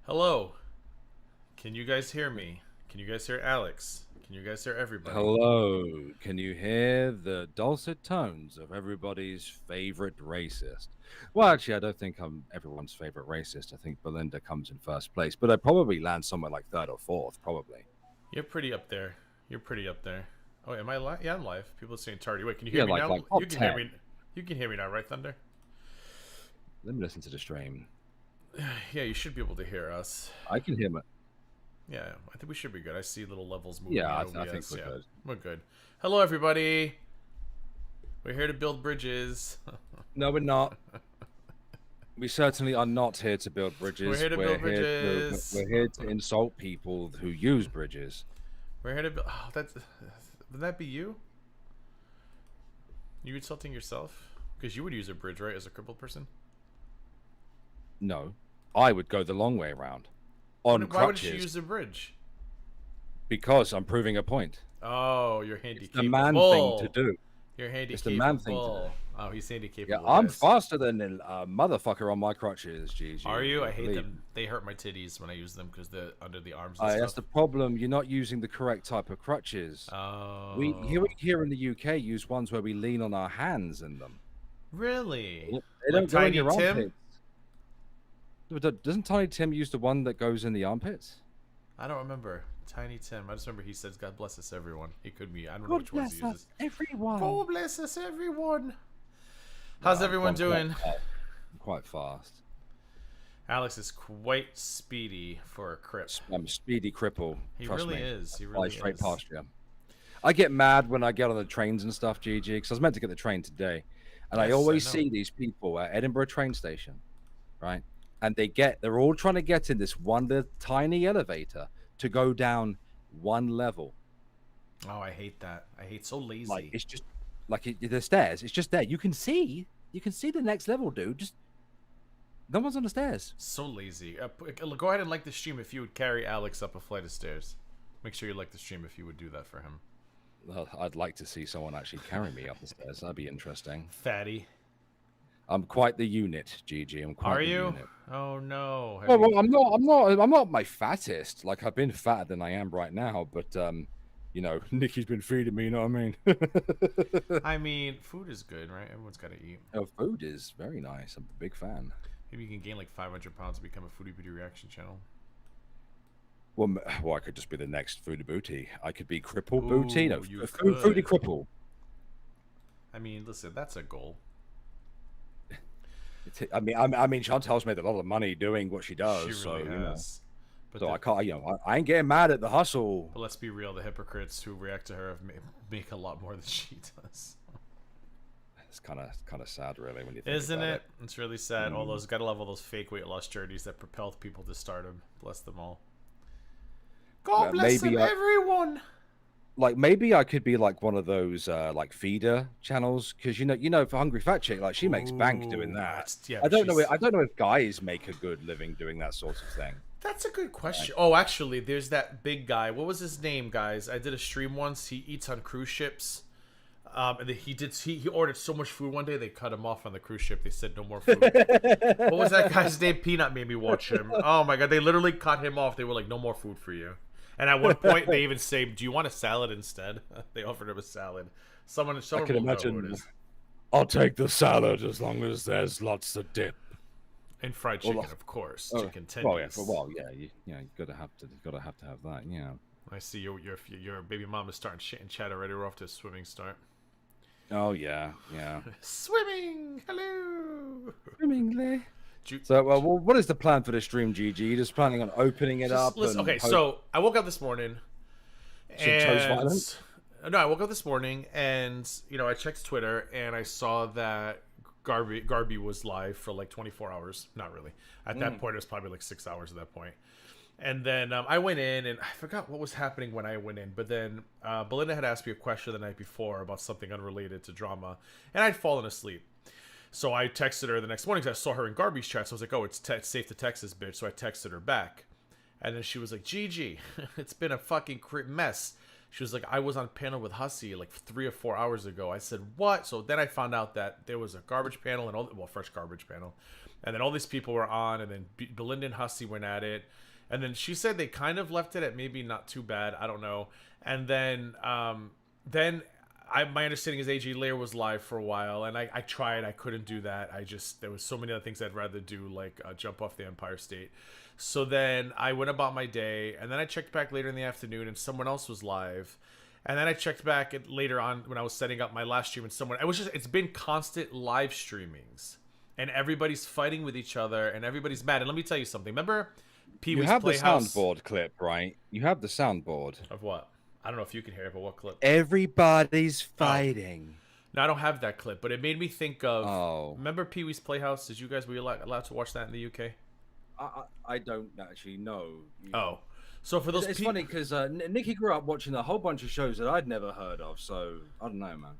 Hello. Can you guys hear me? Can you guys hear Alex? Can you guys hear everybody? Hello. Can you hear the dulcet tones of everybody's favorite racist? Well, actually, I don't think I'm everyone's favorite racist. I think Belinda comes in first place, but I probably land somewhere like third or fourth, probably. You're pretty up there. You're pretty up there. Oh, am I live? Yeah, I'm live. People are saying tardy. Wait, can you hear Yeah, me like now? like top You can hear 10. me. You can hear me now, right, Thunder? Let me listen to the stream. Yeah, you should be able to hear us. I can hear my. Yeah, I think we should be good. I see little levels moving Yeah, in I think OBS. we're Yeah, good. we're good. Hello, everybody. We're here to build bridges. No, we're not. We certainly are not here to build We're bridges. here to build bridges. We're here to insult people who use bridges. We're here to build. Oh, that's. Would that be you? You insulting yourself? Because you would use a bridge, right, as a crippled person? No, I would go the long way around on Why crutches would you use a bridge? because I'm proving a point. Oh, you're It's handy the man thing to capable. do. You're handy It's the man thing to do. capable. Oh, he's handy Yeah, capable, I'm guys. faster than a motherfucker on my crutches, GG. Are you? I hate Believe them. me. They hurt my titties when I use them because they're under the arms and That's the stuff. problem. You're not using the correct type of crutches. We Oh, here in the UK use ones where we lean on our hands in them. really? They Like don't go in Tiny your Tim? armpits. Doesn't Tiny Tim use the one that goes in the armpits? I don't remember. Tiny Tim. I just remember he says, "God bless us, everyone." He could be. I don't know God which ones he bless uses. us, everyone. God bless us, everyone. How's everyone doing? I'm quite fast. Alex is quite speedy for a crip. I'm a speedy cripple. He Trust really me. is. He Fly really straight is. past you. I get mad when I get on the trains and stuff, GG, because I was meant to get the train today, and I Yes, always know. see these people at Edinburgh train station, right? And they're all trying to get in this one little tiny elevator to go down one level. Oh, I hate that. I hate so lazy. Like it's just the stairs. It's just there. You can see the next level, dude. Just no one's on the stairs. So lazy. Go ahead and like the stream if you would carry Alex up a flight of stairs. Make sure you like the stream if you would do that for him. Well, I'd like to see someone actually carry me up the stairs. That'd be interesting. Fatty. I'm quite the unit, GG. I'm quite Are the you? unit. Oh no. Well, I'm not my fattest. Like I've been fatter than I am right now, but Nikki's been feeding me. You know what I mean? I mean, food is good, right? Everyone's got to eat. Oh, food is very nice. I'm a big fan. Maybe you can gain like 500 pounds and become a foodie booty reaction channel. Well, I could just be the next foodie booty. I could be cripple booty. No, you foodie could. cripple. I mean, listen, that's a goal. I mean, Chantel's made a lot of money doing what she does. She really has. But I can't. I ain't getting mad at the hustle. But let's be real: the hypocrites who react to her make a lot more than she does. It's kind of sad, really, when you think Isn't about it? It's really sad. All those gotta love all those fake weight loss journeys that propelled people to stardom. Bless them all. God bless them, everyone. Like maybe I could be like one of those like feeder channels because for Hungry Fat Chick, like she makes bank doing that. Yeah, I don't know if guys make a good living doing that sort of thing. That's a good question. Oh, actually, there's that big guy. What was his name, guys? I did a stream once. He eats on cruise ships. And he ordered so much food one day they cut him off on the cruise ship. They said no more food. What was that guy's name? Peanut made me watch him. Oh my god, they literally cut him off. They were like, no more food for you. And at one point, they even say, "Do you want a salad instead?" They offered him a salad. Someone I can will imagine. know who it is. I'll take the salad as long as there's lots of dip And fried chicken, of course. Chicken tendies. You gotta have to have that. Yeah. I see your baby mom is starting shit and chat already. We're off to a swimming start. Oh yeah. Swimming. Hello. Swimmingly. So, what is the plan for the stream, GG? Just planning on opening it up? Listen, okay, so I woke up this morning. No, I woke up this morning and, I checked Twitter and I saw that Garby was live for like 24 hours. Not really. At that point, it was probably like 6 hours at that point. And then I went in and I forgot what was happening when I went in. But then Belinda had asked me a question the night before about something unrelated to drama. And I'd fallen asleep. So I texted her the next morning because I saw her in Garby's chat. So I was like, oh, it's safe to text this bitch. So I texted her back. And then she was like, GG, it's been a fucking mess. She was like, I was on panel with Hussy like 3 or 4 hours ago. I said, what? So then I found out that there was a garbage panel, fresh garbage panel. And then all these people were on, and then Belinda and Hussy went at it. And then she said they kind of left it at maybe not too bad. I don't know. And then my understanding is AJ Lair was live for a while, and I tried. I couldn't do that. There was so many other things I'd rather do, like jump off the Empire State. So then I went about my day, and then I checked back later in the afternoon, and someone else was live. And then I checked back later on when I was setting up my last stream, and it's been constant live streamings, and everybody's fighting with each other, and everybody's mad. And let me tell you something. Remember Pee Wee's Playhouse? You have the soundboard clip, right? You have the soundboard. Of what? I don't know if you can hear it, but what clip? Everybody's fighting. No, I don't have that clip, but it made me think of... Remember Pee Wee's Playhouse? Were you allowed to watch that in the UK? I don't actually know. Oh. So for those it's funny because Nikki grew up watching a whole bunch of shows that I'd never heard of, so I don't know, man.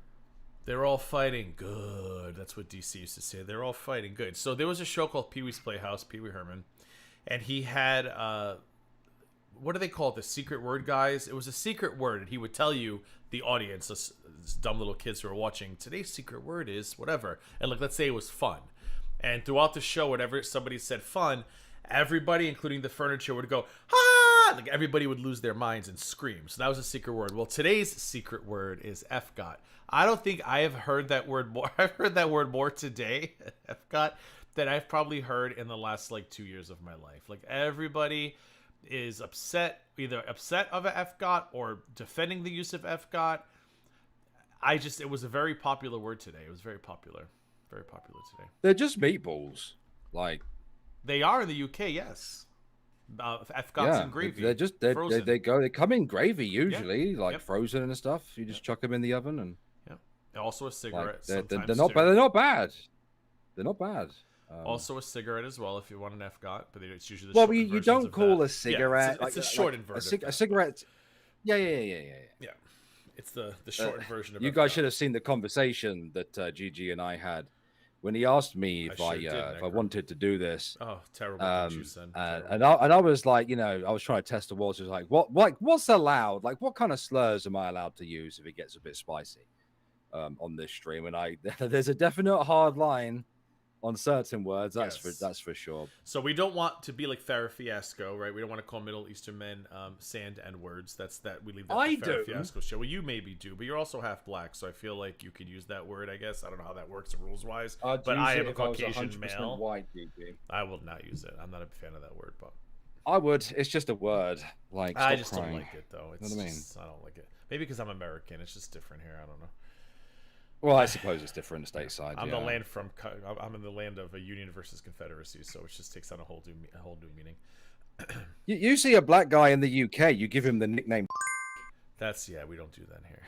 They're all fighting good. That's what DC used to say. They're all fighting good. So there was a show called Pee Wee's Playhouse, Pee Wee Herman, and he had what do they call it? The secret word guys. It was a secret word, and he would tell you, the audience, this dumb little kids who are watching, today's secret word is whatever. And like, let's say it was fun, and throughout the show, whenever somebody said fun, everybody, including the furniture, would go, ah! Like everybody would lose their minds and scream. So that was a secret word. Well, today's secret word is FGOT. I don't think I have heard that word more. I've heard that word more today, FGOT, than I've probably heard in the last like 2 years of my life. Like everybody is upset, either upset of a FGOT or defending the use of FGOT. It was a very popular word today. It was very popular. Very popular today. They're just meatballs. Like, they are in the UK, yes. FGOTs and gravy. They come in gravy usually, frozen and stuff. You just chuck them in the oven and. Yeah. Also a cigarette. They're not bad. They're not bad. Also a cigarette as well if you want an FGOT, but it's usually the you don't call a cigarette. Yeah, it's a shortened version. A cigarette. Yeah. Yeah. It's the shortened version of. You guys should have seen the conversation that GG and I had. When he asked me if I wanted to do this, terrible things you said. And I was like, I was trying to test the waters. Like, what's allowed? Like, what kind of slurs am I allowed to use if it gets a bit spicy on this stream? And there's a definite hard line on certain words. That's for sure. So we don't want to be like Farrah Fiasco, right? We don't want to call Middle Eastern men sand and words. We leave that to Farrah Fiasco show. Well, you maybe do, but you're also half black, so I feel like you could use that word. I guess I don't know how that works rules wise. But I am a Caucasian male. White, I will not use it. I'm not a fan of that word, but I would. It's just a word. Like, I just don't like it though. You know what I mean? I don't like it. Maybe because I'm American. It's just different here. I don't know. Well, I suppose it's different stateside. I'm in the land of a Union versus Confederacy, so it just takes on a whole new meaning. You see a black guy in the UK, you give him the nickname. We don't do that here.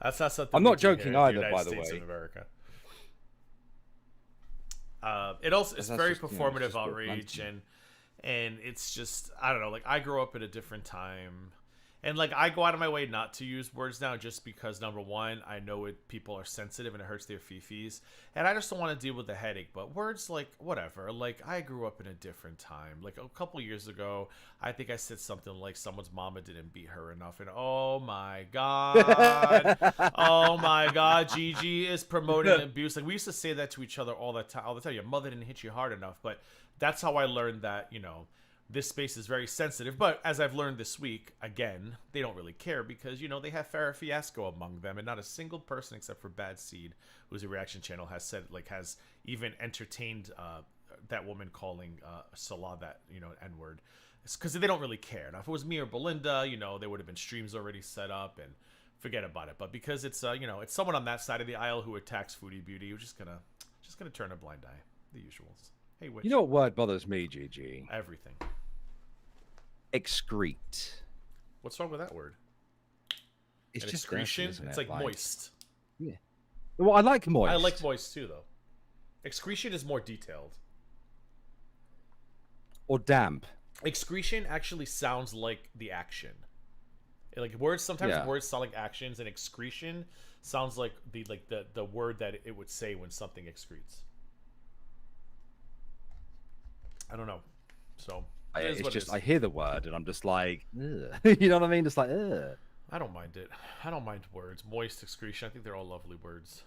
That's not something. I'm not joking either, by the way. Of America. It's very performative outrage, and it's just, I don't know. Like, I grew up at a different time. And, like, I go out of my way not to use words now just because, number one, I know people are sensitive and it hurts their fifis. And I just don't want to deal with the headache. But words, like, whatever. Like, I grew up in a different time. Like, a couple years ago, I think I said something like someone's mama didn't beat her enough. And, oh, my God. Oh, my God. Gigi is promoting abuse. Like, we used to say that to each other all the time. Your mother didn't hit you hard enough. But that's how I learned that, this space is very sensitive, but as I've learned this week, again, they don't really care because, they have Farrah Fiasco among them, and not a single person except for Bad Seed, who's a reaction channel, has even entertained that woman calling Salah that, N-word. It's because they don't really care. Now, if it was me or Belinda, there would have been streams already set up, and forget about it. But because it's, it's someone on that side of the aisle who attacks Foodie Beauty, you're just gonna turn a blind eye. The usuals. Hey, Witch. You know what word bothers me, GG? Everything. Excrete. What's wrong with that word? It's just excretion. Dirty, it's like moist. Yeah. Well, I like moist. I like moist too, though. Excretion is more detailed. Or damp. Excretion actually sounds like the action. Like words, sometimes words sound like actions, and excretion sounds like the word that it would say when something excretes. I don't know. So. I hear the word and I'm just like, ugh. You know what I mean? Just like, ugh. I don't mind it. I don't mind words. Moist, excretion. I think they're all lovely words.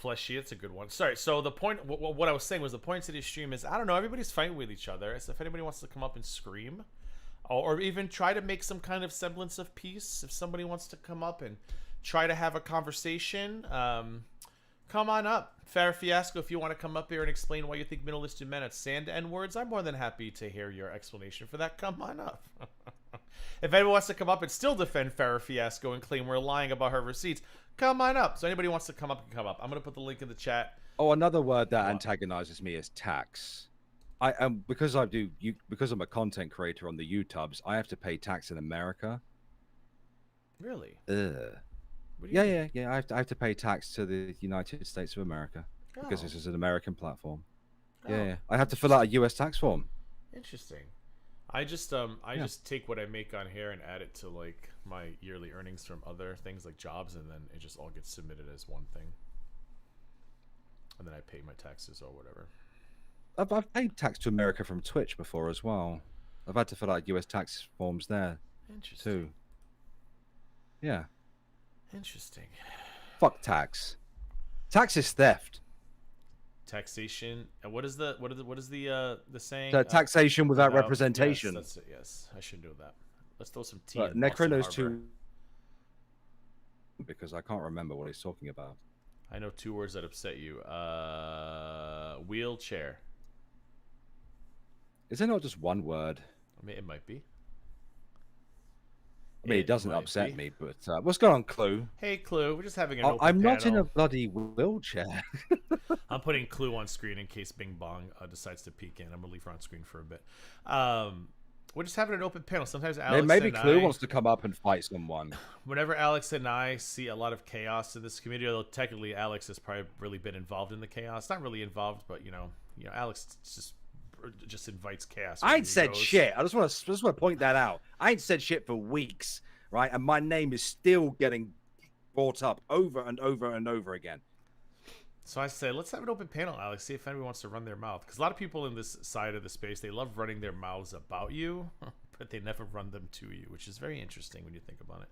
Fleshy, it's a good one. Sorry. So the point, what I was saying was the point to this stream is I don't know. Everybody's fighting with each other. So if anybody wants to come up and scream, or even try to make some kind of semblance of peace, if somebody wants to come up and try to have a conversation, come on up. Fair Fiasco, if you want to come up here and explain why you think middle-listed men at sand N-words, I'm more than happy to hear your explanation for that. Come on up. If anyone wants to come up and still defend Farrah Fiasco and claim we're lying about her receipts, come on up. So anybody wants to come up, can come up. I'm going to put the link in the chat. Oh, another word that antagonizes me is tax. Because I'm a content creator on the YouTubes, I have to pay tax in America. Really? Yeah. I have to pay tax to the United States of America because this is an American platform. Yeah. I have to fill out a U.S. tax form. Interesting. I just take what I make on here and add it to like my yearly earnings from other things like jobs, and then it just all gets submitted as one thing, and then I pay my taxes or whatever. I've paid tax to America from Twitch before as well. I've had to fill out U.S. tax forms there. Interesting. Too. Yeah. Interesting. Fuck tax. Tax is theft. Taxation. And what is the saying? Taxation without representation. Yes, that's it. Yes, I should know that. Let's throw some tea. But Necro knows two, because I can't remember what he's talking about. I know two words that upset you. Wheelchair. Is there not just one word? I mean, it might be. I mean, it doesn't upset me, but what's going on, Clue? Hey, Clue. We're just having an open I'm not panel. in a bloody wheelchair. I'm putting Clue on screen in case Bing Bong decides to peek in. I'm going to leave her on screen for a bit. We're just having an open panel. Sometimes Alex maybe Clue wants to come up and fight someone. Whenever Alex and I see a lot of chaos in this community, although technically Alex has probably really been involved in the chaos. Not really involved, but you know, Alex just invites chaos. I ain't said shit. I just want to point that out. I ain't said shit for weeks, right? And my name is still getting brought up over and over and over again. So I say, let's have an open panel, Alex. See if anybody wants to run their mouth. Because a lot of people in this side of the space, they love running their mouths about you, but they never run them to you, which is very interesting when you think about it.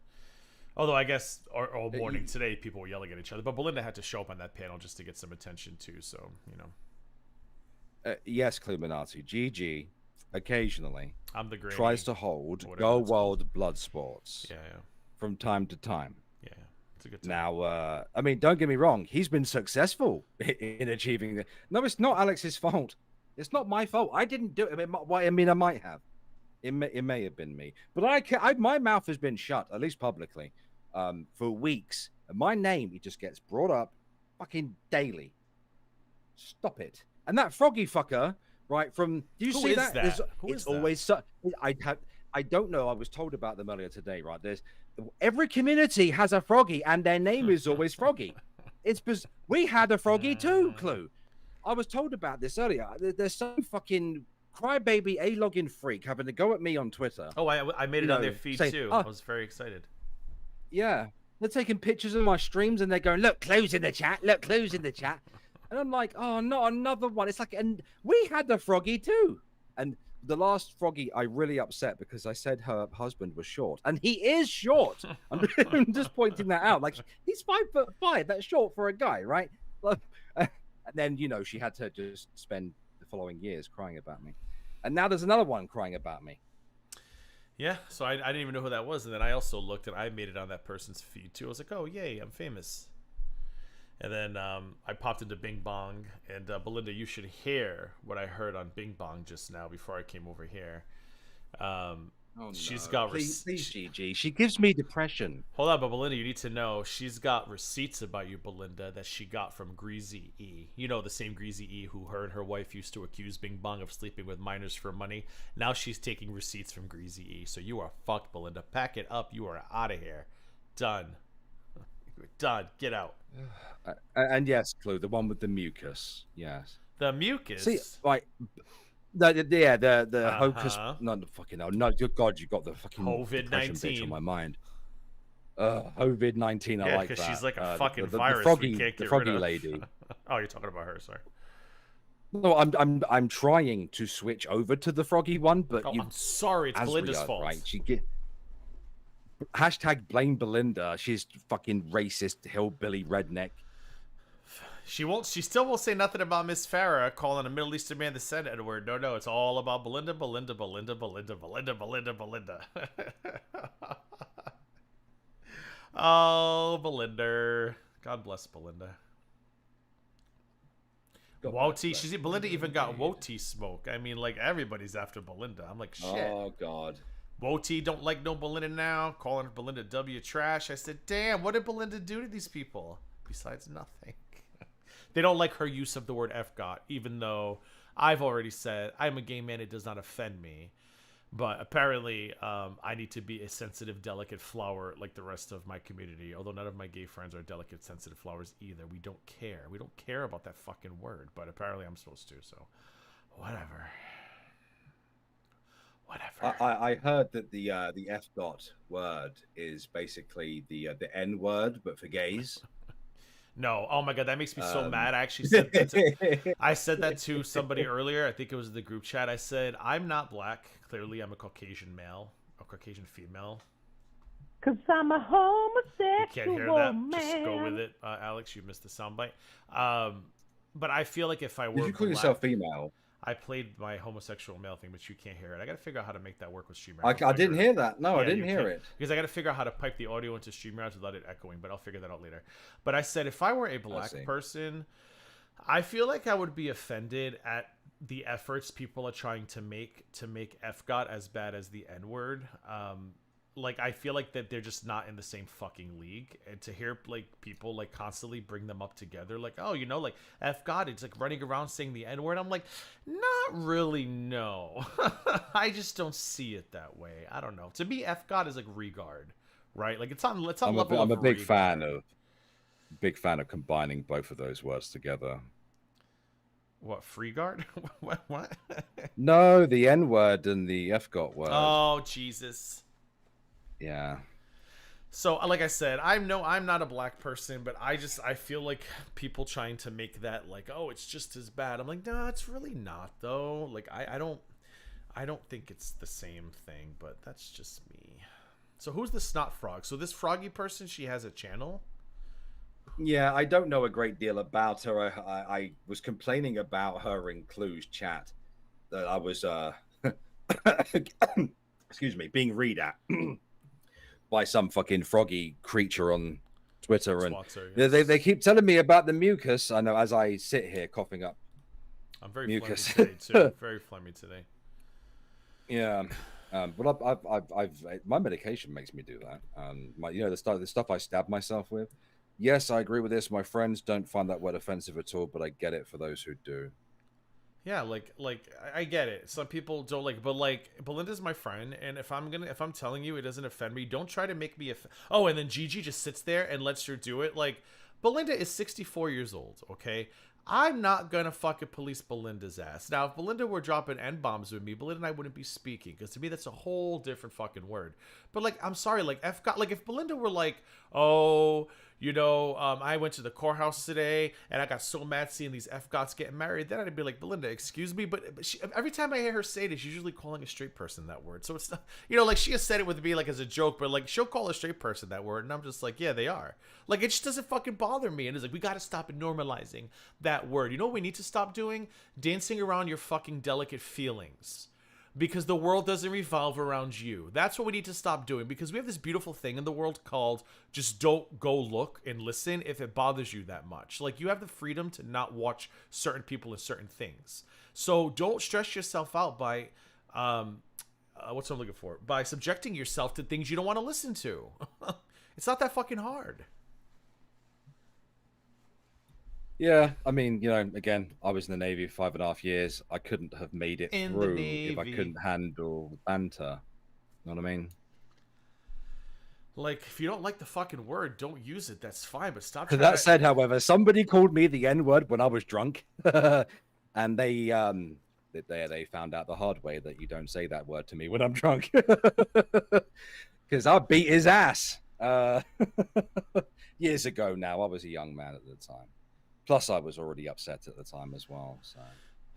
Although I guess all morning today, people were yelling at each other. But Belinda had to show up on that panel just to get some attention too. So, you know. Yes, Cluminati. GG, occasionally, I'm the granny, tries to hold Go Wild Blood Sports. Yeah. From time to time. Yeah. It's a good time. Now, I mean, don't get me wrong. He's been successful in achieving it. No, it's not Alex's fault. It's not my fault. I didn't do it. I mean, I might have. It may have been me. But my mouth has been shut, at least publicly, for weeks. And my name, it just gets brought up fucking daily. Stop it. And that froggy fucker, right, from... Do you see that? It's always... I don't know. I was told about them earlier today, right? Every community has a froggy, and their name is always Froggy. We had a froggy too, Clue. I was told about this earlier. There's some fucking crybaby A-login freak having to go at me on Twitter. Oh, I made it on their feed too. I was very excited. Yeah. They're taking pictures of my streams, and they're going, look, Clue's in the chat. Look, Clue's in the chat. And I'm like, oh, not another one. It's like, and we had the froggy too. And the last froggy, I really upset because I said her husband was short, and he is short. I'm just pointing that out. Like, he's 5'5". That's short for a guy, right? And then, she had to just spend the following years crying about me. And now there's another one crying about me. Yeah, so I didn't even know who that was. And then I also looked, and I made it on that person's feed too. I was like, oh, yay, I'm famous. And then I popped into Bing Bong, and Belinda, you should hear what I heard on Bing Bong just now before I came over here. She's got please, GG. She gives me depression. Hold on, but Belinda, you need to know she's got receipts about you, Belinda, that she got from Greasy E. You know, the same Greasy E who her and her wife used to accuse Bing Bong of sleeping with minors for money. Now she's taking receipts from Greasy E. So you are fucked, Belinda. Pack it up. You are out of here. Done. Done. Get out. And yes, Clue, the one with the mucus. Yes. The mucus? See, right. The hocus. No, fucking hell. No, good God, you got the fucking COVID-19 on my mind. COVID-19. I like that. because she's like a fucking virus. The froggy lady. Oh, you're talking about her. Sorry. No, I'm trying to switch over to the froggy one, but I'm sorry. It's Belinda's fault. Right? Hashtag blame Belinda. She's fucking racist hillbilly redneck. She won't. She still won't say nothing about Miss Farah calling a Middle Eastern man the N Edward. No, it's all about Belinda. Oh, Belinda. God bless Belinda. Woti. She's Belinda even got Woti smoke. I mean, like everybody's after Belinda. I'm like, shit. Oh God. Woti don't like no Belinda now. Calling Belinda W trash. I said, damn, what did Belinda do to these people? Besides nothing. They don't like her use of the word F-got, even though I've already said I'm a gay man. It does not offend me. But apparently, I need to be a sensitive, delicate flower like the rest of my community. Although none of my gay friends are delicate, sensitive flowers either. We don't care. We don't care about that fucking word. But apparently I'm supposed to, so whatever. Whatever. I heard that the F-dot word is basically the N word, but for gays. No, oh my god, that makes me so mad. I actually said that I said that to somebody earlier. I think it was in the group chat. I said, I'm not black. Clearly, I'm a Caucasian male, a Caucasian female. Cause I'm a homosexual. You can't hear that. Man. Just go with it, Alex. You missed the soundbite. But I feel like if I were Did you call yourself female? I played my homosexual male thing, but you can't hear it. I got to figure out how to make that work with StreamYard. I didn't hear that. No, yeah, I didn't hear it. Because I got to figure out how to pipe the audio into StreamYard without it echoing, but I'll figure that out later. But I said if I were a black person, I feel like I would be offended at the efforts people are trying to make F-got as bad as the N-word. Like, I feel like that they're just not in the same fucking league. And to hear, like, people, like, constantly bring them up together, like, oh, you know, like, F-God, it's, like, running around saying the N-word. I'm like, not really, no. I just don't see it that way. I don't know. To me, F-God is, like, regard, right? Like, it's on level I'm a big regard. fan of combining both of those words together. What, free guard? What? No, the N-word and the F-got word. Oh, Jesus. Yeah. So, like I said, I'm not a black person, but I feel like people trying to make that like, oh, it's just as bad. I'm like, no, it's really not though. Like, I don't think it's the same thing, but that's just me. So who's the snot frog? So this froggy person, she has a channel? Yeah, I don't know a great deal about her. I was complaining about her in Clue's chat that I was excuse me, being read at by some fucking froggy creature on Twitter, and they keep telling me about the mucus. I know as I sit here coughing up. I'm very mucus phlegmy today too. Very phlegmy today. Yeah, but I've my medication makes me do that. The stuff I stab myself with. Yes, I agree with this. My friends don't find that word offensive at all, but I get it for those who do. Yeah, like I get it. Some people don't like, but like Belinda's my friend, and if I'm telling you it doesn't offend me, don't try to make me oh, and then Gigi just sits there and lets her do it. Like, Belinda is 64 years old, okay? I'm not gonna fucking police Belinda's ass. Now, if Belinda were dropping N-bombs with me, Belinda and I wouldn't be speaking, because to me that's a whole different fucking word. But like, I'm sorry, like like if Belinda were like, oh, you know, I went to the courthouse today and I got so mad seeing these F-gots getting married, then I'd be like, Belinda, excuse me, but every time I hear her say it, she's usually calling a straight person that word. So it's not, you know, like she has said it with me like as a joke, but like she'll call a straight person that word, and I'm just like, yeah, they are. Like, it just doesn't fucking bother me. And it's like, we got to stop normalizing that word. You know what we need to stop doing? Dancing around your fucking delicate feelings. Because the world doesn't revolve around you. That's what we need to stop doing, because we have this beautiful thing in the world called just don't go look and listen if it bothers you that much. Like, you have the freedom to not watch certain people and certain things. So don't stress yourself out by, what's what I'm looking for? By subjecting yourself to things you don't want to listen to. It's not that fucking hard. Yeah, I mean, you know, again, I was in the Navy for 5.5 years. I couldn't have made it through if I couldn't handle banter. You know what I mean? Like, if you don't like the fucking word, don't use it. That's fine, but stop. That said, however, somebody called me the N-word when I was drunk, and they found out the hard way that you don't say that word to me when I'm drunk, because I beat his ass years ago. Now I was a young man at the time. Plus, I was already upset at the time as well. So,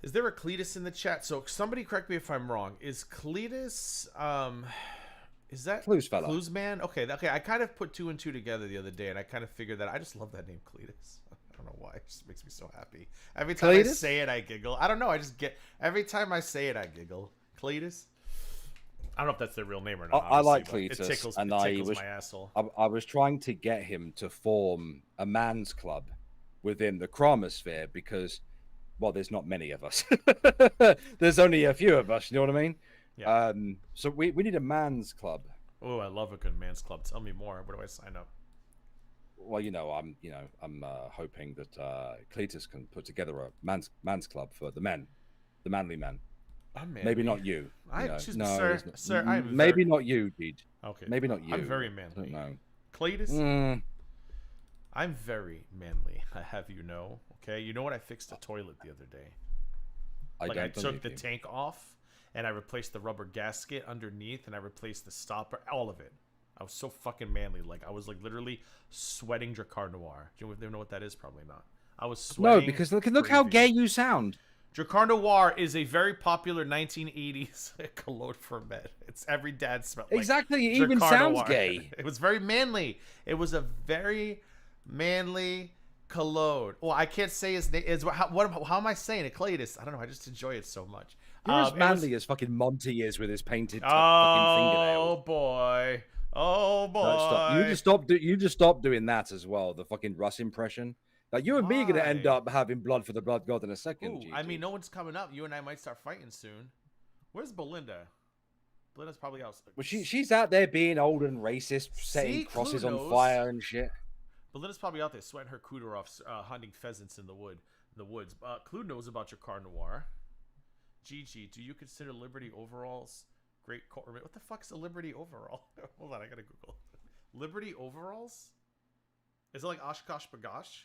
is there a Cletus in the chat? So, somebody correct me if I'm wrong. Is Cletus, is that Clues fella? Clues man? Okay, I kind of put 2 and 2 together the other day, and I kind of figured that I just love that name, Cletus. I don't know why. It just makes me so happy. Every time I Cletus? say it, I giggle. I don't know. I just get every time I say it, I giggle. Cletus. I don't know if that's their real name or not. I like obviously, but Cletus, It tickles, and it I tickles was my asshole. I was trying to get him to form a man's club within the chromosphere because, well, there's not many of us. There's only a few of us. You know what I mean? Yeah. So we need a man's club. Oh, I love a good man's club. Tell me more. Where do I sign up? Well, I'm hoping that Cletus can put together a man's club for the men, the manly men. I'm manly. Maybe not you. Excuse me, no, sir. I'm maybe not you, Deej. Okay. Maybe not you. I'm very manly. I don't know. Cletus, I'm very manly. I have you know. Okay. You know what? I fixed the toilet the other day. I took the tank off and I replaced the rubber gasket underneath and I replaced the stopper. All of it. I was so fucking manly. Like I was like literally sweating Dracar Noir. Do you know what that is? Probably not. I was sweating. No, because look how gay you sound. Dracar Noir is a very popular 1980s cologne for men. It's every dad smell. Like Exactly, it even Dracar sounds Noir. gay. It was very manly. It was a very manly cologne. Well, I can't say his name. How am I saying it? Cletus. I don't know. I just enjoy it so much. You're as manly as fucking Monty is with his painted fucking Oh fingernails. boy. Oh boy. No, stop. You just stop doing that as well. The fucking Russ impression. Like you and me are gonna end up having blood for the blood god in a second. Ooh, I mean, no one's coming up. You and I might start fighting soon. Where's Belinda? Belinda's probably out. Well, she's out there being old and racist, setting crosses on fire and shit. Belinda's probably out there sweating her cooter off, hunting pheasants in the woods. Clue knows about your car noir. Gigi, do you consider Liberty overalls great? What the fuck's a Liberty overall? Hold on, I gotta Google. Liberty overalls? Is it like Oshkosh Bagosh?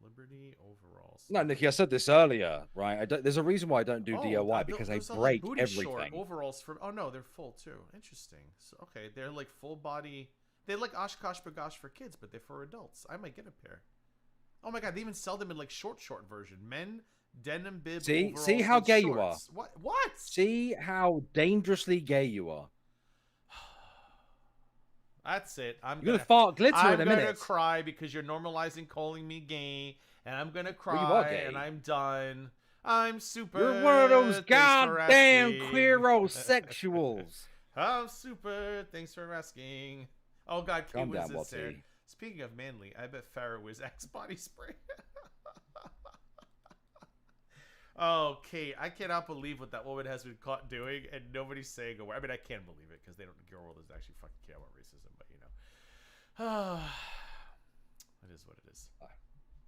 Liberty overalls. No, Nikki, I said this earlier, right? There's a reason why I don't do DIY because I break like everything. Short overalls from. Oh no, they're full too. Interesting. So okay, they're like full body. They're like Oshkosh Bagosh for kids, but they're for adults. I might get a pair. Oh my god, they even sell them in like short version. Men denim bib. See how gay shorts. you are. What? See how dangerously gay you are. That's it. You're gonna fart glitter in a minute. I'm gonna cry because you're normalizing calling me gay, and I'm gonna cry, well, you are gay. and I'm done. I'm super. You're one of those goddamn queerosexuals. I'm super. Thanks for asking. Oh God, Kate was this there. Speaking of manly, I bet Farrah was Axe body spray. Oh, Kate, I cannot believe what that woman has been caught doing, and nobody's saying a word. I mean, I can't believe it because they don't. Girl world doesn't actually fucking care about racism, but you know, it is what it is.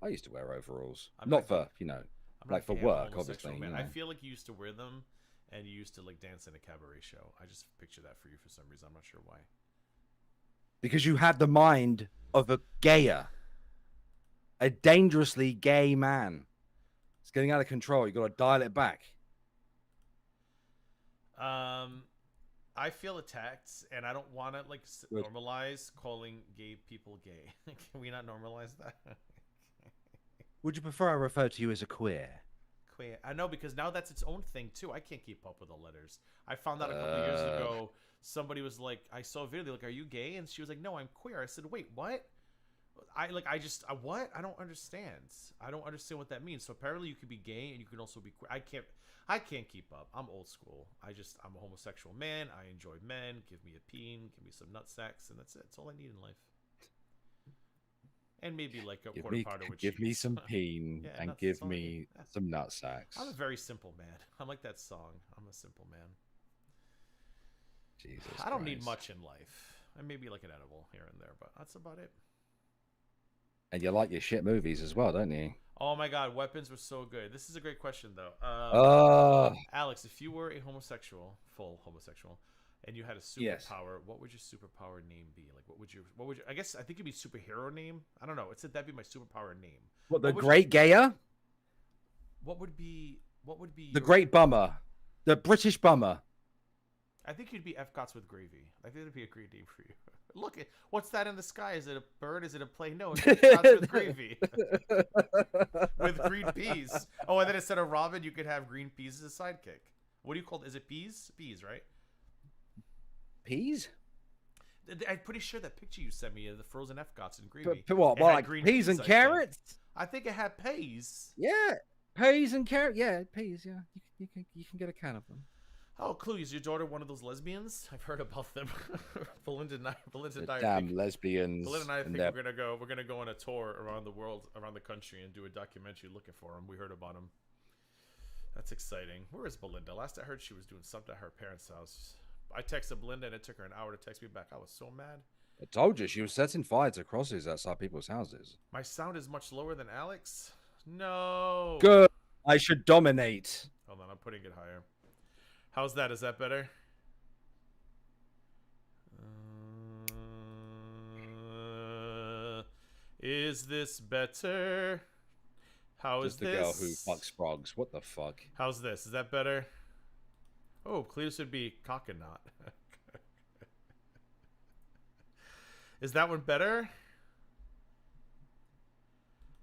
I used to wear overalls, not for like for work, obviously. Man. I feel like you used to wear them, and you used to like dance in a cabaret show. I just picture that for you for some reason. I'm not sure why. Because you had the mind of a dangerously gay man. It's getting out of control. You got to dial it back. I feel attacked, and I don't want to like normalize calling gay people gay. Can we not normalize that? Would you prefer I refer to you as a queer? Queer. I know, because now that's its own thing too. I can't keep up with the letters. I found out a couple years ago. Somebody was like, I saw a video. Like, are you gay? And she was like, no, I'm queer. I said, wait, what? What? I don't understand. I don't understand what that means. So apparently you could be gay and you can also be queer. I can't keep up. I'm old school. I'm a homosexual man. I enjoy men. Give me a peen. Give me some nut sacks. And that's it. That's all I need in life. And maybe like a quarter pounder with Give cheese. me some peen and give me some nut sacks. I'm a very simple man. I'm like that song. I'm a simple man. Jesus I don't Christ. need much in life. I maybe like an edible here and there, but that's about it. And you like your shit movies as well, don't you? Oh my god, weapons were so good. This is a great question though. Alex, if you were a full homosexual, and you had a superpower, what would your superpower name be? Like, what would you? I guess I think it'd be superhero name. I don't know. It said that'd be my superpower name. What, the Great Gayer? What would be the Great Bummer, the British Bummer? I think you'd be F-Gots with gravy. I think that'd be a great name for you. Look, what's that in the sky? Is it a bird? Is it a plane? No, it's F-Gots with gravy. With green peas. Oh, and then instead of Robin, you could have green peas as a sidekick. What do you call it? Is it peas? Peas, right? Peas? I'm pretty sure that picture you sent me of the frozen F-Gots and gravy. What, It had like green peas and I think. carrots? I think it had peas. Yeah, peas and carrot. Yeah, peas. Yeah, you can get a can of them. Oh, Clue, is your daughter one of those lesbians? I've heard about them. Belinda and I Damn lesbians. Belinda and I think we're gonna go on a tour around the world, around the country, and do a documentary looking for them. We heard about them. That's exciting. Where is Belinda? Last I heard, she was doing something at her parents' house. I texted Belinda, and it took her an hour to text me back. I was so mad. I told you she was setting fire to crosses outside people's houses. My sound is much lower than Alex. No. Good. I should dominate. Hold on, I'm putting it higher. How's that? Is that better? Is this better? How is Just the this? girl who fucks frogs. What the fuck? How's this? Is that better? Oh, Cletus would be cockanot. Is that one better?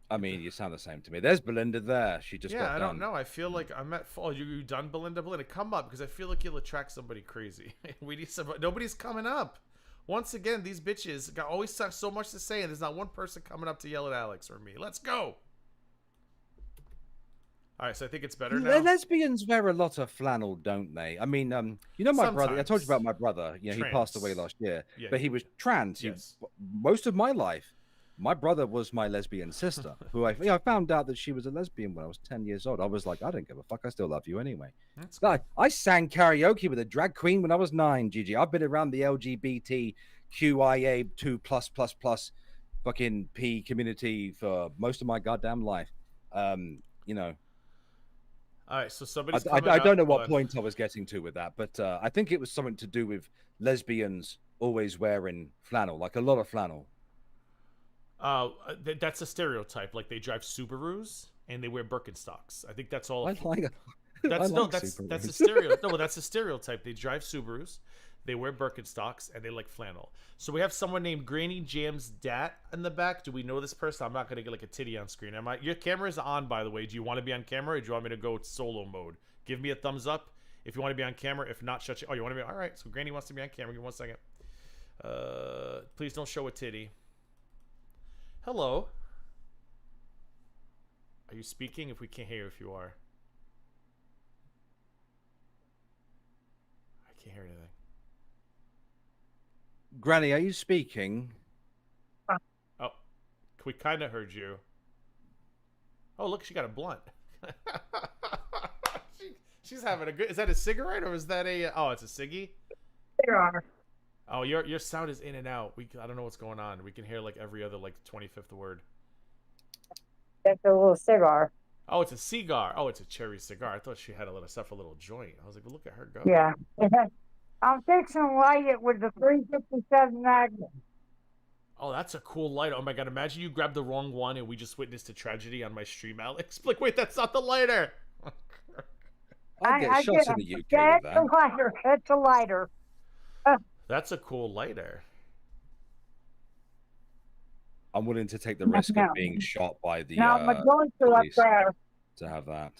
I mean, you sound the same to me. There's Belinda there. She just got done. I don't know. I feel like I'm at fault. You done, Belinda? Belinda, come up, because I feel like you'll attract somebody crazy. We need somebody. Nobody's coming up. Once again, these bitches always have so much to say, and there's not one person coming up to yell at Alex or me. Let's go. All right, so I think it's better now. Lesbians wear a lot of flannel, don't they? I mean, you know, my brother. I told you about my brother. You know, he passed away last year, but he was trans. Yes. Most of my life, my brother was my lesbian sister, who I found out that she was a lesbian when I was 10 years old. I was like, I don't give a fuck. I still love you anyway. That's cool. I sang karaoke with a drag queen when I was 9, Gigi. I've been around the LGBTQIA2+++ fucking P community for most of my goddamn life. You know. All right, so somebody's I don't know what point I was getting to with that, but I think it was something to do with lesbians always wearing flannel, like a lot of flannel. That's a stereotype. Like, they drive Subarus and they wear Birkenstocks. I think that's all. I like it. That's that's a stereotype. No, that's a stereotype. They drive Subarus, they wear Birkenstocks, and they like flannel. So we have someone named Granny Jam's Dat in the back. Do we know this person? I'm not gonna get like a titty on screen. Am I? Your camera is on, by the way. Do you want to be on camera, or do you want me to go solo mode? Give me a thumbs up if you want to be on camera. If not, shut you. Oh, you want to be? All right. So Granny wants to be on camera. Give me 1 second. Please don't show a titty. Hello. Are you speaking? If we can't hear, if you are. I can't hear anything. Granny, are you speaking? Oh, we kind of heard you. Oh, look, she got a blunt. She's having a good. Is that a cigarette or is that a? Oh, it's a ciggy. Cigar. Oh, your sound is in and out. I don't know what's going on. We can hear like every other like 25th word. That's a little cigar. Oh, it's a cigar. Oh, it's a cherry cigar. I thought she had a little stuff, a little joint. I was like, well, look at her go. Yeah. I'm fixing to light it with the 357 Magnum. Oh, that's a cool lighter. Oh my god, imagine you grabbed the wrong one and we just witnessed a tragedy on my stream, Alex. Like, wait, that's not the lighter. I get shots in the UK with that. That's a lighter. That's a lighter. That's a cool lighter. I'm willing to take the risk of being shot by the my joints are up police there. to have that.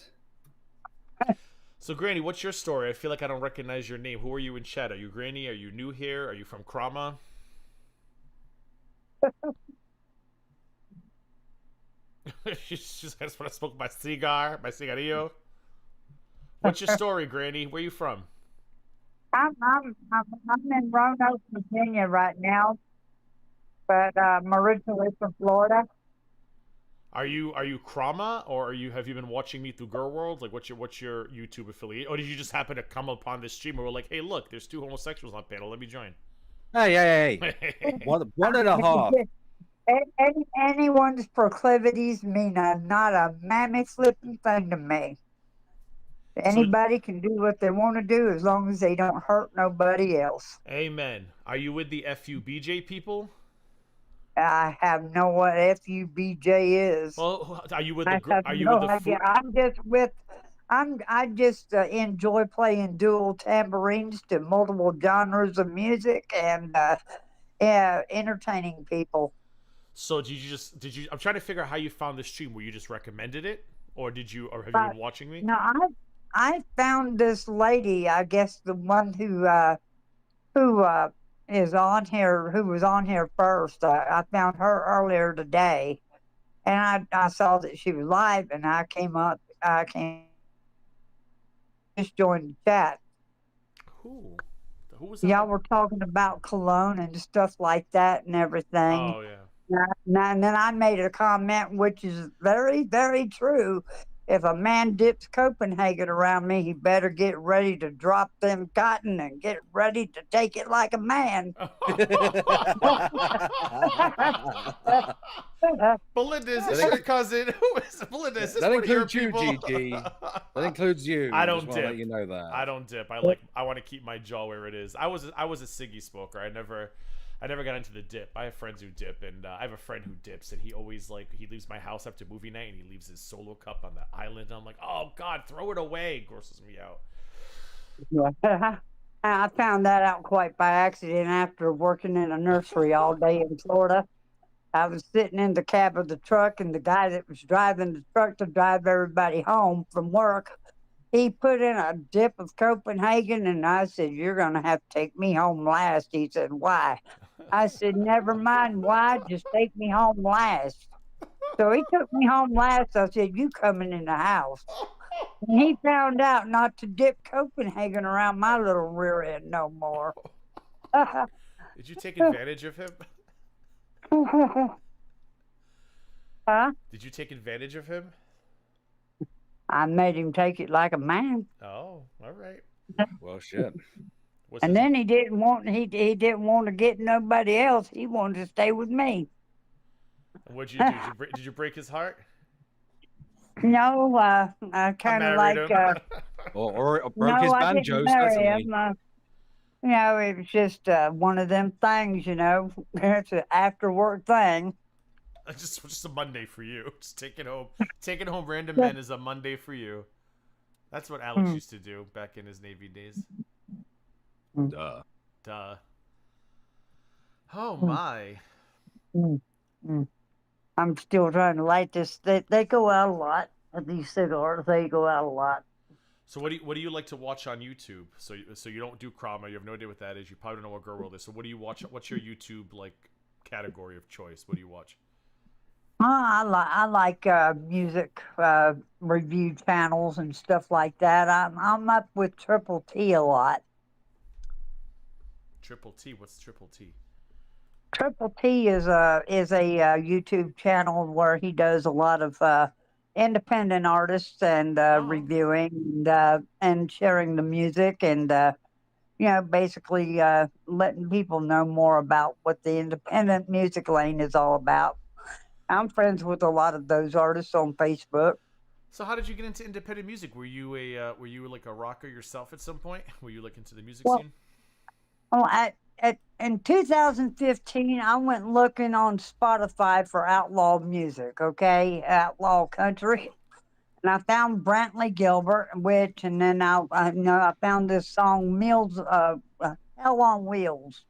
So, Granny, what's your story? I feel like I don't recognize your name. Who are you in chat? Are you Granny? Are you new here? Are you from Krama? She's I just want to smoke my cigar, my cigarillo. What's your story, Granny? Where are you from? I'm in Roanoke, Virginia right now, but I'm originally from Florida. Are you Krama, or have you been watching me through Girl World? Like, what's your YouTube affiliate? Or did you just happen to come upon this stream and we're like, hey, look, there's 2 homosexuals on panel. Let me join. Hey. one and a half. Anyone's proclivities mean not a mammy flipping thing to me. Anybody can do what they want to do as long as they don't hurt nobody else. Amen. Are you with the FUBJ people? I have no what FUBJ is. Well, are you with I the? Are you with the? I just enjoy playing dual tambourines to multiple genres of music and entertaining people. So did you? I'm trying to figure out how you found this stream. Were you just recommended it, or have you been watching me? No, I found this lady. I guess the one who is on here, who was on here first. I found her earlier today, and I saw that she was live, and I came up. I came just joined the chat. Who? Who was Y'all on? were talking about cologne and stuff like that and everything. Oh yeah. And then I made a comment, which is very, very true. If a man dips Copenhagen around me, he better get ready to drop them cotton and get ready to take it like a man. Belinda, is this your cousin? Who is Belinda? Is this That one of your includes you, people? Gigi. That includes you. I I don't just want to dip. let you know that. I don't dip. I want to keep my jaw where it is. I was a ciggy smoker. I never got into the dip. I have friends who dip, and I have a friend who dips, and he always he leaves my house after movie night, and he leaves his solo cup on the island. And I'm like, oh God, throw it away. It grosses me out. I found that out quite by accident after working in a nursery all day in Florida. I was sitting in the cab of the truck, and the guy that was driving the truck to drive everybody home from work, he put in a dip of Copenhagen, and I said, "You're going to have to take me home last." He said, "Why?" I said, "Never mind why, just take me home last." So he took me home last. I said, "You coming in the house?" And he found out not to dip Copenhagen around my little rear end no more. Did you take advantage of him? Huh? Did you take advantage of him? I made him take it like a man. Oh, all right. Well, shit. And then he didn't want to get nobody else. He wanted to stay with me. What'd you do? Did you break his heart? No, I kind of like. or broke No, his I banjo, didn't marry certainly. him. It was just one of them things. It's an after work thing. Just a Monday for you. Just taking home random men is a Monday for you. That's what Alex used to do back in his Navy days. Duh. Oh my. I'm still trying to light this. They go out a lot. These cigars, they go out a lot. So what do you like to watch on YouTube? So you don't do Krama. You have no idea what that is. You probably don't know what Girl World is. So what do you watch? What's your YouTube category of choice? What do you watch? I like music review channels and stuff like that. I'm up with Triple T a lot. Triple T. What's Triple T? Triple T is a YouTube channel where he does a lot of independent artists and reviewing and sharing the music and basically letting people know more about what the independent music lane is all about. I'm friends with a lot of those artists on Facebook. So how did you get into independent music? Were you like a rocker yourself at some point? Were you like into the music scene? Well, in 2015, I went looking on Spotify for outlaw music, okay, outlaw country, and I found Brantley Gilbert, and then I found this song Hell on Wheels.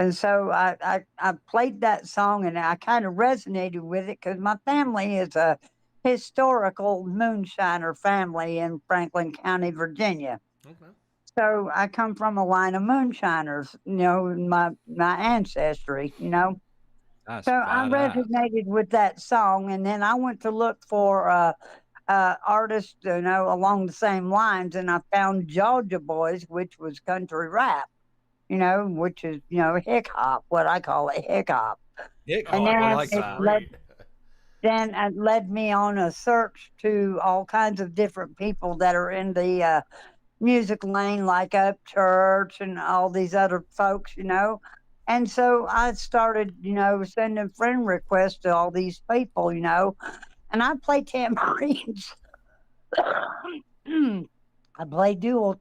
And so I played that song, and I kind of resonated with it because my family is a historical moonshiner family in Franklin County, Virginia. Okay. So I come from a line of moonshiners, my ancestry, That's So I badass. resonated with that song, and then I went to look for artists, along the same lines, and I found Georgia Boys, which was country rap. Which is, hick hop, what I call it, hick hop. And I then like that. it led me on a search to all kinds of different people that are in the music lane, like Upchurch and all these other folks, And so I started, sending friend requests to all these people, and I play tambourines. I play two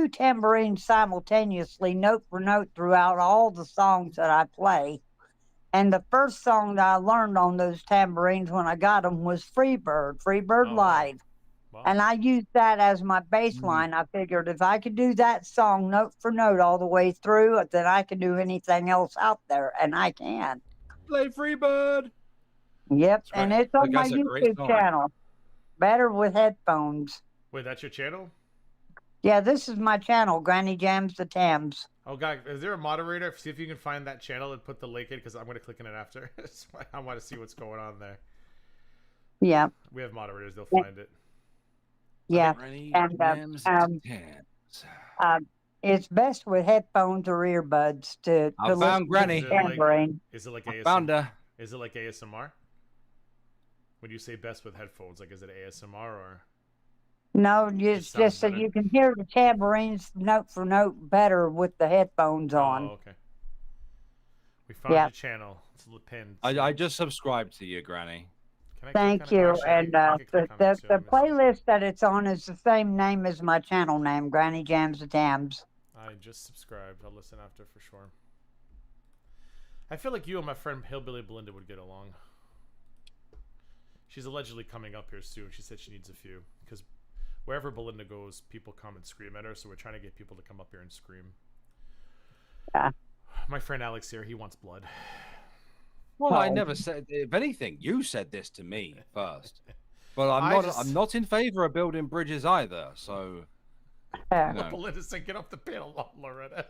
tambourines simultaneously, note for note, throughout all the songs that I play. And the first song that I learned on those tambourines when I got them was Freebird Live. Wow. And I used that as my bass line. I figured if I could do that song note for note all the way through, then I can do anything else out there, and I can. Play Freebird. Yep, and it's on my That's a great YouTube song. channel. Better with headphones. Wait, that's your channel? Yeah, this is my channel, Granny Jams the Tams. Oh God, is there a moderator? See if you can find that channel and put the link in, because I'm gonna click in it after. I want to see what's going on there. Yeah. We have moderators; they'll find it. Yeah. Granny And Jams Tans. it's best with headphones or earbuds to I found listen Granny. to the tambourine. Is it like I ASMR? found her. Is it like ASMR? When you say best with headphones, like, is it ASMR or? No, It it's sounds just that better? you can hear the tambourines note for note better with the headphones on. Oh, okay. We found Yeah. your channel. It's pinned. I just subscribed to you, Granny. Can I Thank click on it? you. Actually, And I can click on it too. the Let me see. playlist that it's on is the same name as my channel name, Granny Jams the Tams. I just subscribed. I'll listen after for sure. I feel like you and my friend Hillbilly Belinda would get along. She's allegedly coming up here soon. She said she needs a few, because wherever Belinda goes, people come and scream at her. So we're trying to get people to come up here and scream. Yeah. My friend Alex here, he wants blood. Well, I Oh. never said. If anything, you said this to me first. But I'm I not. just- I'm not in favor of building bridges either. So. No. Belinda said, "Get off the panel, Loretta."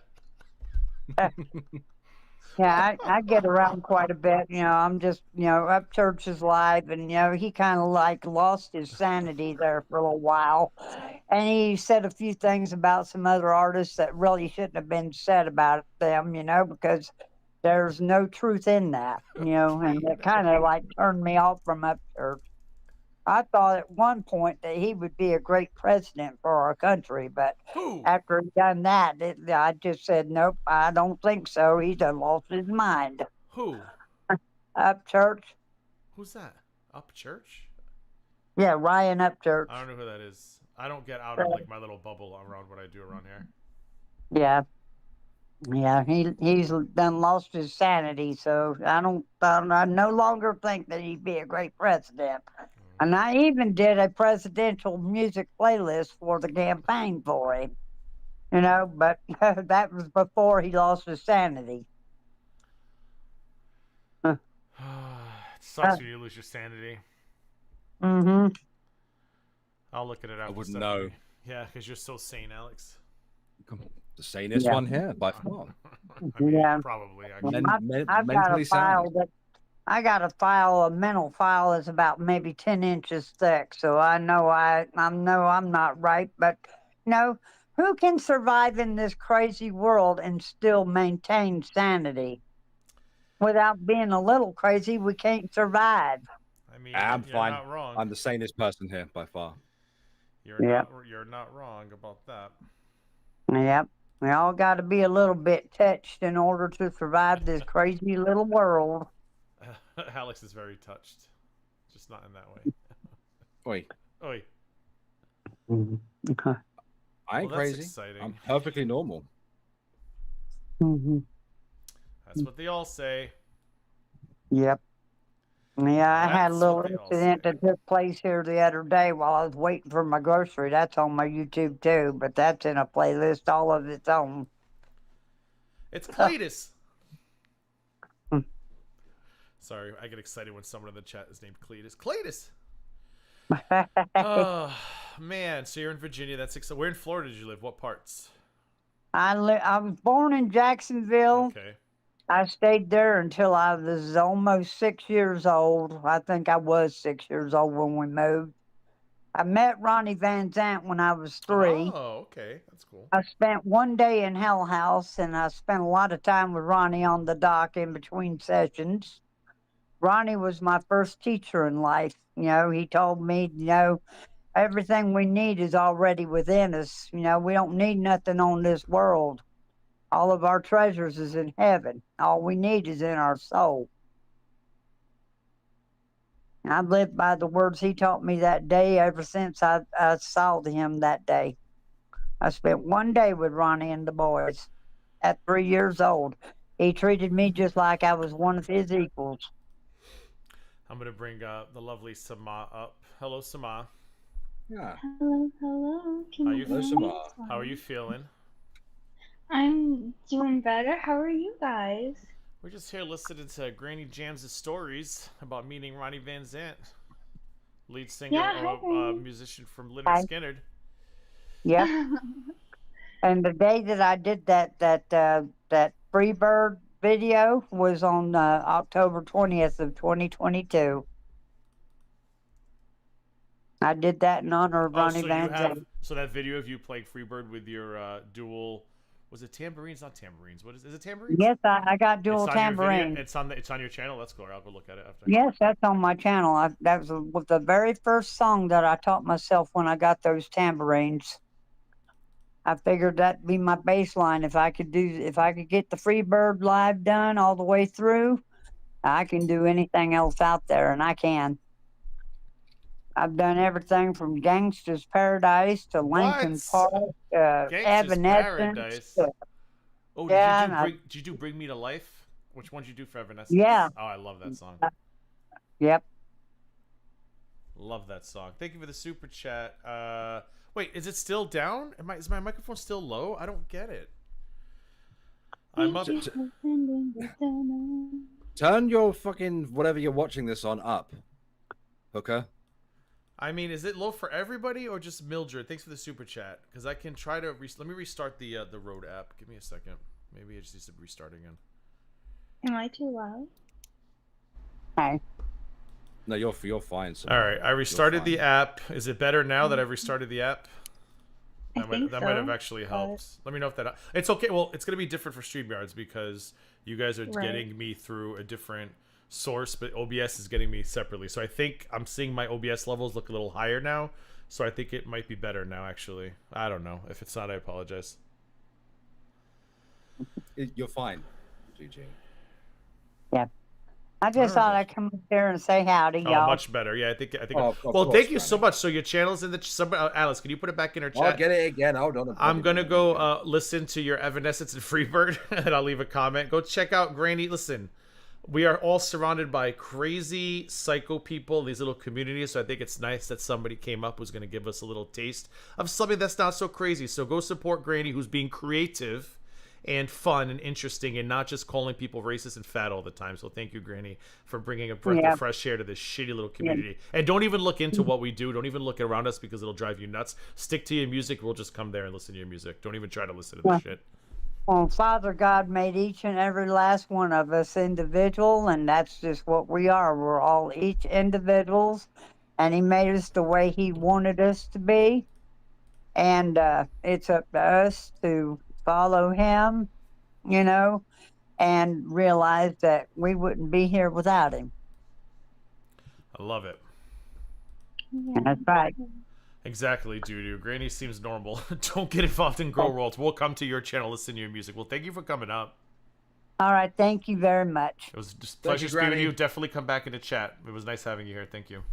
Yeah, I get around quite a bit. I'm just, up Church's live, and, he kind of like lost his sanity there for a little while. And he said a few things about some other artists that really shouldn't have been said about them, because there's no truth in that, and it kind of like turned me off from up Church. I thought at one point that he would be a great president for our country, but Who? after he done that, I just said, nope, I don't think so. He done lost his mind. Who? Up Church? Who's that? Up Church? Yeah, Ryan Up Church. I don't know who that is. I don't get out of like my little bubble around what I do around here. Yeah. Yeah, he's done lost his sanity, so I no longer think that he'd be a great president. And I even did a presidential music playlist for the campaign for him, but that was before he lost his sanity. It sucks when you lose your sanity. Mm-hmm. I'll look at it after. wouldn't Stephanie. know. Yeah, because you're so sane, Alex. The sanest Yeah. one here by far. I mean, Yeah. probably. Actually. I've got mentally a file sound. that I got a mental file that's about maybe 10 inches thick. So I know I'm not right, but who can survive in this crazy world and still maintain sanity? Without being a little crazy, we can't survive. I mean, I'm you're fine. not wrong. I'm the sanest person here by far. You're not wrong about that. Yep. We all got to be a little bit touched in order to survive this crazy little world. Alex is very touched, just not in that way. Oi, Oi. I ain't Well, that's crazy. exciting. I'm perfectly normal. Mm-hmm. That's what they all say. Yep. Yeah, I had a That's little what they all incident say. that took place here the other day while I was waiting for my grocery. That's on my YouTube too, but that's in a playlist all of its own. It's Cletus. Hmm. Sorry, I get excited when someone in the chat is named Cletus. Cletus. Oh man, so you're in Virginia. That's exciting. Where in Florida did you live? What parts? I was born in Jacksonville. Okay. I stayed there until I was almost 6 years old. I think I was 6 years old when we moved. I met Ronnie Van Zant when I was 3. Oh, okay, that's cool. I spent one day in Hell House, and I spent a lot of time with Ronnie on the dock in between sessions. Ronnie was my first teacher in life. He told me, everything we need is already within us. We don't need nothing on this world. All of our treasures is in heaven. All we need is in our soul. I've lived by the words he taught me that day ever since I saw him that day. I spent one day with Ronnie and the boys at 3 years old. He treated me just like I was one of his equals. I'm gonna bring the lovely Sama up. Hello, Sama. Yeah. Hello. Can How you you hear feeling? me? How are you feeling? I'm doing better. How are you guys? We're just here listening to Granny Jams' stories about meeting Ronnie Van Zant, lead singer Yeah, or hi. musician from Lynyrd Hi. Skynyrd. Yep. And the day that I did that Freebird video was on October 20th of 2022. I did that in honor of Oh, Ronnie so you Van have Zant. that video of you playing Freebird with your dual. Was it tambourines? Not tambourines. What is it? Tambourines? Yes, I got dual It's on your video. tambourine. It's on your channel. That's cool. I'll go look at it after. Yes, that's on my channel. That was the very first song that I taught myself when I got those tambourines. I figured that'd be my baseline. If I could get the Freebird live done all the way through, I can do anything else out there, and I can. I've done everything from Gangsta's Paradise to Linkin Park, Gangsta's Evanescence. Paradise. Oh, Yeah, did you do Bring Me to Life? Which one did you do for Evanescence? Yeah. Oh, I love that song. Yep. Love that song. Thank you for the super chat. Wait, is it still down? Is my microphone still low? I don't get it. I'm up. Turn your fucking whatever you're watching this on up, hooker. I mean, is it low for everybody or just Mildred? Thanks for the super chat. Because I can try to let me restart the Road app. Give me a second. Maybe it just needs to restart again. Am I too loud? Hi. No, you're fine. So all right, I restarted the app. Is it better now that I've restarted the app? That might have actually helped. Let me know if that. It's okay. Well, it's gonna be different for StreamYards because you guys are getting me through a different source, but OBS is getting me separately. So I think I'm seeing my OBS levels look a little higher now. So I think it might be better now. Actually, I don't know. If it's not, I apologize. You're fine, GG. Yeah. I just thought I'd come up there and say howdy, y'all. Oh, much better. Yeah, I think. Well, thank you so much. So your channel's in the. Alice, can you put it back in her chat? I'll get it again. Hold on. I'm gonna go listen to your Evanescence and Freebird, and I'll leave a comment. Go check out Granny. Listen, we are all surrounded by crazy psycho people, these little communities. So I think it's nice that somebody came up who's gonna give us a little taste of something that's not so crazy. So go support Granny, who's being creative and fun and interesting and not just calling people racist and fat all the time. So thank you, Granny, for bringing a breath of fresh air to this shitty little community. And don't even look into what we do. Don't even look around us because it'll drive you nuts. Stick to your music. We'll just come there and listen to your music. Don't even try to listen to this shit. Well, Father God made each and every last one of us individual, and that's just what we are. We're all each individuals, and he made us the way he wanted us to be. And it's up to us to follow him, and realize that we wouldn't be here without him. I love it. Yeah. That's right. Exactly, Doo-Doo. Granny seems normal. Don't get involved in Grow Worlds. We'll come to your channel, listen to your music. Well, thank you for coming up. All right, thank you very much. It was just a pleasure speaking to you. Definitely come back into chat. It was nice having you here. Thank you.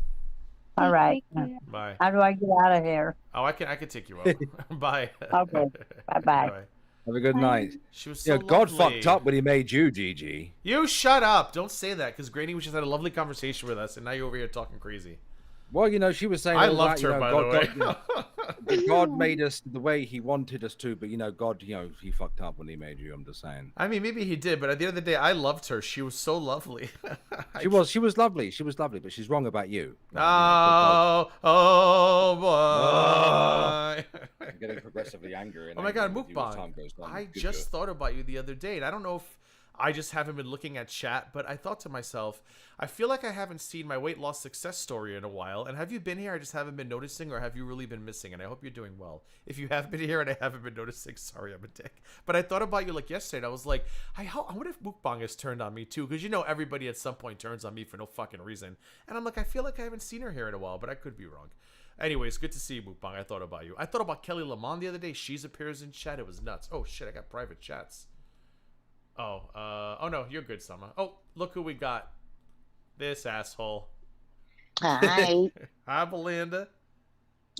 All right. Bye. How do I get out of here? Oh, I can take you out. Bye. Okay. Bye-bye. Have a good night. She was so God lovely. fucked up when he made you, Gigi. You shut up. Don't say that, because Granny just had a lovely conversation with us, and now you're over here talking crazy. Well, she was saying I loved her, by the way. God made us the way he wanted us to, but, God, he fucked up when he made you, I'm just saying. I mean, maybe he did, but at the end of the day, I loved her. She was so lovely. She was lovely. She was lovely, but she's wrong about you. Oh boy. I'm getting progressively angry. Oh my God, Mukbang. I just thought about you the other day, and I don't know if I just haven't been looking at chat, but I thought to myself, I feel like I haven't seen my weight loss success story in a while. And have you been here? I just haven't been noticing, or have you really been missing? And I hope you're doing well. If you have been here and I haven't been noticing, sorry, I'm a dick. But I thought about you like yesterday, and I was like, I wonder if Mukbang has turned on me too, because everybody at some point turns on me for no fucking reason. And I'm like, I feel like I haven't seen her here in a while, but I could be wrong. Anyways, good to see you, Mukbang. I thought about you. I thought about Kelly Lamont the other day. She's appears in chat. It was nuts. Oh shit, I got private chats. Oh no, you're good, Summer. Oh, look who we got. This asshole. Hi. Hi, Belinda.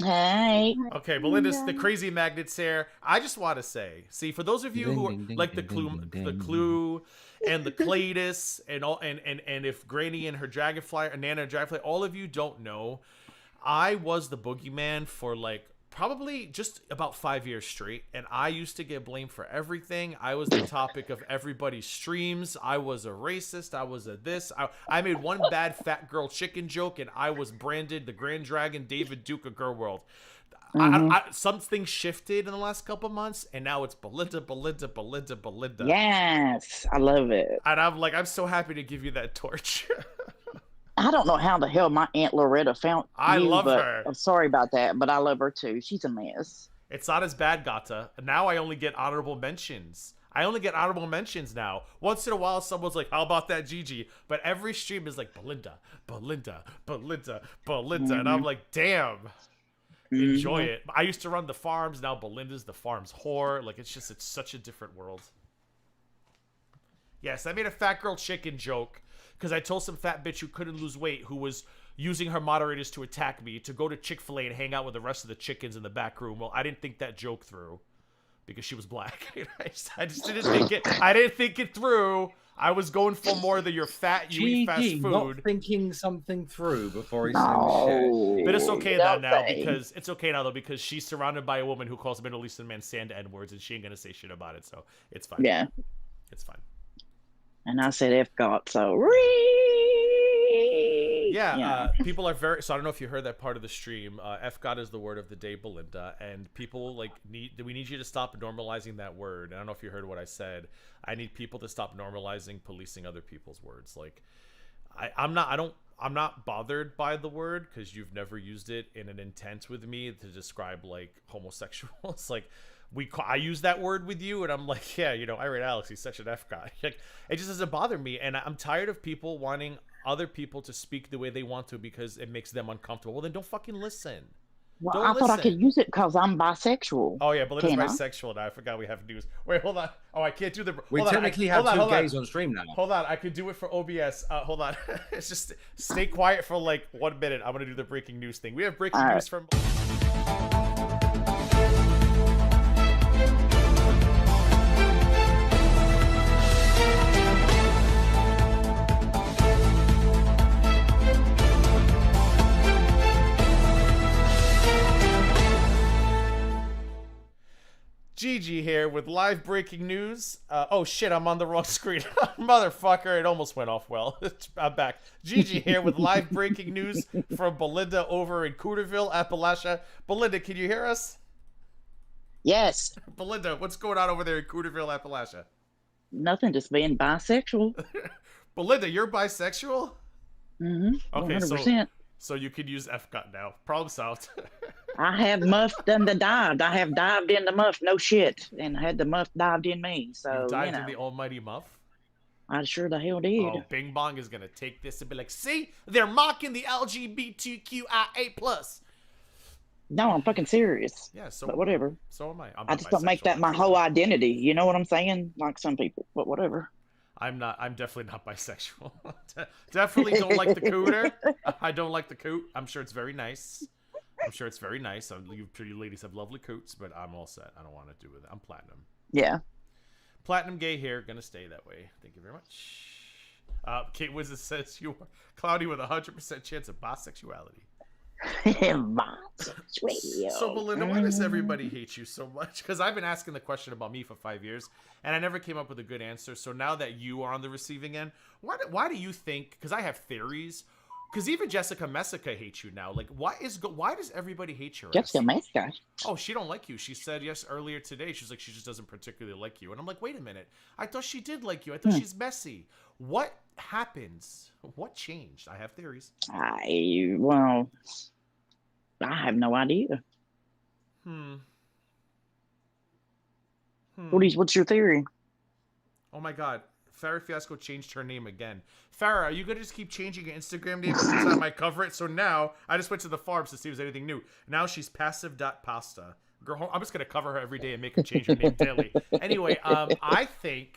Hi. Okay, Belinda's the crazy magnets here. I just want to say, see, for those of you who are like the clue and the Cladis and all, and if Granny and her dragonfly or Nana and dragonfly, all of you don't know, I was the boogeyman for like probably just about 5 years straight, and I used to get blamed for everything. I was the topic of everybody's streams. I was a racist. I was a this. I made one bad fat girl chicken joke, and I was branded the Grand Dragon David Duke of Girl World. Something shifted in the last couple months, and now it's Belinda. Yes, I love it. And I'm so happy to give you that torch. I don't know how the hell my Aunt Loretta found I you, love but her. I'm sorry about that, but I love her too. She's a mess. It's not as bad, Gata. Now I only get honorable mentions. I only get honorable mentions now. Once in a while, someone's like, how about that Gigi? But every stream is like, Belinda. And I'm like, damn. Enjoy it. I used to run the farms. Now Belinda's the farm's whore. Like, it's such a different world. Yes, I made a fat girl chicken joke because I told some fat bitch who couldn't lose weight, who was using her moderators to attack me, to go to Chick-fil-A and hang out with the rest of the chickens in the back room. Well, I didn't think that joke through because she was black. I just didn't think it. I didn't think it through. I was going for more than your fat, you eat fast food. Not thinking something through before he says shit. But it's okay now because she's surrounded by a woman who calls a Middle Eastern man sand N-words, and she ain't gonna say shit about it, so it's fine. Yeah. It's fine. And I said F God, so people are very. So I don't know if you heard that part of the stream. F God is the word of the day, Belinda, and people we need you to stop normalizing that word. I don't know if you heard what I said. I need people to stop normalizing policing other people's words. Like, I'm not bothered by the word because you've never used it in an intent with me to describe like homosexuals. Like, I use that word with you, and I'm like, yeah, I read Alex. He's such an F guy. Like, it just doesn't bother me, and I'm tired of people wanting other people to speak the way they want to because it makes them uncomfortable. Well, then don't fucking listen. Well, I thought I could use it because I'm bisexual. Oh yeah, Belinda's bisexual now. I forgot we have news. Wait, hold on. Oh, I can't do the. We technically have two gays on stream now. Hold on, I could do it for OBS. Hold on. It's just stay quiet for like 1 minute. I'm gonna do the breaking news thing. We have breaking news from. Gigi here with live breaking news. Oh shit, I'm on the wrong screen. Motherfucker, it almost went off well. I'm back. Gigi here with live breaking news from Belinda over in Cooterville, Appalachia. Belinda, can you hear us? Yes. Belinda, what's going on over there in Cooterville, Appalachia? Nothing, just being bisexual. Belinda, you're bisexual? Mm-hmm. Okay, 100%. So you could use F-cut now. Problem solved. I have muffed and dived. I have dived in the muff, no shit, and had the muff dived in me. So you dived in the almighty muff? I sure the hell did. Oh, Bing Bong is gonna take this and be like, see, they're mocking the LGBTQIA+. No, I'm fucking serious. Yeah, so but whatever. So am I. I just don't make that my whole identity. You know what I'm saying? Like some people, but whatever. I'm definitely not bisexual. Definitely don't like the cooter. I don't like the coot. I'm sure it's very nice. You pretty ladies have lovely coots, but I'm all set. I don't want to do with it. I'm platinum. Yeah. Platinum gay hair, gonna stay that way. Thank you very much. Kate Wizard says you are cloudy with 100% chance of bisexuality. So Belinda, why does everybody hate you so much? Because I've been asking the question about me for 5 years, and I never came up with a good answer. So now that you are on the receiving end, why do you think? Because I have theories. Because even Jessica Messica hates you now. Like, why does everybody hate your Jessica Messica? Oh, she don't like you. She said yes earlier today. She's like, she just doesn't particularly like you. And I'm like, wait a minute. I thought she did like you. I thought she's messy. What happens? What changed? I have theories. I have no idea. What's your theory? Oh my God. Farrah Fiasco changed her name again. Farrah, are you going to just keep changing your Instagram name every time I cover it? So now, I just went to the farms to see if there's anything new. Now she's passive.pasta. Girl, I'm just going to cover her every day and make her change her name daily. Anyway, I think,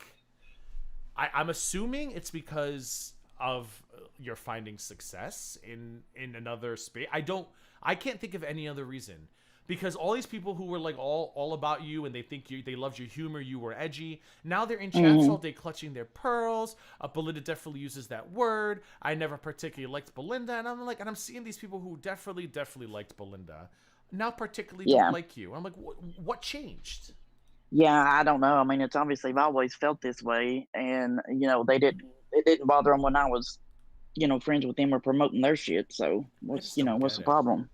I'm assuming it's because of you're finding success in another space. I can't think of any other reason. Because all these people who were like all about you and they loved your humor, you were edgy. Now they're in chats all day clutching their pearls. Belinda definitely uses that word. I never particularly liked Belinda, and I'm seeing these people who definitely liked Belinda now particularly don't like you. I'm like, what changed? Yeah, I don't know. I mean, it's obviously I've always felt this way, and it didn't bother them when I was, friends with them or promoting their shit. So what's the problem?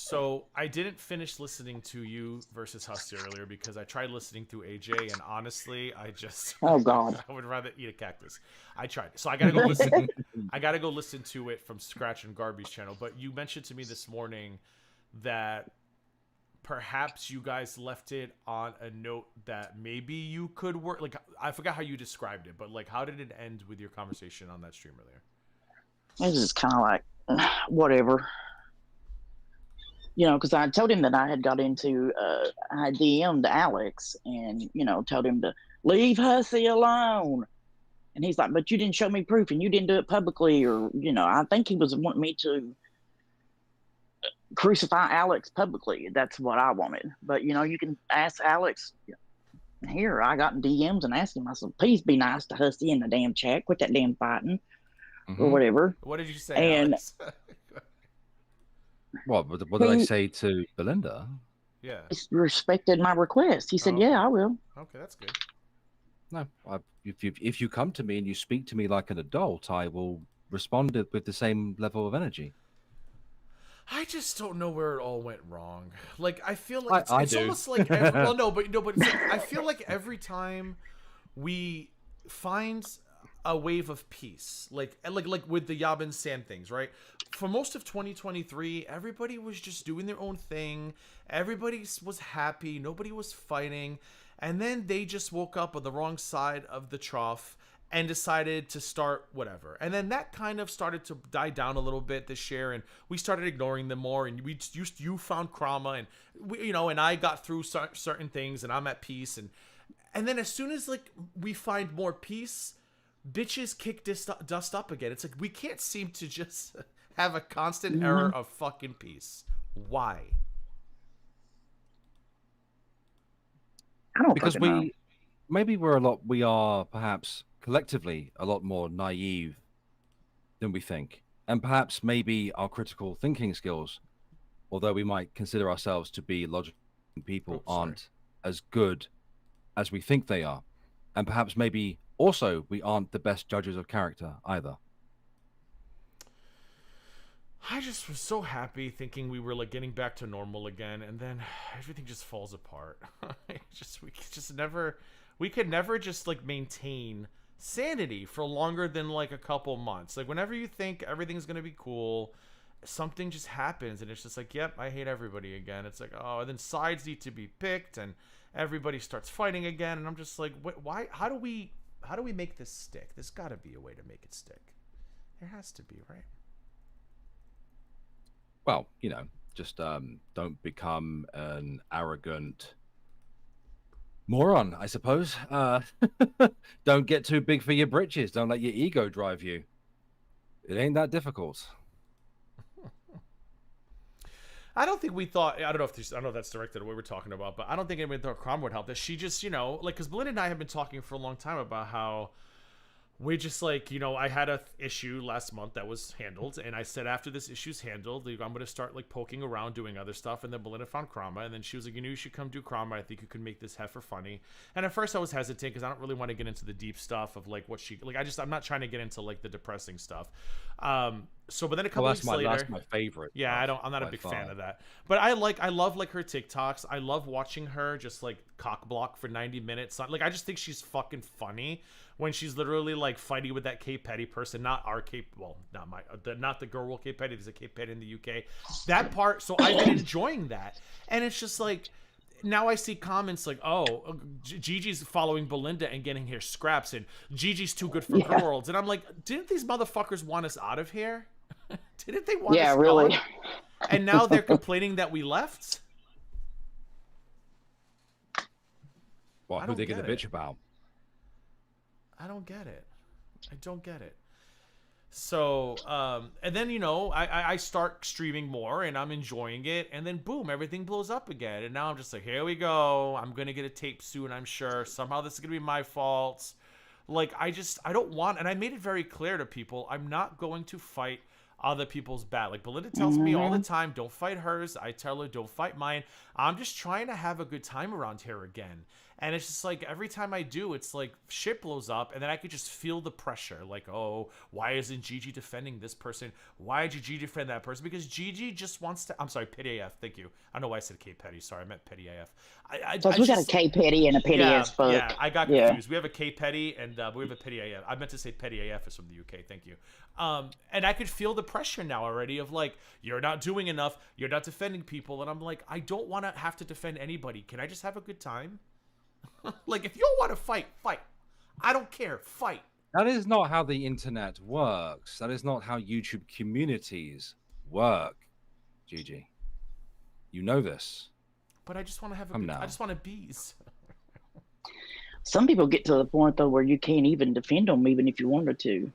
So I didn't finish listening to you versus Hussy earlier because I tried listening through AJ, and honestly, I just Oh God. I would rather eat a cactus. I tried, so I gotta go listen. I gotta go listen to it from scratch on Garby's channel. But you mentioned to me this morning that perhaps you guys left it on a note that maybe you could work. Like I forgot how you described it, but like how did it end with your conversation on that stream earlier? It's just kind of like whatever. You know, because I told him that I had got into, I DM'd Alex and, you know, told him to leave Hussy alone. And he's like, but you didn't show me proof and you didn't do it publicly. Or, you know, I think he was wanting me to crucify Alex publicly. That's what I wanted. But, you know, you can ask Alex. Here, I got in DMs and asked him, I said, please be nice to Hussy in the damn chat. Quit that damn fighting or whatever. What did you say, And Alex? What did I say to Belinda? Yeah. he respected my request. He said, okay. yeah, I will. Okay, that's good. No, if you come to me and you speak to me like an adult, I will respond with the same level of energy. I just don't know where it all went wrong. Like I feel like it's do. almost like well, but it's like, I feel like every time we find a wave of peace, like with the Yabin Sand things, right? For most of 2023, everybody was just doing their own thing. Everybody was happy. Nobody was fighting. And then they just woke up on the wrong side of the trough and decided to start whatever. And then that kind of started to die down a little bit this year, and we started ignoring them more. And you found Krama, and we, you know, and I got through certain things, and I'm at peace. And then as soon as like we find more peace, bitches kick dust up again. It's like we can't seem to just have a constant era of fucking peace. Why? I don't Because fucking know. maybe we are perhaps collectively a lot more naive than we think. And perhaps maybe our critical thinking skills, although we might consider ourselves to be logical people, aren't as good as we think they are. And perhaps maybe also we aren't the best judges of character either. I just was so happy thinking we were like getting back to normal again, and then everything just falls apart. We could never just like maintain sanity for longer than like a couple months. Like whenever you think everything's gonna be cool, something just happens, and it's just like, yep, I hate everybody again. It's like, oh, and then sides need to be picked, and everybody starts fighting again, and I'm just like, why? How do we make this stick? There's got to be a way to make it stick. There has to be, right? Well, you know, just don't become an arrogant moron, I suppose. Don't get too big for your britches. Don't let your ego drive you. It ain't that difficult. I don't think we thought. I don't know if that's directed at what we're talking about, but I don't think anybody thought Crom would help. That she just, you know, like, because Belinda and I have been talking for a long time about how we just like, you know, I had a issue last month that was handled, and I said after this issue's handled, I'm going to start like poking around doing other stuff. And then Belinda found Krama, and then she was like, you know, you should come do Krama. I think you could make this heifer funny. And at first I was hesitant because I don't really want to get into the deep stuff of like what she like. I'm not trying to get into like the depressing stuff. But then a couple weeks later, that's my favorite. Yeah, I'm not a big fan of that. But I love like her TikToks. I love watching her just like cock block for 90 minutes. Like I just think she's fucking funny when she's literally like fighting with that Kate Petty person, not our Kate, well, not the girl Kate Petty. There's a Kate Petty in the UK. That part, so I've been enjoying that, and it's just like now I see comments like, oh, Gigi's following Belinda and getting her scraps, and Gigi's too good for girls, and I'm like, didn't these motherfuckers want us out of here? Didn't they want us really gone? And now they're complaining that we left. Well, who they get a bitch about? I don't get it. I don't get it. So, and then, you know, I start streaming more and I'm enjoying it. And then boom, everything blows up again. And now I'm just like, here we go. I'm going to get a tape soon, I'm sure. Somehow this is going to be my fault. Like, I don't want, and I made it very clear to people, I'm not going to fight other people's bat. Like Belinda tells me all the time, don't fight hers. I tell her, don't fight mine. I'm just trying to have a good time around here again. And it's just like every time I do, it's like shit blows up, and then I could just feel the pressure. Like, oh, why isn't Gigi defending this person? Why did Gigi defend that person? Because Gigi just wants to. I'm sorry, Petty AF. Thank you. I don't know why I said K Petty. Sorry, I meant Petty AF. We got a K Petty and a Petty as fuck. Yeah, I got confused. We have a K Petty and we have a Petty AF. I meant to say Petty AF is from the UK. Thank you. And I could feel the pressure now already of like, you're not doing enough. You're not defending people. And I'm like, I don't want to have to defend anybody. Can I just have a good time? Like, if you don't want to fight, fight. I don't care. Fight. That is not how the internet works. That is not how YouTube communities work, Gigi. You know this. But I just want to have a good time. I just want to bees. Some people get to the point, though, where you can't even defend them, even if you wanted to.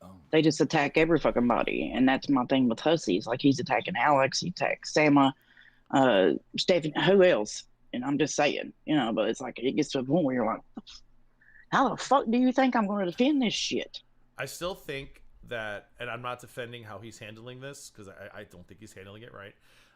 Oh. They just attack every fucking body. And that's my thing with Hussy. It's like he's attacking Alex, he attacks Sama, Stephen, who else? And I'm just saying, you know, but it's like it gets to a point where you're like, how the fuck do you think I'm going to defend this shit? I still think that, and I'm not defending how he's handling this because I don't think he's handling it right.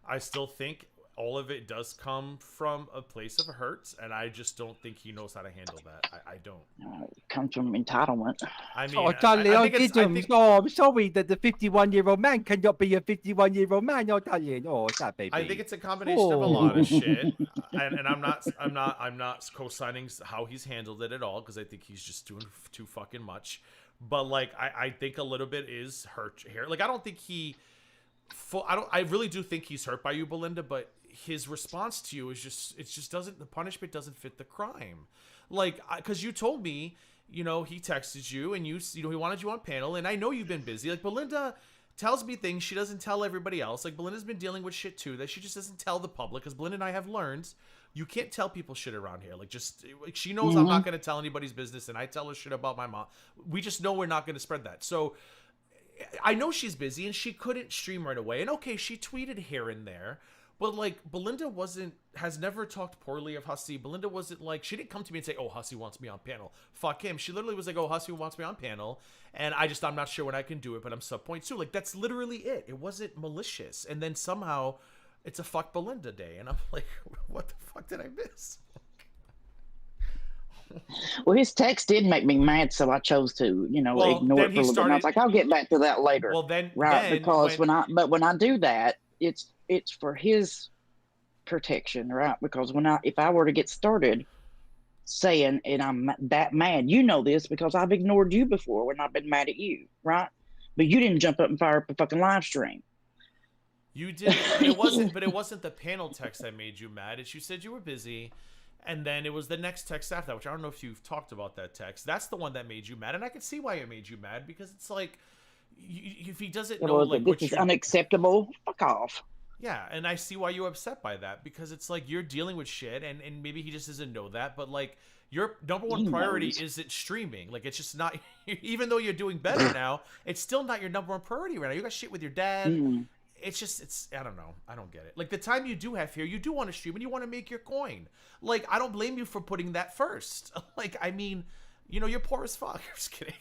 I still think all of it does come from a place of hurt, and I just don't think he knows how to handle that. I don't. It comes from entitlement. I mean, oh, Charlie, I'm sorry that the 51-year-old man cannot be a 51-year-old man. Oh, darling. Oh, that baby. I think it's a combination of a lot of shit, and I'm not co-signing how he's handled it at all because I think he's just doing too fucking much. But like, I think a little bit is hurt here. Like, I don't think he. I really do think he's hurt by you, Belinda, but his response to you is just the punishment doesn't fit the crime. Like, because you told me, you know, he texted you and you know, he wanted you on panel, and I know you've been busy. Like, Belinda tells me things she doesn't tell everybody else. Like, Belinda's been dealing with shit too that she just doesn't tell the public, because Belinda and I have learned you can't tell people shit around here. Like, just, like, she knows I'm not going to tell anybody's business, and I tell her shit about my mom. We just know we're not going to spread that. So I know she's busy and she couldn't stream right away. And okay, she tweeted here and there, but like, Belinda has never talked poorly of Hussy. Belinda wasn't like, she didn't come to me and say, oh, Hussy wants me on panel. Fuck him. She literally was like, oh, Hussy wants me on panel, and I'm not sure when I can do it, but I'm sub point 2. Like, that's literally it. It wasn't malicious. And then somehow it's a fuck Belinda day. And I'm like, what the fuck did I miss? Well, his text did make me mad, so I chose to, you know, ignore it for a little bit. And I was like, I'll get back to that later. Well, then, because when I do that, it's for his protection, right? Because if I were to get started saying, and I'm that mad, you know this because I've ignored you before when I've been mad at you, right? But you didn't jump up and fire up a fucking live stream. You did, but it wasn't the panel text that made you mad. It's you said you were busy. And then it was the next text after that, which I don't know if you've talked about that text. That's the one that made you mad. And I can see why it made you mad, because it's like, if he doesn't know, like, this is unacceptable, fuck off. Yeah, and I see why you're upset by that, because it's like you're dealing with shit, and maybe he just doesn't know that, but like, your number one priority isn't streaming. Like, it's just not, even though you're doing better now, it's still not your number one priority right now. You got shit with your dad. It's I don't know. I don't get it. Like, the time you do have here, you do want to stream and you want to make your coin. Like, I don't blame you for putting that first. Like, I mean, you know, you're poor as fuck. I'm just kidding.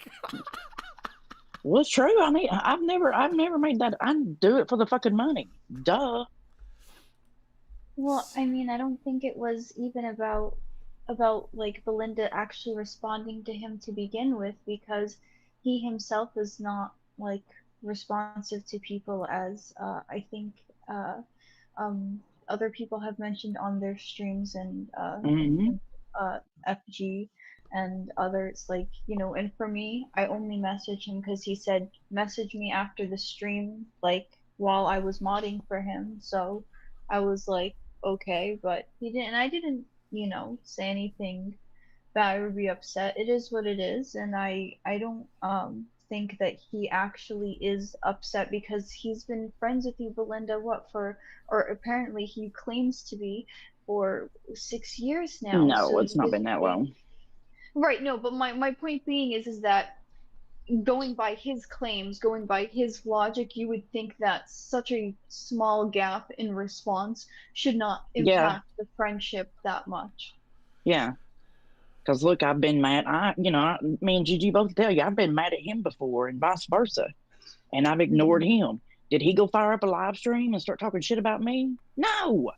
Well, it's true. I mean, I've never made that. I do it for the fucking money. Duh. Well, I mean, I don't think it was even about like Belinda actually responding to him to begin with, because he himself is not like responsive to people, as I think other people have mentioned on their streams, and FG and others, like, you know. And for me, I only messaged him because he said message me after the stream, like while I was modding for him. So I was like, okay, but he didn't. I didn't, you know, say anything that I would be upset. It is what it is, and I don't think that he actually is upset, because he's been friends with you, Belinda, or apparently he claims to be, for 6 years now. No, so it's not been that long. Right, no, but my point being is that, going by his claims, going by his logic, you would think that such a small gap in response should not impact the friendship that much. Yeah. Because look, I've been mad. Me and Gigi both tell you, I've been mad at him before, and vice versa. and I've ignored him. Did he go fire up a live stream and start talking shit about me? No.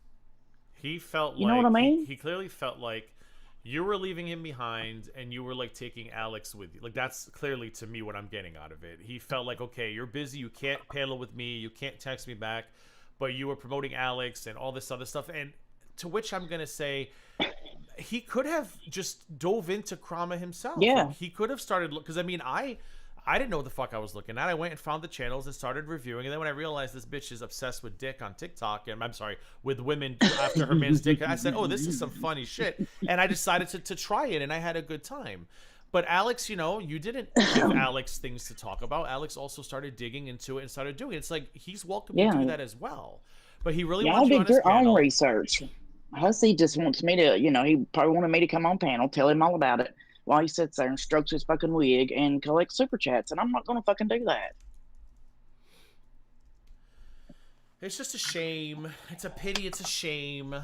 He felt You know what I mean? he clearly felt like you were leaving him behind and you were like taking Alex with you. Like that's clearly to me what I'm getting out of it. He felt like, okay, you're busy, you can't panel with me, you can't text me back, but you were promoting Alex and all this other stuff. And to which I'm gonna say, he could have just dove into Krama himself. Yeah. Like, he could have started because I mean I didn't know what the fuck I was looking at. I went and found the channels and started reviewing. And then when I realized this bitch is obsessed with dick on TikTok, and I'm sorry, with women after her man's dick, I said, oh, this is some funny shit. And I decided to try it, and I had a good time. But Alex, you know, you didn't give Alex things to talk about. Alex also started digging into it and started doing it. It's like he's welcome to do that as well. But he really Y'all wants you on did his your own panel. research. Hussy just wants me to, you know, he probably wanted me to come on panel, tell him all about it, while he sits there and strokes his fucking wig and collects super chats, and I'm not gonna fucking do that. It's just a shame. It's a pity. It's a shame.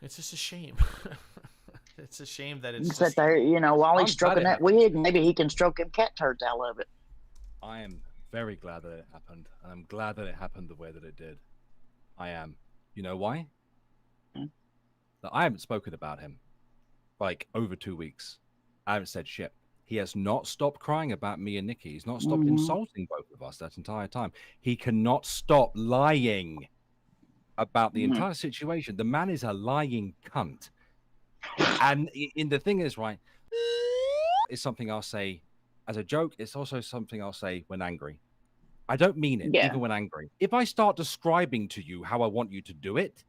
It's just a shame. It's a shame that it's He sat there, you know, while he's I'm stroking glad that wig, maybe he can stroke him cat turds out of it. I am very glad that it happened, and I'm glad that it happened the way that it did. I am. You know why? That I haven't spoken about him like over 2 weeks. I haven't said shit. He has not stopped crying about me and Nikki. He's not stopped insulting both of us that entire time. He cannot stop lying about the entire situation. The man is a lying cunt. And in the thing is, right, it's something I'll say as a joke. It's also something I'll say when angry. I don't mean it, even when angry. If I start describing to you how I want you to do it,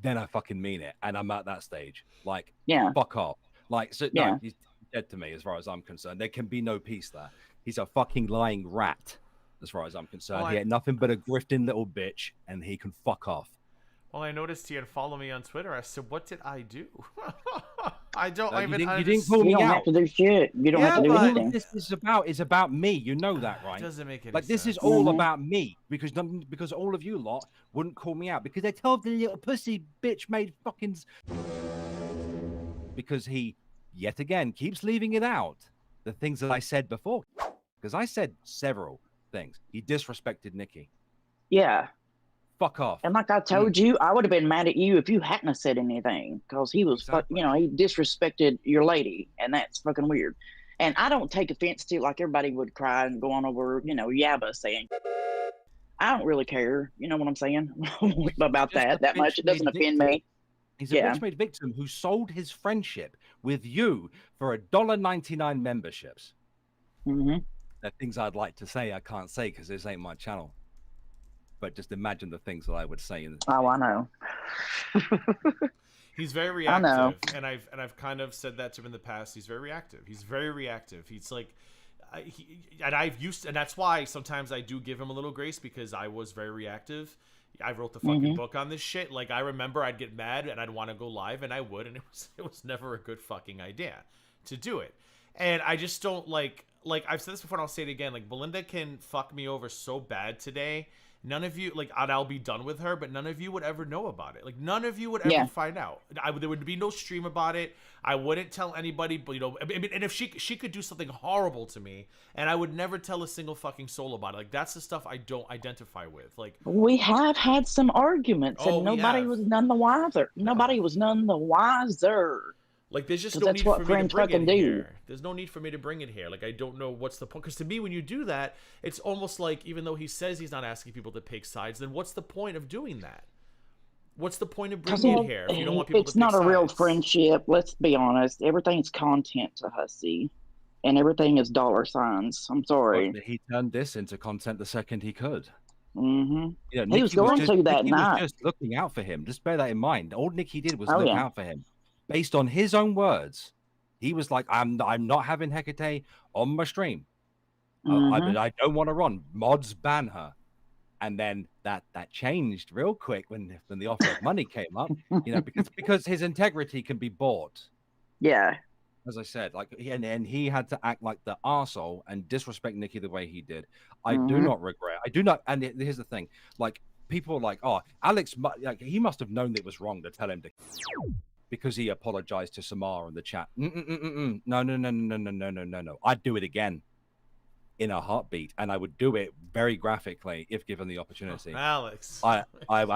then I fucking mean it. And I'm at that stage. Like, fuck off. Like, so, no, he's dead to me as far as I'm concerned. There can be no peace there. He's a fucking lying rat as far as I'm concerned. Well, he ain't nothing but a grifting little bitch, and he can fuck off. Well, I noticed he had followed me on Twitter. I said, what did I do? I don't No, even you didn't call me You don't out. have to do shit. You don't have to do but- anything. This is about me. You know that, right? It doesn't make any Like, this sense. is all about me because all of you lot wouldn't call me out because they told the little pussy bitch made fucking because he yet again keeps leaving it out the things that I said before, because I said several things. He disrespected Nikki. Yeah. Fuck off. And like I told you, I would have been mad at you if you hadn't have said anything, because he was, you know, he disrespected your lady, and that's fucking weird. And I don't take offense to, like everybody would cry and go on over, you know, Yabba saying, I don't really care, you know what I'm saying, about that much. It doesn't offend me. He's a bitch made victim who sold his friendship with you for $1.99 memberships. Mm-hmm. There are things I'd like to say I can't say because this ain't my channel. But just imagine the things that I would say. Oh, I know. He's very reactive, and I've kind of said that to him in the past. He's very reactive. He's very reactive. He's like, and that's why sometimes I do give him a little grace, because I was very reactive. I wrote the fucking book on this shit. Like, I remember I'd get mad and I'd want to go live, and I would, and it was never a good fucking idea to do it. And I just don't like I've said this before and I'll say it again. Like, Belinda can fuck me over so bad today. None of you, like, I'll be done with her, but none of you would ever know about it. Like, none of you would ever find out. There would be no stream about it. I wouldn't tell anybody, but, you know, I mean, and if she could do something horrible to me, and I would never tell a single fucking soul about it. Like, that's the stuff I don't identify with. Like, we have had some arguments, and nobody was none the wiser. Nobody was none the wiser. Like, there's just no need for me to bring it here. There's no need for me to bring it here. Like, I don't know what's the point. Because to me, when you do that, it's almost like, even though he says he's not asking people to pick sides, then what's the point of doing that? What's the point of bringing it here if you don't want people to pick sides? It's not a real friendship. Let's be honest. Everything's content to Hussy, and everything is dollar signs. I'm sorry. But he turned this into content the second he could. Mm-hmm. You know, he was going to that Nikki night. was just looking out for him. Just bear that in mind. All Nikki did was look out for him. Based on his own words, he was like, I'm not having Hecate on my stream. I don't want to run. Mods ban her. And then that changed real quick when the offer of money came up, you know, because his integrity can be bought. Yeah. As I said, like, and he had to act like the arsehole and disrespect Nikki the way he did. I do not regret. I do not. And here's the thing, like, people are like, oh, Alex, like, he must have known that it was wrong to tell him to, because he apologized to Samar in the chat. No. I'd do it again. in a heartbeat, and I would do it very graphically if given the opportunity. Alex. I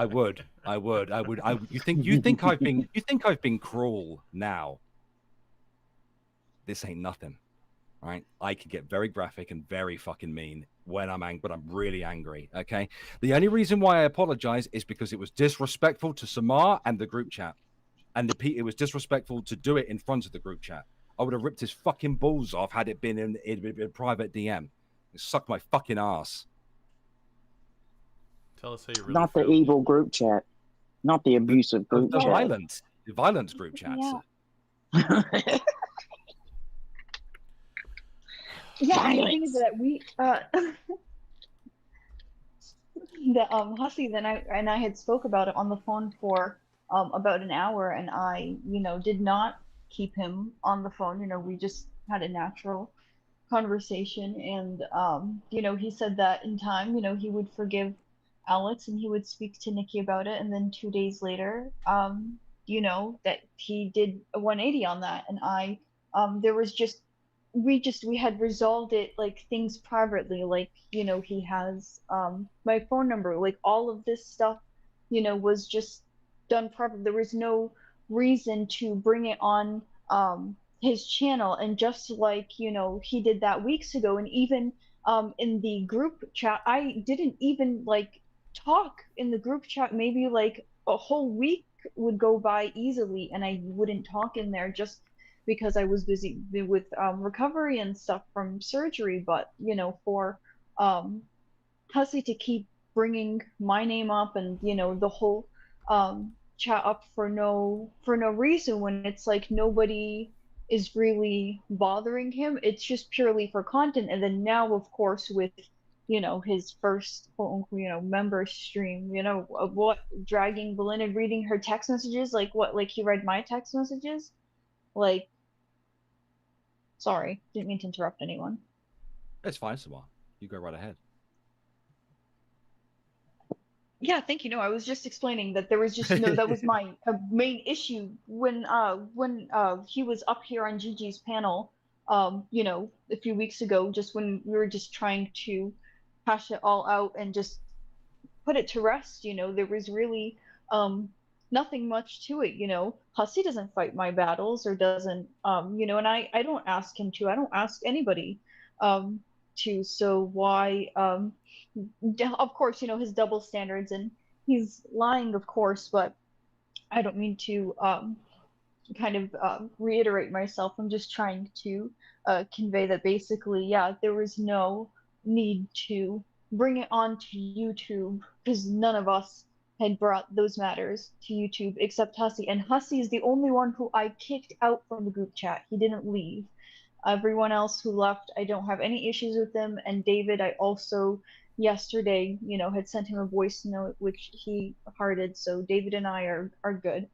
would. You think I've been cruel now? This ain't nothing, right? I can get very graphic and very fucking mean when I'm angry, but I'm really angry. Okay. The only reason why I apologize is because it was disrespectful to Samar and the group chat, and it was disrespectful to do it in front of the group chat. I would have ripped his fucking balls off had it been in a private DM. It sucked my fucking ass. Tell us how you really Not feel. the evil group chat, not the abusive group The chat. violence group chats. Yeah. Yeah, and the thing is that we the Hussy then I had spoke about it on the phone for about an hour, and I did not keep him on the phone. We just had a natural conversation, and he said that in time he would forgive Alex and he would speak to Nikki about it, and then 2 days later that he did a 180 on that, and I there was just we had resolved it, like, things privately, like he has my phone number, like all of this stuff was just done privately. There was no reason to bring it on his channel, and just like he did that weeks ago, and even in the group chat, I didn't even like talk in the group chat. Maybe like a whole week would go by easily and I wouldn't talk in there, just because I was busy with recovery and stuff from surgery. But for Hussy to keep bringing my name up, and the whole chat up for no reason, when it's like nobody is really bothering him, it's just purely for content. And then now, of course, with his first quote unquote member stream, what, dragging Belinda, reading her text messages, like what, like he read my text messages, like, sorry, didn't mean to interrupt anyone. It's fine, Samar. You go right ahead. Yeah, thank you. No, I was just explaining that there was just that was my main issue when he was up here on Gigi's panel, a few weeks ago, just when we were just trying to hash it all out and just put it to rest. There was really nothing much to it. Hussy doesn't fight my battles, or doesn't and I don't ask him to. I don't ask anybody to. So why of course his double standards, and he's lying, of course, but I don't mean to kind of reiterate myself. I'm just trying to convey that basically, yeah, there was no need to bring it onto YouTube, because none of us had brought those matters to YouTube except Hussy, and Hussy is the only one who I kicked out from the group chat. He didn't leave. Everyone else who left, I don't have any issues with them. And David, I also yesterday had sent him a voice note which he hearted, so David and I are good.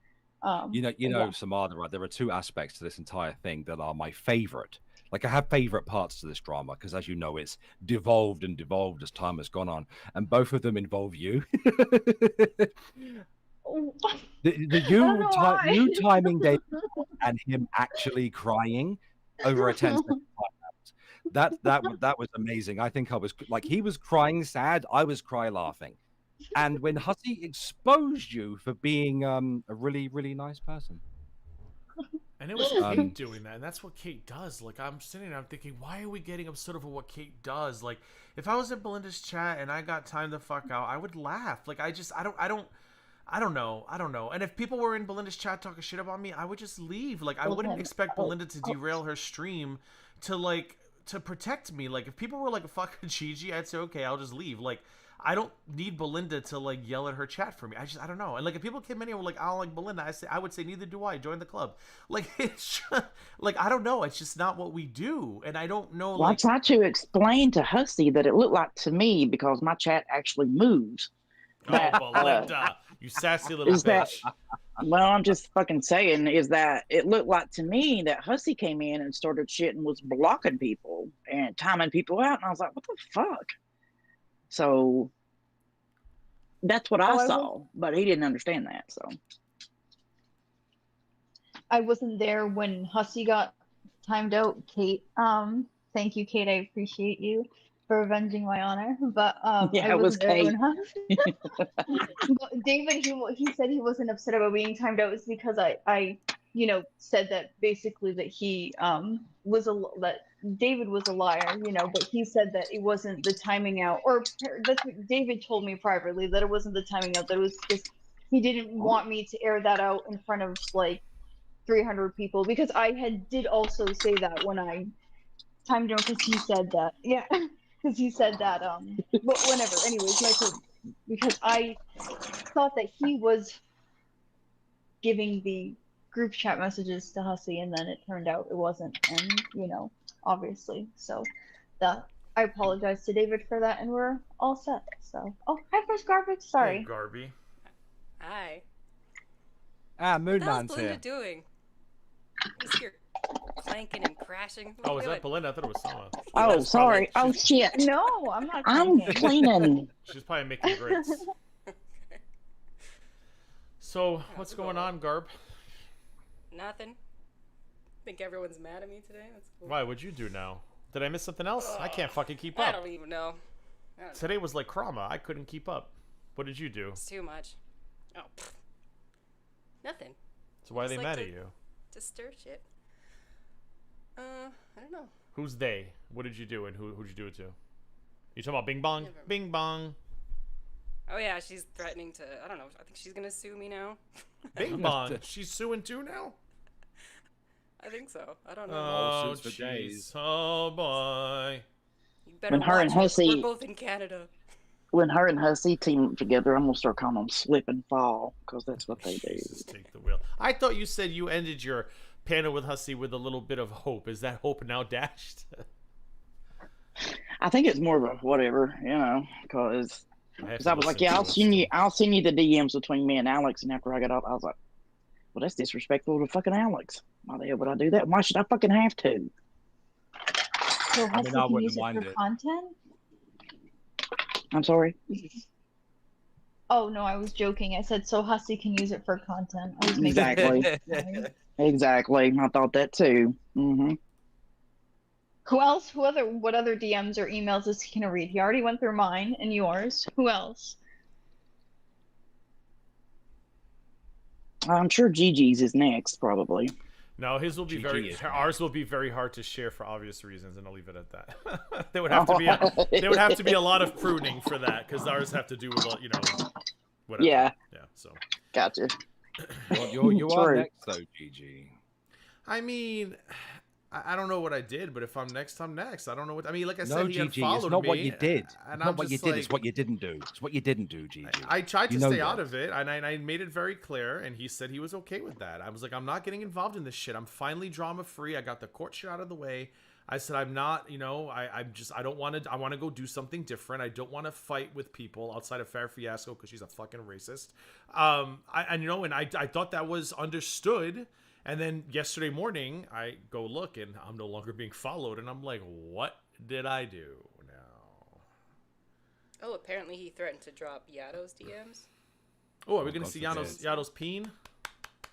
Yeah. Samar, right, there are two aspects to this entire thing that are my favorite. Like, I have favorite parts to this drama because, as you know, it's devolved and devolved as time has gone on, and both of them involve you. You timing David and him actually crying over a 10-second timeout. That was amazing. I think I was like, he was crying sad, I was cry laughing. And when Hussy exposed you for being a really, really nice person. And it was Kate doing that, and that's what Kate does. Like, I'm sitting there, I'm thinking, why are we getting upset over what Kate does? Like, if I was in Belinda's chat and I got time the fuck out, I would laugh. Like, I don't know. And if people were in Belinda's chat talking shit about me, I would just leave. Like, I wouldn't expect Belinda to derail her stream to protect me. Like, if people were like, fuck Gigi, I'd say, okay, I'll just leave. Like, I don't need Belinda to like yell at her chat for me. I don't know. And like, if people came in here and were like, I don't like Belinda, I would say neither do I. Join the club. Like, it's just, like, I don't know. It's just not what we do. And I don't know. Well, I tried to explain to Hussy that it looked like to me, because my chat actually moves. Oh, Belinda, you sassy little bitch. Well, I'm just fucking saying, is that it looked like to me that Hussy came in and started shit and was blocking people and timing people out. And I was like, what the fuck? So that's what I saw, but he didn't understand that. So I wasn't there when Hussy got timed out, Kate. Thank you, Kate. I appreciate you for avenging my honor. But Yeah, I it was wasn't there Kate. when But David, he said he wasn't upset about being timed out. It's because I said that basically that he that David was a liar, but he said that it wasn't the timing out, or that's what David told me privately, that it wasn't the timing out, that it was just he didn't want me to air that out in front of like 300 people, because did also say that when I timed him, because he said that, yeah, because he said that but whenever, anyways, because I thought that he was giving the group chat messages to Hussy, and then it turned out it wasn't, and obviously, so that I apologize to David for that, and we're all set. So, oh, hi, first garbage. Sorry. Hey, Garby. Hi. Ah, What Moon the hell's Man's Belinda here. doing? Just here clanking and crashing. What are Oh, you was doing? that Belinda? I thought it was Selma. Oh, She's sorry. probably- Oh, shit. No, I'm not. I'm clanking. cleaning. She's probably making grits. So, what's going on, Garb? Nothing. Think everyone's mad at me today? That's cool. Why? What'd you do now? Did I miss something else? I can't fucking keep I up. don't even know. I don't know. Today was like Krama. I couldn't keep up. What did you do? It's too much. Oh, pfft. Nothing. So why are they Just like mad to- at you? To stir shit. I don't know. Who's they? What did you do, and who'd you do it to? You talking about Bing Bong? Never mind. Bing Bong. Oh yeah, she's threatening to. I don't know. I think she's gonna sue me now. Bing Bong. She's suing too now? I think so. I don't know. Oh, Lawsuits for jeez. days. Oh, boy. You better When her and watch it. Hussy- We're both in Canada. When her and Hussy team up together, I'm going to start calling them slip and fall, because that's what they do. Jesus, take the wheel. I thought you said you ended your panel with Hussy with a little bit of hope. Is that hope now dashed? I think it's more of a whatever, because I was like, yeah, I'll send you the DMs between me and Alex, and after I got off, I was like, well, that's disrespectful to fucking Alex. Why the hell would I do that? Why should I fucking have to? So I Hussy mean, I can wouldn't use it mind for it. content. I'm sorry. Oh no, I was joking. I said so Hussy can use it for content. I was making Exactly. Exactly. I thought that too. Mm-hmm. Who else? What other DMs or emails is he gonna read? He already went through mine and yours. Who else? I'm sure Gigi's is next, probably. No, his will be GG is ours will be very hard to share for obvious reasons, and I'll leave it at that. there would have to be a lot of pruning for that, because ours have to do with whatever. Yeah. Yeah. So. Gotcha. You are True. next, though, GG. I mean, I don't know what I did, but if I'm next, I'm next. I don't know what I mean. Like I No, said, he GG, unfollowed it's not me, what you did. and It's I'm not what you just did, like, it's what you didn't do. It's what you didn't do, GG. I tried to You know stay that. out of it, and I made it very clear, and he said he was okay with that. I was like, I'm not getting involved in this shit. I'm finally drama free. I got the court shit out of the way. I said, I'm not, I don't want to, I want to go do something different. I don't want to fight with people outside of Fair Fiasco because she's a fucking racist. I thought that was understood. And then yesterday morning, I go look, and I'm no longer being followed, and I'm like, what did I do now? Oh, apparently he threatened to drop Yato's DMs. Oh, are we going to God see forbid. Yato's peen?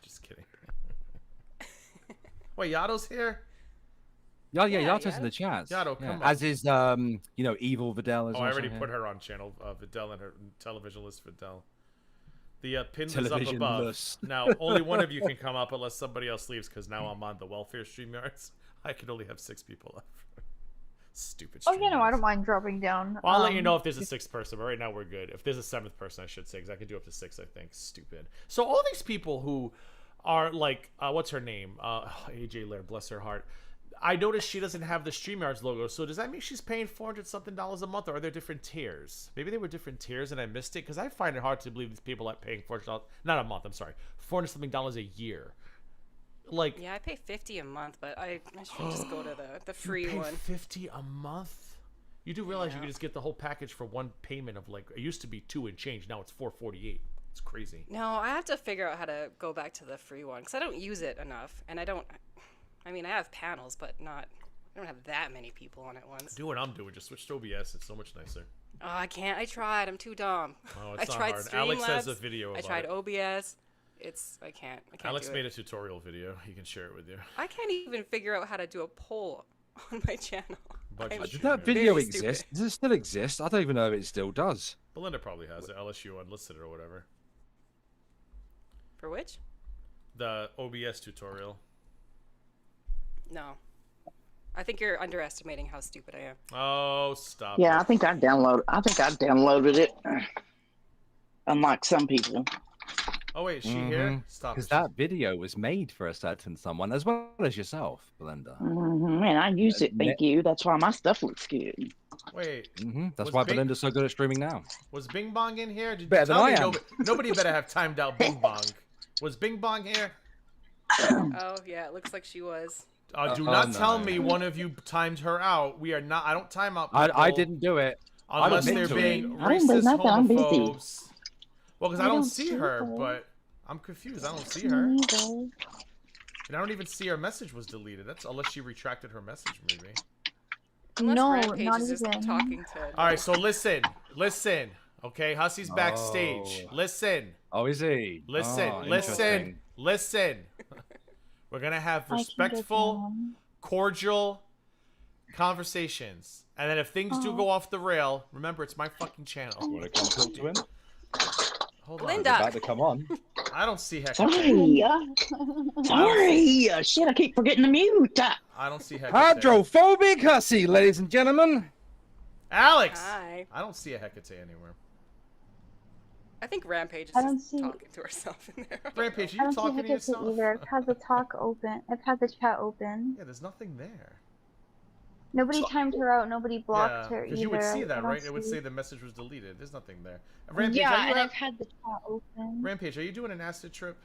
Just kidding. Wait, Yato's here? Yeah, Yeah, Yato's in the chat. Yato, come on. As is, Evil Videl is Oh, I also already here. put her on channel, Videl, and her television list Videl. The pin is up Television above. list. Now, only one of you can come up unless somebody else leaves, because now I'm on the welfare StreamYards. I can only have 6 people up. Stupid Oh, I StreamYards. don't mind dropping down. Well, I'll let you know if there's a 6th person, but right now we're good. If there's a 7th person, I should say, because I could do up to 6, I think. Stupid. So all these people who are like, what's her name? AJ Lair, bless her heart. I noticed she doesn't have the StreamYards logo, so does that mean she's paying $400-something a month, or are there different tiers? Maybe they were different tiers and I missed it, because I find it hard to believe these people are paying $400, not a month, I'm sorry, $400-something a year. Like, Yeah, I pay $50 a month, but I should just go to the free you pay one. $50 a month? You do realize you Yeah. can just get the whole package for one payment of, like, it used to be 2 and change, now it's $448. It's crazy. No, I have to figure out how to go back to the free one, because I don't use it enough, and I have panels, but I don't have that many people on it once. Do what I'm doing, just switch to OBS, it's so much nicer. Oh, I can't. I tried. I'm too dumb. Oh, I it's not tried hard. Alex has a Streamlabs, video about I tried it. OBS. I can't Alex do made it. a tutorial video. He can share it with you. I can't even figure out how to do a poll on my channel. Budget I'm Did stream, that yeah. video Very exist? stupid. Does it still exist? I don't even know if it still does. Belinda probably has it, unless you unlisted it or whatever. For which? The OBS tutorial. No. I think you're underestimating how stupid I am. Oh, stop Yeah, it. I think I downloaded it. Unlike some people. Oh, wait, is she here? Stop Because it. that video was made for a certain someone as well as yourself, Belinda. And I use it, thank you. That's why my stuff looks good. Wait, That's Was why Bing- Belinda's so good at streaming now. was Bing Bong in here? Did Better tell than me I am. Nobody better have timed out Bing Bong. Was Bing Bong here? Oh, yeah, it looks like she was. Do Oh, not no. tell me one of you timed her out. We are not. I don't time out people I didn't do it. unless admit they're to being it. I didn't do racist, nothing, I'm busy. homophobes. Well, because I don't see see her, her. but I'm confused. I don't see her, Neither. and I don't even see her message was deleted. That's unless she retracted her message, maybe. Unless No, Rampage not is just even. talking to. All right, so listen. Okay, Hussy's backstage. Oh. Listen. Oh, is he? Listen, Oh, listen, interesting. listen. We're gonna have I can get respectful, down. cordial conversations, and then if things do go off the rail, remember it's my fucking channel. You want to come talk to him? Hold Belinda. on, About to come on. I don't see Hecate. Sorry. Sorry. Shit, I keep forgetting to mute. I don't see Hecate. Hydrophobic hussy, ladies and gentlemen. Alex. Hi. I don't see a Hecate anywhere. I think Rampage is I don't just see- talking to herself in there. Rampage, are I you don't see talking to Hecate yourself? either. It has the talk open. It has the chat open. Yeah, there's nothing there. Nobody timed her out. Nobody blocked her either. because you would see I that, don't right? It would see- say the message was deleted. There's nothing there. Rampage, yeah, are you and at- I've had the chat open. Rampage, are you doing an acid trip?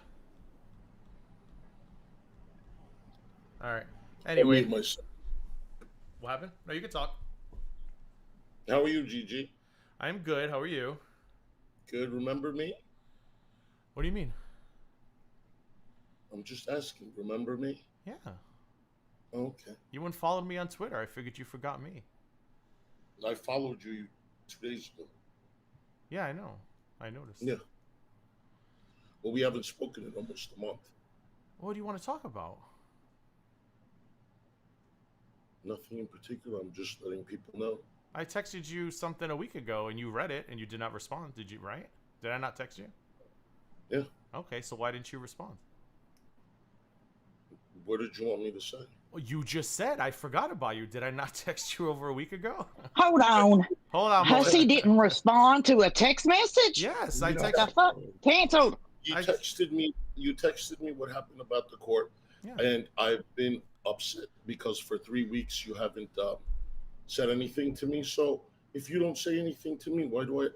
All right. Anyway, what happened? No, you can talk. How are you, Gigi? I'm good. How are you? Good. Remember me? What do you mean? I'm just asking. Remember me? Yeah. Okay. You unfollowed me on Twitter. I figured you forgot me. I followed you 2 days ago. Yeah, I know. I noticed. Yeah. Well, we haven't spoken in almost a month. What do you want to talk about? Nothing in particular. I'm just letting people know. I texted you something a week ago and you read it and you did not respond. Did you, right? Did I not text you? Yeah. Okay, so why didn't you respond? What did you want me to say? Well, you just said I forgot about you. Did I not text you over a week ago? Hold on. Hold on. Hussy didn't respond to a text message? Yes, I No. texted. The fuck? Canceled. You I- texted me. You texted me what happened about the court, Yeah. and I've been upset because for 3 weeks you haven't said anything to me. So if you don't say anything to me, why do I?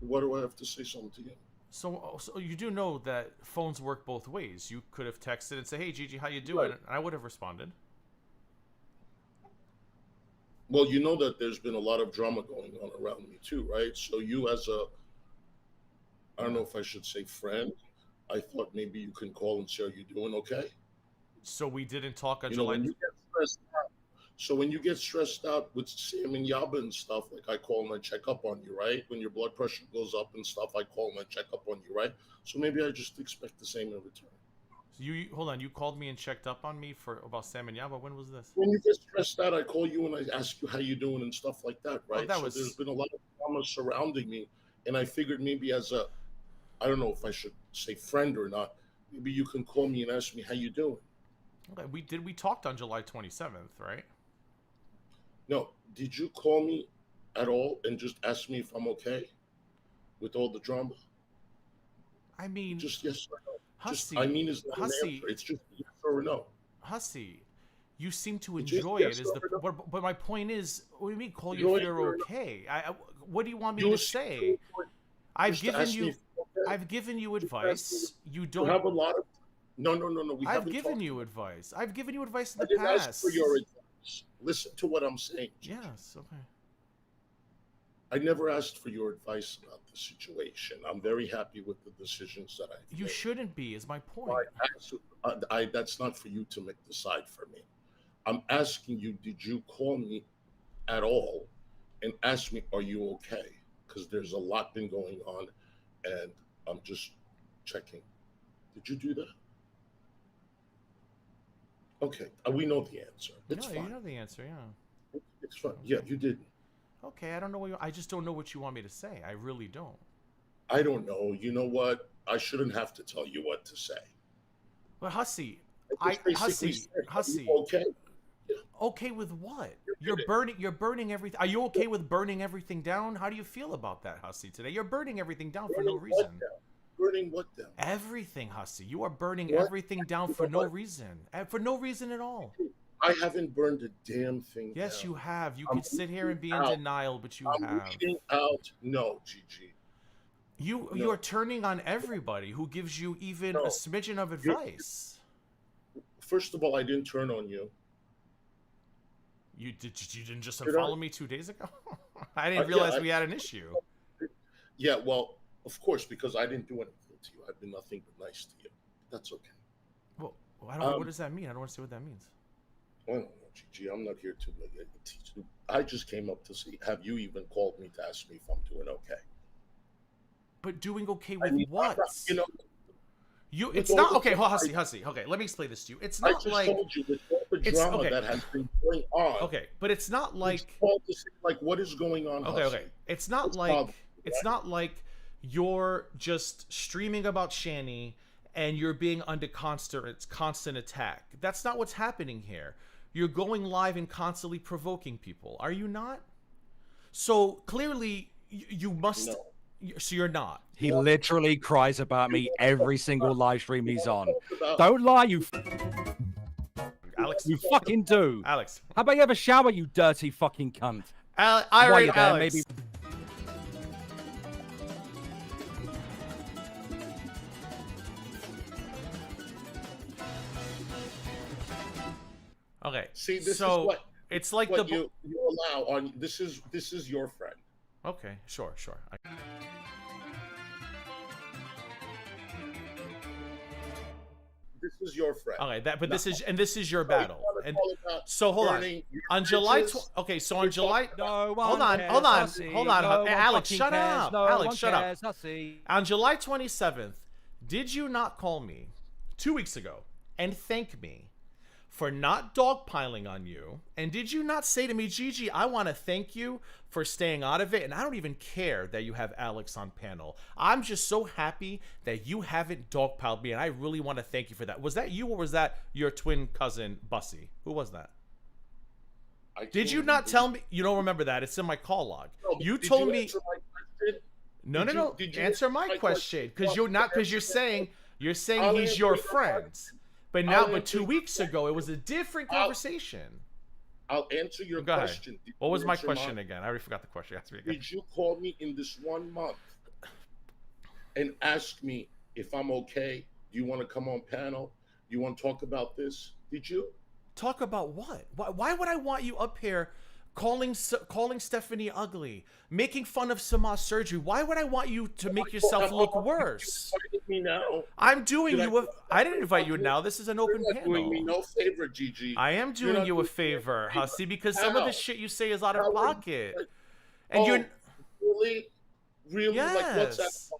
What do I have to say something to you? So you do know that phones work both ways. You could have texted and say, "Hey, Gigi, how you doing?" Right. And I would have responded. Well, you know that there's been a lot of drama going on around me too, right? So you as a, I don't know if I should say friend, I thought maybe you can call and say, are you doing okay? So we didn't talk on You know, July. when you get stressed out, so when you get stressed out with Sam and Yaba and stuff, like I call and I check up on you, right? When your blood pressure goes up and stuff, I call and I check up on you, right? So maybe I just expect the same in return. So you hold on. You called me and checked up on me for about Sam and Yaba. When was this? When you get stressed out, I call you and I ask you how you doing and stuff like that, right? that So was- there's been a lot of drama surrounding me, and I figured maybe as a, I don't know if I should say friend or not, maybe you can call me and ask me how you doing. Okay, we talked on July 27th, right? No, did you call me at all and just ask me if I'm okay with all the drama? I mean, Just yes or no. Hussy, Just, I mean, it's not an Hussy, answer. It's just yes or no. Hussy, you seem to It's just enjoy yes it. Is the or no. but my point is, what do you mean? Call you Enjoy if it you're or no. okay. What do you want me You to say? I've just given ask me you. if I'm okay. I've given you Just ask me. advice. You You don't. have a lot of. No. We I've haven't given talked. you advice. I've given you advice in I the didn't past. ask for your advice. Listen to what I'm saying. Gigi. Yes. Okay. I never asked for your advice about the situation. I'm very happy with the decisions that I've You made. shouldn't be. Is my point. That's not for you to decide for me. I'm asking you, did you call me at all and ask me, are you okay? Because there's a lot been going on and I'm just checking. Did you do that? Okay, we know the answer. It's No, fine. you know the answer, yeah. It's fine. Yeah, you didn't. Okay, I don't know I just don't know what you want me to say. I really don't. I don't know. You know what? I shouldn't have to tell you what to say. But Hussy, just basically said, Hussy. Okay. Okay with what? You're burning everything. Are you okay with burning everything down? How do you feel about that, Hussy, today? You're burning everything down for no reason. Burning what down? Everything, Hussy. You are burning What? everything down for no reason. For no reason at all. I haven't burned a damn thing Yes, down. you have. You I'm could sit here and be in out. denial, but you I'm have. reading out. No, Gigi. You are turning on everybody who gives you even a smidgen of advice. First of all, I didn't turn on you. You didn't just Did unfollow I? me 2 days ago? I didn't realize we had an issue. Yeah, well, of course, because I didn't do anything to you. I've been nothing but nice to you. That's okay. Well, I don't know. What does that mean? I don't understand what that means. I don't know, Gigi. I'm not here to teach you. I just came up to see. Have you even called me to ask me if I'm doing okay? But doing okay with I mean, what? You know, it's all not the okay. things Hussy. Okay, let me explain this to you. It's I not just like told you with all the it's- drama okay. that has been going on. okay, but it's not like It's called to say, like, what is going on? okay, Hussy? okay. It's not It's like bothering you, it's right? not like you're just streaming about Shani and you're being under constant attack. That's not what's happening here. You're going live and constantly provoking people. Are you not? So clearly you must. No. So you're not. He literally cries about me every single live stream he's on. About- Don't lie, you Alex. you fucking do. Alex. How about you have a shower, you dirty fucking cunt? I While already, you're there, Alex. maybe- Okay. See, this so is what it's like what the. you allow on. This is your friend. Okay, sure. This is your friend. Okay, but No. this is your battle. And so hold on. On July okay, so on July No one hold on, cares, hold on, Hussy. hold on. No one Alex, fucking shut cares. up. No Alex, one shut up. cares, Hussy. On July 27th, did you not call me 2 weeks ago and thank me for not dogpiling on you? And did you not say to me, Gigi, I want to thank you for staying out of it, and I don't even care that you have Alex on panel. I'm just so happy that you haven't dogpiled me, and I really want to thank you for that. Was that you, or was that your twin cousin, Bussy? Who was that? Did you not tell me? You don't remember that. It's in my call log. No, You did told you me... answer my question? No. Did you Answer my my question, because Well, you're not, because you're saying I'll he's answer your your friend. question. But I'll but answer 2 your weeks ago, it was a different conversation. I'll answer your Go ahead. question. Did What you was my answer question mine? again? I already forgot the question. Ask me again. Did you call me in this 1 month and ask me if I'm okay? Do you want to come on panel? You want to talk about this? Did you? Talk about what? Why would I want you up here calling Stephanie ugly, making fun of Sama's surgery? Why would I want you to make yourself look worse? You invited me now. I'm doing Did you I didn't invite you now. This is an open You're not doing me panel. no favor, Gigi. I am You're doing not you a doing me favor, favor. Hussy, because some of How? the shit you say is out of How? pocket. And Oh, you're really? Like what's that? Yes.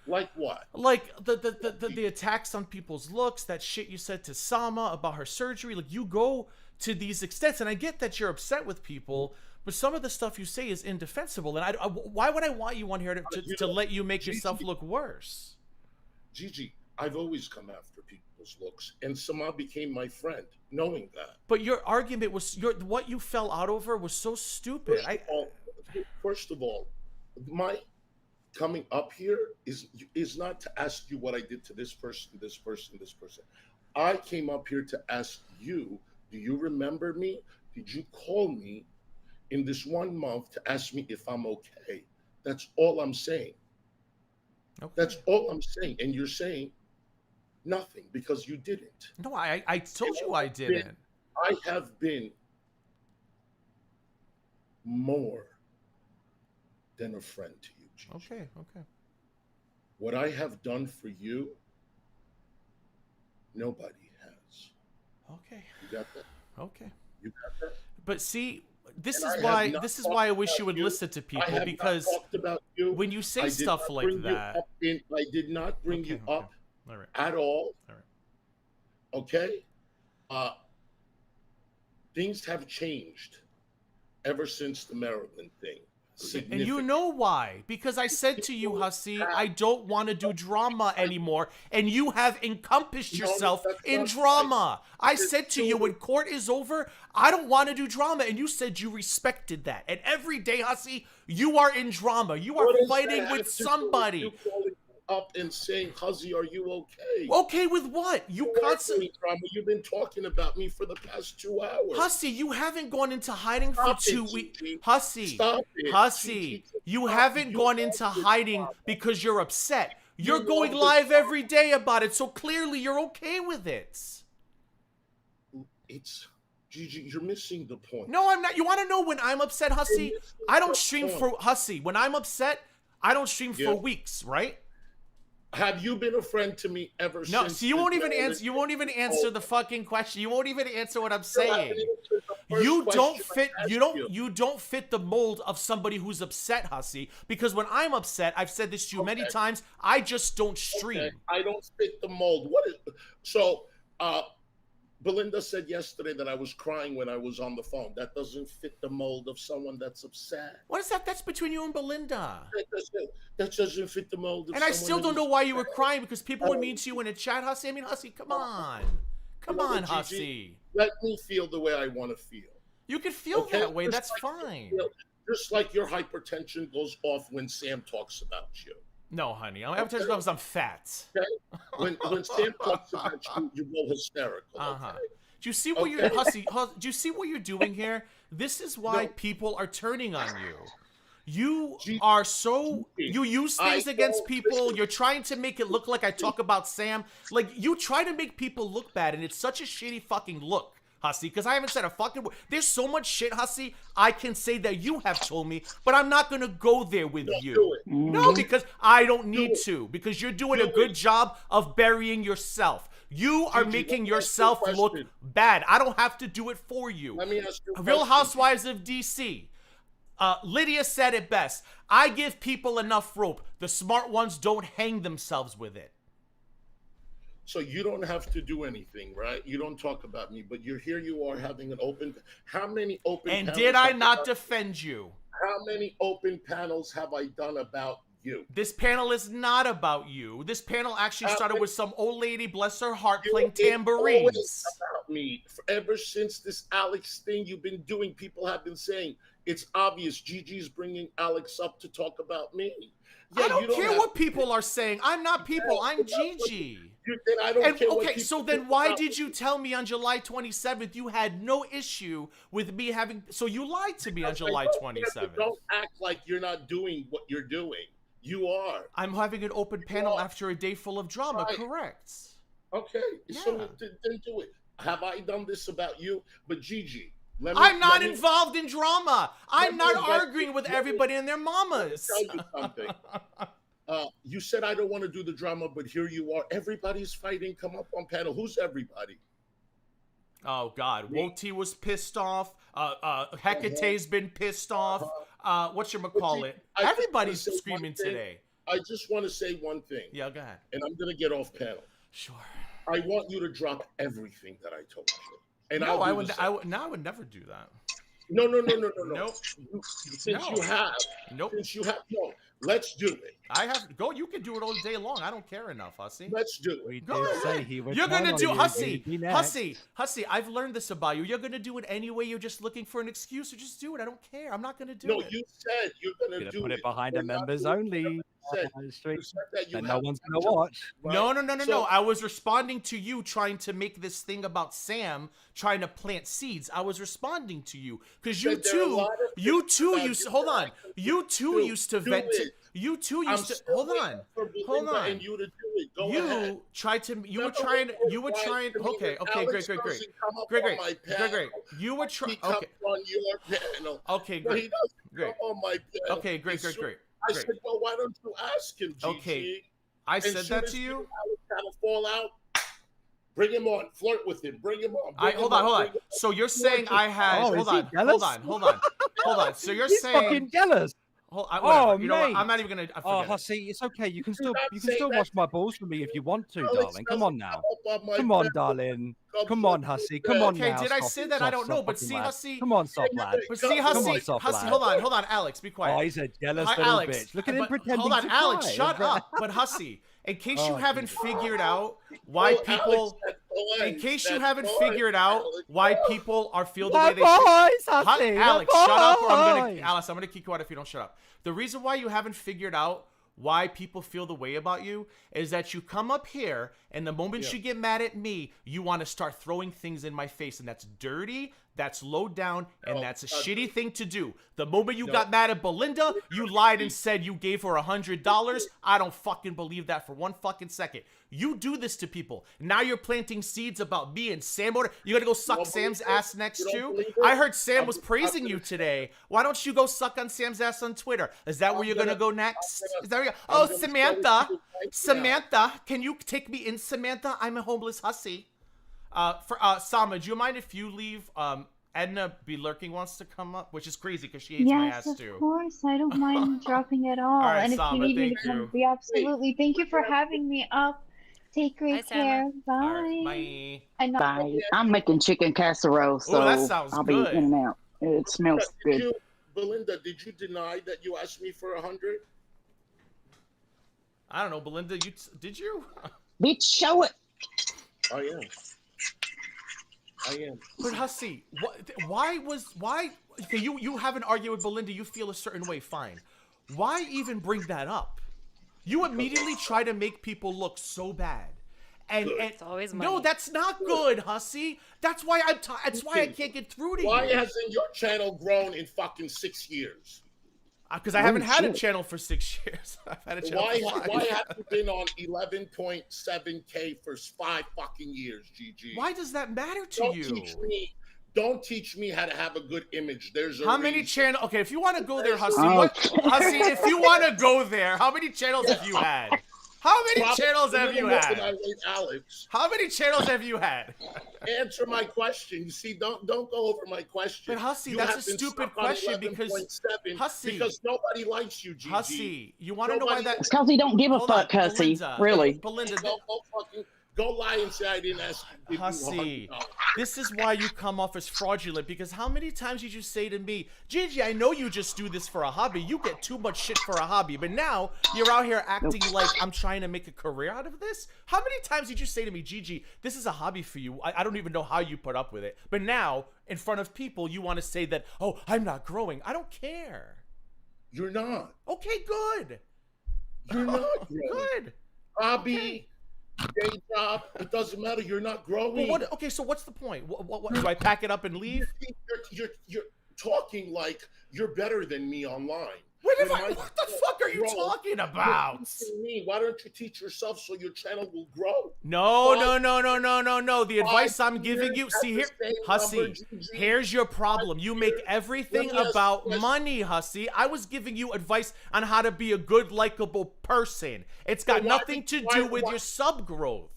Like what? like the attacks on people's looks, that shit you said to Sama about her surgery. Like, you go to these extents, and I get that you're upset with people, but some of the stuff you say is indefensible. And why would I want you on here to let you make yourself look worse? Gigi, I've always come after people's looks, and Sama became my friend, knowing that. But your argument was what you fell out over was so stupid. First of all, my coming up here is not to ask you what I did to this person, this person, this person. I came up here to ask you, do you remember me? Did you call me in this 1 month to ask me if I'm okay? That's all I'm saying. Okay. That's all I'm saying. And you're saying nothing because you didn't. No, I told you I didn't. I have been more than a friend to you, Gigi. Okay. What I have done for you, nobody has. Okay. You got that? Okay. You got that? But see, this And is I have why not I wish talked you would about you. listen to I people, have because not talked about you. when you say I did stuff not like bring you that, up I did not bring you Okay. up All right. at all. All right. Okay? things have changed ever since the Maryland thing. And you know why? Because I said to you, Hussy, I don't want to do drama anymore, and you have encompassed yourself in drama. I said to you, when court is over, I don't want to do drama, and you said you respected that. And every day, Hussy, you are in drama. You are fighting with somebody. Up and saying, Hussy, are you okay? Okay with what? You constantly drama. You've been talking about me for the past 2 hours. Hussy, you haven't gone into hiding for 2 weeks. Hussy, Stop it. Hussy, you haven't gone into hiding because you're upset. You're going live every day about it, so clearly you're okay with it. It's Gigi, you're missing the point. No, I'm not. You want to know when I'm upset, Hussy? I don't stream for Hussy. When I'm upset, I don't stream for weeks, right? Have you been a friend to me ever since? No, so you won't even answer. You won't even answer the fucking question. You won't even answer what I'm saying. You don't fit. You don't fit the mold of somebody who's upset, Hussy. Because when I'm upset, I've said this to you many times. I just don't stream. Okay. I don't fit the mold. What is so? Belinda said yesterday that I was crying when I was on the phone. That doesn't fit the mold of someone that's upset. What is that? That's between you and Belinda. That doesn't fit the mold of And I still don't know why you were crying, because people were mean to you in a chat, Hussy. I mean, Hussy, come on. Come on, Hussy. Let me feel the way I want to feel. You can feel that way. That's fine. Just like your hypertension goes off when Sam talks about you. No, honey. I'm hypertension because I'm fat. Okay? When Sam talks about you, you go hysterical. Okay? Do you see what you're, Hussy? Do you see what you're doing here? This is why people are turning on you. You are so, you use things against people. You're trying to make it look like I talk about Sam. Like, you try to make people look bad, and it's such a shitty fucking look, Hussy, because I haven't said a fucking word. There's so much shit, Hussy, I can say that you have told me, but I'm not going to go there with you. No, because I don't need to, because you're doing a good job of burying yourself. You are making yourself look bad. I don't have to do it for you. Let me ask you a Real question. Housewives of DC. Lydia said it best. I give people enough rope. The smart ones don't hang themselves with it. So you don't have to do anything, right? You don't talk about me, but here you are having an open. How many open? And did I not defend you? How many open panels have I done about you? This panel is not about you. This panel actually started with some old lady, bless her heart, playing tambourines. It's about me. Ever since this Alex thing you've been doing, people have been saying it's obvious Gigi's bringing Alex up to talk about me. Yeah, I don't care what people are saying. I'm not people. I'm Gigi. I don't care what okay, so then why did you tell me on July 27th you had no issue with me having... So you lied to me on July 27th. Don't act like you're not doing what you're doing. You are. I'm having an open panel after a day full of drama, correct. Okay, so then do it. Have I done this about you? But Gigi, I'm not involved in drama. I'm not arguing with everybody and their mamas. Tell you something. You said I don't want to do the drama, but here you are. Everybody's fighting. Come up on panel. Who's everybody? Oh God, Woti was pissed off. Hecate's been pissed off. Whatchamacallit? Everybody's screaming today. I just want to say one thing. Yeah, go ahead. And I'm gonna get off panel. Sure. I want you to drop everything that I told you. And no, I would never do that. No. Nope. Since you have. No. Let's do it. I have go. You can do it all day long. I don't care enough, Hussy. Let's do it. Go ahead. You're gonna do Hussy. I've learned this about you. You're gonna do it anyway. You're just looking for an excuse, so just do it. I don't care. I'm not gonna do it. No, you said you're gonna do it. Put it behind a members only. And no one's gonna watch. Right? No. I was responding to you trying to make this thing about Sam trying to plant seeds. I was responding to you because you too used to hold on. You too used to vent. You two used to hold on. And you to do it. Go ahead. You tried to. You were trying. Okay. Great. You were trying. Okay. On your panel. Okay. Great. On my panel. Okay. Great. I said, well, why don't you ask him, Gigi? Okay. I said that to you. Have a fallout. Bring him on. Flirt with him. Bring him on. Hold on. So you're saying I had. Hold on. So you're saying. Fucking jealous. whatever. You know what? mate. I'm not even gonna. Oh, Forget it. Hussy, it's okay. You can Do not say still that. wash my balls for me if you want to, Alex darling. Come on doesn't now. come up on my Come on, bed. darling. Come Come on, on, Hussy. Come on Okay, now. did I soft- say that? I don't know, but fucking see, lad. Hussy. Come on, soft lad. But see, Come Hussy, on, soft Hussy, lad. hold on, Alex, be quiet. Oh, he's a jealous Hi, little Alex. bitch. Look at him But pretending hold on, to Alex, cry. shut up. But Hussy, in case you Oh, haven't Jesus. figured out why people, in case you haven't figured out why people feel the way they feel. Hussy, Alex, shut up, or I'm boys. gonna kick you out if you don't shut up. The reason why you haven't figured out why people feel the way about you is that you come up here and the moment you get mad at me, you want to start throwing things in my face, and that's dirty, that's low down, and that's a shitty thing to do. The moment you got mad at Belinda, you lied and said you gave her $100. I don't fucking believe that for one fucking second. You do this to people. Now you're planting seeds about me and Sam. You gotta go suck Sam's ass next to? I heard Sam was praising you today. Why don't you go suck on Sam's ass on Twitter? Is that where you're gonna go next? Is that where you're... Oh, Samantha, can you take me in, Samantha? I'm a homeless hussy. Sama, do you mind if you leave? Edna Be Lurking wants to come up, which is crazy because she hates my ass Yes, too. of course. I don't mind dropping it all. right, And if Sama, you need me to thank come, you. be absolutely. Thank you for having me up. Take Bye, great Sama. care. Bye. All right, bye. I know. Bye. I'm making chicken casserole, so that sounds I'll be good. in and out. It smells good. Belinda, did you deny that you asked me for 100? I don't know, Belinda. Did you? Bitch, show it. I am. But Hussy, why? Okay, you have an argument with Belinda. You feel a certain way. Fine. Why even bring that up? You immediately try to make people look so bad. And It's always money. no, that's not good, Hussy. That's why that's why I can't get through to you. Why hasn't your channel grown in fucking 6 years? Because I haven't had a channel for 6 years. I've had a channel Why for 5. have you been on 11.7K for 5 fucking years, GG? Why does that matter to you? Don't teach me how to have a good image. There's a How many reason. channels? Okay, if you want to go there, Hussy, Okay. Hussy, if you want to go there, how many channels have you had? How many channels have you When I had? rate Alex, How many channels have you had? answer my question. You see, don't go over my question. But Hussy, You that's have a been stupid stuck on question because 11.7 Hussy, because nobody likes you, GG. Hussy, you want to know why that? It's because he don't give a Hold on, fuck, Hussy. Belinda, Really. Belinda, Go lie and say I didn't ask you. Hussy, this is why you come off as fraudulent, because how many times did you say to me, Gigi, I know you just do this for a hobby. You get too much shit for a hobby, but now you're out here acting like I'm trying to make a career out of this? How many times did you say to me, Gigi, this is a hobby for you. I don't even know how you put up with it. But now, in front of people, you want to say that, oh, I'm not growing. I don't care. You're not. Okay, good. You're not. Good. Hobby, day job, it doesn't matter. You're not growing. Well, okay, so what's the point? What do I pack it up and leave? You're talking like you're better than me online. What the fuck are you talking about? Why don't you teach yourself so your channel will grow? No. The advice I'm giving you, see here, Hussy, here's your problem. You make everything about money, Hussy. I was giving you advice on how to be a good, likable person. It's got nothing to do with your sub growth.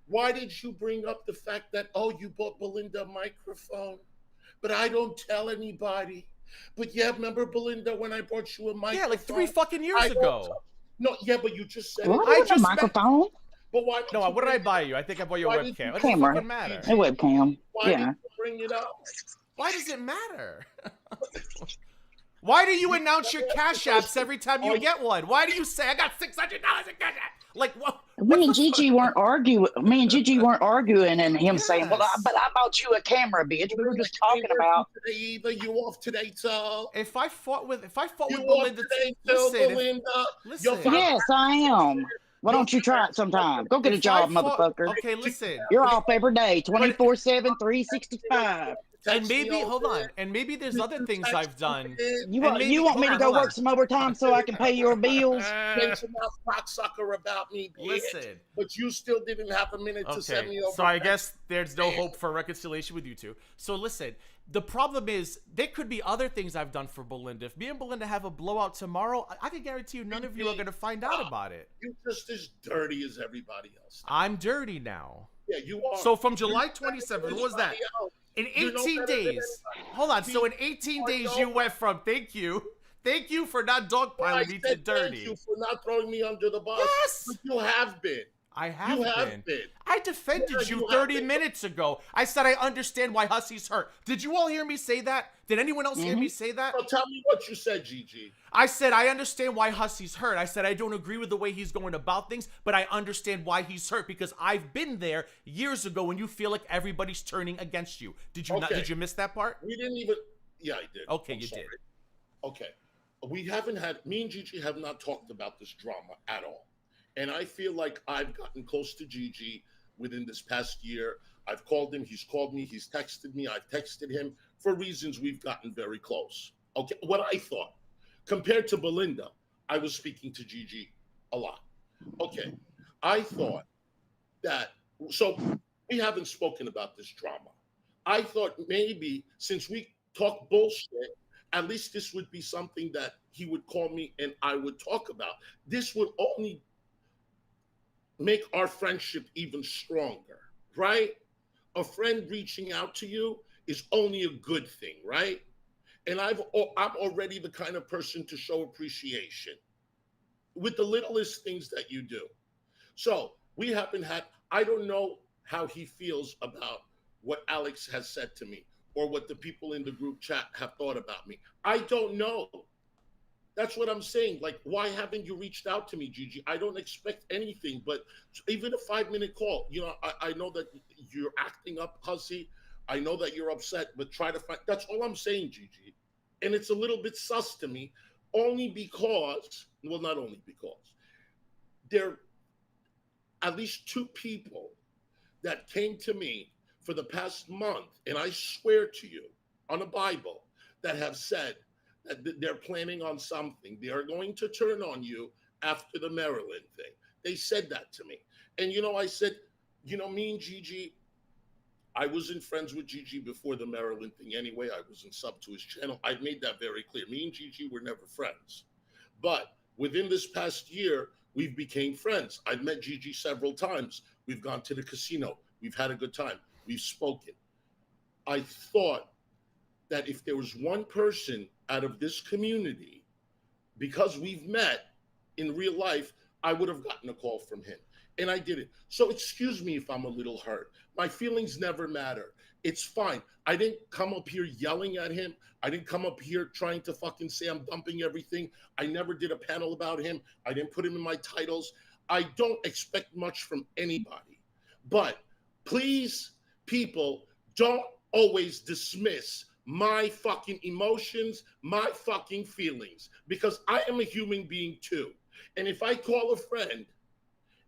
Why did you bring up the fact that, oh, you bought Belinda a microphone, but I don't tell anybody? But yeah, remember, Belinda, when I brought you a microphone? Yeah, like 3 fucking years ago. No, yeah, but you just said What? I just microphone? But why? No, what did I buy you? I think I bought you a webcam. It doesn't Camera. fucking matter. A webcam. Why did Yeah. you bring it up? Why does it matter? Why do you announce your cash apps every time you get one? Why do you say I got $600 in cash app? Like what? Me and Gigi weren't arguing. Me and Gigi weren't arguing, and him saying, "Well, but I bought you a camera, bitch." We were just talking about. Today either you off today, so If I fought with you Belinda, off today, listen, Belinda. listen. Yes, I am. Why don't you try it sometime? Go get a If job, I fought- motherfucker. Okay, listen. You're off every day, 24/7, 365. And maybe hold on, and maybe there's other things I've done. You want me to go work some overtime so I can pay your bills? Mention that cocksucker about me, bitch. Listen. But you still didn't have a minute to send me Okay, over. so I guess there's no hope for reconciliation with you two. So listen, the problem is there could be other things I've done for Belinda. If me and Belinda have a blowout tomorrow, I can guarantee you none of you are going to find out about it. You're just as dirty as everybody else. I'm dirty now. Yeah, you are. So from July 27th, what was that? In You're no 18 better than days. Hold on. So in 18 days, you went from thank you Thank you for not dogpiling me to dirty. Thank you for not throwing me under the bus. Yes! But you have been. I have You been. have been. I defended you 30 minutes ago. I said I understand why Hussy's hurt. Did you all hear me say that? Did anyone else hear me say that? Well, tell me what you said, Gigi. I said I understand why Hussy's hurt. I said I don't agree with the way he's going about things, but I understand why he's hurt because I've been there years ago when you feel like everybody's turning against you. Did you not? Did you miss that part? We didn't even. Yeah, I did. Okay, I'm you sorry. did. Okay. Me and Gigi have not talked about this drama at all. And I feel like I've gotten close to Gigi within this past year. I've called him, he's called me, he's texted me, I've texted him. For reasons we've gotten very close. Okay, what I thought. Compared to Belinda, I was speaking to Gigi a lot. Okay, I thought that, so we haven't spoken about this drama. I thought maybe since we talk bullshit, at least this would be something that he would call me and I would talk about. This would only make our friendship even stronger, right? A friend reaching out to you is only a good thing, right? And I'm already the kind of person to show appreciation with the littlest things that you do. So we haven't had, I don't know how he feels about what Alex has said to me or what the people in the group chat have thought about me. I don't know. That's what I'm saying. Like, why haven't you reached out to me, Gigi? I don't expect anything, but even a 5-minute call. You know, I know that you're acting up, Hussy. I know that you're upset, but try to find. That's all I'm saying, Gigi. And it's a little bit sus to me, only because, well, not only because, there are at least 2 people that came to me for the past month, and I swear to you on a Bible, that have said that they're planning on something. They are going to turn on you after the Maryland thing. They said that to me. And, you know, I said, you know, me and Gigi, I wasn't friends with Gigi before the Maryland thing anyway. I wasn't sub to his channel. I've made that very clear. Me and Gigi were never friends. But within this past year, we've became friends. I've met Gigi several times. We've gone to the casino. We've had a good time. We've spoken. I thought that if there was one person out of this community, because we've met in real life, I would have gotten a call from him. And I didn't. So excuse me if I'm a little hurt. My feelings never matter. It's fine. I didn't come up here yelling at him. I didn't come up here trying to fucking say I'm dumping everything. I never did a panel about him. I didn't put him in my titles. I don't expect much from anybody. But please, people, don't always dismiss my fucking emotions, my fucking feelings, because I am a human being too. And if I call a friend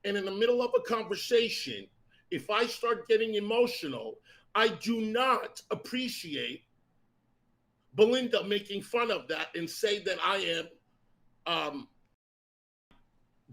and in the middle of a conversation, if I start getting emotional, I do not appreciate Belinda making fun of that and say that I am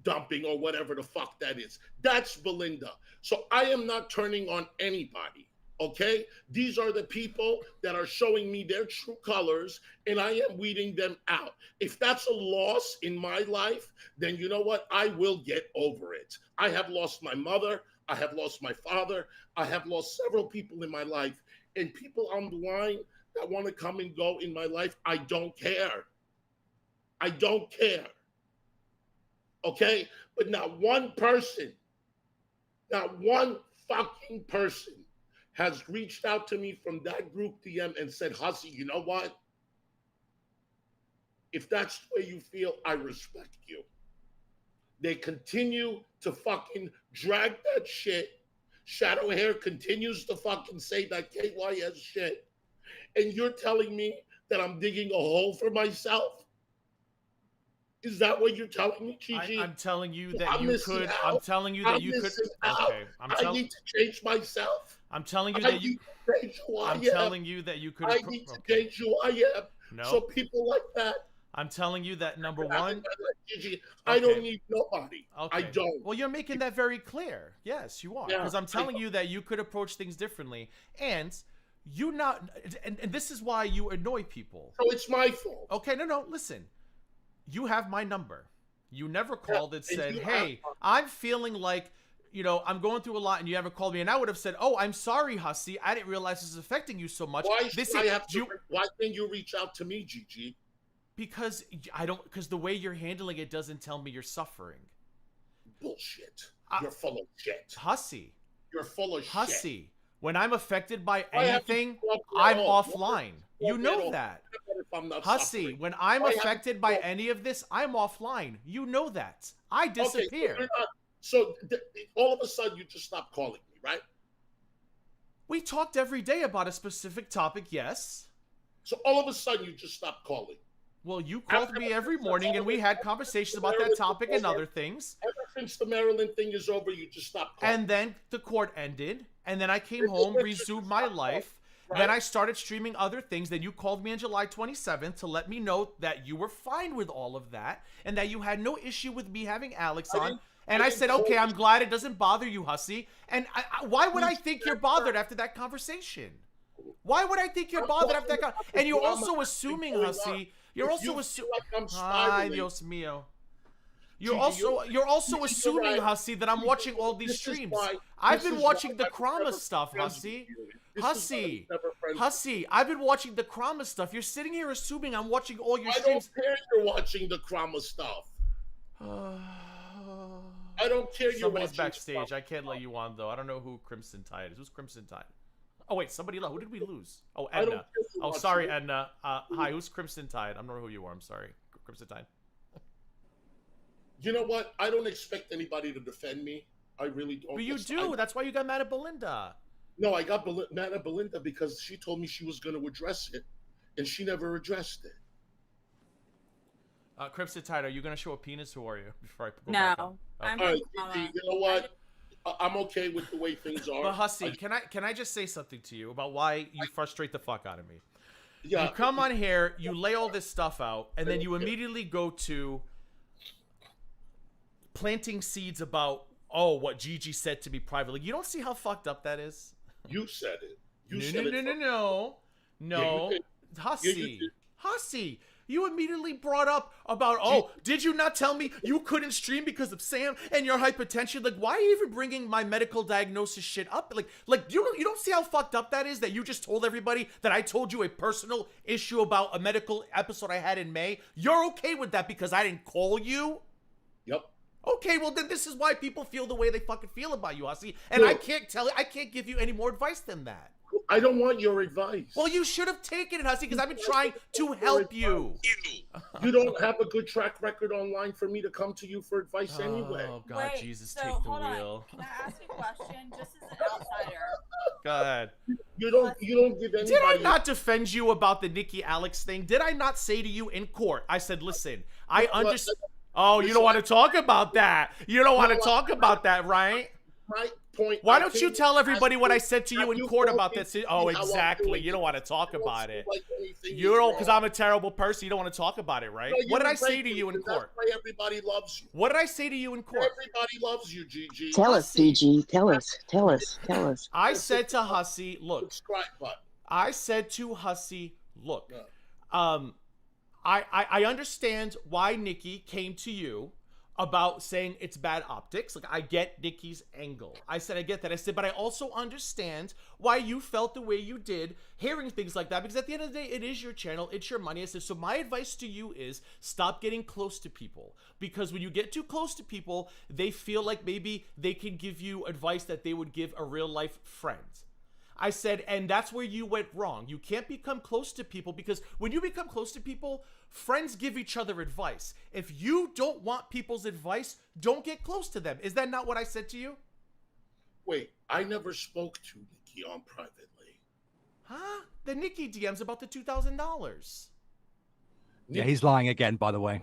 dumping or whatever the fuck that is. That's Belinda. So I am not turning on anybody. Okay, these are the people that are showing me their true colors, and I am weeding them out. If that's a loss in my life, then you know what? I will get over it. I have lost my mother. I have lost my father. I have lost several people in my life, and people on the line that want to come and go in my life, I don't care. I don't care. Okay, but not one person, not one fucking person has reached out to me from that group DM and said, Hussy, you know what? If that's the way you feel, I respect you. They continue to fucking drag that shit. Shadow Hair continues to fucking say that KYS shit. And you're telling me that I'm digging a hole for myself? Is that what you're telling me, Gigi? I'm telling you that you could. I'm telling you that you could. Okay. I need to change myself. I'm telling you that you. I'm telling you that you could. I need to change who I am. No. So people like that. I'm telling you that number one. Gigi, I don't need nobody. Okay. I don't. Well, you're making that very clear. Yes, you are. Because I'm telling you that you could approach things differently, and you not. And this is why you annoy people. So it's my fault. Okay. No. Listen. You have my number. You never called and said, hey, I'm feeling like, you know, I'm going through a lot and you haven't called me. And I would have said, oh, I'm sorry, Hussy. I didn't realize this is affecting you so much. Why can't you reach out to me, Gigi? Because because the way you're handling it doesn't tell me you're suffering. Bullshit. You're full of shit. Hussy. You're full of shit. Hussy. When I'm affected by Why haven't anything, you talked I'm at all? offline. Why You haven't you know talked at that. all? If I'm not Hussy, suffering? when I'm Why haven't affected you by talked- any of this, I'm offline. You know that. I Okay, disappear. so all of a sudden you just stopped calling me, right? We talked every day about a specific topic, yes. So all of a sudden you just stopped calling. Well, you called me every morning and we had conversations about that topic and other things. Ever since the Maryland thing is over, you just stopped calling. And then the court ended. And then I came home, resumed my life. Right. Then I started streaming other things. Then you called me on July 27th to let me know that you were fine with all of that and that you had no issue with me having Alex on. And I said, okay, I'm glad it doesn't bother you, Hussy. And why would I think you're bothered after that conversation? Why would I think you're bothered after that conversation? And you're also assuming, Hussy, you're also assuming. Ay, Dios mío. You're also assuming, Hussy, that I'm watching all these streams. I've been watching the Krama stuff, Hussy. Hussy, I've been watching the Krama stuff. You're sitting here assuming I'm watching all your streams. I don't care you're watching the Krama stuff. I don't care you're Somebody's watching backstage. stuff. I can't let you on, though. I don't know who Crimson Tide is. Who's Crimson Tide? Oh, wait, somebody left. Who did we lose? Oh, I don't Edna. care who Oh, watches sorry, it. Edna. Hi, who's Crimson Tide? I don't know who you are. I'm sorry. Crimson Tide. You know what? I don't expect anybody to defend me. I really don't. But you do. That's why you got mad at Belinda. No, I got mad at Belinda because she told me she was going to address it, and she never addressed it. Crimson Tide, are you going to show a penis? Who are you? Before I go No, back on? I'm All right, from Gigi, you know what? I'm okay with the way things are. But Hussy, can I just say something to you about why you frustrate the fuck out of me? Yeah. You come on here, you lay all this stuff out, and then you immediately go to planting seeds about, oh, what Gigi said to me privately. You don't see how fucked up that is? You said it. You No, said no, it. no, no, no. Yeah, No. you did. Hussy. Yeah, you did. Hussy. You immediately brought up about, oh, did you not tell me you couldn't stream because of Sam and your hypertension? Like, why are you even bringing my medical diagnosis shit up? Like you don't see how fucked up that is that you just told everybody that I told you a personal issue about a medical episode I had in May? You're okay with that because I didn't call you? Yep. Okay, well then this is why people feel the way they fucking feel about you, Hussy. And I can't give you any more advice than that. I don't want your advice. Well, you should have taken it, Hussy, because I've been trying to help you. You don't have a good track record online for me to come to you for advice anyway. Oh, God, Wait, Jesus, so take the hold on. wheel. Can I ask you a question, just as an outsider? Go ahead. You don't give anybody. Did I not defend you about the Nikki Alex thing? Did I not say to you in court? I said, listen, I understand. Oh, you don't want to talk about that. You don't want to talk about that, right? My point. Why don't you tell everybody what I said to you in court about that? Oh, exactly. You don't want to talk about it. You don't, because I'm a terrible person. You don't want to talk about it, right? What did I say to you in court? That's why everybody loves you. What did I say to you in court? Everybody loves you, Gigi. Tell us, Gigi. Tell us. I said to Hussy, look. Subscribe button. I said to Hussy, look. I understand why Nikki came to you about saying it's bad optics. Like, I get Nikki's angle. I said, I get that. I said, but I also understand why you felt the way you did hearing things like that, because at the end of the day, it is your channel, it's your money. I said, so my advice to you is stop getting close to people, because when you get too close to people, they feel like maybe they can give you advice that they would give a real life friend. I said, and that's where you went wrong. You can't become close to people, because when you become close to people, friends give each other advice. If you don't want people's advice, don't get close to them. Is that not what I said to you? Wait, I never spoke to Nikki on privately. Huh? The Nikki DMs about the $2,000. Yeah, he's lying again, by the way.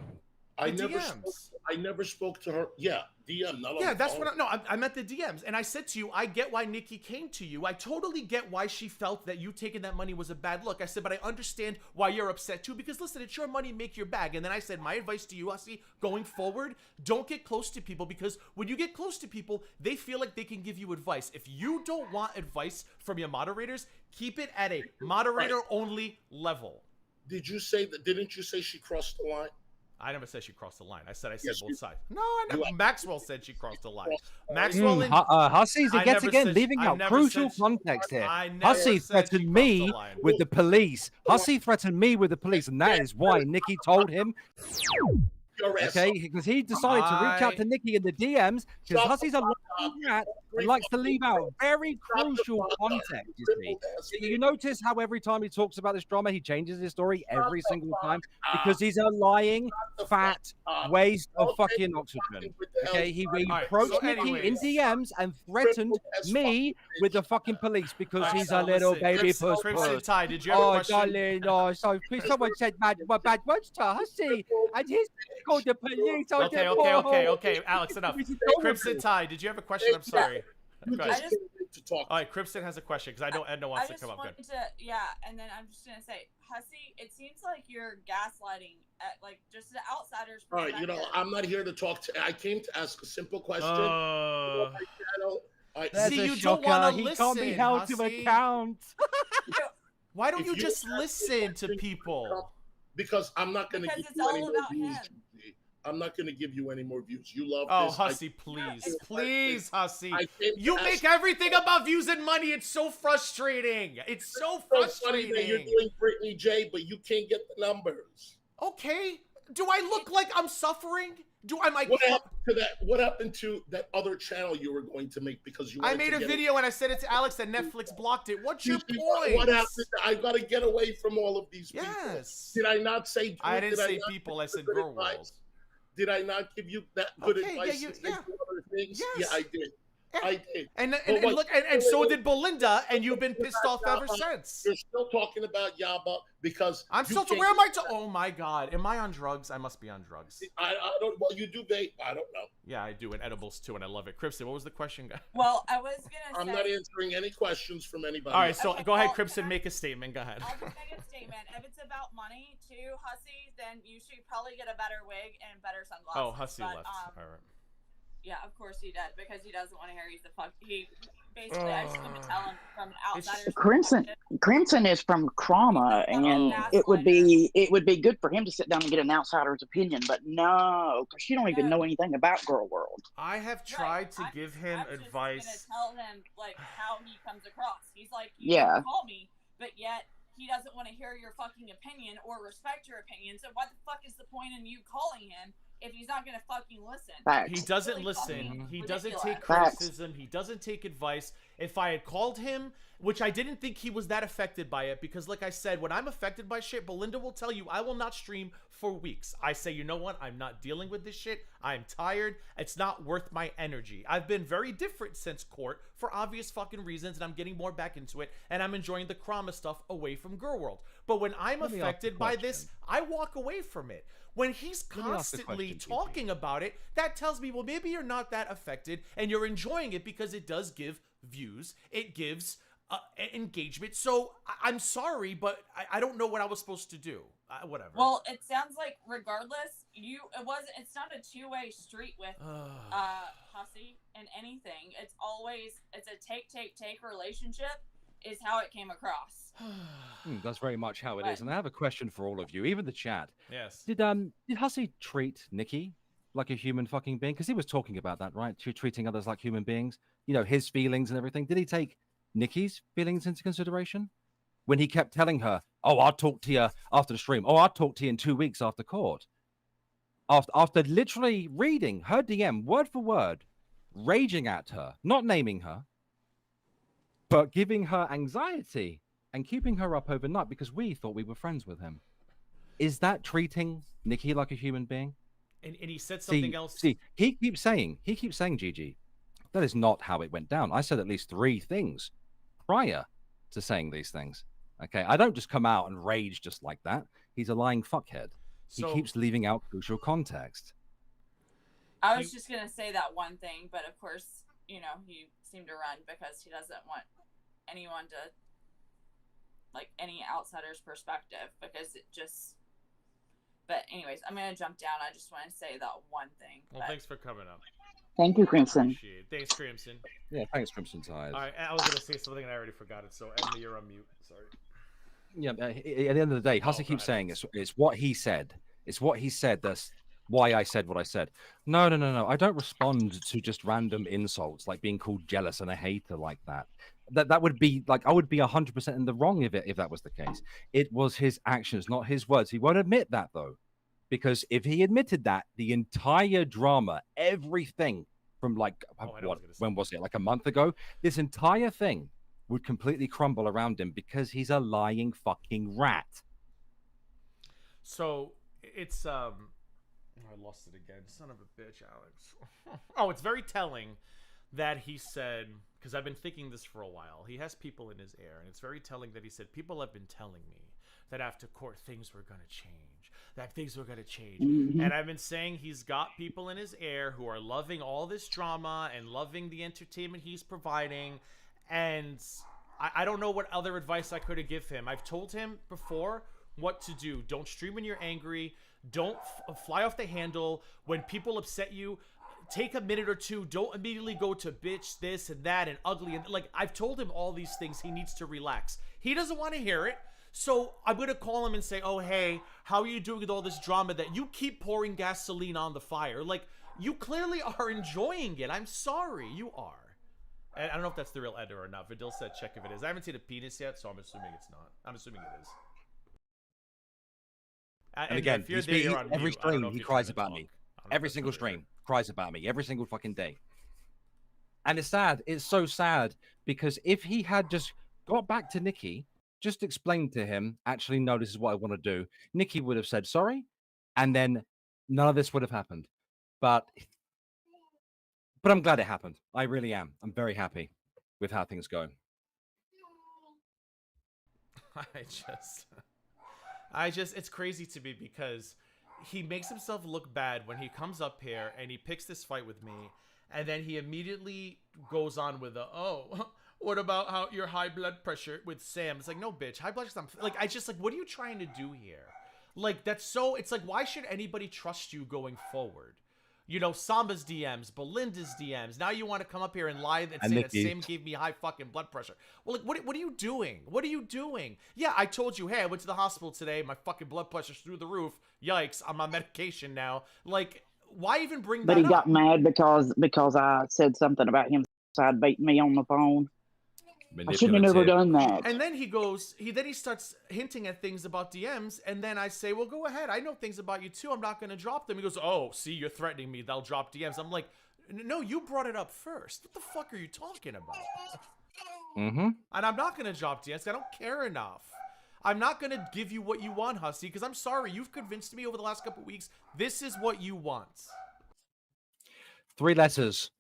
I never spoke to her. Yeah, DM. Not Yeah, on that's phone. what I meant the DMs. And I said to you, I get why Nikki came to you. I totally get why she felt that you taking that money was a bad look. I said, but I understand why you're upset too, because listen, it's your money, make your bag. And then I said, my advice to you, Hussy, going forward, don't get close to people, because when you get close to people, they feel like they can give you advice. If you don't want advice from your moderators, keep it at a moderator only level. Did you say that? Didn't you say she crossed the line? I never said she crossed the line. I said Yes, both sides. No, I never. You- Maxwell said she crossed the line. line. Maxwell and Hussey's I yet never again said- leaving I out never crucial said she- context here. I never Hussey said she threatened crossed me the line. with the police. Hussey threatened me with the police, and that is why Nikki told him. Your ass Okay, up. because he decided to reach out to Nikki in the DMs because Shut Hussey's the a fuck lying up. rat and likes to leave out very crucial context. You see, you notice how every time he talks about this drama, he changes his story every single time because he's a lying, fat waste of fucking oxygen. Okay, he Alright, approached so Nikki in anyways. DMs and threatened me with the fucking police because Alright, he's so a little listen, baby Crimson, puss. Crimson Tide, did you have a Oh, question? darling, oh, so someone said bad words to Hussey, and he's called the police on Okay, the okay, Alex, enough. Crimson Tide, did you have a question? I'm sorry. You Go ahead. just need to talk. All right, Crimson has a question because I know Edna I wants to just come up. Good. wanted to, and then I'm just gonna say, Hussey, it seems like you're gaslighting, like just the outsiders. All right, I'm not here to talk to. I came to ask a simple question. That's See, a you shocker. don't want to He listen. can't be held to Hussey. account. Why don't If you you just ask listen to people? Because I'm not going to Because give it's you any all more about views. him. Gigi. I'm not going to give you any more views. You love Oh, this. Hussey, please, please, Hussey. I came to You ask- make everything about views and money. It's so frustrating. It's so so funny that you're frustrating. doing Brittany J, but you can't get the numbers. Okay. Do I look like I'm suffering? Am I? What happened to that? What happened to that other channel you were going to make because you? I wanted made to a get video and I said it to Alex and Netflix blocked it. What's your Gigi, point? What happened? I got to get away from all of these people. Yes. Did I not say? I didn't did say not people. give I you said good girl advice? world. Did I not give you that good Okay, yeah, advice? you- to make yeah. other things? Yes. Yeah, I did. Yeah. I did. And what- look, and so did Belinda, and you've been pissed off ever Yaba. since. You're still talking about Yaba because I'm you still. can't- Where am I? Oh my God! Am I on drugs? I must be on drugs. I don't. Well, you do vape. I don't know. Yeah, I do, and edibles too, and I love it. Crimson, what was the question, guy? Well, I was gonna I'm say. not answering any questions from anybody. All right, so Okay, go ahead, well, Crimson, can I- make a statement. Go ahead. I'll just make a statement. If it's about money too, Hussey, then you should probably get a better wig and better sunglasses. Oh, Hussey But, left. All right. Yeah, of course he did because he doesn't want to hear he's the fuck. He basically, I just want to tell him from outsiders. Crimson is from Trauma, and it would be good for him to sit down and get an outsider's opinion. But no, because she don't even know anything about Girl World. I have tried to give him I'm advice. just gonna tell him like how he comes across. He's like, Yeah. you call me, but yet he doesn't want to hear your fucking opinion or respect your opinion. So what the fuck is the point in you calling him if he's not gonna fucking listen? Facts. He doesn't Really listen. fucking He doesn't ridiculous. take Facts. criticism. He doesn't take advice. If I had called him, which I didn't think he was that affected by it, because like I said, when I'm affected by shit, Belinda will tell you I will not stream for weeks. I say, you know what? I'm not dealing with this shit. I'm tired. It's not worth my energy. I've been very different since court for obvious fucking reasons, and I'm getting more back into it, and I'm enjoying the Krama stuff away from Girl World. But when I'm Let me ask a affected by this, question. I walk away from it. When he's Let me ask a constantly question, Gigi. talking about it, that tells me, well, maybe you're not that affected and you're enjoying it because it does give views, it gives engagement. So I'm sorry, but I don't know what I was supposed to do. Whatever. Well, it sounds like regardless, it's not a two-way street with Hussey and anything. It's a take relationship is how it came across. That's very much how it is. And I have a question for all of you, even the chat. Yes. Did Hussey treat Nikki like a human fucking being? Because he was talking about that, right? Treating others like human beings. You know, his feelings and everything. Did he take Nikki's feelings into consideration when he kept telling her, "Oh, I'll talk to you after the stream. Oh, I'll talk to you in 2 weeks after court." After literally reading her DM word for word, raging at her, not naming her, but giving her anxiety and keeping her up overnight because we thought we were friends with him. Is that treating Nikki like a human being? And he said something else. See, he keeps saying, Gigi, that is not how it went down. I said at least 3 things prior to saying these things. Okay, I don't just come out and rage just like that. He's a lying fuckhead. He keeps leaving out crucial context. I was just gonna say that one thing, but of course, he seemed to run because he doesn't want anyone to, like, any outsider's perspective, because it just. But anyways, I'm gonna jump down. I just want to say that one thing. Well, thanks for coming up. Thank you, Crimson. Appreciate it. Thanks, Crimson. Yeah, thanks, Crimson Tide. All right, I was gonna say something and I already forgot it. So Edna, you're on mute. Sorry. Yeah, at the end of the day, Hussey keeps saying it's what he said. It's what he said. That's why I said what I said. No. I don't respond to just random insults like being called jealous and a hater like that. That would be like, I would be 100% in the wrong if that was the case. It was his actions, not his words. He won't admit that though, because if he admitted that, the entire drama, everything from like when was it? Like a month ago, this entire thing would completely crumble around him because he's a lying fucking rat. So it's I lost it again. Son of a bitch, Alex. Oh, it's very telling that he said, because I've been thinking this for a while. He has people in his ear, and it's very telling that he said, people have been telling me that after court things were going to change. That things were going to change. Mm-hmm. And I've been saying he's got people in his ear who are loving all this drama and loving the entertainment he's providing. And I don't know what other advice I could have given him. I've told him before what to do. Don't stream when you're angry. Don't fly off the handle. When people upset you, take a minute or two. Don't immediately go to bitch this and that and ugly. And like, I've told him all these things. He needs to relax. He doesn't want to hear it. So I'm going to call him and say, oh, hey, how are you doing with all this drama that you keep pouring gasoline on the fire? Like, you clearly are enjoying it. I'm sorry. You are. And I don't know if that's the real editor or not. Vidil said check if it is. I haven't seen a penis yet, so I'm assuming it's not. I'm assuming it is. And again, every stream he cries about me. Every single stream cries about me. Every single fucking day. And it's sad. It's so sad because if he had just got back to Nikki, just explained to him, actually, no, this is what I want to do, Nikki would have said sorry, and then none of this would have happened. But I'm glad it happened. I really am. I'm very happy with how things go. It's crazy to me because he makes himself look bad when he comes up here and he picks this fight with me, and then he immediately goes on with what about how your high blood pressure with Sam? It's like, no, bitch, high blood pressure. Like, what are you trying to do here? Like, it's like, why should anybody trust you going forward? You know, Samba's DMs, Belinda's DMs. Now you want to come up here and lie and say that Sam gave me high fucking blood pressure. Well, like, what are you doing? What are you doing? Yeah, I told you, hey, I went to the hospital today. My fucking blood pressure's through the roof. Yikes, I'm on medication now. Like, why even bring that up? But he got mad because I said something about him side baiting me on the phone. I shouldn't have never done that. And then he starts hinting at things about DMs, and then I say, well, go ahead. I know things about you too. I'm not going to drop them. He goes, oh, see, you're threatening me. They'll drop DMs. I'm like, no, you brought it up first. What the fuck are you talking about? Mm-hmm. And I'm not going to drop DMs. I don't care enough. I'm not going to give you what you want, Hussy, because I'm sorry. You've convinced me over the last couple of weeks. This is what you want. 3 letters.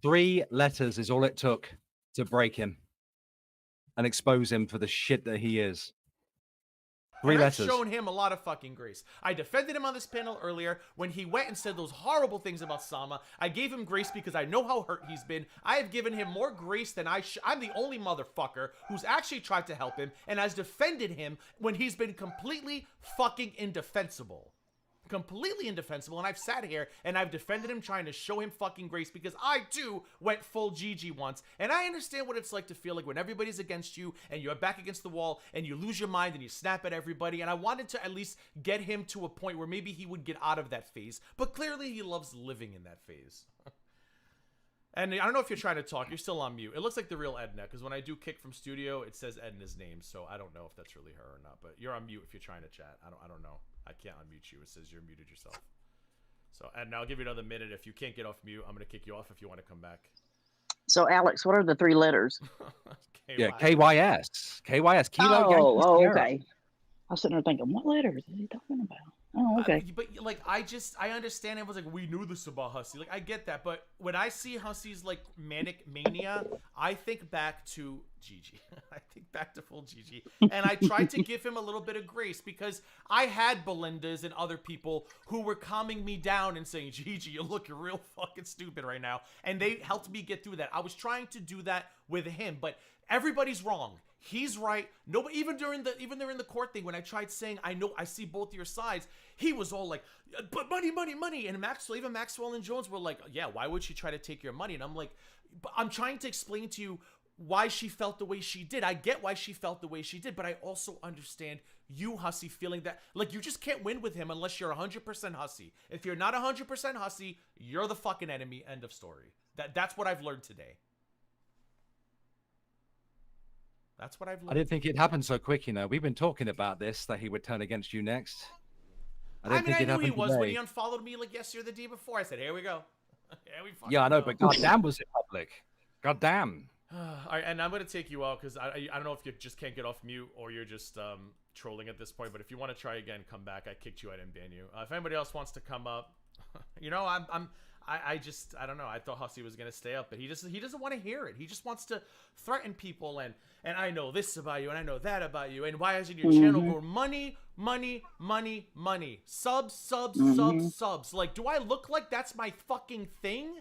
3 letters is all it took to break him and expose him for the shit that he is. 3 letters. I've shown him a lot of fucking grace. I defended him on this panel earlier when he went and said those horrible things about Sama. I gave him grace because I know how hurt he's been. I have given him more grace than I'm the only motherfucker who's actually tried to help him and has defended him when he's been completely fucking indefensible. Completely indefensible, and I've sat here and I've defended him, trying to show him fucking grace because I too went full GG once, and I understand what it's like to feel like when everybody's against you and you're back against the wall and you lose your mind and you snap at everybody, and I wanted to at least get him to a point where maybe he would get out of that phase, but clearly he loves living in that phase. And I don't know if you're trying to talk, you're still on mute. It looks like the real Edna, because when I do kick from studio, it says Edna's name, so I don't know if that's really her or not, but you're on mute if you're trying to chat. I don't know. I can't unmute you. It says you're muted yourself. So, and I'll give you another minute. If you can't get off mute, I'm going to kick you off if you want to come back. So, Alex, what are the 3 letters? Yeah, KYS. KYS. Kilo Yankee okay. I was sitting there thinking, what letters is he talking about? Oh, okay. But like, I understand. It was like, we knew this about Hussy. Like, I get that. But when I see Hussy's like manic mania, I think back to Gigi. I think back to full Gigi. And I tried to give him a little bit of grace because I had Belinda's and other people who were calming me down and saying, Gigi, you're looking real fucking stupid right now. And they helped me get through that. I was trying to do that with him, but everybody's wrong. He's right. Nobody, even during the court thing, when I tried saying, I see both your sides, he was all like, but money. And Maxwell and Jones were like, yeah, why would she try to take your money? And I'm like, but I'm trying to explain to you why she felt the way she did. I get why she felt the way she did, but I also understand you, Hussy, feeling that, like, you just can't win with him unless you're 100% Hussy. If you're not 100% Hussy, you're the fucking enemy. End of story. That's what I've learned today. That's what I've learned. I didn't think it happened so quick, you know. We've been talking about this, that he would turn against you next. I knew he was when he unfollowed me like yesterday or the day before. I said, here we go. Yeah, I know, but goddamn was it public. Goddamn. All right, and I'm going to take you out because I don't know if you just can't get off mute or you're just trolling at this point. But if you want to try again, come back. I kicked you out and ban you. If anybody else wants to come up, you know, I don't know. I thought Hussy was going to stay up, but he doesn't want to hear it. He just wants to threaten people and I know this about you and I know that about you. And why hasn't your channel grown? Money, money, money, money. Subs, subs, subs, subs. Like, do I look like that's my fucking thing?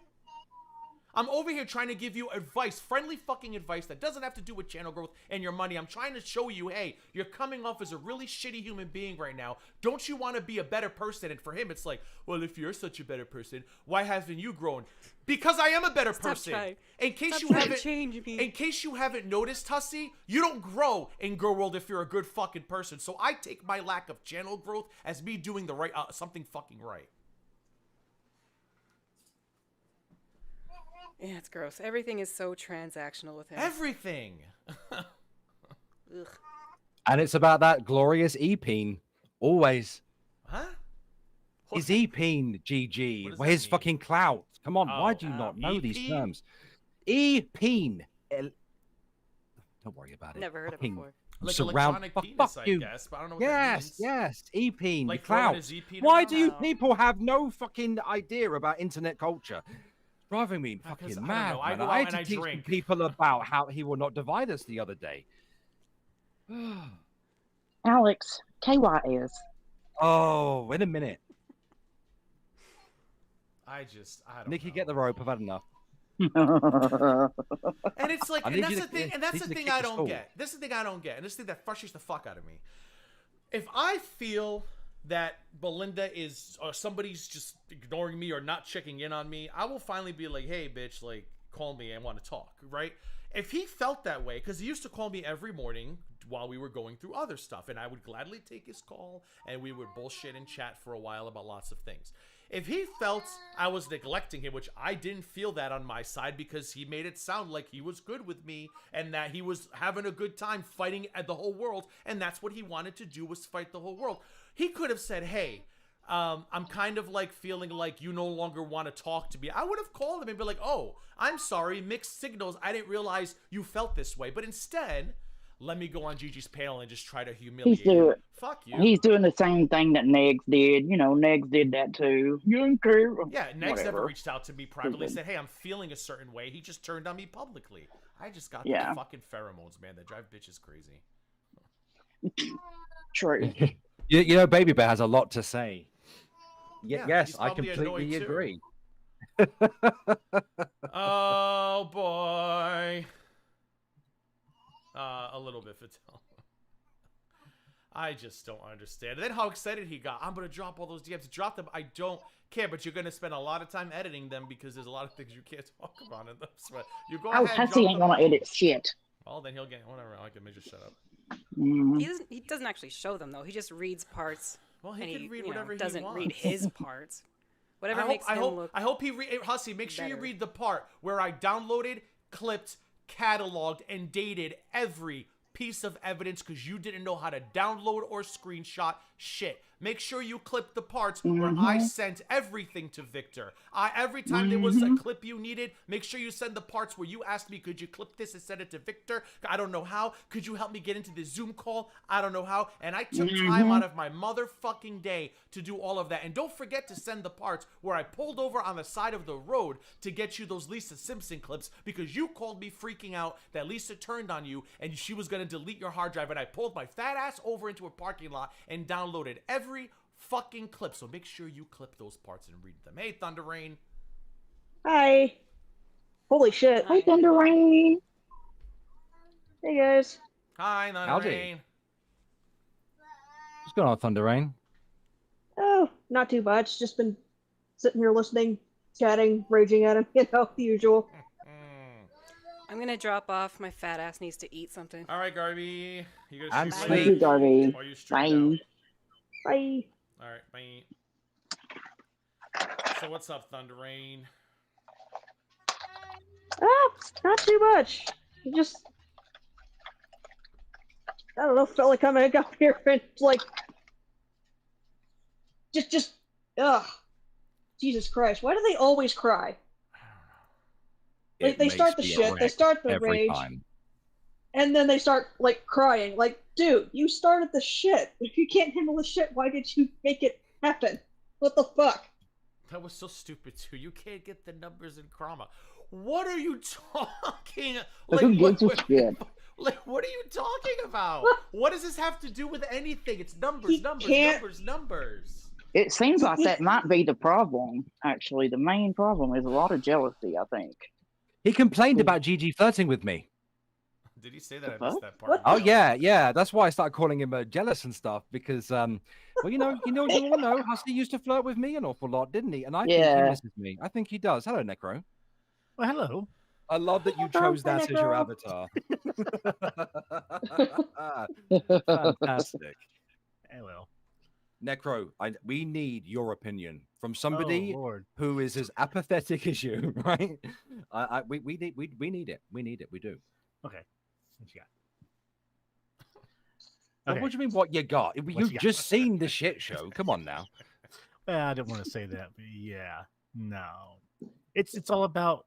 I'm over here trying to give you advice, friendly fucking advice that doesn't have to do with channel growth and your money. I'm trying to show you, hey, you're coming off as a really shitty human being right now. Don't you want to be a better person? And for him, it's like, well, if you're such a better person, why haven't you grown? Because I am a better person. In case you haven't noticed, Hussy, you don't grow in Girl World if you're a good fucking person. So I take my lack of channel growth as me doing the right something fucking right. Yeah, it's gross. Everything is so transactional with him. Everything. Ugh. And it's about that glorious E-peen. Always. Huh? His E-peen, GG. Where's his fucking clout? Come on, why do you not know these terms? E-peen. Don't worry about it. Never heard it before. Like electronic penis, I guess, but I don't know what that means. Yes, E-peen, like clout. E-peen Why do you people have no fucking idea about internet culture? Driving me fucking mad. I go out I had and to I teach drink. people about how he will not divide us the other day. Alex, KYS. Oh, wait a minute. I don't Nikki, know. get the rope. I've had enough. And it's like, and that's the thing, I don't get. This is the thing I don't get, and this is the thing that frustrates the fuck out of me. If I feel that Belinda is, or somebody's just ignoring me or not checking in on me, I will finally be like, hey, bitch, like, call me and want to talk, right? If he felt that way, because he used to call me every morning while we were going through other stuff, and I would gladly take his call, and we would bullshit and chat for a while about lots of things. If he felt I was neglecting him, which I didn't feel that on my side because he made it sound like he was good with me and that he was having a good time fighting at the whole world, and that's what he wanted to do, was fight the whole world. He could have said, hey, I'm kind of like feeling like you no longer want to talk to me. I would have called him and be like, oh, I'm sorry, mixed signals. I didn't realize you felt this way. But instead, let me go on Gigi's panel and just try to humiliate you. Fuck you. He's doing the same thing that Negs did. You know, Negs did that too. You don't care. Yeah, Negs never reached out to me privately and said, hey, I'm feeling a certain way. He just turned on me publicly. I just got the fucking pheromones, man, that drive bitches crazy. True. You know, Baby Bear has a lot to say. Yes, I completely agree. Oh, boy. A little bit, Fatel. I just don't understand. And then how excited he got. I'm going to drop all those DMs. Drop them. I don't care, but you're going to spend a lot of time editing them because there's a lot of things you can't talk about in them. So you go ahead, Hussy ain't going to edit shit. Well, then he'll get whatever. I can just shut up. He doesn't actually show them, though. He just reads parts. Well, he can read whatever he doesn't wants. read his parts. Whatever makes him look I hope he Hussy, make sure you read the part where I downloaded, clipped, cataloged, and dated every piece of evidence because you didn't know how to download or screenshot shit. Make sure you clip the parts where I sent everything to Victor. Every time there was a clip you needed, make sure you send the parts where you asked me, could you clip this and send it to Victor? I don't know how. Could you help me get into the Zoom call? I don't know how. And I took time out of my motherfucking day to do all of that. And don't forget to send the parts where I pulled over on the side of the road to get you those Lisa Simpson clips because you called me freaking out that Lisa turned on you and she was going to delete your hard drive. And I pulled my fat ass over into a parking lot and downloaded every fucking clip. So make sure you clip those parts and read them. Hey, Thunder Rain. Hi. Holy shit. Hi, Thunder Rain. Hey, guys. Hi, Thunder Rain. What's going on, Thunder Rain? Oh, not too much. Just been sitting here listening, chatting, raging at him, you know, the usual. I'm gonna drop off. My fat ass needs to eat something. All right, Garby. You I'm gonna sleep. Thank you, Garvey. While you straighten Bye. Bye. out. All right, bye. So what's up, Thunder Rain? Not too much. Just, I don't know, felt like coming up here and like, ugh. Jesus Christ, why do they always cry? Like, they start the shit, they start the every rage, time. and then they start, like, crying. Like, dude, you started the shit. If you can't handle the shit, why did you make it happen? What the fuck? That was so stupid too. You can't get the numbers in Chroma. What are you talking? Who gives a shit? Like, what are you talking about? What does this have to do with anything? It's numbers, He numbers, can't- numbers, numbers. It seems like that might be the problem. Actually, the main problem is a lot of jealousy. I think. He complained about Gigi flirting with me. Did he say that? The I missed fuck? that part. What? Oh yeah. That's why I started calling him jealous and stuff because, well, you all know, Hussy used to flirt with me an awful lot, didn't he? And I think Yeah. he misses me. I think he does. Hello, Necro. Well, hello. I love that you Hello, chose that as your Necro. avatar. Fantastic. Well. Necro, we need your opinion from Oh, somebody Lord. who is as apathetic as you, right? We need it. We need it. We do. Okay. What you got? Well, Okay. what do you mean? What you got? you You've got? just seen the shit show. Come on now. Well, I didn't want to say that, but yeah, no. It's all about.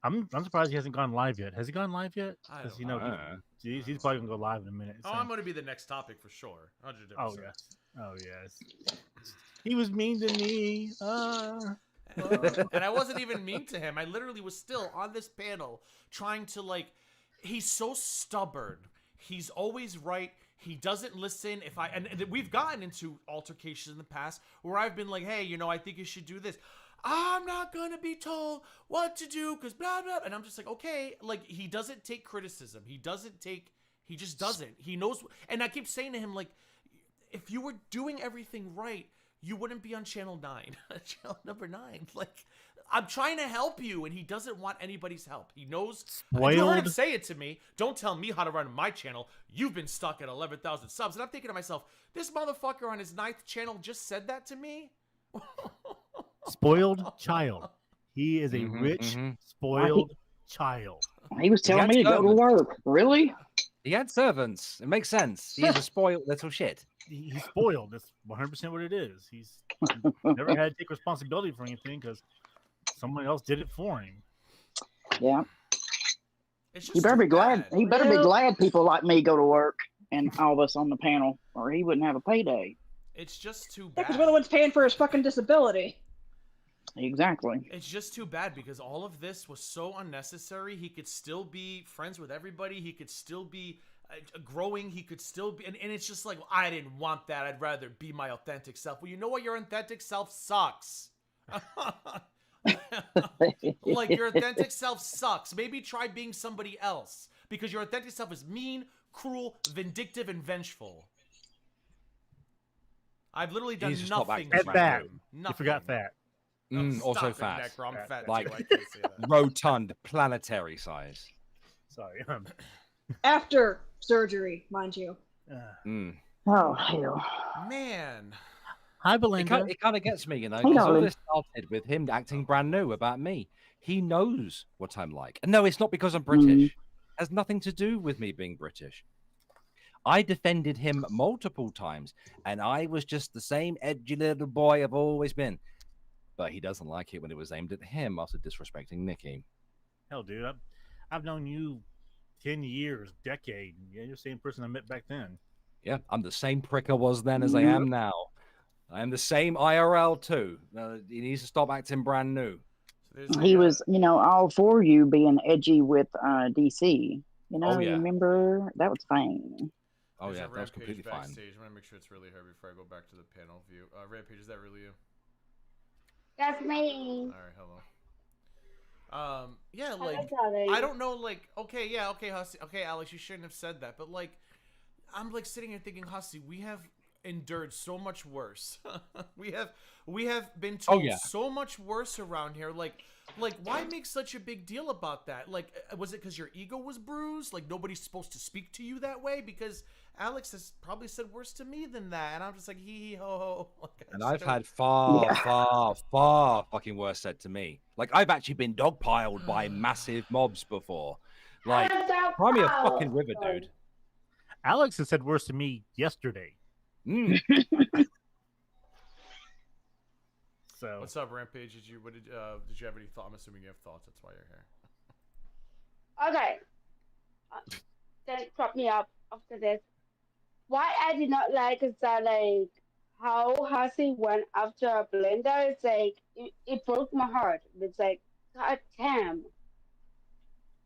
I'm surprised he hasn't gone live yet. Has he gone live yet? I Because don't know. he's probably gonna go live in a minute. Oh, I'm going to be the next topic for sure. 100%. Oh yes. Oh yes. He was mean to me. And I wasn't even mean to him. I literally was still on this panel trying to, like, he's so stubborn. He's always right. He doesn't listen. And we've gotten into altercations in the past where I've been like, hey, I think you should do this. I'm not going to be told what to do because blah, blah. And I'm just like, okay. Like, he doesn't take criticism. He just doesn't. He knows. And I keep saying to him, like, if you were doing everything right, you wouldn't be on channel 9, channel number 9. Like, I'm trying to help you, and he doesn't want anybody's help. He knows. You heard him say it to me. Don't tell me how to run my channel. You've been stuck at 11,000 subs. And I'm thinking to myself, this motherfucker on his 9th channel just said that to me? Spoiled child. He is a rich, spoiled child. He was telling me to go to work. Really? He had servants. It makes sense. He's a spoiled little shit. He's spoiled. That's 100% what it is. He's never had to take responsibility for anything because someone else did it for him. Yeah. It's just He better be too glad. bad. He better be glad people like me go to work and all of us on the panel, or he wouldn't have a payday. It's just too Yeah, bad. because we're the ones paying for his fucking disability. Exactly. It's just too bad because all of this was so unnecessary. He could still be friends with everybody. He could still be growing. He could still be, and it's just like, well, I didn't want that. I'd rather be my authentic self. Well, you know what? Your authentic self sucks. Like, your authentic self sucks. Maybe try being somebody else because your authentic self is mean, cruel, vindictive, and vengeful. I've literally done Jesus, stop nothing. acting And fat. Nothing. You forgot fat. Also Stop it, fat. Necro. I'm fat Like- too. I can't say that. Rotund, planetary size. Sorry. After surgery, mind you. Oh, hell. Man. Hi, It Belinda. kind of gets me, you know, Hey, because all darling. this started with him acting brand new about me. He knows what I'm like. And no, it's not because I'm British. It has nothing to do with me being British. I defended him multiple times, and I was just the same edgy little boy I've always been. But he doesn't like it when it was aimed at him after disrespecting Nikki. Hell, dude. I've known you 10 years, decade. Yeah, you're the same person I met back then. Yeah, I'm the same prick I was then as I am now. I am the same IRL too. He needs to stop acting brand new. He was, all for you being edgy with DC. Oh, yeah. You remember? That was fine. Oh, There's yeah, a that was Rampage completely fine. backstage. I want to make sure it's really her before I go back to the panel view. Rampage, is that really you? That's me. All right, hello. Yeah, Hello, like, darling. I don't know, like, okay, Hussy, okay, Alex, you shouldn't have said that, but, like, I'm, like, sitting here thinking, Hussy, we have endured so much worse. we have been told so much worse around here. Like, Like, why make such a big deal about that? Like, was it because your ego was bruised? Like, nobody's supposed to speak to you that way? Because Alex has probably said worse to me than that. And I'm just like, hee hee ho ho. Like, And I've had far fucking worse said to me. Like, I've actually been dogpiled by massive mobs before. Like, cry me a fucking river, dude. Alex has said worse to me yesterday. So what's up, Rampage? Did you have any thoughts? I'm assuming you have thoughts. That's why you're here. Okay. Then drop me up after this. Why I did not like is that like how Hussy went after Belinda. It's like it broke my heart. It's like, God damn.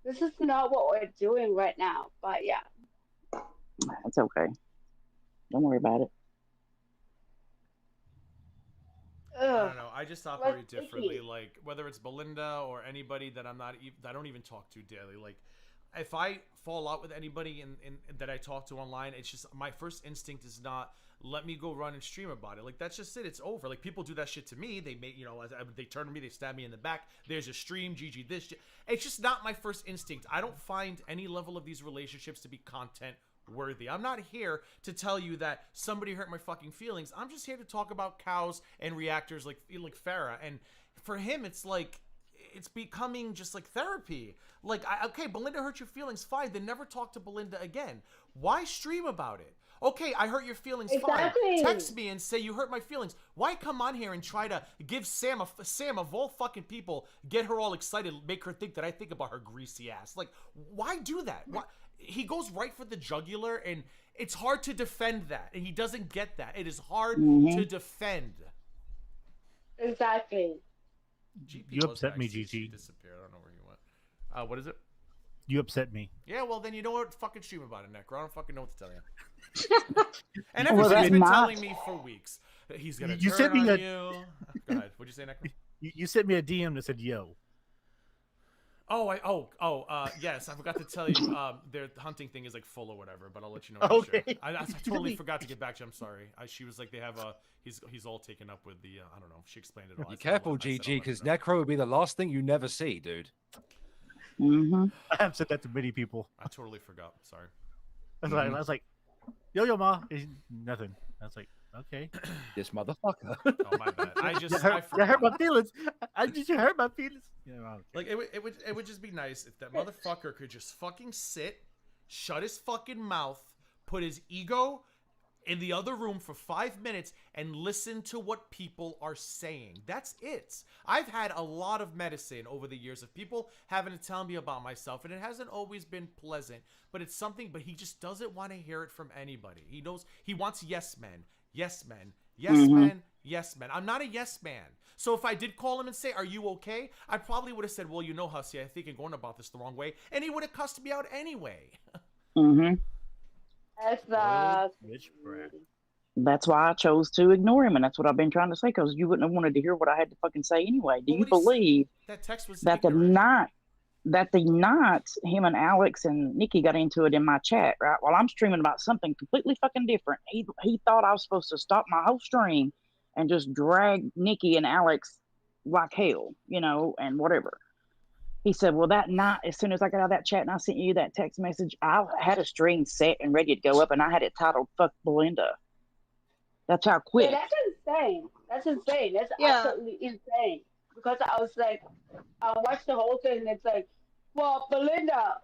This is not what we're doing right now. But yeah. It's okay. Don't worry about it. I don't know. I just operate differently. Like, whether it's Belinda or anybody that I don't even talk to daily. Like, if I fall out with anybody in that I talk to online, it's just my first instinct is not let me go run and stream about it. Like, that's just it. It's over. Like, people do that shit to me. They make, they turn to me, they stab me in the back. There's a stream, GG this shit. It's just not my first instinct. I don't find any level of these relationships to be content worthy. I'm not here to tell you that somebody hurt my fucking feelings. I'm just here to talk about cows and reactors like Farah. And for him, it's like it's becoming just like therapy. Like, okay, Belinda hurt your feelings, fine. Then never talk to Belinda again. Why stream about it? Okay, I hurt your feelings, fine. Text me and say you hurt my feelings. Why come on here and try to give Sam of all fucking people, get her all excited, make her think that I think about her greasy ass? Like, why do that? Why? He goes right for the jugular, and it's hard to defend that. And he doesn't get that. It is hard to defend. Exactly. You upset me, GG. Disappeared. I don't know where he went. What is it? You upset me. Yeah, well, then you know what? Fucking stream about it, Necro. I don't fucking know what to tell you. And everybody's been telling me for weeks that he's going to turn on you. Go ahead. What'd you say, Necro? You sent me a DM that said, yo. Yes, I forgot to tell you, their hunting thing is like full or whatever, but I'll let you know. Okay. Sure. I totally forgot to get back to you. I'm sorry. She was like, they have he's all taken up with the, I don't know. She explained it all. Be careful, GG, because Necro would be the last thing you never see, dude. I have said that to many people. I totally forgot. Sorry. I was like, yo, ma. Nothing. I was like, okay. This motherfucker. Oh, my bad. I hurt my feelings. You hurt my feelings. Yeah, like, it would just be nice if that motherfucker could just fucking sit, shut his fucking mouth, put his ego in the other room for 5 minutes and listen to what people are saying. That's it. I've had a lot of medicine over the years of people having to tell me about myself, and it hasn't always been pleasant, but it's something, but he just doesn't want to hear it from anybody. He knows he wants yes men. Yes men. Yes men. Yes men. I'm not a yes man. So if I did call him and say, are you okay? I probably would have said, well, you know, Hussy, I think you're going about this the wrong way. And he would have cussed me out anyway. That's why I chose to ignore him, and that's what I've been trying to say, because you wouldn't have wanted to hear what I had to fucking say anyway. Do you believe that text was that the night him and Alex and Nikki got into it in my chat, right? While I'm streaming about something completely fucking different. He thought I was supposed to stop my whole stream and just drag Nikki and Alex like hell, and whatever. He said, well, that night, as soon as I got out of that chat and I sent you that text message, I had a stream set and ready to go up, and I had it titled Fuck Belinda. That's how quick. Yeah, that's insane. That's absolutely insane. Because I was like, I watched the whole thing, and it's like, well, Belinda,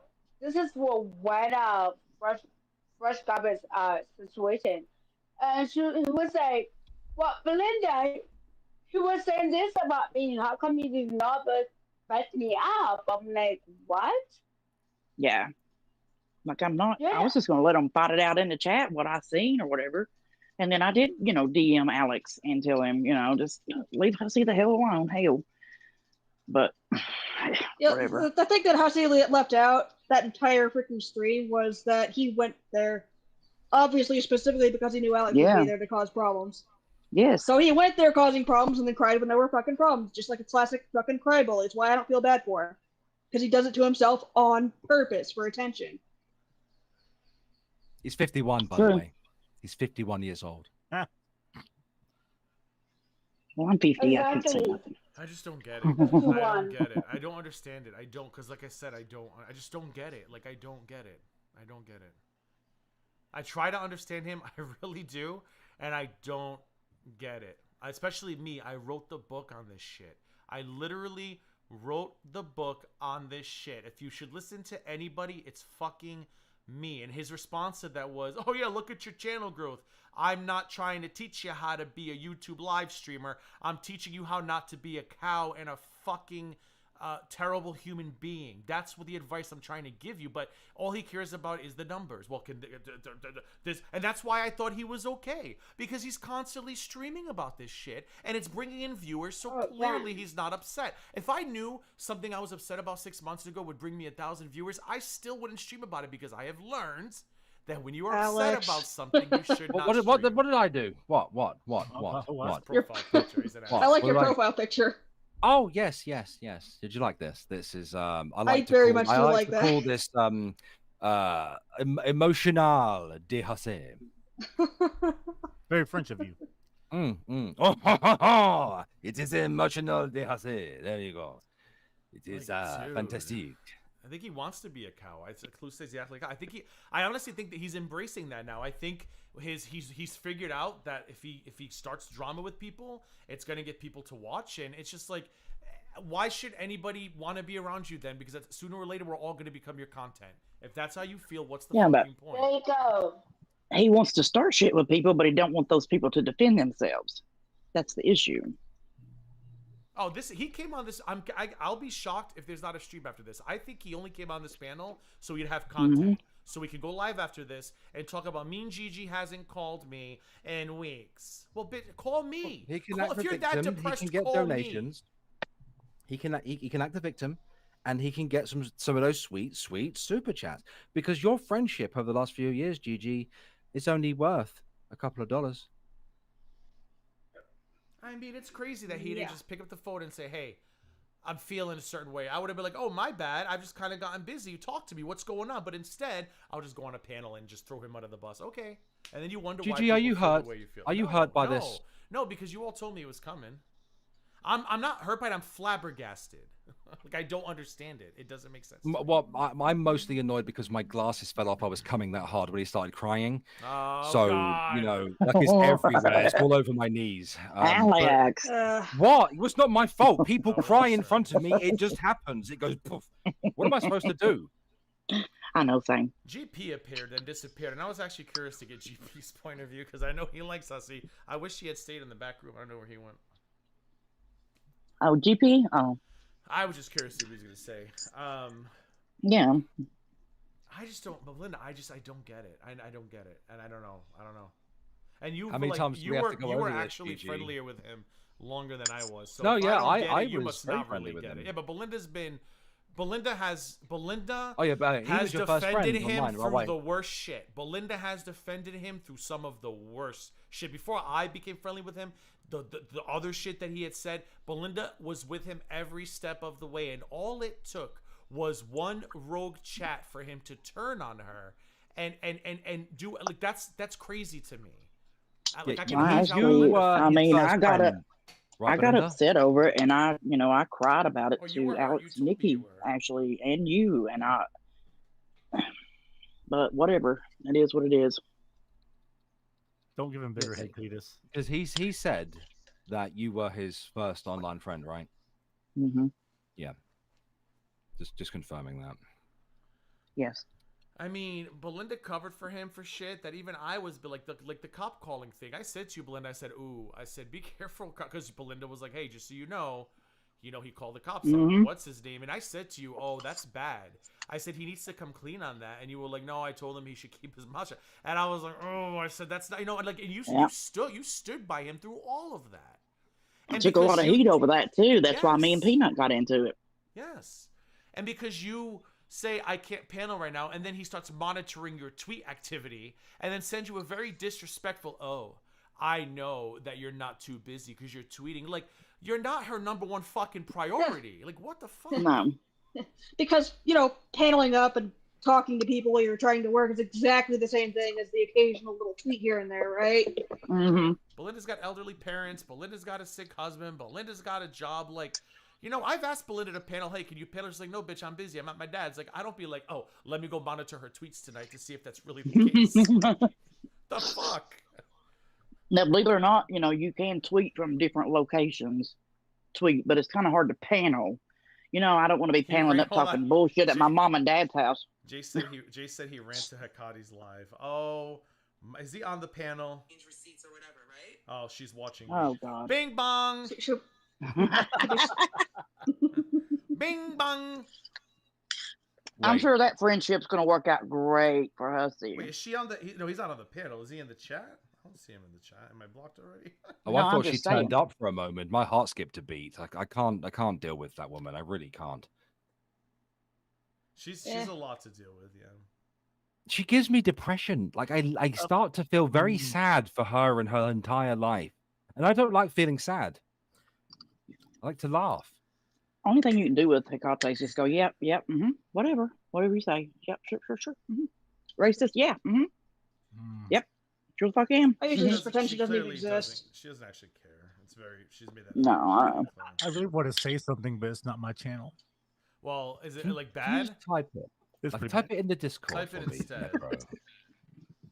this is what went out fresh garbage situation. And he was like, well, Belinda, he was saying this about me. How come you did not back me up? I'm like, what? Yeah. Like, I'm not, I was just going to let them fight it out in the chat, what I seen or whatever. And then I did, DM Alex and tell him, just leave Hussy the hell alone. Hell. But whatever. The thing that Hussy left out that entire freaking stream was that he went there, obviously, specifically because he knew Alex would be there to cause problems. Yes. So he went there causing problems and then cried when there were fucking problems, just like a classic fucking cry bully. It's why I don't feel bad for him. Because he does it to himself on purpose for attention. He's 51, by the way. He's 51 years old. Well, I'm 50. I can't say nothing. I just don't get it. Two to I don't one. get it. I don't understand it. I don't, because like I said, I just don't get it. Like, I don't get it. I don't get it. I try to understand him. I really do. And I don't get it. Especially me. I wrote the book on this shit. I literally wrote the book on this shit. If you should listen to anybody, it's fucking me. And his response to that was, oh yeah, look at your channel growth. I'm not trying to teach you how to be a YouTube live streamer. I'm teaching you how not to be a cow and a fucking terrible human being. That's what the advice I'm trying to give you. But all he cares about is the numbers. Well, this, and that's why I thought he was okay, because he's constantly streaming about this shit and it's bringing in viewers. So clearly he's not upset. If I knew something I was upset about 6 months ago would bring me 1,000 viewers, I still wouldn't stream about it, because I have learned that when you are upset about something, you should not. What did I do? What? Profile picture. He's an I like your profile picture. Oh yes. Did you like this? This is I like to very call, much I do like like to that. call this emotional de Hussy. Very French of you. Oh, it is emotional de Hussy. There you go. It is Dude. fantastic. I think he wants to be a cow. Clue says exactly like I honestly think that he's embracing that now. I think he's figured out that if he starts drama with people, it's gonna get people to watch, and it's just like, why should anybody want to be around you then? Because sooner or later we're all gonna become your content. If that's how you feel, what's the fucking point? There you go. He wants to start shit with people, but he don't want those people to defend themselves. That's the issue. Oh, he came on this. I'll be shocked if there's not a stream after this. I think he only came on this panel so he'd have content, so we could go live after this and talk about Mean Gigi hasn't called me in weeks. Well, call me. He can Call, act if you're the that victim. depressed, He can get call donations. He can act the victim, and he can get some of those sweet super chats, because your friendship over the last few years, Gigi, is only worth a couple of dollars. I mean, it's crazy that he didn't just pick up the phone and say, hey, I'm feeling a certain way. I would have been like, oh, my bad. I've just kind of gotten busy. Talk to me. What's going on? But instead, I'll just go on a panel and just throw him under the bus. Okay. And then you wonder why Gigi, are you feel hurt? the way you feel. Are you hurt by this? No, because you all told me it was coming. I'm not hurt by it. I'm flabbergasted. Like, I don't understand it. It doesn't make sense. Well, I'm mostly annoyed because my glasses fell off. I was coming that hard when he started crying. Oh, so, God. you know, like it's everywhere. It's all over my knees. Alex. What? It was not my fault. People cry in front of me. It just happens. It goes poof. What am I supposed to do? I know, thing. GP appeared and disappeared, and I was actually curious to get GP's point of view, because I know he likes Hussy. I wish he had stayed in the back room. I don't know where he went. Oh, GP? Oh. I was just curious to see what he was going to say. Yeah. I just don't, Belinda, I don't get it. I don't get it. And I don't know. And you, How many times do we have to go you were over this, actually GG? friendlier with him longer than I was. So No, if yeah, I don't get I it, you was must very not friendly really with get him. it. Yeah, but Belinda has Oh yeah, but he has was your first defended friend him online, through right? the worst shit. Belinda has defended him through some of the worst shit. Before I became friendly with him, the other shit that he had said, Belinda was with him every step of the way, and all it took was one rogue chat for him to turn on her and do, like, that's crazy to me. Like, I can imagine how Belinda I mean, I got friend, right, I got Belinda? upset over it, and I cried about it Oh, you to were hurt. Alex, You told me Nikki, you were. actually, and you, and but whatever, it is what it is. Don't give him bitter head, Cletus. Because he said that you were his first online friend, right? Mm-hmm. Yeah. Just confirming that. Yes. I mean, Belinda covered for him for shit that even I was, like the cop calling thing. I said to you, Belinda, I said, be careful, because Belinda was like, hey, just so you know, he called the cops on me. What's his name? And I said to you, oh, that's bad. I said, he needs to come clean on that. And you were like, no, I told him he should keep his mouth shut. And I was like, oh, I said, that's not, and like, and you stood by him through all of that. I And took a lot of heat over that too. That's why me and Peanut got into it. Yes. And because you say, I can't panel right now, and then he starts monitoring your tweet activity and then sends you a very disrespectful, oh, I know that you're not too busy because you're tweeting. Like, you're not her number one fucking priority. Like, what the fuck? No. Because, paneling up and talking to people while you're trying to work is exactly the same thing as the occasional little tweet here and there, right? Mm-hmm. Belinda's got elderly parents. Belinda's got a sick husband. Belinda's got a job. Like, you know, I've asked Belinda to panel, hey, can you panel? She's like, no, bitch, I'm busy. I'm at my dad's. Like, I don't be like, oh, let me go monitor her tweets tonight to see if that's really the case. The fuck? Now, believe it or not, you know, you can tweet from different locations, but it's kind of hard to panel. You know, I don't want to be paneling up talking bullshit at my mom and dad's house. Jay said he ran to Hekati's live. Oh, is he on the panel? Receipts or whatever, right? Oh, she's watching. Oh God. Bing bong. Bing bong. I'm sure that friendship's going to work out great for Hussy. Wait, is she on the? No, he's not on the panel. Is he in the chat? I don't see him in the chat. Am I blocked already? Oh, I thought she turned up for a moment. My heart skipped a beat. I can't deal with that woman. I really can't. She's a lot to deal with, yeah. She gives me depression. Like I start to feel very sad for her and her entire life. And I don't like feeling sad. I like to laugh. Only thing you can do with Hecate is just go, yep, whatever you say. Yep, sure. Racist, yeah, yep, sure the fuck am. I usually just pretend she doesn't even exist. She doesn't actually care. It's very, she's made that. No, I really want to say something, but it's not my channel. Well, is it like bad? Just type it. Type it in the Discord. Type it instead.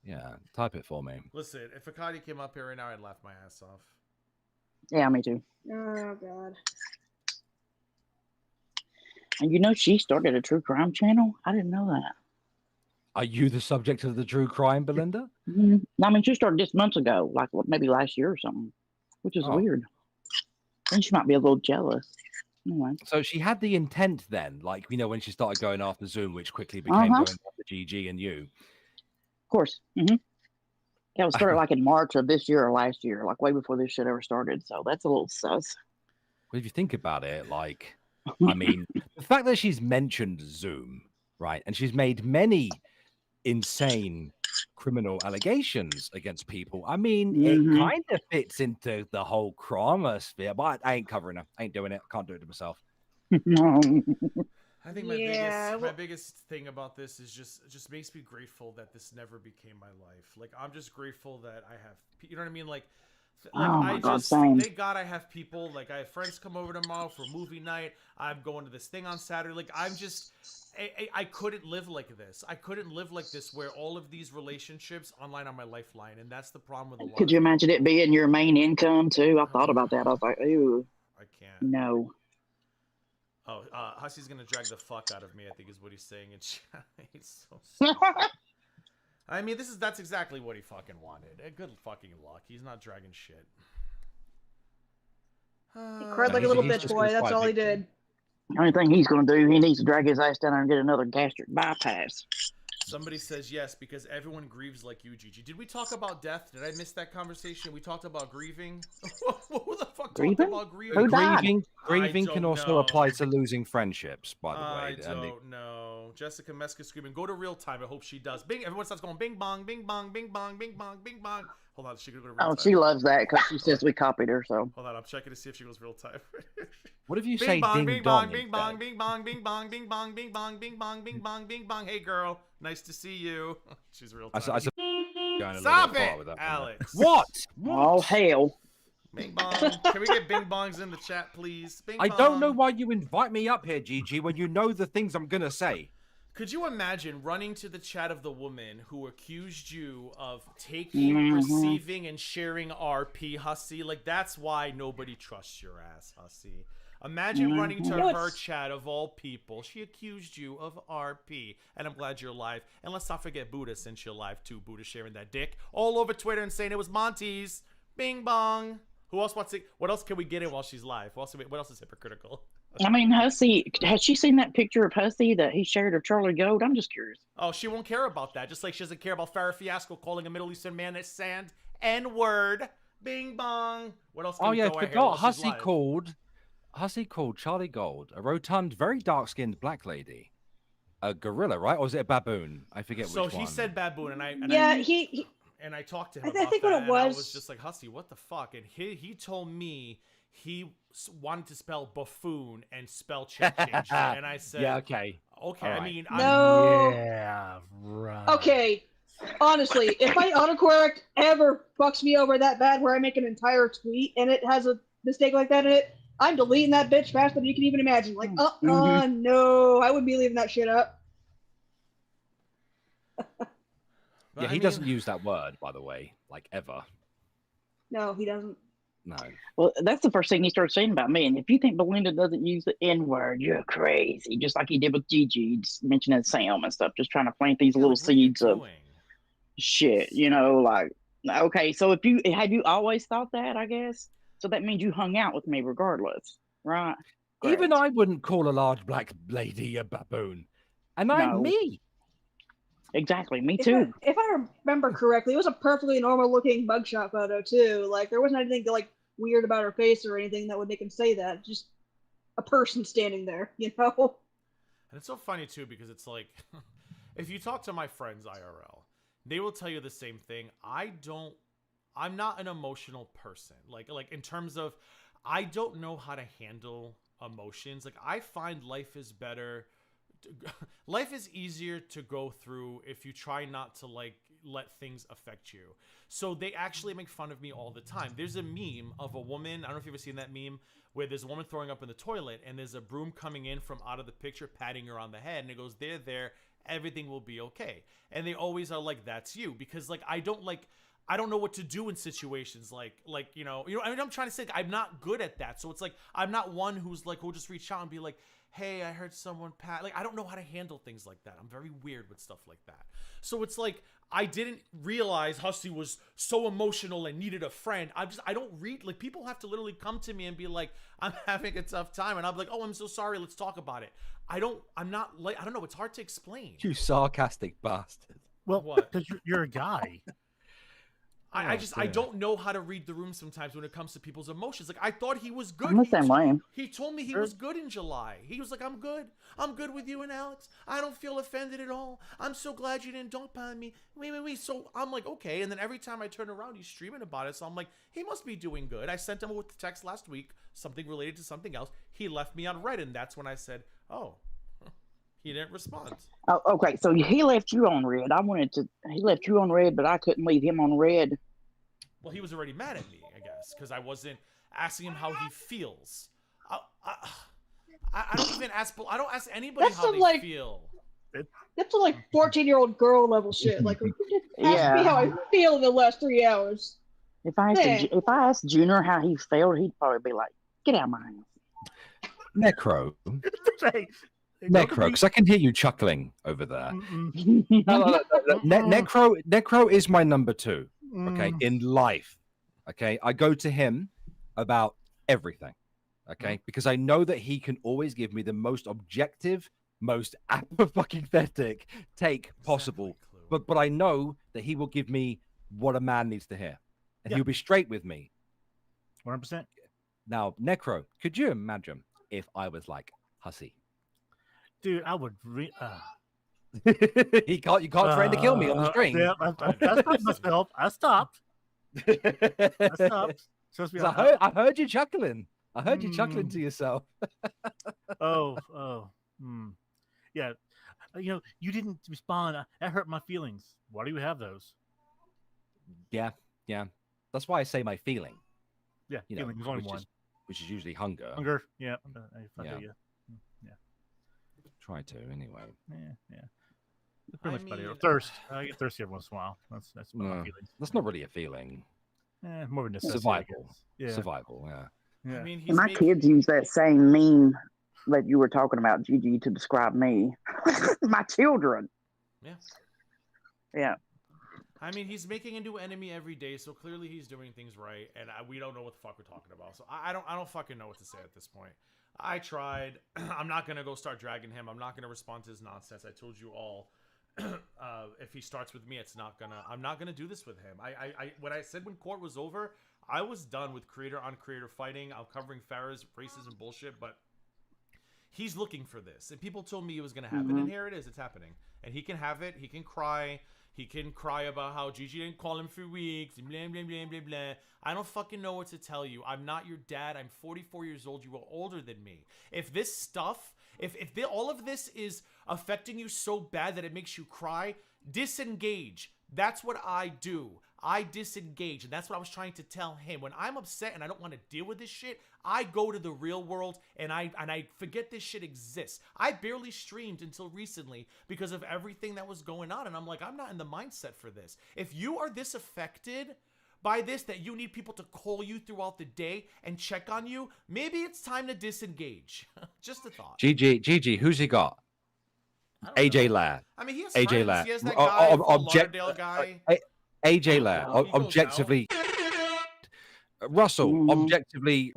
Yeah, type it for me. Listen, if Hecate came up here right now, I'd laugh my ass off. Yeah, me too. Oh God. And you know, she started a true crime channel. I didn't know that. Are you the subject of the true crime, Belinda? I mean, she started just months ago, like maybe last year or something, which is weird. I think she might be a little jealous. Anyway. So she had the intent then, like, you know, when she started going after Zoom, which quickly became going after GG and you. Of course. That was started like in March of this year or last year, like way before this shit ever started. So that's a little sus. Well, if you think about it, like, I mean, the fact that she's mentioned Zoom, right, and she's made many insane criminal allegations against people. I mean, it kind of fits into the whole crime-sphere, but I ain't covering her. I ain't doing it. I can't do it to myself. I think my biggest thing about this is just makes me grateful that this never became my life. Like, I'm just grateful that I have, you know what I mean? Like thank God I have people, like I have friends come over tomorrow for movie night. I'm going to this thing on Saturday. Like I couldn't live like this. I couldn't live like this where all of these relationships online are my lifeline. And that's the problem with a lot. Could you imagine it being your main income too? I thought about that. I was like, ooh. I can't. No. Oh, Hussy's gonna drag the fuck out of me, I think is what he's saying. And he's so smart. I mean, that's exactly what he fucking wanted. Good fucking luck. He's not dragging shit. He cried like a little bitch boy. That's all he did. The only thing he's going to do, he needs to drag his ass down there and get another gastric bypass. Somebody says yes, because everyone grieves like you, Gigi. Did we talk about death? Did I miss that conversation? We talked about grieving? Who the fuck talked about grieving? Grieving can also apply to losing friendships, by the way. I don't know. Jessica Meska screaming, go to real time. I hope she does. Bing! Everyone starts going bing bong, bing bong, bing bong, bing bong, bing bong. Hold on, she could go to real time. Oh, she loves that because she says we copied her, so. Hold on, I'm checking to see if she goes real time. What if you say ding dong? Bing bong, bing bong, bing bong, bing bong, bing bong, bing bong, bing bong, bing bong. Hey girl, nice to see you. She's real time. Stop it, Alex. What? Oh hell. Bing bong. Can we get bing bongs in the chat, please? Bing I bong. don't know why you invite me up here, Gigi, when you know the things I'm gonna say. Could you imagine running to the chat of the woman who accused you of taking, receiving, and sharing RP, Hussy? Like, that's why nobody trusts your ass, Hussy. Imagine running to her chat of all people. She accused you of RP, and I'm glad you're live. And let's not forget Buddha, since you're live too. Buddha sharing that dick all over Twitter and saying it was Monty's. Bing bong. Who else wants to? What else can we get in while she's live? What else is hypocritical? I mean, Hussy, has she seen that picture of Hussy that he shared of Charlie Gold? I'm just curious. Oh, she won't care about that. Just like she doesn't care about Farrah Fiasco calling a Middle Eastern man a sand N-word. Bing bong. What else can we go ahead? Hussy called Charlie Gold a rotund, very dark-skinned black lady a gorilla, right? Or was it a baboon? I forget which one. So he said baboon, and and I talked to him about that, and I was just like, Hussy, what the fuck? And he told me he wanted to spell buffoon and spell check change. And I said, yeah, okay. Okay, All I right. mean, No. Yeah, right. Okay. Honestly, if my autocorrect ever fucks me over that bad where I make an entire tweet and it has a mistake like that in it, I'm deleting that bitch faster than you can even imagine. Like, no, I wouldn't be leaving that shit up. Yeah, he doesn't use that word, by the way, like ever. No, he doesn't. No. Well, that's the first thing he started saying about me. And if you think Belinda doesn't use the N word, you're crazy. Just like he did with Gigi, just mentioning Sam and stuff, just trying to plant these little seeds of shit, you know, like, okay, so if you have you always thought that, I guess? So that means you hung out with me regardless, right? Even I wouldn't call a large black lady a baboon. And I'm No. me. Exactly, me too. If I remember correctly, it was a perfectly normal looking mugshot photo too. Like there wasn't anything like weird about her face or anything that would make him say that. Just a person standing there, you know. And it's so funny too because it's like, if you talk to my friends IRL, they will tell you the same thing. I'm not an emotional person. Like in terms of, I don't know how to handle emotions. Like I find life is easier to go through if you try not to like let things affect you. So they actually make fun of me all the time. There's a meme of a woman, I don't know if you've ever seen that meme, where there's a woman throwing up in the toilet and there's a broom coming in from out of the picture patting her on the head and it goes, there, everything will be okay. And they always are like, that's you. Because like I don't know what to do in situations like you know I mean, I'm trying to say I'm not good at that. So it's like I'm not one who's like who'll just reach out and be like, hey, I heard someone pat. Like I don't know how to handle things like that. I'm very weird with stuff like that. So it's like I didn't realize Hussy was so emotional and needed a friend. I don't read, like people have to literally come to me and be like, I'm having a tough time, and I'm like, oh, I'm so sorry, let's talk about it. I'm not like, I don't know, it's hard to explain. You sarcastic bastard. Well, because you're a guy. I don't know how to read the room sometimes when it comes to people's emotions. Like I thought he was good. I'm the same way. He told me he was good in July. He was like, I'm good with you and Alex. I don't feel offended at all. I'm so glad you didn't dump on me. Wait. So I'm like, okay. And then every time I turn around, he's streaming about it. So I'm like, he must be doing good. I sent him with the text last week, something related to something else. He left me on red, and that's when I said, oh. He didn't respond. Oh, okay, so he left you on red. He left you on red, but I couldn't leave him on red. Well, he was already mad at me, I guess, because I wasn't asking him how he feels. I don't even ask. I don't ask anybody how they feel. That's some like 14-year-old girl level shit. Like, ask me how I feel in the last 3 hours. If I asked Junior how he felt, he'd probably be like, "Get out of my house." Necro. Necro, because I can hear you chuckling over there. No. Necro is my number 2. Okay, in life. Okay, I go to him about everything. Okay, because I know that he can always give me the most objective, most apathetic take possible. But I know that he will give me what a man needs to hear, and he'll be straight with me. 100%. Now, Necro, could you imagine if I was like Hussy? Dude, I would. You can't threaten to kill me on the stream. Yeah, I stopped myself. I stopped. I heard you chuckling. I heard you chuckling to yourself. Yeah. You know, you didn't respond. That hurt my feelings. Why do you have those? Yeah. That's why I say my feeling. Yeah, you feeling is only one. Which is usually hunger. Yeah. Yeah. Try to anyway. Yeah. Pretty much about it. Thirst. I get thirsty every once in a while. That's my feelings. That's not really a feeling. More of a necessity. Survival. Yeah. Survival. Yeah. I mean, my kids use that same meme that you were talking about, Gigi, to describe me. My children. Yeah. I mean, he's making a new enemy every day, so clearly he's doing things right, and we don't know what the fuck we're talking about. So I don't fucking know what to say at this point. I tried. I'm not gonna go start dragging him. I'm not gonna respond to his nonsense. I told you all. If he starts with me, I'm not gonna do this with him. When I said when court was over, I was done with creator on creator fighting. I'm covering Farrah's racism bullshit, but he's looking for this, and people told me it was gonna happen, and here it is. It's happening, and he can have it. He can cry. He can cry about how Gigi didn't call him for weeks and blah, blah, blah, blah, blah. I don't fucking know what to tell you. I'm not your dad. I'm 44 years old. You are older than me. If this stuff, if all of this is affecting you so bad that it makes you cry, disengage. That's what I do. I disengage, and that's what I was trying to tell him. When I'm upset and I don't want to deal with this shit, I go to the real world and I forget this shit exists. I barely streamed until recently because of everything that was going on, and I'm like, I'm not in the mindset for this. If you are this affected by this, that you need people to call you throughout the day and check on you, maybe it's time to disengage. Just a thought. GG, who's he got? AJ Lair. I mean, he has AJ friends. Lair. He has that guy, Lauderdale guy. AJ Lair, objectively. Russell, objectively.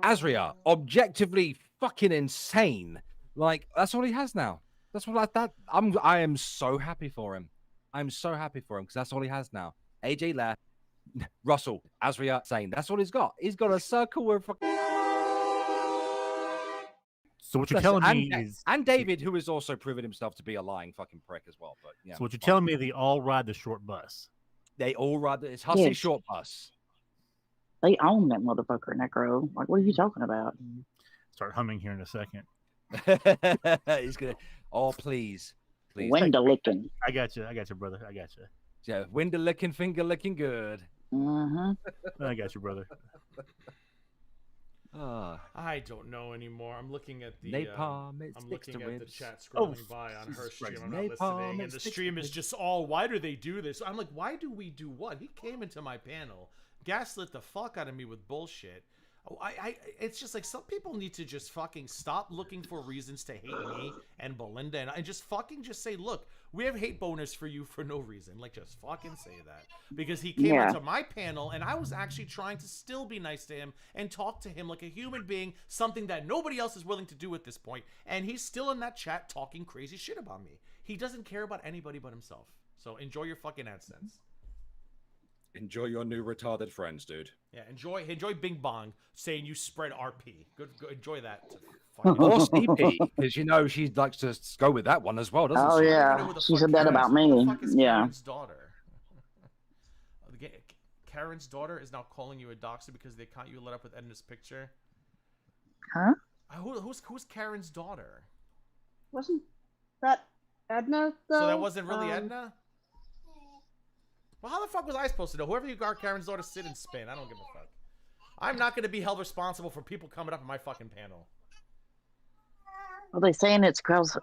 Azria, objectively fucking insane. Like, that's all he has now. That's what I am so happy for him. I'm so happy for him because that's all he has now. AJ Lair, Russell, Azria, insane. That's all he's got. He's got a circle where fucking. So what you're telling me is, and David, who has also proven himself to be a lying fucking prick as well. But yeah. So what you're telling me, they all ride the short bus. They all ride. It's Hussy short bus. They own that motherfucker, Necro. Like, what are you talking about? Start humming here in a second. He's gonna. Oh, please. Window licking. I got you, brother. I got you. Yeah, window licking, finger licking good. I got you, brother. I don't know anymore. I'm looking at the napalm. I'm looking at the chat scrolling by on her stream. I'm not listening, and the stream is just all. Why do they do this? I'm like, why do we do what? He came into my panel, gaslit the fuck out of me with bullshit. It's just like some people need to just fucking stop looking for reasons to hate me and Belinda, and just fucking just say, look, we have hate bonus for you for no reason. Like, just fucking say that. Because he came into my panel, and I was actually trying to still be nice to him and talk to him like a human being, something that nobody else is willing to do at this point. And he's still in that chat talking crazy shit about me. He doesn't care about anybody but himself. So enjoy your fucking AdSense. Enjoy your new retarded friends, dude. Yeah, enjoy Bing Bong saying you spread RP. Good, enjoy that. Or CP, because you know she likes to go with that one as well, doesn't she? Oh yeah, she said that about me. Yeah. Karen's daughter. Karen's daughter is now calling you a doxer because they caught you lit up with Edna's picture. Huh? Who's Karen's daughter? Wasn't that Edna? Though? So that wasn't really Edna? Well, how the fuck was I supposed to know? Whoever you got Karen's daughter, sit and spin. I don't give a fuck. I'm not going to be held responsible for people coming up in my fucking panel. Are they saying it's because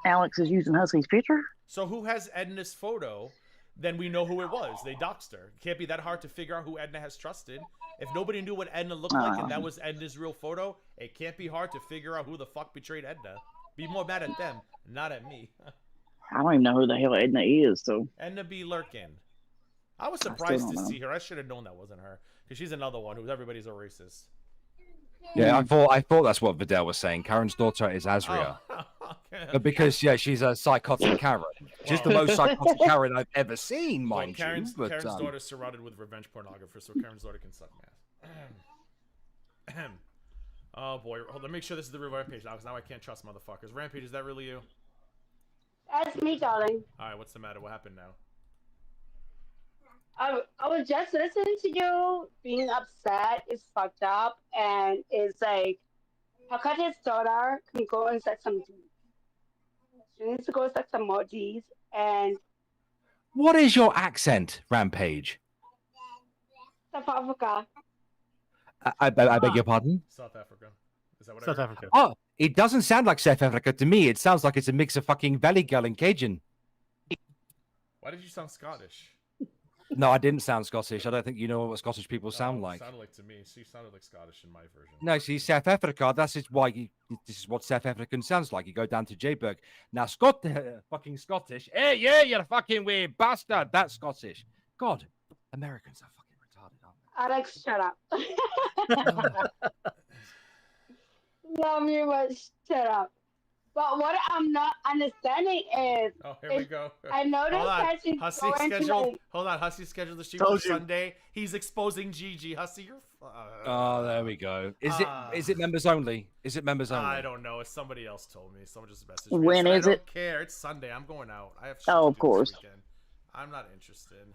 Alex is using Hussy's picture? So who has Edna's photo? Then we know who it was. They doxed her. It can't be that hard to figure out who Edna has trusted. If nobody knew what Edna looked like and that was Edna's real photo, it can't be hard to figure out who the fuck betrayed Edna. Be more mad at them, not at me. I don't even know who the hell Edna is, so. Edna B. Lurkin. I was surprised to see her. I should have known that wasn't her, because she's another one who's everybody's a racist. Yeah, I thought that's what Vidal was saying. Karen's daughter is Azria. Okay. Because she's a psychotic Karen. She's the most psychotic Karen I've ever seen, mind Karen's, you. But Karen's daughter's surrounded with revenge pornographers, so Karen's daughter can suck math. Oh boy, hold on, make sure this is the real Rampage now, because now I can't trust motherfuckers. Rampage, is that really you? That's me, darling. All right, what's the matter? What happened now? I was just listening to you. Being upset is fucked up, and it's like, how come his daughter can go and set some D's? She needs to go set some more D's. And what is your accent, Rampage? South Africa. I beg your pardon? South Africa. Is that what South I heard? Africa. Oh, it doesn't sound like South Africa to me. It sounds like it's a mix of fucking Valley Girl and Cajun. Why did you sound Scottish? No, I didn't sound Scottish. I don't think you know what Scottish people sound like. Sounded like to me. She sounded like Scottish in my version. No, see, South Africa, this is what South African sounds like. You go down to Joburg. Now, fucking Scottish. Hey, yeah, you're a fucking weird bastard. That's Scottish. God, Americans are fucking retarded, aren't Alex, shut up. Love you, but shut up. But what I'm not understanding is... Oh, here we go. I noticed that she's Hussy scheduled... Hold on, Hussy scheduled the stream for Sunday. He's exposing Gigi. Hussy, you're... Oh, there we go. Is it members only? Is it members only? I don't know. Somebody else told me. Someone just messaged me. When is it? I don't care. It's Sunday. I'm going out. I have shit Oh, to of do course. this weekend. I'm not interested.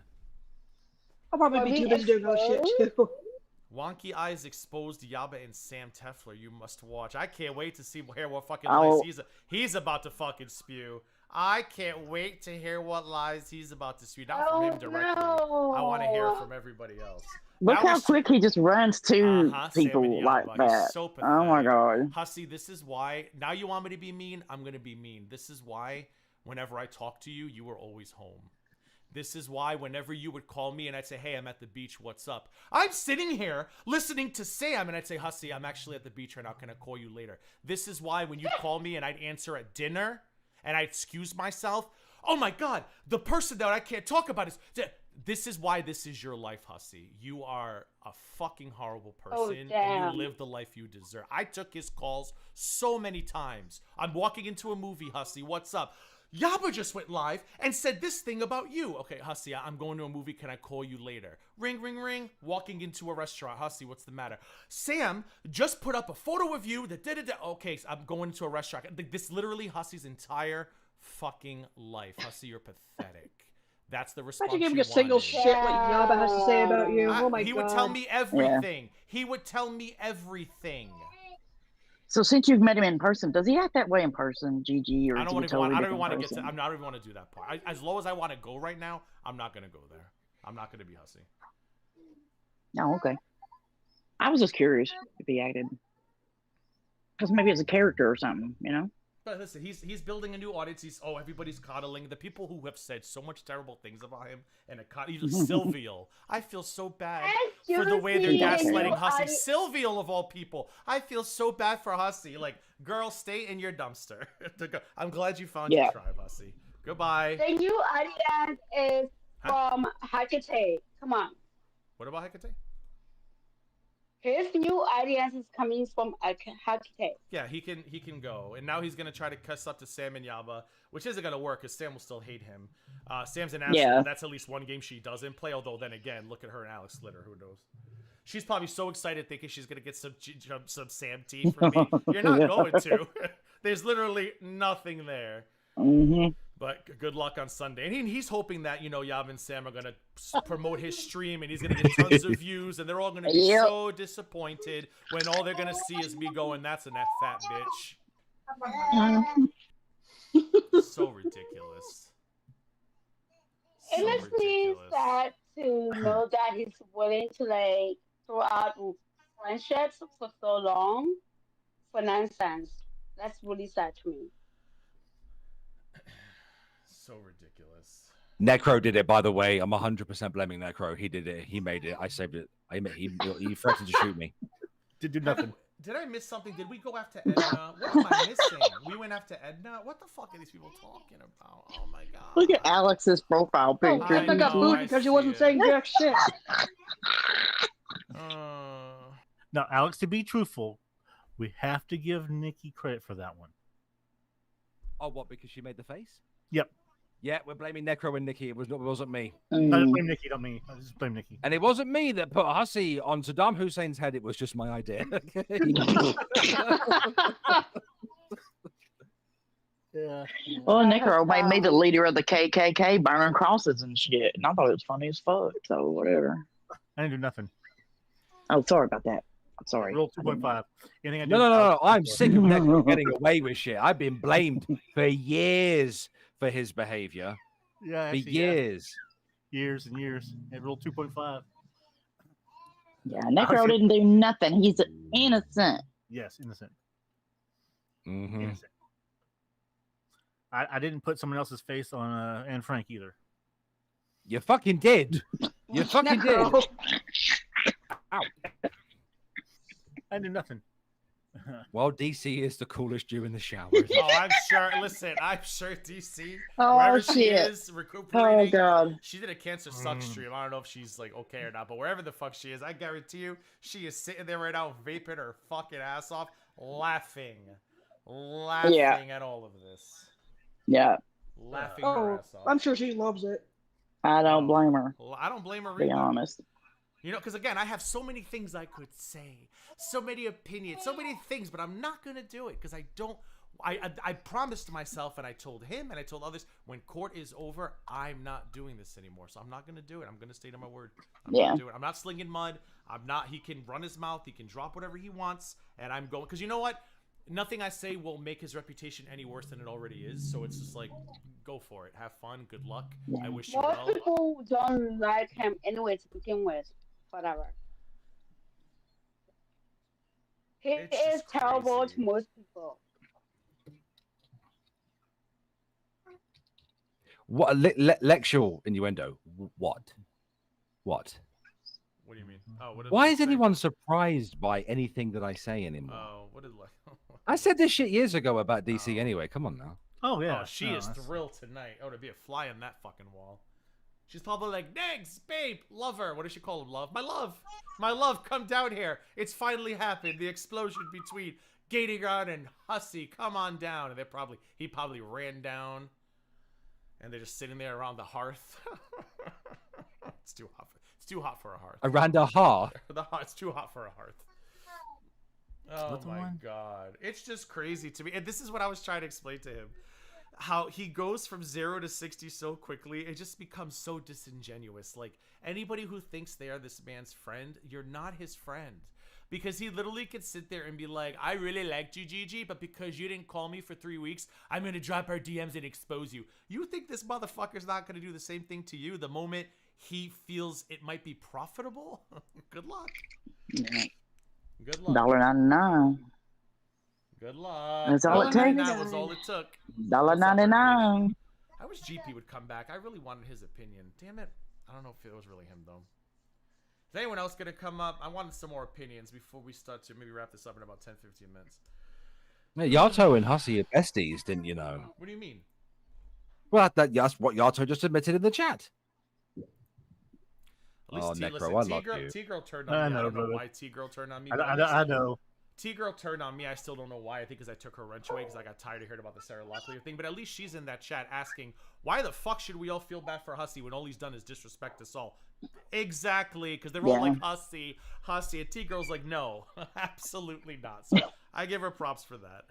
I'll probably be too busy doing other shit too. Wonky Eyes exposed Yaba and Sam Tefler. You must watch. I can't wait to hear what fucking Oh. lies he's about to fucking spew. I can't wait to hear what lies he's about to spew. Not from him directly. no. I want to hear it from everybody else. Look That how was- quick he just runs to Sam people and like Yaba. that. He's so Oh my pathetic. god. Hussy, this is why. Now you want me to be mean? I'm going to be mean. This is why whenever I talk to you, you were always home. This is why whenever you would call me and I'd say, hey, I'm at the beach, what's up? I'm sitting here listening to Sam and I'd say, Hussy, I'm actually at the beach right now. Can I call you later? This is why when you call me and I'd answer at dinner and I'd excuse myself, oh my God, the person that I can't talk about is... This is why this is your life, Hussy. You are a fucking horrible person and damn. you live the life you deserve. I took his calls so many times. I'm walking into a movie, Hussy. What's up? Yaba just went live and said this thing about you. Okay, Hussy, I'm going to a movie. Can I call you later? Ring, ring, ring. Walking into a restaurant. Hussy, what's the matter? Sam just put up a photo of you that da-da-da. Okay, so I'm going to a restaurant. This literally Hussy's entire fucking life. Hussy, you're pathetic. That's the response. Imagine giving you a single wanted. shit what Yaba has to say about you. Oh my He god. would tell me everything. He would tell me everything. So since you've met him in person, does he act that way in person, GG? Or I don't want want to. I don't even want to get to. I'm not even want to do that part. As low as I want to go right now, I'm not gonna go there. I'm not gonna be Hussy. Oh, okay. I was just curious if he acted, because maybe it's a character or something, you know. But listen, he's building a new audience. Everybody's coddling the people who have said so much terrible things about him. And Sylvial, I feel so bad for the way they're gaslighting Hussy. Sylvial of all people, I feel so bad for Hussy. Like, girl, stay in your dumpster. I'm glad you found your tribe, Hussy. Goodbye. The new audience is from Hecate. Come on. What about Hecate? His new audience is coming from Hecate. Yeah, he can go, and now he's gonna try to cuss up to Sam and Yaba, which isn't gonna work because Sam will still hate him. Sam's an asshole. Yeah. That's at least one game she doesn't play. Although then again, look at her and Alex Slitter. Who knows? She's probably so excited thinking she's gonna get some Sam tea from me. You're not going to. There's literally nothing there. Mm-hmm. But good luck on Sunday. And he's hoping that, Yab and Sam are going to promote his stream and he's going to get tons of views and they're all going to be so disappointed when all they're going to see is me going, that's a fat bitch. So ridiculous. It makes me sad to know that he's willing to throw out friendships for so long for nonsense. That's really sad to me. So ridiculous. Necro did it, by the way. I'm 100% blaming Necro. He did it. He made it. I saved it. He threatened to shoot me. Did do nothing. Did I miss something? Did we go after Edna? What am I missing? We went after Edna? What the fuck are these people talking about? Oh my god. Look at Alex's profile picture. I got booed because you wasn't saying jack shit. Now, Alex, to be truthful, we have to give Nikki credit for that one. Oh, what? Because she made the face? Yep. Yeah, we're blaming Necro and Nikki. It wasn't me. I didn't blame Nikki, not me. I just blame Nikki. And it wasn't me that put Hussy on Saddam Hussein's head. It was just my idea. Yeah. Well, Necro made me the leader of the KKK burning crosses and shit. And I thought it was funny as fuck. So, whatever. I didn't do nothing. Oh, sorry about that. I'm sorry. Roll 2.5. Anything I do? No. I'm sick of Necro getting away with shit. I've been blamed for years for his behavior. Yeah, for years. Years and years. And roll 2.5. Yeah, Necro didn't do nothing. He's innocent. Yes, innocent. Mm-hmm. Innocent. I didn't put someone else's face on Anne Frank either. You fucking did. You fucking did. Ow. I did nothing. Well, DC is the coolest Jew in the shower. Oh, I'm sure. Listen, I'm sure DC, Oh, wherever she shit. is, recuperating. Oh, God. She did a cancer suck stream. I don't know if she's like okay or not, but wherever the fuck she is, I guarantee you, she is sitting there right now, vaping her fucking ass off, laughing at all of this. Yeah. Laughing her Oh, ass off. I'm sure she loves it. I don't blame her. I don't blame her To be either. honest. Because again, I have so many things I could say, so many opinions, so many things, but I'm not gonna do it because I don't I promised myself, and I told him, and I told others, when court is over, I'm not doing this anymore. So I'm not going to do it. I'm going to stay to my word. I'm not doing it. I'm not slinging mud. I'm not. He can run his mouth. He can drop whatever he wants, and I'm going. Because you know what? Nothing I say will make his reputation any worse than it already is. So it's just like, go for it. Have fun. Good luck. I wish you Most well. people don't like him anyway to begin with. Whatever. He is terrible to most people. What lectural innuendo? What? What do you mean? Oh, what did Why I is say? anyone surprised by anything that I say anymore? Oh, what did I said this shit years ago about DC anyway. Come on now. Oh yeah. Oh, she is thrilled tonight. Oh, to be a fly on that fucking wall. She's probably like, Negs, babe, lover. What does she call him? Love? My love, come down here. It's finally happened. The explosion between TheGGround and Hussy. Come on down. And he probably ran down. And they're just sitting there around the hearth. It's too hot for a hearth. Around a hearth? It's too hot for a hearth. Oh my God. It's just crazy to me. And this is what I was trying to explain to him. How he goes from 0 to 60 so quickly. It just becomes so disingenuous. Like, anybody who thinks they are this man's friend, you're not his friend. Because he literally could sit there and be like, I really liked you, Gigi, but because you didn't call me for 3 weeks, I'm going to drop our DMs and expose you. You think this motherfucker's not going to do the same thing to you the moment he feels it might be profitable? Good luck. Yeah. Good luck. $1.99. Good luck. That's all it takes. That was all it took. $1.99. I wish GP would come back. I really wanted his opinion. Damn it. I don't know if it was really him, though. Is anyone else going to come up? I wanted some more opinions before we start to maybe wrap this up in about 10, 15 minutes. Yeah, Yato and Hussy are besties, didn't you know? What do you mean? Well, that's what Yato just admitted in the chat. At least Necro, I love you. T-Girl turned on me. I don't know why T-Girl turned on me. I know. T-Girl turned on me. I still don't know why. I think because I took her wrench away because I got tired of hearing about the Sarah Locklear thing. But at least she's in that chat asking, why the fuck should we all feel bad for Hussy when all he's done is disrespect us all? Exactly, because they're all like, Hussy. And T-Girl's like, no, absolutely not. So I give her props for that.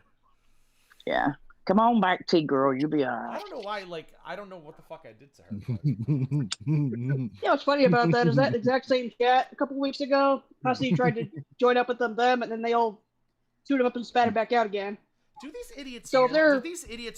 Yeah. Come on back, T-Girl. You'll be all right. I don't know why, I don't know what the fuck I did to her. Yeah, what's funny about that is that exact same chat a couple weeks ago, Hussy tried to join up with them, and then they all suited him up and spat it back out again. Do these idiots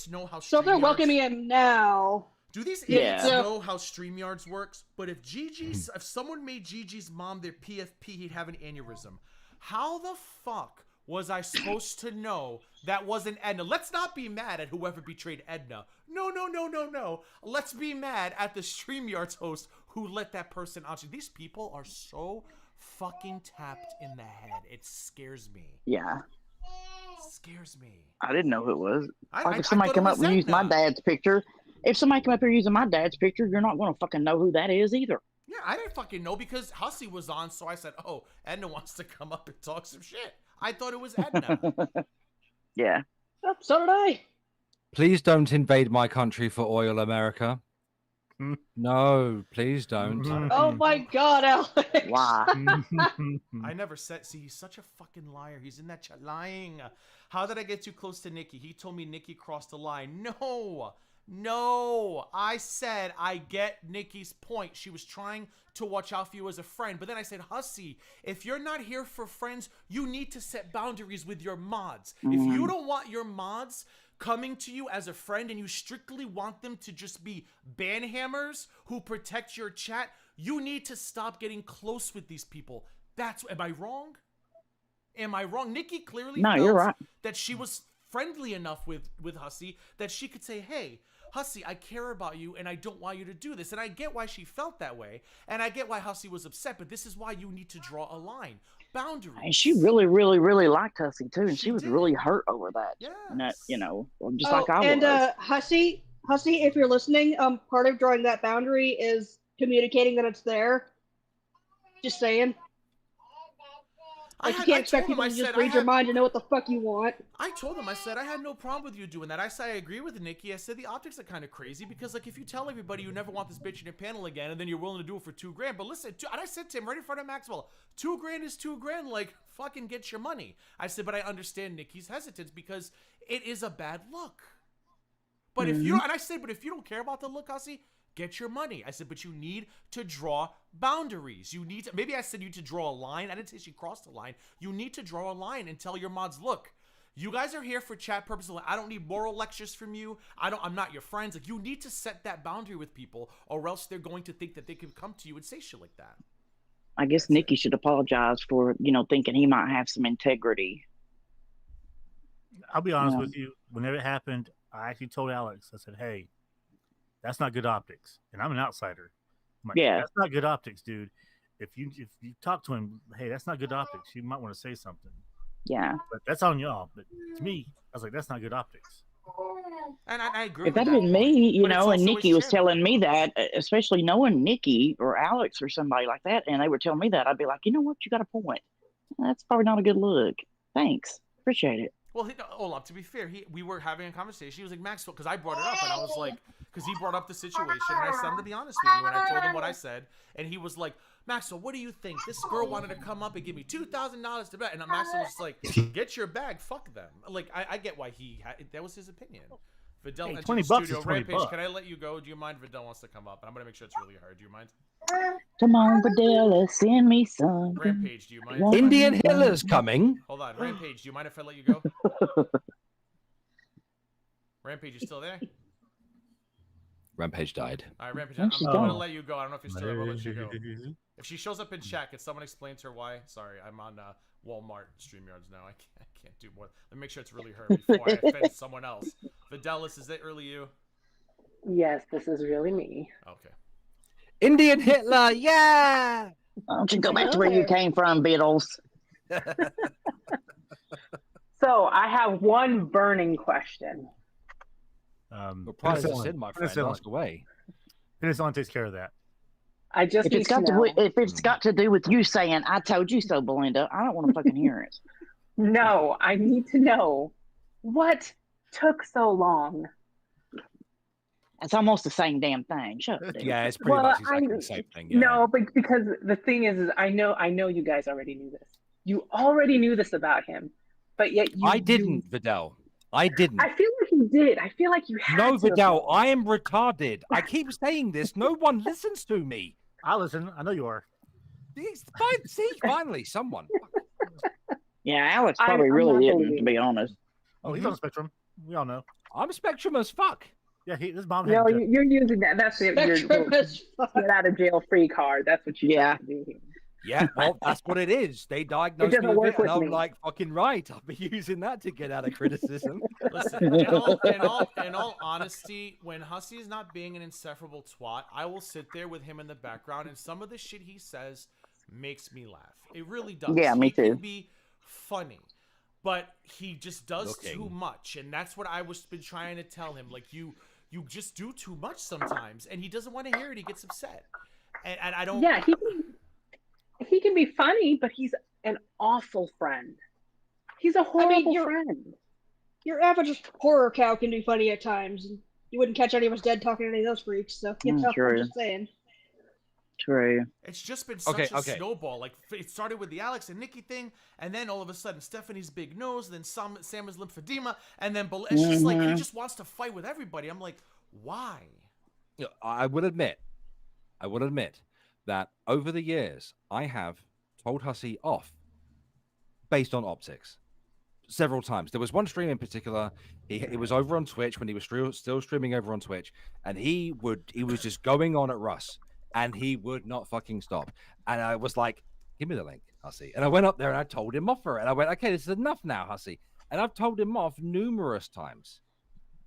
know how So if they're welcoming him now... Do these idiots know how StreamYards works? But if if someone made Gigi's mom their PFP, he'd have an aneurysm. How the fuck was I supposed to know that wasn't Edna? Let's not be mad at whoever betrayed Edna. No. Let's be mad at the StreamYards host who let that person out. These people are so fucking tapped in the head. It scares me. Yeah. Scares me. I didn't know who it was. If somebody come up and use my dad's picture, if somebody come up here using my dad's picture, you're not going to fucking know who that is either. Yeah, I didn't fucking know because Hussy was on, so I said, oh, Edna wants to come up and talk some shit. I thought it was Edna. Yeah. So did I. Please don't invade my country for oil, America. No, please don't. Oh my God, Alex. Why? I never said. See, he's such a fucking liar. He's in that chat lying. How did I get too close to Nikki? He told me Nikki crossed the line. No, I said I get Nikki's point. She was trying to watch out for you as a friend. But then I said, Hussy, if you're not here for friends, you need to set boundaries with your mods. If you don't want your mods coming to you as a friend and you strictly want them to just be banhammers who protect your chat, you need to stop getting close with these people. Am I wrong? Nikki clearly felt you're right. that she was friendly enough with Hussy that she could say, hey, Hussy, I care about you and I don't want you to do this. And I get why she felt that way. And I get why Hussy was upset, but this is why you need to draw a line. Boundaries. And she really, really, really liked Hussy too. And she was really hurt over that. Yeah. And that, just like I was. And Hussy, if you're listening, part of drawing that boundary is communicating that it's there. Just saying. Like, you can't expect people to just read your mind and know what the fuck you want. I told him, I said, I had no problem with you doing that. I said, I agree with Nikki. I said, the optics are kind of crazy because, like, if you tell everybody you never want this bitch in your panel again and then you're willing to do it for $2,000, but listen, and I said to him right in front of Maxwell, $2,000 is $2,000. Like, fucking get your money. I said, but I understand Nikki's hesitance because it is a bad look. But if you, and I said, but if you don't care about the look, Hussy, get your money. I said, but you need to draw boundaries. You need to, maybe I said you to draw a line. I didn't say she crossed the line. You need to draw a line and tell your mods, look, you guys are here for chat purposes. I don't need moral lectures from you. I'm not your friends. Like, you need to set that boundary with people or else they're going to think that they can come to you and say shit like that. I guess Nikki should apologize for, thinking he might have some integrity. I'll be honest with you. Whenever it happened, I actually told Alex, I said, hey, that's not good optics. And I'm an outsider. I'm like, that's not good optics, dude. If you talk to him, hey, that's not good optics. You might want to say something. Yeah. But that's on y'all. But to me, I was like, that's not good optics. And I agree If with that that. had been me, and Nikki was channel. telling me that, especially knowing Nikki or Alex or somebody like that, and they were telling me that, I'd be like, you know what? You got a point. That's probably not a good look. Thanks. Appreciate it. Well, Olaf, to be fair, we were having a conversation. He was like, Maxwell, because I brought it up, and I was like, because he brought up the situation, and I said, I'm going to be honest with you, and I told him what I said, and he was like, Maxwell, what do you think? This girl wanted to come up and give me $2,000 to bet, and Maxwell was just like, get your bag, fuck them. Like, I get why that was his opinion. Vidal, hey, entered $20 the studio. is $20. Rampage, can I let you go? Do you mind? Vidal wants to come up, and I'm going to make sure it's really hard. Do you mind? Come on, Vidal, send me some. Rampage, do you mind? Indian Hitler's coming. Hold on, Rampage, do you mind if I let you go? Rampage, you still there? Rampage died. All right, Rampage, I'm going to let you go. I don't know if you're still there. I'll let you go. If she shows up in chat, can someone explain to her why? Sorry, I'm on Walmart StreamYards now. I can't do more. Let me make sure it's really her before I offend someone else. Fidelis, is it really you? Yes, this is really me. Okay. Indian Hitler, yeah! Why don't you go back to where you came from, Beatles? So I have one burning question. Well, prize is in, my friend. Ask away. Penicillin takes care of that. I just if it's got to do with you saying "I told you so," Belinda, I don't want to fucking hear it. No, I need to know what took so long. It's almost the same damn thing. Shut up. Yeah, it's pretty much exactly the same thing. Yeah. No, but because the thing is I know you guys already knew this. You already knew this about him, but yet I didn't, Vidal. I didn't. I feel like you did. I feel like you had No, to. Vidal, I am retarded. I keep saying this. No one listens to me. I listen. I know you are. See, finally, someone. Yeah, Alex probably really isn't, to be honest. Oh, he's on the spectrum. We all know. I'm a spectrum as fuck. Yeah, his mom. No, you're using that. That's your get out of jail free card. That's what you have to do here. Yeah, well, that's what it is. They diagnosed me with it, and I'm like, fucking right. I'll be using that to get out of criticism. Listen, in all honesty, when Hussy is not being an insufferable twat, I will sit there with him in the background, and some of the shit he says makes me laugh. It really does. Yeah, me too. He can be funny, but he just does too much, and that's what I was been trying to tell him. Like, you just do too much sometimes, and he doesn't want to hear it. He gets upset, and I don't. Yeah, he can be funny, but he's an awful friend. He's a horrible friend. Your average horror cow can be funny at times. And you wouldn't catch any of us dead talking to any of those freaks. So, I'm just saying. True. It's just been such a snowball. Like, it started with the Alex and Nikki thing, and then all of a sudden Stephanie's big nose, then Sam's lymphedema, and then it's just like he just wants to fight with everybody. I'm like, why? You know, I would admit that over the years, I have told Hussy off based on optics several times. There was one stream in particular. It was over on Twitch when he was still streaming over on Twitch, and he was just going on at Russ, and he would not fucking stop. And I was like, "Give me the link, Hussy." And I went up there and I told him off for it. And I went, "Okay, this is enough now, Hussy." And I've told him off numerous times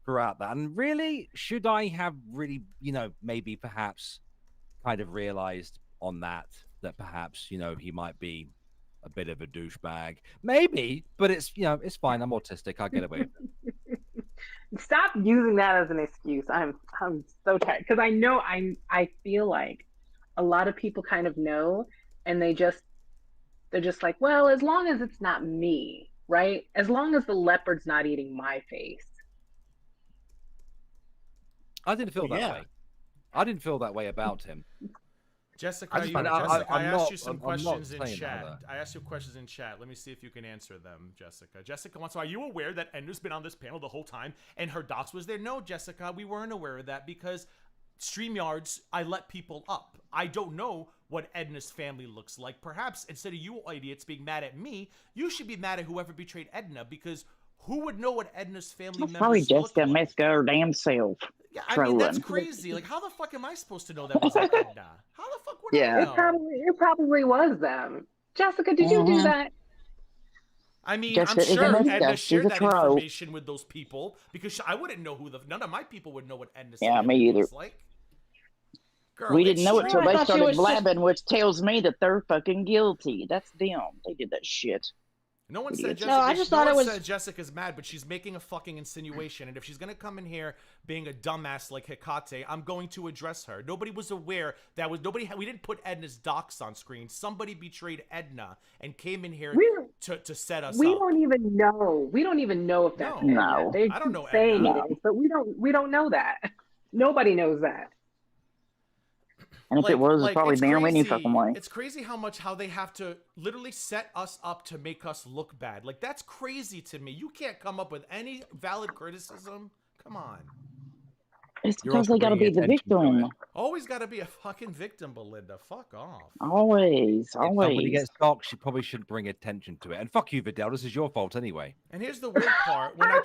throughout that. And really, should I have really, maybe perhaps kind of realized on that perhaps, he might be a bit of a douchebag, maybe, but it's fine. I'm autistic. I'll get away with it. Stop using that as an excuse. I'm so tired because I know I feel like a lot of people kind of know, and they They're just like, well, as long as it's not me, right? As long as the leopard's not eating my face. I didn't feel that way. I didn't feel that way about him. Jessica, I asked you some questions in chat. I asked you questions in chat. Let me see if you can answer them, Jessica. Jessica wants to know, are you aware that Edna's been on this panel the whole time and her docs was there? No, Jessica, we weren't aware of that because StreamYards, I let people up. I don't know what Edna's family looks like. Perhaps instead of you idiots being mad at me, you should be mad at whoever betrayed Edna, because who would know what Edna's family members probably look Jessica like? messed her damn self. Yeah, I mean, that's crazy. Like, how the fuck am I supposed to know that was Edna? How the fuck would I know? It probably was them. Jessica, did you do that? I mean, Jessica I'm sure isn't Edna Jessica, shared she's a that troll. information with those people because I wouldn't know who none of my people would know what Edna's Yeah, family me either. looks like. Girl, We didn't know it till they started was blabbing, which tells me that they're fucking guilty. That's them. They did that shit. No one said Idiots. Jessica. No, I just no thought one it was- said Jessica's mad, but she's making a fucking insinuation. And if she's gonna come in here being a dumbass like Hecate, I'm going to address her. Nobody was aware that was nobody. We didn't put Edna's docs on screen. Somebody betrayed Edna and came in here to set us We up. don't even know. We don't even know if that's No. Edna. They I don't keep know saying Edna. it is, but we don't know that. Nobody knows that. And if it was, it's probably it's them any crazy. fucking way. It's crazy how they have to literally set us up to make us look bad. Like, that's crazy to me. You can't come up with any valid criticism. Come on. It's because they gotta be the victim. Always gotta be a fucking victim, Belinda. Fuck off. Always, If somebody always. gets doxxed, you probably shouldn't bring attention to it. And fuck you, Vidal. This is your fault anyway. And here's the weird part. When I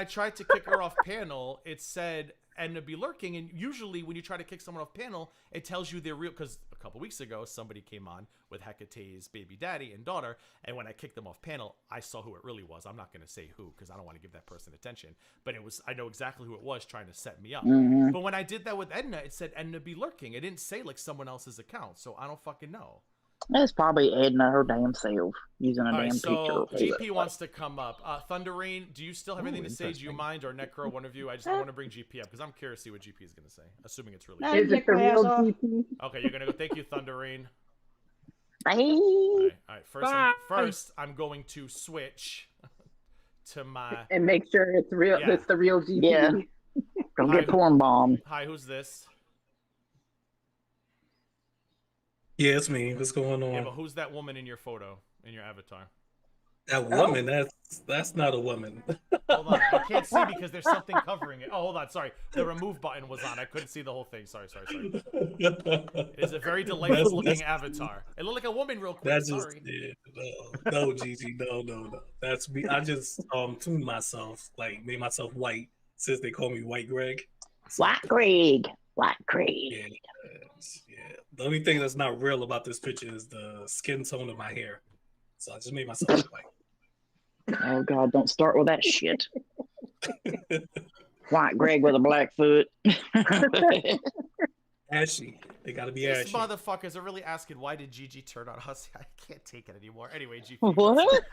tried to kick her off panel, it said Edna be lurking, and usually when you try to kick someone off panel, it tells you they're real, because a couple weeks ago somebody came on with Hecate's baby daddy and daughter, and when I kicked them off panel, I saw who it really was. I'm not going to say who because I don't want to give that person attention, but I know exactly who it was trying to set me up. But when I did that with Edna, it said Edna be lurking. It didn't say like someone else's account, so I don't fucking know. That's probably Edna her damn self using a All damn right, so picture. GP wants to come up. Thunder Rain, do you still have anything to say? Do you mind, or Necro, one of you? I want to bring GP up because I'm curious to see what GP is going to say, assuming it's really. Is it the real GP? Okay, you're gonna go. Thank you, Thunder Rain. Bye. All right. First, I'm going to switch to my And make sure it's real. Yeah. It's the real GP. Yeah. Don't get porn bombed. Hi, who's this? Yeah, it's me. What's going on? Yeah, but who's that woman in your photo, in your avatar? That woman? That's not a woman. Hold on, I can't see because there's something covering it. Oh, hold on, sorry. The remove button was on. I couldn't see the whole thing. Sorry. It is a very delightful looking avatar. It looked like a woman real quick. That's just Sorry. no, Gigi, no. That's me. I just tuned myself, like made myself white, since they call me White Greg. White Greg. Yeah. The only thing that's not real about this picture is the skin tone of my hair. So I just made myself white. Oh God, don't start with that shit. White Greg with a black foot. Ashy. They gotta be These ashy. motherfuckers are really asking, why did Gigi turn on Hussy? I can't take it anymore. Anyway, GP. What?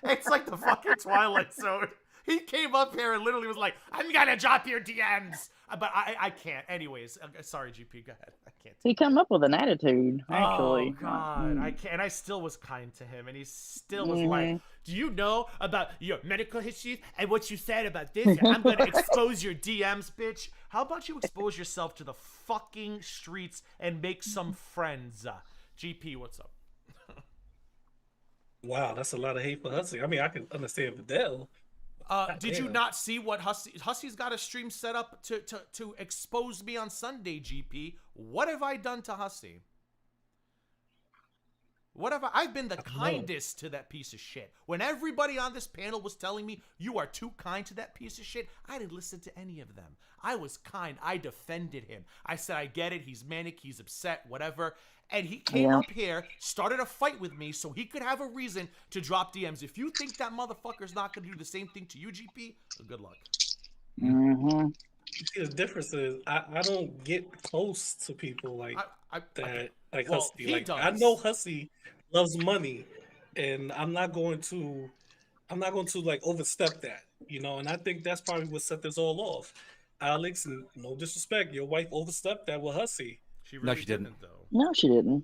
It's like the fucking Twilight Zone. He came up here and literally was like, I'm gonna drop your DMs. But I can't. Anyways, sorry, GP. Go ahead. I can't. He come up with an attitude, actually. Oh God, I can't. And I still was kind to him, and he still was like, "Do you know about your medical history and what you said about this? I'm gonna expose your DMs, bitch. How about you expose yourself to the fucking streets and make some friends?" GP, what's up? Wow, that's a lot of hate for Hussy. I mean, I can understand Vidal. Did you not see what Hussy's got a stream set up to expose me on Sunday, GP? What have I done to Hussy? I've been the kindest to that piece of shit. When everybody on this panel was telling me you are too kind to that piece of shit, I didn't listen to any of them. I was kind. I defended him. I said, I get it. He's manic. He's upset, whatever. And he came up here, started a fight with me so he could have a reason to drop DMs. If you think that motherfucker's not going to do the same thing to you, GP, well, good luck. Mm-hmm. See, the difference is I don't get close to people like that, like well, Hussy. he Like does. I know Hussy loves money, and I'm not going to like overstep that, you know. And I think that's probably what set this all off. Alex, no disrespect, your wife overstepped that with Hussy. She really she didn't. though. No, she didn't.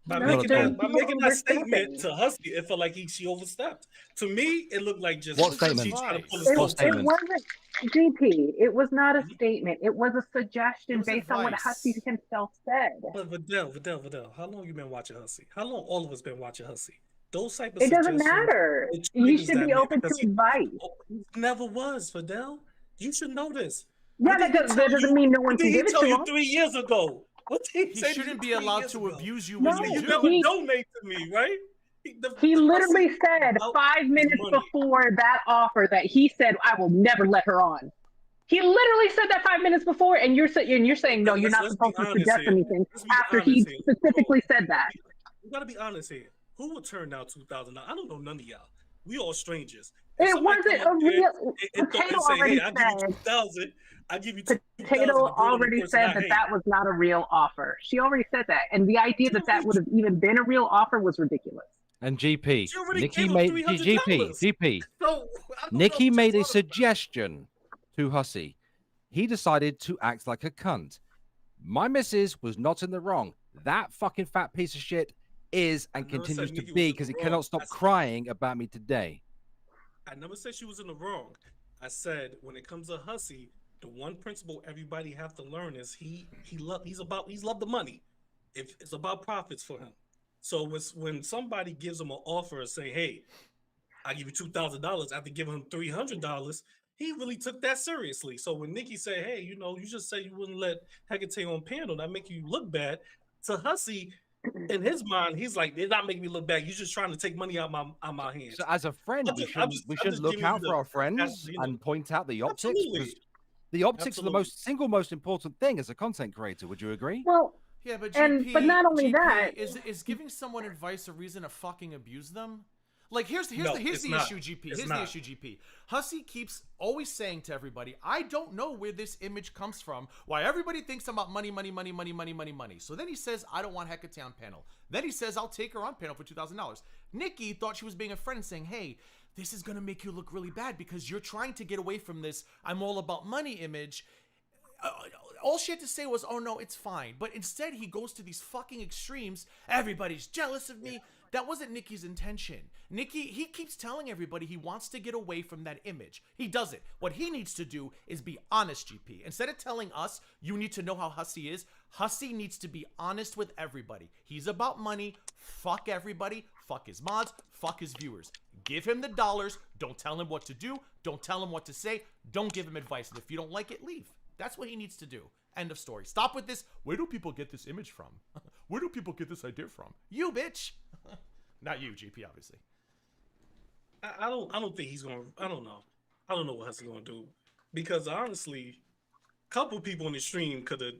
By No, making Jane, that you statement to Hussy, it felt like she overstepped. To me, it looked like just What she statement? trying to pull a It, What stunt team. it statement? wasn't GP. It was not a statement. It was a suggestion was based on what advice. Hussy himself said. But Vidal, how long you been watching Hussy? How long all of us been watching Hussy? Those type of It doesn't suggestions, matter. it You triggers should that be man open to because advice. he never was, Vidal. You should know this. Yeah, What did that he doesn't tell you? mean no What one did can he give it tell to you him. 3 years ago? What did He say to shouldn't you be 3 allowed years to ago? abuse you No, when you You do. never donate to me, right? He literally said 5 minutes before that offer that he said, "I will never let her on." He literally said that 5 minutes before, and you're saying no, you're not Let's be supposed to honest suggest here. anything Let's be after he honest here. specifically said that. We gotta be honest here. Who would turn down $2,000? I don't know none of y'all. We all strangers. It wasn't a real. Potato say, already hey, I'll give you said. 2,000. I'll give you 2,000. Potato already said that was not a real offer. She already said that, and the idea that would have even been a real offer was ridiculous. And GP, She already Nikki gave him made $300. GP. So, I don't know Nikki what made you're a talking suggestion to Hussy. He decided to act like a cunt. My missus was not in the wrong. That fucking fat piece of shit is and never continues said to Nikki was be in because the he wrong. cannot stop I said- crying about me today. I never said she was in the wrong. I said when it comes to Hussy, the one principle everybody have to learn is he's loved the money. If it's about profits for him. So when somebody gives him an offer and say, "Hey, I give you $2,000," after giving him $300, he really took that seriously. So when Nikki said, "Hey, you just said you wouldn't let Hecate on panel, that make you look bad," to Hussy, in his mind, he's like, "They're not making me look bad. You're just trying to take money out my hands." So as a friend, we should look out for our friends and point out the optics. Absolutely. Because the optics are the single most important thing as a content creator. Would you agree? Well, Yeah, but and GP, but not only GP, that, is giving someone advice a reason to fucking abuse them? Like here's the No, issue, it's not. GP. It's Here's not. the issue, GP. Hussy keeps always saying to everybody, "I don't know where this image comes from. Why everybody thinks I'm about money, money, money, money, money, money, money." So then he says, "I don't want Hecate on panel." Then he says, "I'll take her on panel for $2,000." Nikki thought she was being a friend and saying, "Hey, this is gonna make you look really bad because you're trying to get away from this I'm all about money image." All she had to say was, "Oh no, it's fine." But instead he goes to these fucking extremes. Everybody's jealous of me. That wasn't Nikki's intention. He keeps telling everybody he wants to get away from that image. He does it. What he needs to do is be honest, GP. Instead of telling us, you need to know how Hussy is, Hussy needs to be honest with everybody. He's about money. Fuck everybody. Fuck his mods. Fuck his viewers. Give him the dollars. Don't tell him what to do. Don't tell him what to say. Don't give him advice. And if you don't like it, leave. That's what he needs to do. End of story. Stop with this. Where do people get this image from? Where do people get this idea from? You, bitch. Not you, GP, obviously. I don't think he's gonna. I don't know what Hussy gonna do, because honestly, a couple people in the stream could have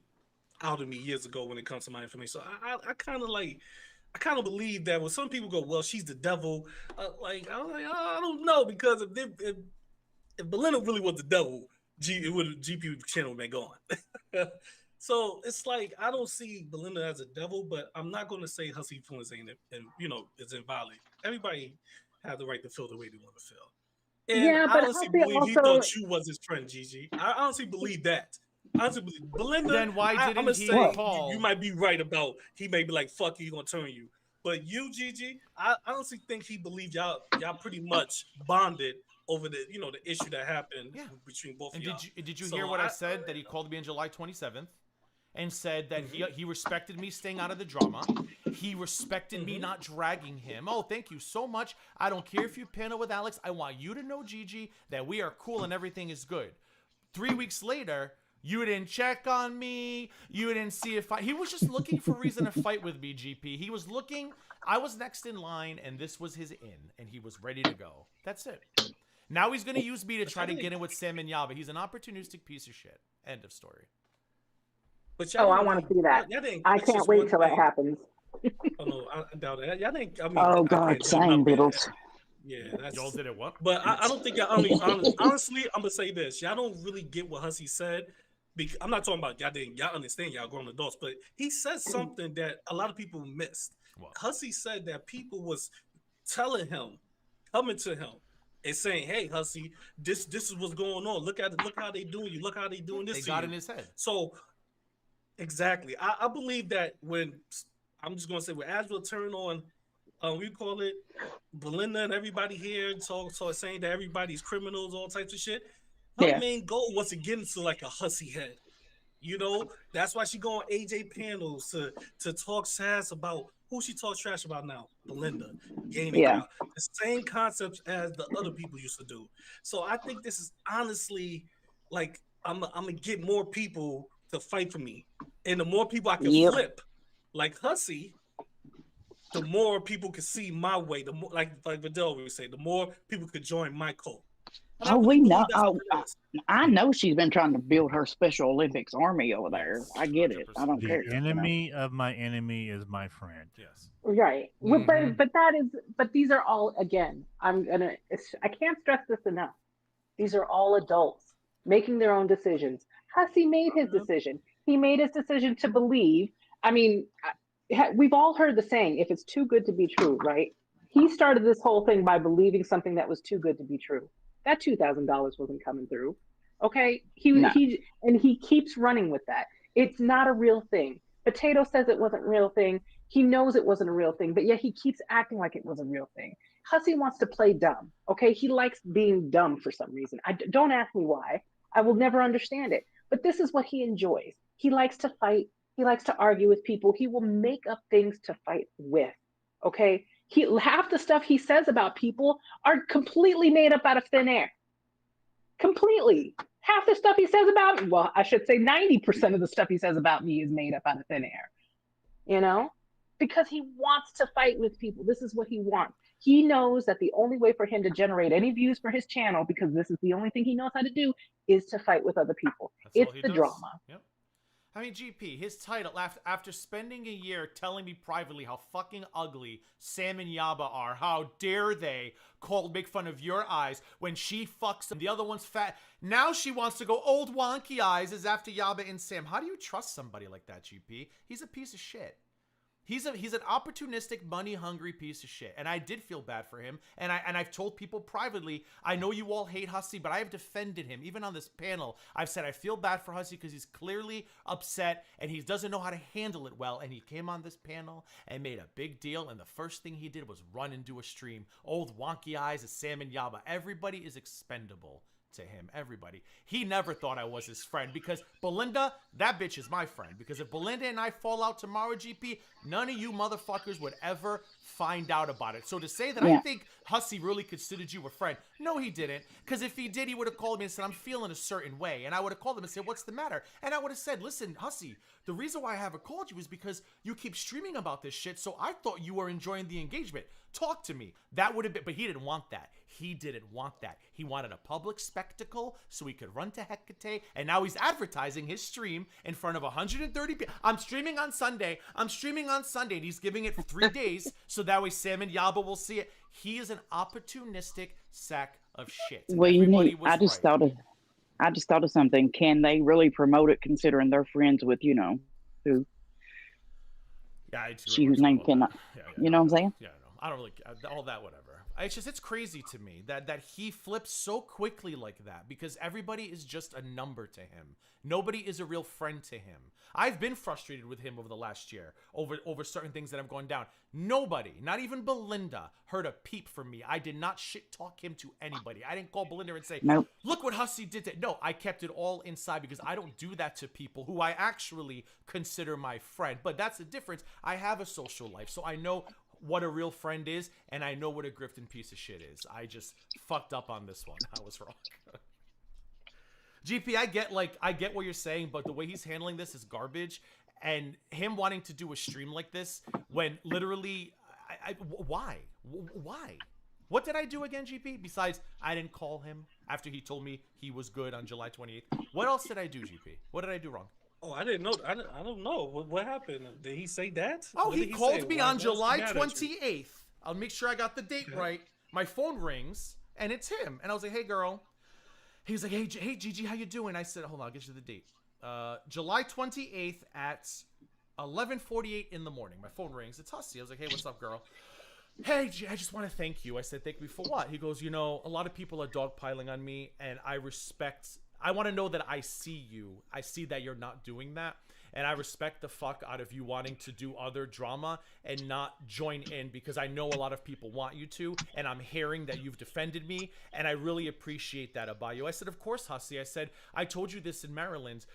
outed me years ago when it comes to my information. So I kind of believe that when some people go, "Well, she's the devil," I don't know, because if Belinda really was the devil, GP channel been gone. So it's like, I don't see Belinda as a devil, but I'm not going to say Hussy feelings ain't is invalid. Everybody have the right to feel the way they want to feel. And yeah, I but honestly Hussy believe he also. thought you was his friend, Gigi. I honestly believe that. Honestly believe Belinda. Then why I'm didn't gonna he say call? you might be right about he may be like, "Fuck you, he gonna turn you." But you, Gigi, I honestly think he believed y'all pretty much bonded over the the issue that happened between both And of y'all. did you So hear what I said? That he called me on July 27th and said that he respected me staying out of the drama. He respected me not dragging him. Oh, thank you so much. I don't care if you panel with Alex. I want you to know, Gigi, that we are cool and everything is good. 3 weeks later, you didn't check on me. You didn't see if he was just looking for a reason to fight with me, GP. He was looking. I was next in line, and this was his in, and he was ready to go. That's it. Now he's going to use me to try to get in with Sam and Yaba. He's an opportunistic piece of shit. End of story. But I want to see that. I can't wait till that happens. Oh no, I doubt it. Y'all think? I mean, Oh God, same Beatles. Yeah, that's. Y'all did it what? But I don't think y'all. Honestly, I'm gonna say this. Y'all don't really get what Hussy said. Because I'm not talking about y'all didn't. Y'all understand, y'all grown adults. But he said something that a lot of people missed. What? Hussy said that people was telling him, coming to him, and saying, "Hey, Hussy, this is what's going on. Look how they doing you. Look how they doing this." They to got you. in his head. So, exactly, I believe that when I'm just gonna say when Azra turned on, we call it Belinda and everybody here talk saying that everybody's criminals, all types of shit. Her main goal was to get into like a hussy head. You know, that's why she go on AJ panels to talk sass about who she talks trash about now. Belinda, gaining out. The same concepts as the other people used to do. So I think this is honestly like I'm gonna get more people to fight for me, and the more people I can flip, like Hussy, the more people can see my way. The more, like Vidal would say, the more people could join my cult. Oh, we know. Oh, I know she's been trying to build her Special Olympics army over there. I get it. I don't care. The enemy of my enemy is my friend. Yes. Right. Well, but these are all, again, I can't stress this enough. These are all adults making their own decisions. Hussy made his decision. He made his decision to believe. I mean, we've all heard the saying, if it's too good to be true, right? He started this whole thing by believing something that was too good to be true. That $2,000 wasn't coming through. Okay. He keeps running with that. It's not a real thing. Potato says it wasn't a real thing. He knows it wasn't a real thing, but yet he keeps acting like it was a real thing. Hussy wants to play dumb. Okay. He likes being dumb for some reason. Don't ask me why. I will never understand it, but this is what he enjoys. He likes to fight. He likes to argue with people. He will make up things to fight with. Okay. Half the stuff he says about people are completely made up out of thin air. Completely. Half the stuff he says about me, well, I should say 90% of the stuff he says about me is made up out of thin air. You know? Because he wants to fight with people. This is what he wants. He knows that the only way for him to generate any views for his channel, because this is the only thing he knows how to do, is to fight with other people. It's the drama. Yep. I mean, GP, his title, after spending a year telling me privately how fucking ugly Sam and Yaba are, how dare they make fun of your eyes when she fucks them, the other one's fat. Now she wants to go old wonky eyes is after Yaba and Sam. How do you trust somebody like that, GP? He's a piece of shit. He's an opportunistic, money-hungry piece of shit, and I did feel bad for him. And I've told people privately, I know you all hate Hussy, but I have defended him. Even on this panel, I've said I feel bad for Hussy because he's clearly upset and he doesn't know how to handle it well. And he came on this panel and made a big deal, and the first thing he did was run and do a stream. Old wonky eyes of Sam and Yaba. Everybody is expendable to him. Everybody. He never thought I was his friend because Belinda, that bitch is my friend. Because if Belinda and I fall out tomorrow, GP, none of you motherfuckers would ever find out about it. So to say that I think Hussy really considered you a friend, no, he didn't. Because if he did, he would have called me and said, I'm feeling a certain way. And I would have called him and said, what's the matter? And I would have said, listen, Hussy, the reason why I haven't called you is because you keep streaming about this shit. So I thought you were enjoying the engagement. Talk to me. That would have been, but he didn't want that. He didn't want that. He wanted a public spectacle so he could run to Hecate. And now he's advertising his stream in front of 130 people. I'm streaming on Sunday. I'm streaming on Sunday. And he's giving it for 3 days so that way Sam and Yaba will see it. He is an opportunistic sack of shit. Well, I just thought of something. Can they really promote it considering they're friends with, who? Yeah, she whose name cannot. You know what I'm saying? Yeah, I don't really all that, whatever. It's crazy to me that he flips so quickly like that because everybody is just a number to him. Nobody is a real friend to him. I've been frustrated with him over the last year over certain things that have gone down. Nobody, not even Belinda, heard a peep from me. I did not shit talk him to anybody. I didn't call Belinda and say, nope, look what Hussy did to. No, I kept it all inside because I don't do that to people who I actually consider my friend. But that's the difference. I have a social life, so I know what a real friend is, and I know what a grifting piece of shit is. I just fucked up on this one. I was wrong. GP, I get what you're saying, but the way he's handling this is garbage, and him wanting to do a stream like this when literally, why? What did I do again, GP? Besides, I didn't call him after he told me he was good on July 28th. What else did I do, GP? What did I do wrong? Oh, I didn't know. I don't know. What happened? Did he say that? Oh, he called me on July 28th. I'll make sure I got the date right. My phone rings, and it's him. And I was like, hey, girl. He was like, hey, Gigi, how you doing? I said, hold on, I'll get you the date. July 28th at 11:48 in the morning. My phone rings. It's Hussy. I was like, hey, what's up, girl? Hey, I just want to thank you. I said, thank me for what? He goes, a lot of people are dogpiling on me, and I want to know that I see you. I see that you're not doing that. and I respect the fuck out of you wanting to do other drama and not join in, because I know a lot of people want you to, and I'm hearing that you've defended me, and I really appreciate that about you. I said, of course, Hussy. I said, I told you this in Maryland.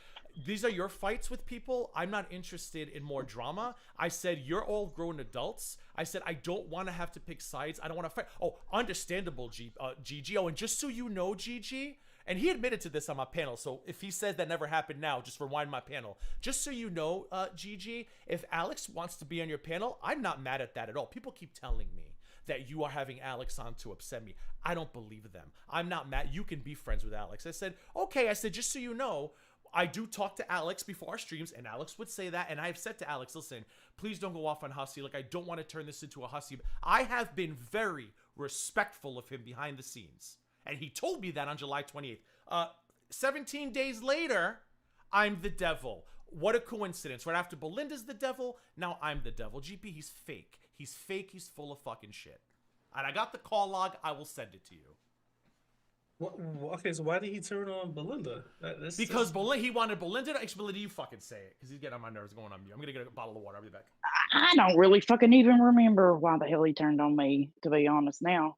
These are your fights with people. I'm not interested in more drama. I said, you're all grown adults. I said, I don't want to have to pick sides. I don't want to fight. Oh, understandable, Gigi. Oh, and just so you know, Gigi, and he admitted to this on my panel, so if he says that never happened now, just rewind my panel. Just so you know, Gigi, if Alex wants to be on your panel, I'm not mad at that at all. People keep telling me that you are having Alex on to upset me. I don't believe them. I'm not mad. You can be friends with Alex. I said, okay. I said, just so you know, I do talk to Alex before our streams, and Alex would say that, and I've said to Alex, listen, please don't go off on Hussy. Like, I don't want to turn this into a Hussy. I have been very respectful of him behind the scenes, and he told me that on July 28th. 17 days later, I'm the devil. What a coincidence. Right after Belinda's the devil, now I'm the devil. GP, he's fake. He's fake. He's full of fucking shit. And I got the call log. I will send it to you. Okay, so why did he turn on Belinda? Because he wanted Belinda to... Actually, Belinda, you fucking say it, because he's getting on my nerves going on mute. I'm going to get a bottle of water. I'll be back. I don't really fucking even remember why the hell he turned on me, to be honest now.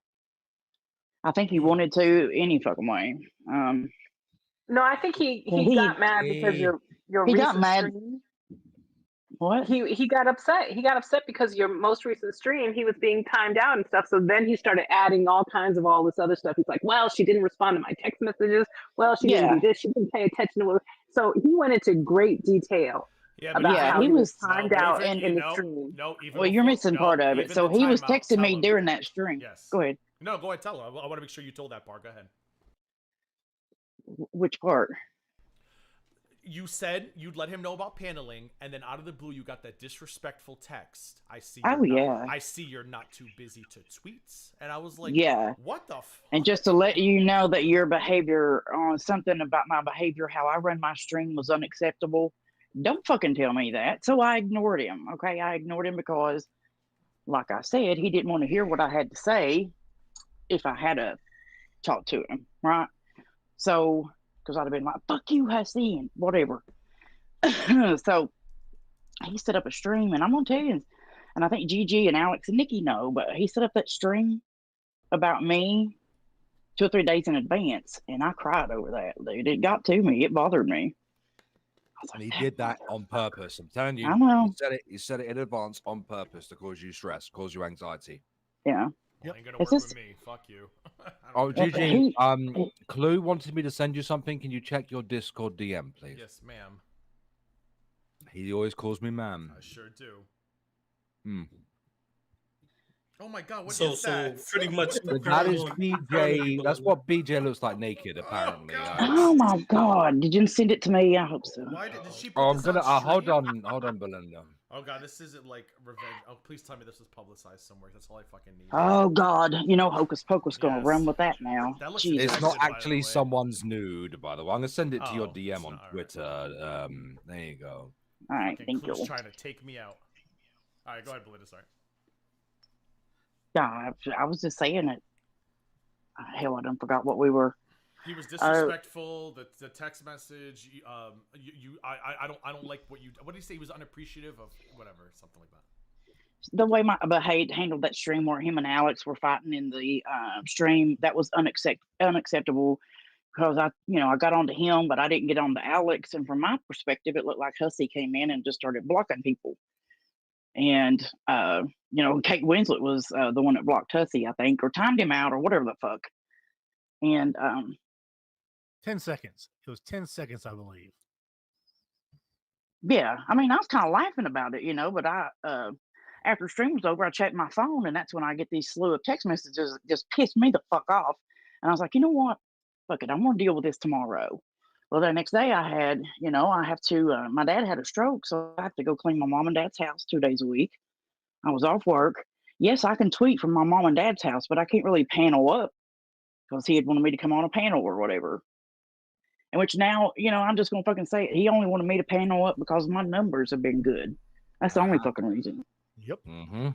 I think he wanted to any fucking way. No, I think he got mad because your he got recent mad. stream. What? He got upset. He got upset because your most recent stream, he was being timed out and stuff. So then he started adding all this other stuff. He's like, well, she didn't respond to my text messages. Well, she didn't do this. She didn't pay attention to it. So he went into great detail about how he was timed out in the stream. Well, you're missing part of it. So he was texting me during that stream. Yes. Go ahead. No, go ahead. Tell him. I want to make sure you told that part. Go ahead. Which part? You said you'd let him know about paneling, and then out of the blue, you got that disrespectful text. I see. I see you're not too busy to tweets, and I was like, yeah. What the fuck? And just to let you know that your behavior, something about my behavior, how I run my stream was unacceptable. Don't fucking tell me that. So I ignored him. Okay, I ignored him because, like I said, he didn't want to hear what I had to say if I had to talk to him, right? So, because I'd have been like, fuck you, Hussy, and whatever. So, he set up a stream, and I'm going to tell you, and I think Gigi and Alex and Nikki know, but he set up that stream about me 2 or 3 days in advance, and I cried over that, dude. It got to me. It bothered me. And he did that on purpose. I'm telling you, I know. He said it in advance on purpose to cause you stress, cause you anxiety. Yeah. Well, ain't gonna work with me. Fuck you. Oh, Gigi, Clue wanted me to send you something. Can you check your Discord DM, please? Yes, ma'am. He always calls me ma'am. I sure do. Hmm. Oh my god, what so, is that? So pretty much that is BJ. That's what BJ looks like naked, apparently. Oh my god! Did you send it to me? I hope so. Why did she put Oh, I'm this gonna. on Hold stream? on, Belinda. Oh god, this isn't like revenge. Oh, please tell me this was publicized somewhere. That's all I fucking need. Oh god, you know Hocus Pocus gonna run with that now. That looks It's not actually someone's nude, by the way. I'm gonna send it to your Oh, DM on Twitter. There you go. All right, Fucking thank you. Clue's trying to take me out. All right, go ahead, Belinda. Sorry. Yeah, I was just saying it. Hell, I done forgot what we were. He was disrespectful. The text message. I don't like what you. What did he say? He was unappreciative of whatever, something like that. The way I handled that stream where him and Alex were fighting in the stream, that was unacceptable. Because I got onto him, but I didn't get on to Alex. And from my perspective, it looked like Hussy came in and just started blocking people. And Kate Winslet was the one that blocked Hussy, I think, or timed him out, or whatever the fuck. And 10 seconds. It was 10 seconds, I believe. Yeah, I mean, I was kind of laughing about it, but I after the stream was over, I checked my phone, and that's when I get these slew of text messages that just pissed me the fuck off. And I was like, you know what? Fuck it, I'm gonna deal with this tomorrow. Well, the next day I had, I have to, my dad had a stroke, so I have to go clean my mom and dad's house 2 days a week. I was off work. Yes, I can tweet from my mom and dad's house, but I can't really panel up because he had wanted me to come on a panel or whatever. And which now, I'm just going to fucking say it. He only wanted me to panel up because my numbers have been good. That's the only fucking reason. Yep. Mm-hmm.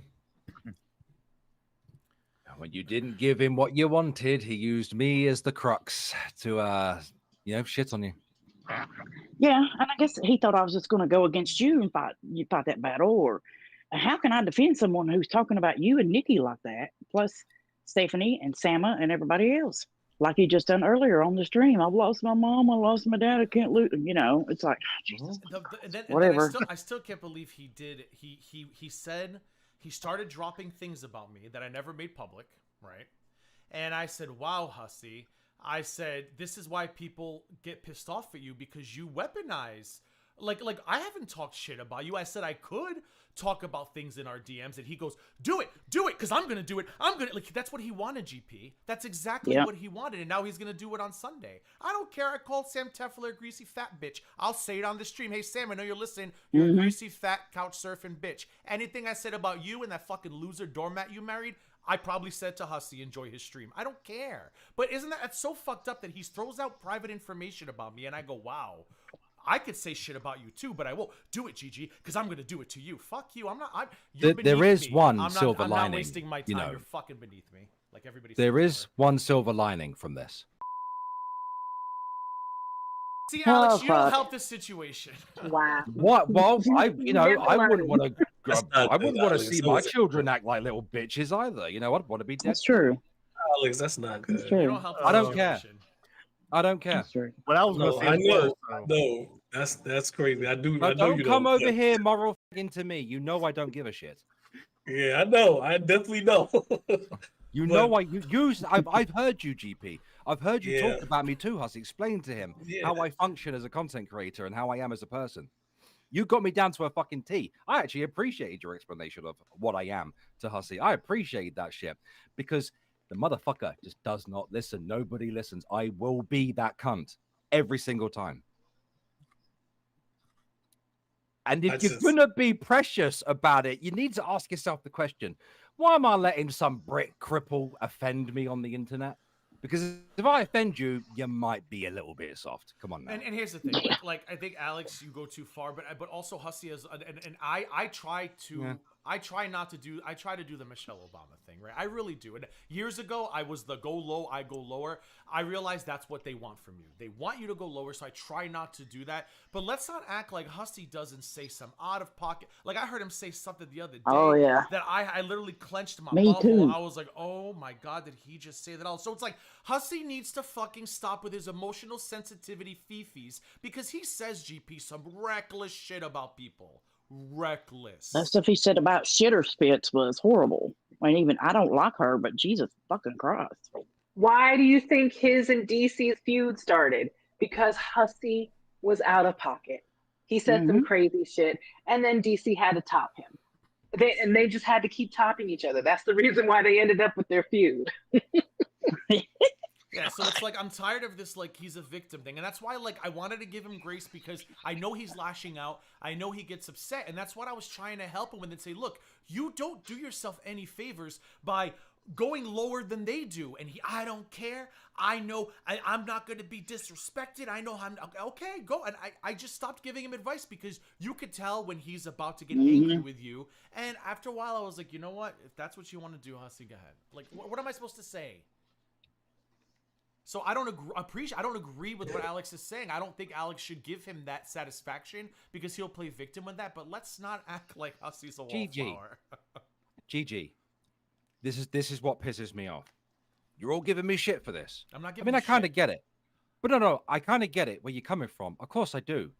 When you didn't give him what you wanted, he used me as the crux to, shit on you. Yeah, and I guess he thought I was just going to go against you and fight that battle. Or how can I defend someone who's talking about you and Nikki like that? Plus Stephanie and Sama and everybody else, like he just done earlier on the stream. I've lost my mom. I lost my dad. I can't lose. You know, it's like Jesus. Whatever. I still can't believe he did. He said he started dropping things about me that I never made public, right? And I said, "Wow, Hussy." I said, "This is why people get pissed off at you, because you weaponize." Like I haven't talked shit about you. I said I could talk about things in our DMs, and he goes, do it, because I'm gonna do it. Like, that's what he wanted, GP. That's exactly what he wanted, and now he's gonna do it on Sunday. I don't care. I called Sam Teffler a greasy fat bitch. I'll say it on the stream. Hey Sam, I know you're listening. You're a greasy fat couch surfing bitch. Anything I said about you and that fucking loser doormat you married, I probably said to Hussy, enjoy his stream. I don't care. But isn't that's so fucked up that he throws out private information about me, and I go, wow. I could say shit about you too, but I won't do it, Gigi, because I'm going to do it to you. Fuck you. I'm not. There is one silver lining. I'm not wasting my time. You're fucking beneath me, like everybody. There is one silver lining from this. See, Alex, you don't help this situation. Wow. What? Well, I wouldn't want to. I wouldn't want to see my children act like little bitches either. You know, I'd want to be dead. That's true. Alex, that's not good. That's true. You don't help I don't care. I don't care. What I was going to say. I know. No, that's crazy. I do. No, I know don't you come don't over here, moral into me. You know I don't give a shit. Yeah, I know. I definitely know. You know I've heard you, GP. I've heard you talk about me too, Huss. Explain to him how I function as a content creator and how I am as a person. You got me down to a fucking T. I actually appreciated your explanation of what I am to Hussy. I appreciate that shit because the motherfucker just does not listen. Nobody listens. I will be that cunt every single time. And if you're going to be precious about it, you need to ask yourself the question, why am I letting some Brit cripple offend me on the internet? Because if I offend you, you might be a little bit soft. Come on now. And here's the thing, like I think Alex, you go too far, but also Hussy is, and I try to. I try to do the Michelle Obama thing, right? I really do. And years ago, I was the go low, I go lower. I realized that's what they want from you. They want you to go lower, so I try not to do that. But let's not act like Hussy doesn't say some out of pocket. Like I heard him say something the other day that I literally clenched my bubble. Too. I was like, oh my God, did he just say that? So it's like Hussy needs to fucking stop with his emotional sensitivity fifis because he says, GP, some reckless shit about people. Reckless. That stuff he said about shitter spits was horrible. I mean, even I don't like her, but Jesus fucking Christ. Why do you think his and DC's feud started? Because Hussy was out of pocket. He said some crazy shit, and then DC had to top him. They just had to keep topping each other. That's the reason why they ended up with their feud. Yeah, so it's like I'm tired of this, like he's a victim thing, and that's why like I wanted to give him grace because I know he's lashing out, I know he gets upset, and that's what I was trying to help him with and say, look, you don't do yourself any favors by going lower than they do, and I don't care. I know I'm not going to be disrespected. I know I'm okay. Go, and I just stopped giving him advice because you could tell when he's about to get angry with you, and after a while I was like, you know what? If that's what you want to do, Hussy, go ahead. Like, what am I supposed to say? So I don't agree with what Alex is saying. I don't think Alex should give him that satisfaction because he'll play victim with that. But let's not act like Hussy's a wallflower. GG. This is what pisses me off. You're all giving me shit for this. I'm not giving. I mean, I kind of get it, but no, I kind of get it where you're coming from. Of course I do.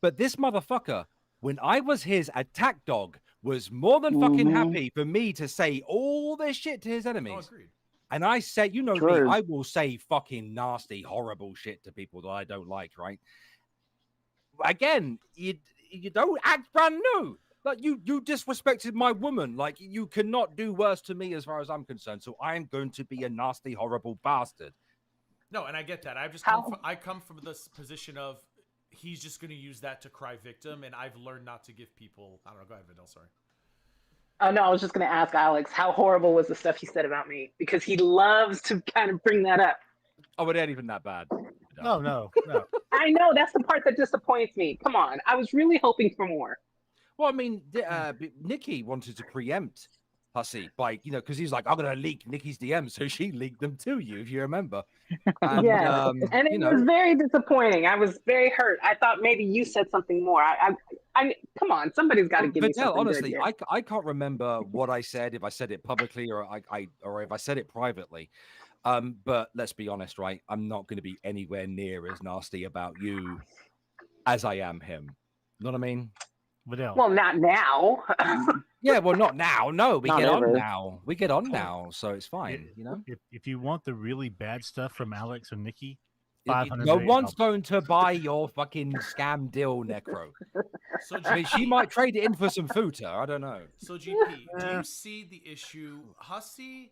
But this motherfucker, when I was his attack dog, was more than fucking happy for me to say all this shit to his enemies. Oh, agreed. And I say, you know me, I will say fucking nasty, horrible shit to people that I don't like, right? Again, you don't act brand new. Like you disrespected my woman. Like you cannot do worse to me as far as I'm concerned. So I'm going to be a nasty, horrible bastard. No, and I get that. I come from this position of he's just going to use that to cry victim, and I've learned not to give people. I don't know. Go ahead, Vidal. Sorry. Oh, no, I was just going to ask Alex, how horrible was the stuff he said about me? Because he loves to kind of bring that up. Oh, it ain't even that bad. No. I know, that's the part that disappoints me. Come on, I was really hoping for more. Well, I mean, Nikki wanted to preempt Hussy, by because he's like, I'm gonna leak Nikki's DMs, so she leaked them to you, if you remember. And, yeah, and it was very disappointing. I was very hurt. I thought maybe you said something more. I come on, somebody's got to give me something honestly, good here. I can't remember what I said, if I said it publicly or or if I said it privately. But let's be honest, right? I'm not going to be anywhere near as nasty about you as I am him. You know what I mean? Well, not now. Yeah, well, not now. No, we Not get ever. on now. We get on now, so it's fine. If you want the really bad stuff from Alex or Nikki, No one's going to buy your fucking scam deal, Necro. So I mean, she might trade it in for some futa. I don't know. So GP, do you see the issue? Hussy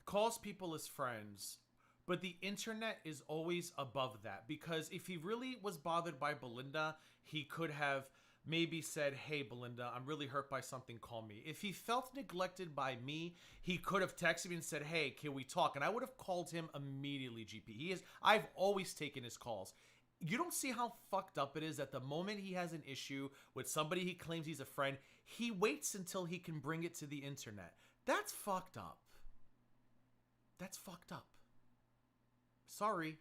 calls people his friends, but the internet is always above that, because if he really was bothered by Belinda, he could have maybe said, hey, Belinda, I'm really hurt by something, call me. If he felt neglected by me, he could have texted me and said, hey, can we talk? And I would have called him immediately, GP. I've always taken his calls. You don't see how fucked up it is that the moment he has an issue with somebody he claims he's a friend, he waits until he can bring it to the internet. That's fucked up. That's fucked up. Sorry.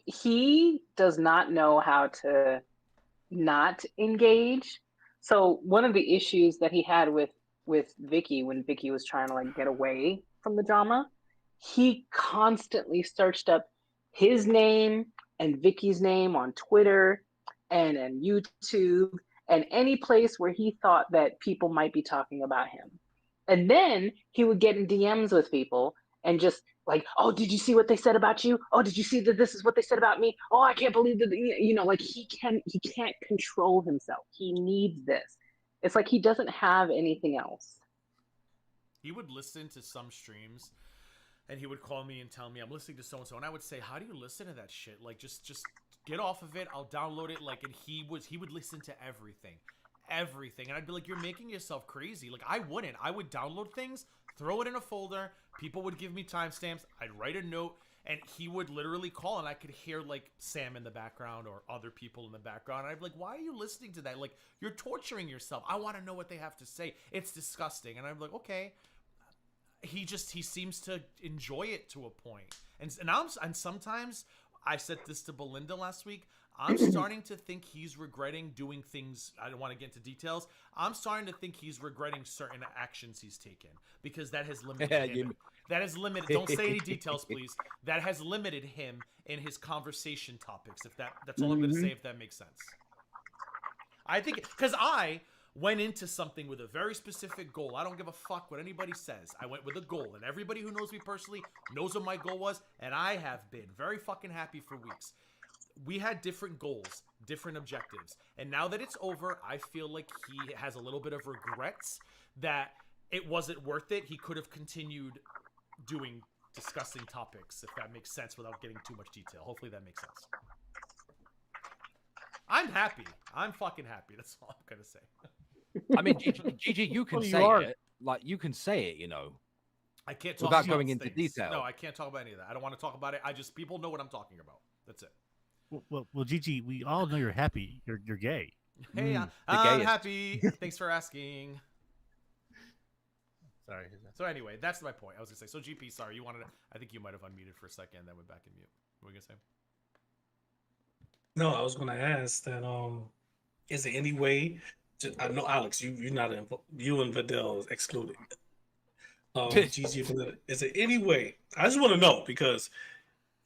He does not know how to not engage. So one of the issues that he had with Vicky, when Vicky was trying to get away from the drama, he constantly searched up his name and Vicky's name on Twitter and YouTube and any place where he thought that people might be talking about him. And then he would get in DMs with people and just oh, did you see what they said about you? Oh, did you see that this is what they said about me? Oh, I can't believe that, he can't control himself. He needs this. It's like he doesn't have anything else. He would listen to some streams and he would call me and tell me, I'm listening to so-and-so. And I would say, how do you listen to that shit? Just get off of it. I'll download it. And he would listen to everything. And I'd be like, you're making yourself crazy. I wouldn't. I would download things, throw it in a folder. People would give me timestamps. I'd write a note, and he would literally call, and I could hear Sam in the background or other people in the background. And I'd be like, why are you listening to that? You're torturing yourself. I want to know what they have to say. It's disgusting. And I'm like, okay. He seems to enjoy it to a point. And sometimes I said this to Belinda last week. I'm starting to think he's regretting doing things. I don't want to get into details. I'm starting to think he's regretting certain actions he's taken, because that has limited him. That has limited. Don't say any details, please. That has limited him in his conversation topics. That's all I'm going to say. If that makes sense. I think because I went into something with a very specific goal. I don't give a fuck what anybody says. I went with a goal, and everybody who knows me personally knows what my goal was, and I have been very fucking happy for weeks. We had different goals, different objectives. And now that it's over, I feel like he has a little bit of regrets that it wasn't worth it. He could have continued doing discussing topics, if that makes sense, without getting too much detail. Hopefully that makes sense. I'm happy. I'm fucking happy. That's all I'm going to say. I mean, Gigi, you can say it. You can say it, I can't talk without about going into detail. No, I can't talk about any of that. I don't want to talk about it. People know what I'm talking about. That's it. Well, Gigi, we all know you're happy. You're gay. Hey, I'm happy. Thanks for asking. Sorry. So anyway, that's my point. I was gonna say. So GP, sorry, you wanted to, I think you might have unmuted for a second, then went back in mute. What were you gonna say? No, I was gonna ask that. Is there any way? I know Alex, you're not you and Vidal is excluded. Gigi, is there any way? I just want to know, because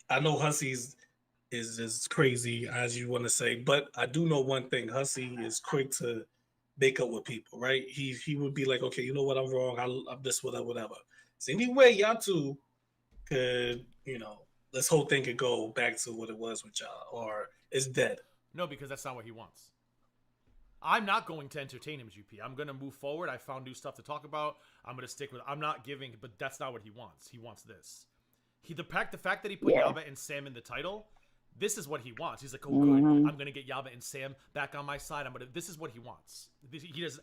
I know Hussy's is as crazy as you want to say, but I do know one thing: Hussy is quick to make up with people, right? He would be like, okay, you know what, I'm wrong. I'm this, whatever. Is there any way y'all two could, this whole thing could go back to what it was with y'all, or it's dead? No, because that's not what he wants. I'm not going to entertain him, GP. I'm going to move forward. I found new stuff to talk about. I'm going to stick with. I'm not giving, but that's not what he wants. He wants this. The fact that he put Yaba and Sam in the title. This is what he wants. He's like, oh, good. I'm gonna get Yaba and Sam back on my side. This is what he wants. He does.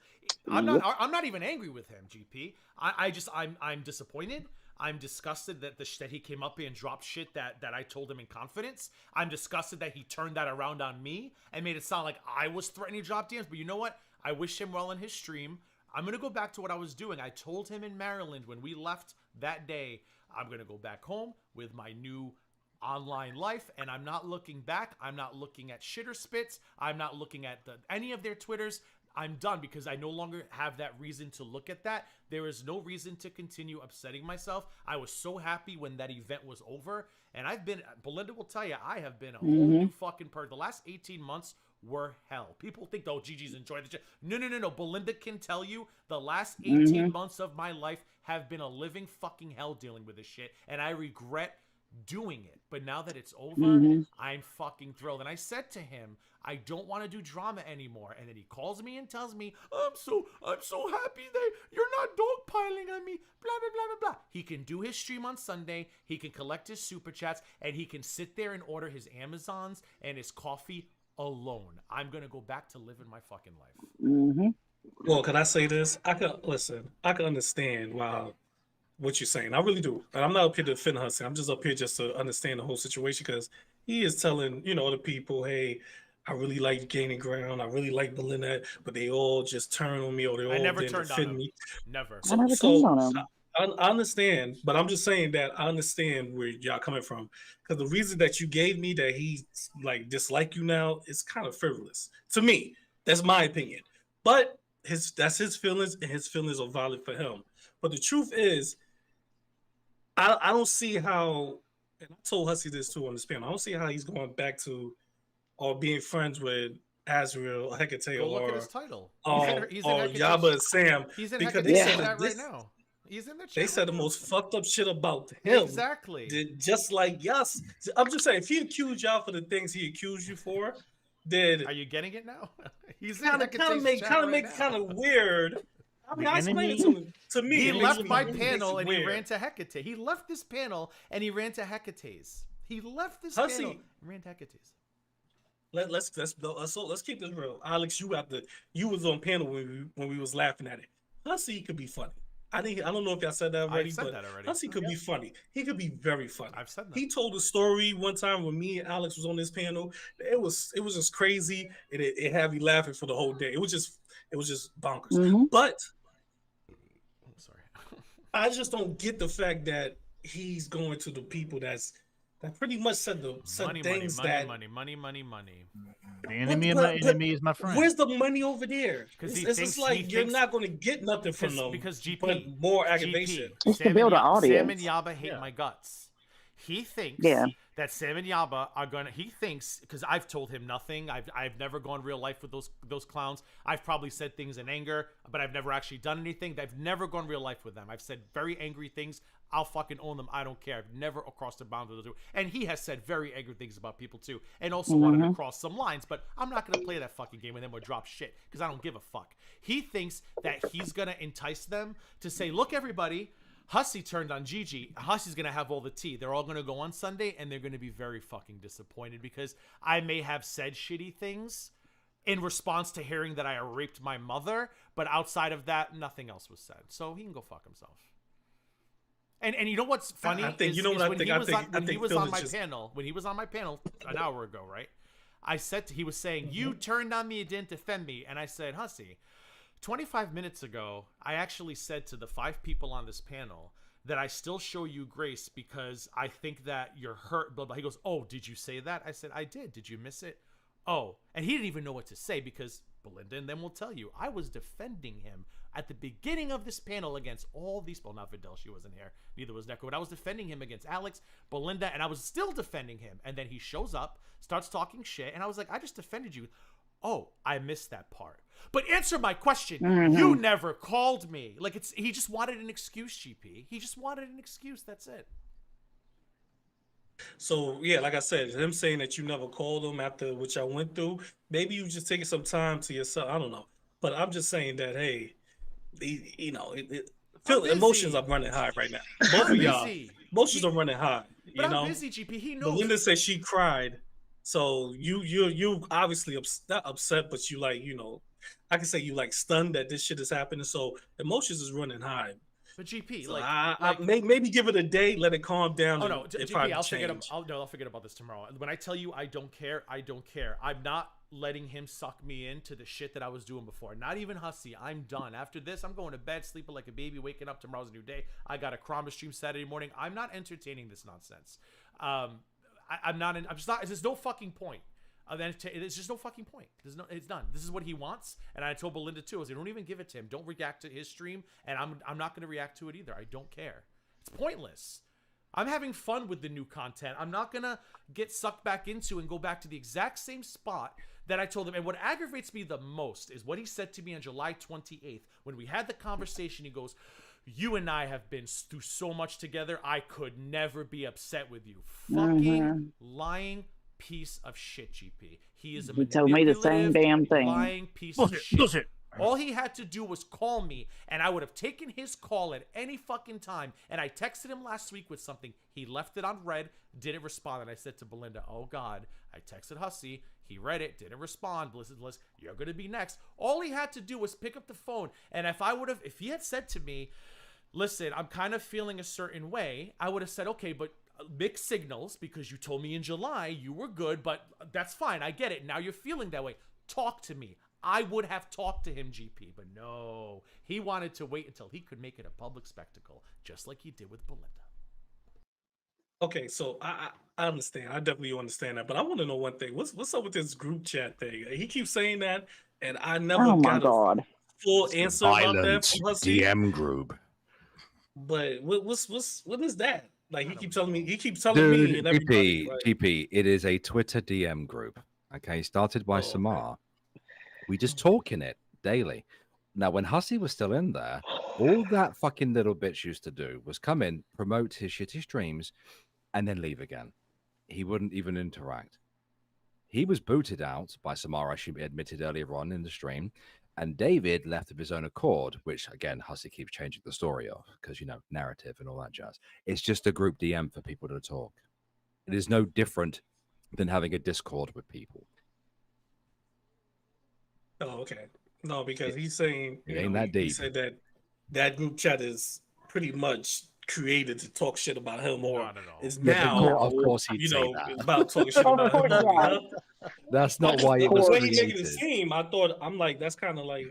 I'm not even angry with him, GP. I'm disappointed. I'm disgusted that that he came up here and dropped shit that I told him in confidence. I'm disgusted that he turned that around on me and made it sound like I was threatening to drop DMs. But you know what? I wish him well in his stream. I'm going to go back to what I was doing. I told him in Maryland when we left that day, I'm going to go back home with my new online life, and I'm not looking back. I'm not looking at shitter spits. I'm not looking at any of their Twitters. I'm done because I no longer have that reason to look at that. There is no reason to continue upsetting myself. I was so happy when that event was over, and Belinda will tell you, I have been a whole new fucking person. The last 18 months were hell. People think, oh, Gigi's enjoyed the shit. No. Belinda can tell you the last 18 months of my life have been a living fucking hell dealing with this shit, and I regret doing it. But now that it's over, I'm fucking thrilled. And I said to him, I don't want to do drama anymore. And then he calls me and tells me, I'm so happy that you're not dogpiling on me, blah blah blah blah blah. He can do his stream on Sunday, he can collect his super chats, and he can sit there and order his Amazons and his coffee alone. I'm gonna go back to living my fucking life. Well, can I say this? I can understand what you're saying. I really do. And I'm not up here to defend Hussy. I'm just up here just to understand the whole situation, because he is telling, other people, hey, I really like gaining ground. I really like Belinda, but they all just turn on me, or they all never turned on me. Never. I never turned on him. I understand, but I'm just saying that I understand where y'all coming from, because the reason that you gave me that he dislike you now is kind of frivolous to me. That's my opinion. But that's his feelings, and his feelings are valid for him. But the truth is, I don't see how, and I told Hussy this too on this panel, I don't see how he's going back to or being friends with Azrael, Hecate, Go look at his title. or Yaba and Sam. He's in because Hecate's they said chat right now. He's in the chat. They said the most fucked up shit about him. Exactly. Just like us. I'm just saying, if he accused y'all for the things he accused you for, then are you getting it now? He's kind of weird. I mean, I explained it to me. He left my panel and he ran to Hecate. He left this panel and he ran to Hecate's. He left this panel and ran to Hecate's. Let's keep this real. Alex, you was on panel when we was laughing at it. Hussy could be funny. I don't know if y'all said that already, but Hussy could be funny. He could be very funny. I've said that. He told a story one time when me and Alex was on this panel. It was just crazy, and it had me laughing for the whole day. It was just bonkers. But sorry, I just don't get the fact that he's going to the people that pretty much said things that money. The enemy of my enemy is my friend. Where's the money over there? Because it's just like you're not going to get nothing from them. Because GP, but more aggravation. It's to build an audience. Sam and Yaba hate my guts. He thinks that Sam and Yaba are gonna. He thinks, because I've told him nothing. I've never gone real life with those clowns. I've probably said things in anger, but I've never actually done anything. I've never gone real life with them. I've said very angry things. I'll fucking own them. I don't care. I've never crossed the boundaries. And he has said very angry things about people too, and also wanted to cross some lines. But I'm not gonna play that fucking game with him or drop shit because I don't give a fuck. He thinks that he's gonna entice them to say, "Look, everybody. Hussy turned on Gigi. Hussy's going to have all the tea. They're all going to go on Sunday, and they're going to be very fucking disappointed because I may have said shitty things in response to hearing that I raped my mother, but outside of that, nothing else was said. So he can go fuck himself." And you know what's funny? When he was on my panel an hour ago, right? He was saying, "You turned on me and didn't defend me," and I said, "Hussy, 25 minutes ago, I actually said to the 5 people on this panel that I still show you grace because I think that you're hurt, blah, blah." He goes, "Oh, did you say that?" I said, "I did. Did you miss it?" Oh, and he didn't even know what to say because Belinda and them will tell you, I was defending him at the beginning of this panel against all these people. Not Vidal, she wasn't here. Neither was Neko, but I was defending him against Alex, Belinda, and I was still defending him. And then he shows up, starts talking shit, and I was like, I just defended you. Oh, I missed that part. But answer my question. You never called me. He just wanted an excuse, GP. He just wanted an excuse. That's it. So yeah, like I said, him saying that you never called him after what y'all went through, maybe you just taking some time to yourself. I don't know. But I'm just saying that, hey, emotions are running high right now. Both of y'all. Emotions are running high. But I'm busy, GP. He knows. Belinda said she cried. So you obviously not upset, but you I can say you stunned that this shit is happening. So emotions is running high. But GP, so maybe give it a day, let it calm down. Oh no, GP, I'll forget about this tomorrow. When I tell you I don't care, I don't care. I'm not letting him suck me into the shit that I was doing before. Not even Hussy. I'm done. After this, I'm going to bed, sleeping like a baby, waking up. Tomorrow's a new day. I got a Krama stream Saturday morning. I'm not entertaining this nonsense. I'm not. I'm just not. There's no fucking point. There's just no fucking point. It's done. This is what he wants, and I told Belinda too. I was like, don't even give it to him. Don't react to his stream, and I'm not going to react to it either. I don't care. It's pointless. I'm having fun with the new content. I'm not going to get sucked back into and go back to the exact same spot that I told him. And what aggravates me the most is what he said to me on July 28th when we had the conversation. He goes, you and I have been through so much together. I could never be upset with you. Fucking lying piece of shit, GP. He is a He told me the same damn thing. Lying piece of shit. Bullshit. All he had to do was call me, and I would have taken his call at any fucking time. And I texted him last week with something. He left it on read, didn't respond. And I said to Belinda, oh God, I texted Hussy. He read it, didn't respond. Bliss, you're going to be next. All he had to do was pick up the phone. And if he had said to me, listen, I'm kind of feeling a certain way, I would have said, okay, but mixed signals, because you told me in July you were good, but that's fine. I get it. Now you're feeling that way. Talk to me. I would have talked to him, GP, but no. He wanted to wait until he could make it a public spectacle, just like he did with Belinda. Okay, so I understand. I definitely understand that, but I want to know one thing. What's up with this group chat thing? He keeps saying that, and I never got a full answer about that from Hussy. DM group. But what is that? Like he keeps telling me. Dude, me and everybody. GP, it is a Twitter DM group. Okay, started by Samar. We just talk in it daily. Now, when Hussy was still in there, all that fucking little bitch used to do was come in, promote his shitty streams, and then leave again. He wouldn't even interact. He was booted out by Samara, she admitted earlier on in the stream, and David left of his own accord, which, again, Hussy keeps changing the story of, because, you know, narrative and all that jazz. It's just a group DM for people to talk. It is no different than having a Discord with people. Oh, okay. No, because he's saying it ain't that deep. He said that group chat is pretty much created to talk shit about him, or is now, of course he'd say that. About talking shit about him. That's not why it was the way he created. making it seem. I'm like, that's kind of like,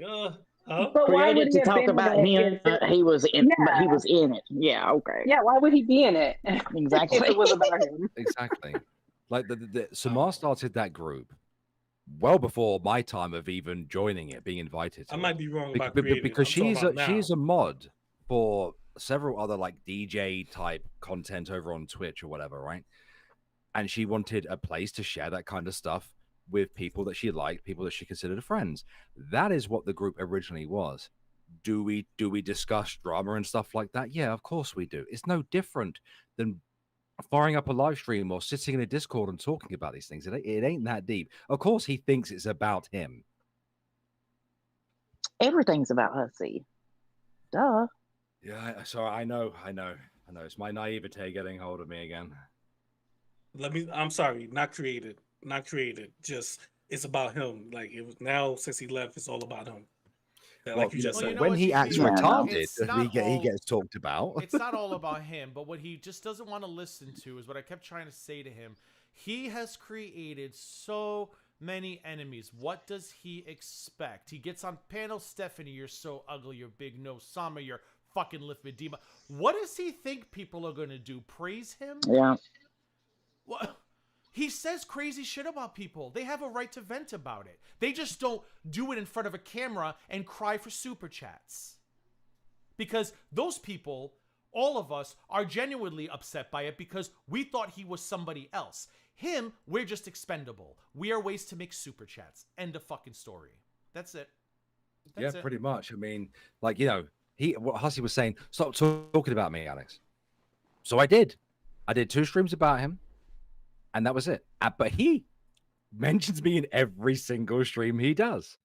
But why would he talk about him? He was in, but he was in it. Yeah, okay. Yeah, why would he be in it? Exactly. If it was about him. Exactly. Like Samar started that group well before my time of even joining it, being invited to I might be wrong about because she's a mod for several other like DJ type content over on Twitch or whatever, right? And she wanted a place to share that kind of stuff with people that she liked, people that she considered friends. That is what the group originally was. Do we discuss drama and stuff like that? Yeah, of course we do. It's no different than firing up a live stream or sitting in a Discord and talking about these things. It ain't that deep. Of course he thinks it's about him. Everything's about Hussy. Duh. Yeah, so I know. It's my naivete getting hold of me again. I'm sorry, not created. Just it's about him. Like it was now since he left, it's all about him. Like you just said. When he acts retarded, he gets talked about. It's not all about him, but what he just doesn't want to listen to is what I kept trying to say to him. He has created so many enemies. What does he expect? He gets on panel, Stephanie, you're so ugly, you're big nose, Sama, you're fucking lymphedema. What does he think people are going to do? Praise him? Yeah. What? He says crazy shit about people. They have a right to vent about it. They just don't do it in front of a camera and cry for super chats. Because those people, all of us, are genuinely upset by it because we thought he was somebody else. Him, we're just expendable. We are ways to make super chats. End of fucking story. That's it. That's it. Pretty much. I mean, like, you know, what Hussy was saying, stop talking about me, Alex. So I did 2 streams about him. And that was it. But he mentions me in every single stream he does.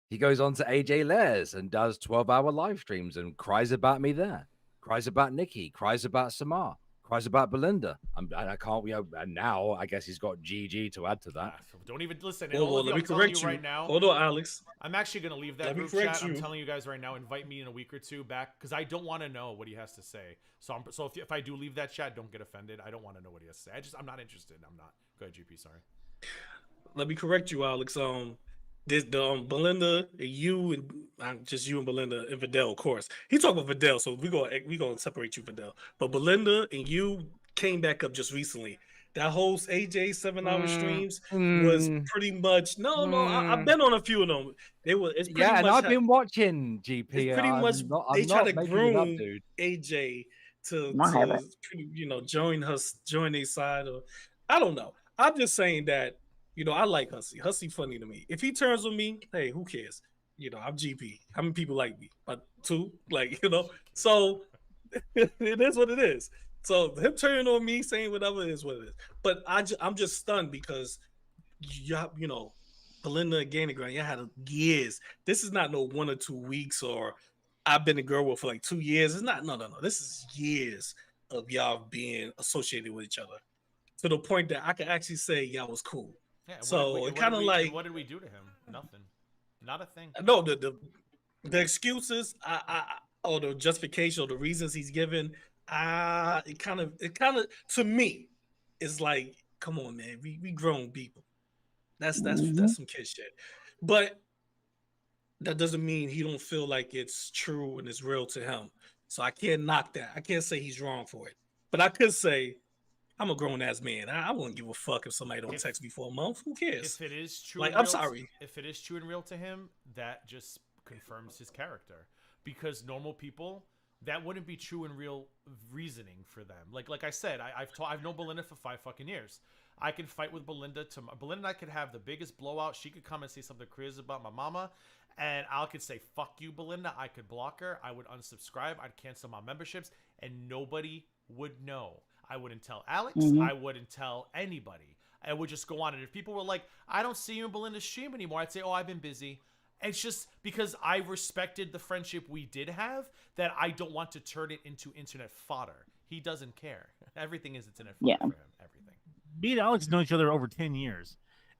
He goes on to AJ Lairs and does 12-hour live streams and cries about me there. Cries about Nikki. Cries about Samar. Cries about Belinda. And I can't. And now I guess he's got GG to add to that. Don't even listen. Let me correct you. Right now. Hold on, Alex. I'm actually going to leave that group chat. I'm telling you guys right now. Invite me in a week or two back because I don't want to know what he has to say. So if I do leave that chat, don't get offended. I don't want to know what he has to say. I'm not interested. I'm not. Go ahead, GP. Sorry. let me correct you, Alex. Belinda and you and just you and Belinda and Vidal, of course. He talked about Vidal, so we gonna separate you, Vidal. But Belinda and you came back up just recently. That whole AJ 7-hour streams was pretty much I've been on a few of them. It's pretty much and I've been watching GP. It's pretty much they try to groom AJ to join their side, or I don't know. I'm just saying that I like Hussy. Hussy funny to me. If he turns with me, hey, who cares? I'm GP. How many people like me? 2, So it is what it is. So him turning on me, saying whatever is what it is. But I'm just stunned because Belinda and TheGGround, y'all had years. This is not no 1 or 2 weeks, or I've been a girl with for like 2 years. It's not no. This is years of y'all being associated with each other to the point that I can actually say y'all was cool. Yeah, so it kind of like, what did we do to him? Nothing. Not a thing. No, the excuses, or the justification, or the reasons he's given, it kind of to me is like, come on, man, we grown people. That's some kid shit. But that doesn't mean he don't feel like it's true and it's real to him. So I can't knock that. I can't say he's wrong for it. But I could say, I'm a grown ass man. I wouldn't give a fuck if somebody don't text me for a month. Who cares? If it is true, I'm sorry. If it is true and real to him, that just confirms his character. Because normal people, that wouldn't be true and real reasoning for them. Like I said, I've known Belinda for 5 fucking years. I can fight with Belinda. Belinda and I could have the biggest blowout. She could come and say something crazy about my mama, and I could say, fuck you, Belinda. I could block her. I would unsubscribe. I'd cancel my memberships, and nobody would know. I wouldn't tell Alex. I wouldn't tell anybody. I would just go on. And if people were like, I don't see you in Belinda's stream anymore, I'd say, oh, I've been busy. And it's just because I respected the friendship we did have that I don't want to turn it into internet fodder. He doesn't care. Everything is internet fodder for him. Everything. Me and Alex know each other over 10 years.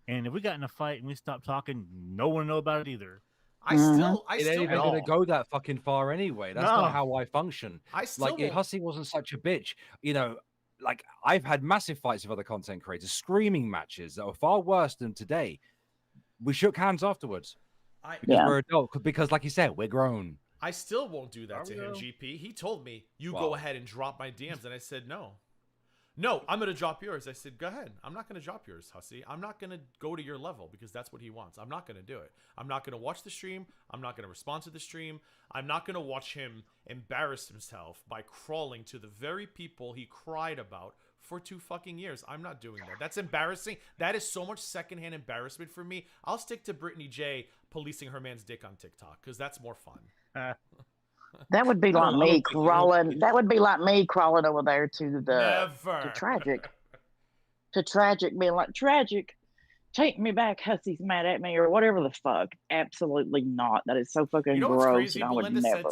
And if we got in a fight and we stopped talking, no one would know about it either. I still it ain't even gonna go that fucking far anyway. That's not how I function. If Hussy wasn't such a bitch, like I've had massive fights with other content creators, screaming matches that were far worse than today. We shook hands afterwards. We're adults, because like you said, we're grown. I still won't do that to him, GP. He told me, go ahead and drop my DMs, and I said no. No, I'm going to drop yours. I said, go ahead. I'm not going to drop yours, Hussy. I'm not going to go to your level because that's what he wants. I'm not going to do it. I'm not going to watch the stream. I'm not going to respond to the stream. I'm not going to watch him embarrass himself by crawling to the very people he cried about for 2 fucking years. I'm not doing that. That's embarrassing. That is so much secondhand embarrassment for me. I'll stick to Brittany J policing her man's dick on TikTok because that's more fun. That would be like me crawling. That would be like me crawling over there to the tragic, being like, tragic, take me back. Hussy's mad at me or whatever the fuck. Absolutely not. That is so fucking gross. Crazy? And I would Belinda never.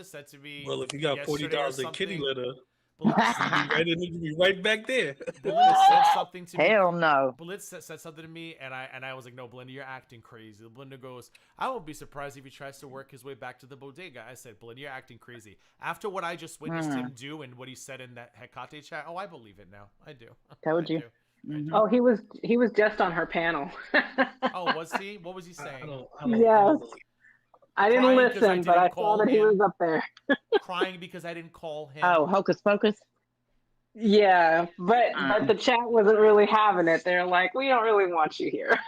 said to me, well, if you got $40 in kitty litter, you'd be right back there. Belinda said something to me. Hell no. Belinda said something to me, and I was like, no, Belinda, you're acting crazy. Belinda goes, I won't be surprised if he tries to work his way back to the bodega. I said, Belinda, you're acting crazy. After what I just witnessed him do and what he said in that Hecate chat, I believe it now. I do. Told you. Oh, he was just on her panel. Oh, was he? What was he saying? Yes. I didn't listen, but I saw that he was up there. Crying because I didn't call him. Oh, hocus pocus. Yeah, but the chat wasn't really having it. They're like, we don't really want you here.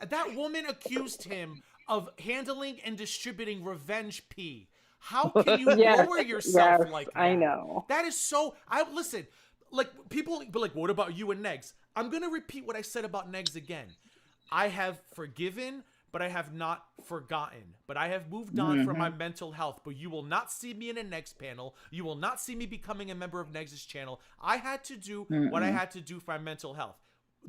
That woman accused him of handling and distributing revenge pee. How can you lower yourself like that? I know. That is so. Listen. Like, people be like, what about you and Negs? I'm going to repeat what I said about Negs again. I have forgiven, but I have not forgotten. But I have moved on from my mental health. But you will not see me in a Negs panel. You will not see me becoming a member of Negs' channel. I had to do what I had to do for my mental health.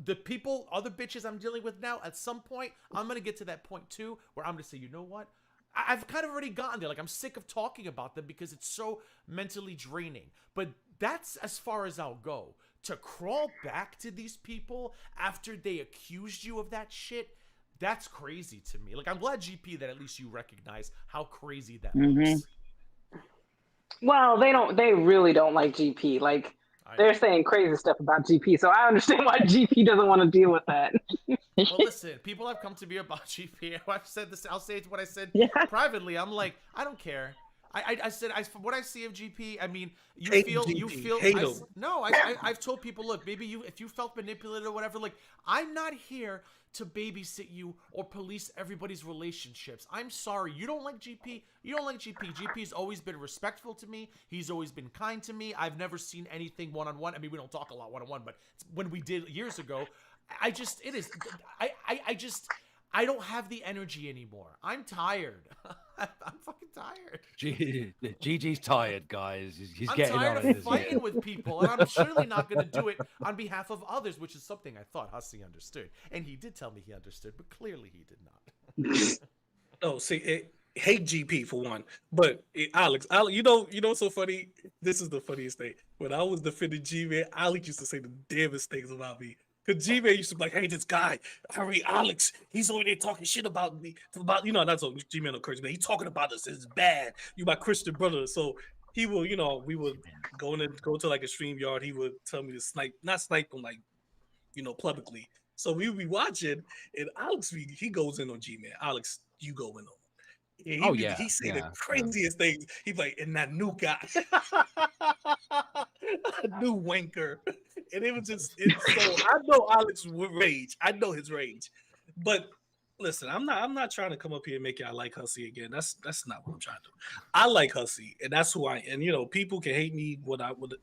The people, other bitches I'm dealing with now, at some point, I'm going to get to that point too, where I'm going to say, you know what? I've kind of already gotten there. Like, I'm sick of talking about them because it's so mentally draining. But that's as far as I'll go. To crawl back to these people after they accused you of that shit, that's crazy to me. Like, I'm glad, GP, that at least you recognize how crazy that looks. Well, they really don't like GP. Like, They're saying crazy stuff about GP, so I understand why GP doesn't want to deal with that. Well, listen, people have come to me about GP. I've said this. I'll say it's what I said privately. I'm like, I don't care. I said, from what I see of GP, I mean, you feel. I've told people, look, maybe if you felt manipulated or whatever, like, I'm not here to babysit you or police everybody's relationships. I'm sorry, you don't like GP. You don't like GP. GP's always been respectful to me. He's always been kind to me. I've never seen anything one-on-one. I mean, we don't talk a lot one-on-one, but when we did years ago, I don't have the energy anymore. I'm tired. I'm fucking tired. GG's tired, guys. He's I'm getting tired on it. of fighting with people, and I'm surely not going to do it on behalf of others, which is something I thought Hussy understood. And he did tell me he understood, but clearly he did not. No, see, hate GP for one, but Alex, you know, what's so funny? This is the funniest thing. When I was defending G-Man, Alex used to say the damnest things about me. Because G-Man used to be like, hey, this guy, Alex, he's over there talking shit about me. That's what G-Man encouraged me. He's talking about us. It's bad. You my Christian brother. So he will, we would go to like a stream yard. He would tell me to not snipe him, like, publicly. So we would be watching, and Alex, he goes in on G-Man. Alex, you go in on him. He say the craziest things. He's like, and that new guy, a new wanker. And it was so I know Alex would rage. I know his rage. But listen, I'm not trying to come up here and make y'all like Hussy again. That's not what I'm trying to do. I like Hussy, and that's who I am. And people can hate me,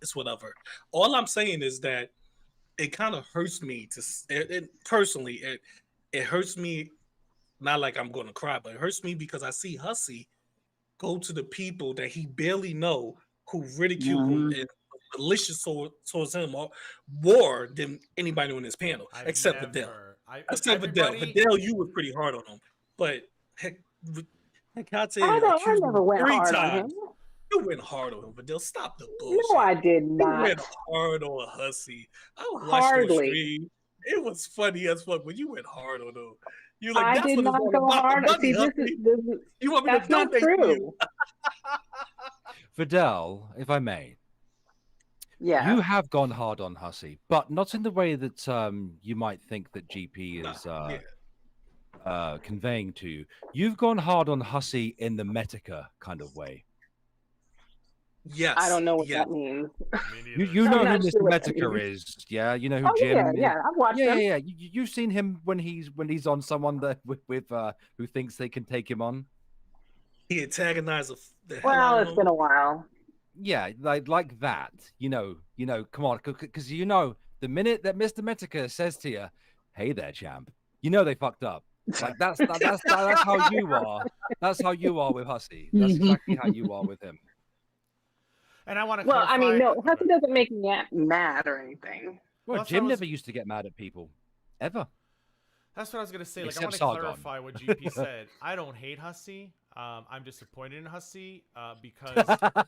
it's whatever. All I'm saying is that it kind of hurts me personally. It hurts me, not like I'm gonna cry, but it hurts me because I see Hussy go to the people that he barely know who ridicule him and malicious towards him more than anybody on this panel, except Vidal. Vidal, you were pretty hard on him, but heck, I never went hard on him. You went hard on him, Vidal. Stop the bullshit. No, I did not. You went hard on Hussy. I watched the stream. It was funny as fuck, but you went hard on him. You're like, I did not go hard. See, you want me that's to not true. Vidal, if I may. Yeah. You have gone hard on Hussy, but not in the way that you might think that GP is conveying to you. You've gone hard on Hussy in the Metica kind of way. Yes. I don't know what that means. You know who Mr. Metica is, yeah? You know who Jim is? Yeah, I've watched him. Yeah. You've seen him when he's on someone that with who thinks they can take him on. He antagonized the hell Well, out of it's him. been a while. Yeah, like that. Come on, because the minute that Mr. Metica says to you, "Hey there, champ," they fucked up. Like that's how you are. That's how you are with Hussy. That's exactly how you are with him. And I want to. Well, I mean, no, Hussy doesn't make me mad or anything. Well, Jim never used to get mad at people, ever. That's what I was gonna say. Like, I Except want to Sargon. clarify what GP said. I don't hate Hussy. I'm disappointed in Hussy because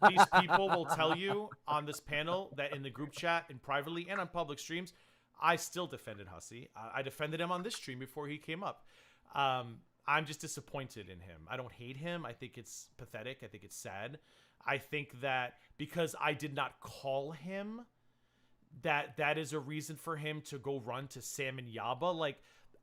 these people will tell you on this panel that in the group chat and privately and on public streams, I still defended Hussy. I defended him on this stream before he came up. I'm just disappointed in him. I don't hate him. I think it's pathetic. I think it's sad. I think that because I did not call him, that is a reason for him to go run to Sam and Yaba. Like,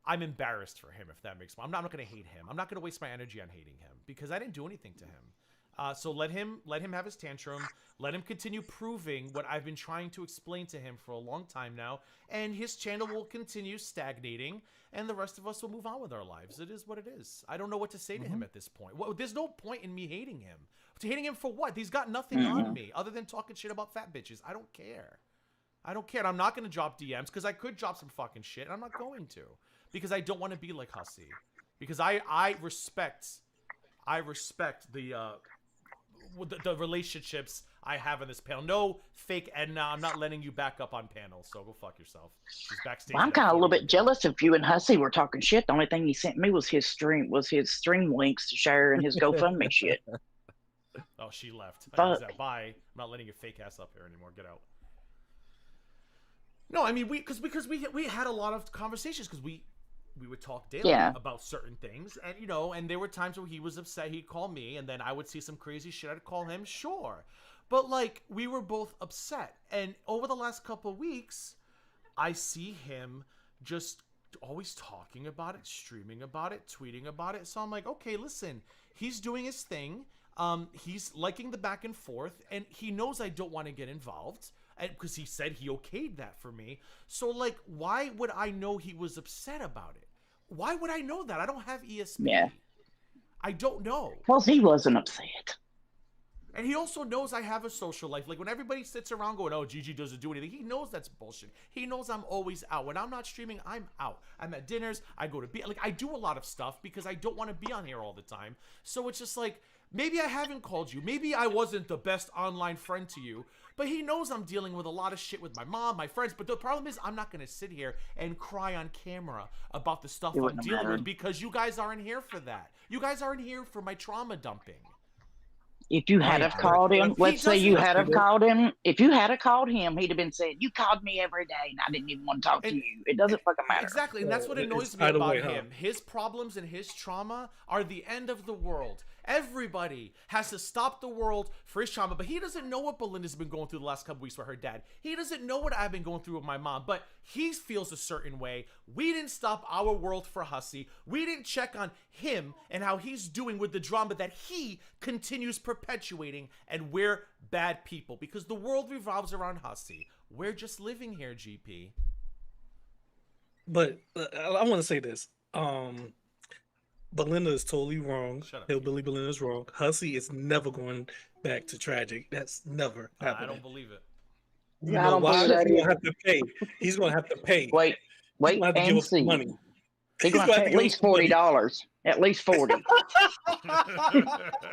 I'm embarrassed for him, if that makes sense. I'm not going to hate him. I'm not going to waste my energy on hating him because I didn't do anything to him. So let him have his tantrum. Let him continue proving what I've been trying to explain to him for a long time now. And his channel will continue stagnating, and the rest of us will move on with our lives. It is what it is. I don't know what to say to him at this point. Well, there's no point in me hating him. Hating him for what? He's got nothing on me other than talking shit about fat bitches. I don't care. And I'm not going to drop DMs because I could drop some fucking shit, and I'm not going to. Because I don't want to be like Hussy. Because I respect the relationships I have in this panel. No fake Edna. I'm not letting you back up on panel, so go fuck yourself. She's backstage. Well, I'm kind of a little bit jealous if you and Hussy were talking shit. The only thing he sent me was his stream links to share and his GoFundMe shit. Oh, she left. Fuck. Bye. I'm not letting your fake ass up here anymore. Get out. No, I mean because we had a lot of conversations because we would talk daily about certain things, and there were times where he was upset, he'd call me, and then I would see some crazy shit, I'd call him, sure. But like, we were both upset. And over the last couple of weeks, I see him just always talking about it, streaming about it, tweeting about it. So I'm like, okay, listen, he's doing his thing. He's liking the back and forth, and he knows I don't want to get involved, and because he said he okayed that for me. So like, why would I know he was upset about it? Why would I know that? I don't have ESP. Yeah. I don't know. Well, he wasn't upset. And he also knows I have a social life. Like when everybody sits around going, oh, Gigi doesn't do anything, he knows that's bullshit. He knows I'm always out. When I'm not streaming, I'm out. I'm at dinners. I go to be like, I do a lot of stuff because I don't want to be on here all the time. So it's just like, maybe I haven't called you. Maybe I wasn't the best online friend to you. But he knows I'm dealing with a lot of shit with my mom, my friends. But the problem is I'm not going to sit here and cry on camera about the stuff I'm dealing with because you guys aren't here for that. You guys aren't here for my trauma dumping. If you had have called him, let's say you had have called him. If you had have called him, he'd have been saying, "You called me every day, and I didn't even want to talk to you." It doesn't fucking matter. Exactly, and that's what annoys me about him. His problems and his trauma are the end of the world. Everybody has to stop the world for his trauma, but he doesn't know what Belinda's been going through the last couple weeks with her dad. He doesn't know what I've been going through with my mom, but he feels a certain way. We didn't stop our world for Hussy. We didn't check on him and how he's doing with the drama that he continues perpetuating, and we're bad people because the world revolves around Hussy. We're just living here, GP. But I want to say this. Belinda is totally wrong. Hillbilly Belinda is wrong. Hussy is never going back to tragic. That's never happening. I don't believe it. You know why? He's gonna have to pay. He's gonna have to pay. Wait and see. Money. He's gonna pay at least $40. At least 40.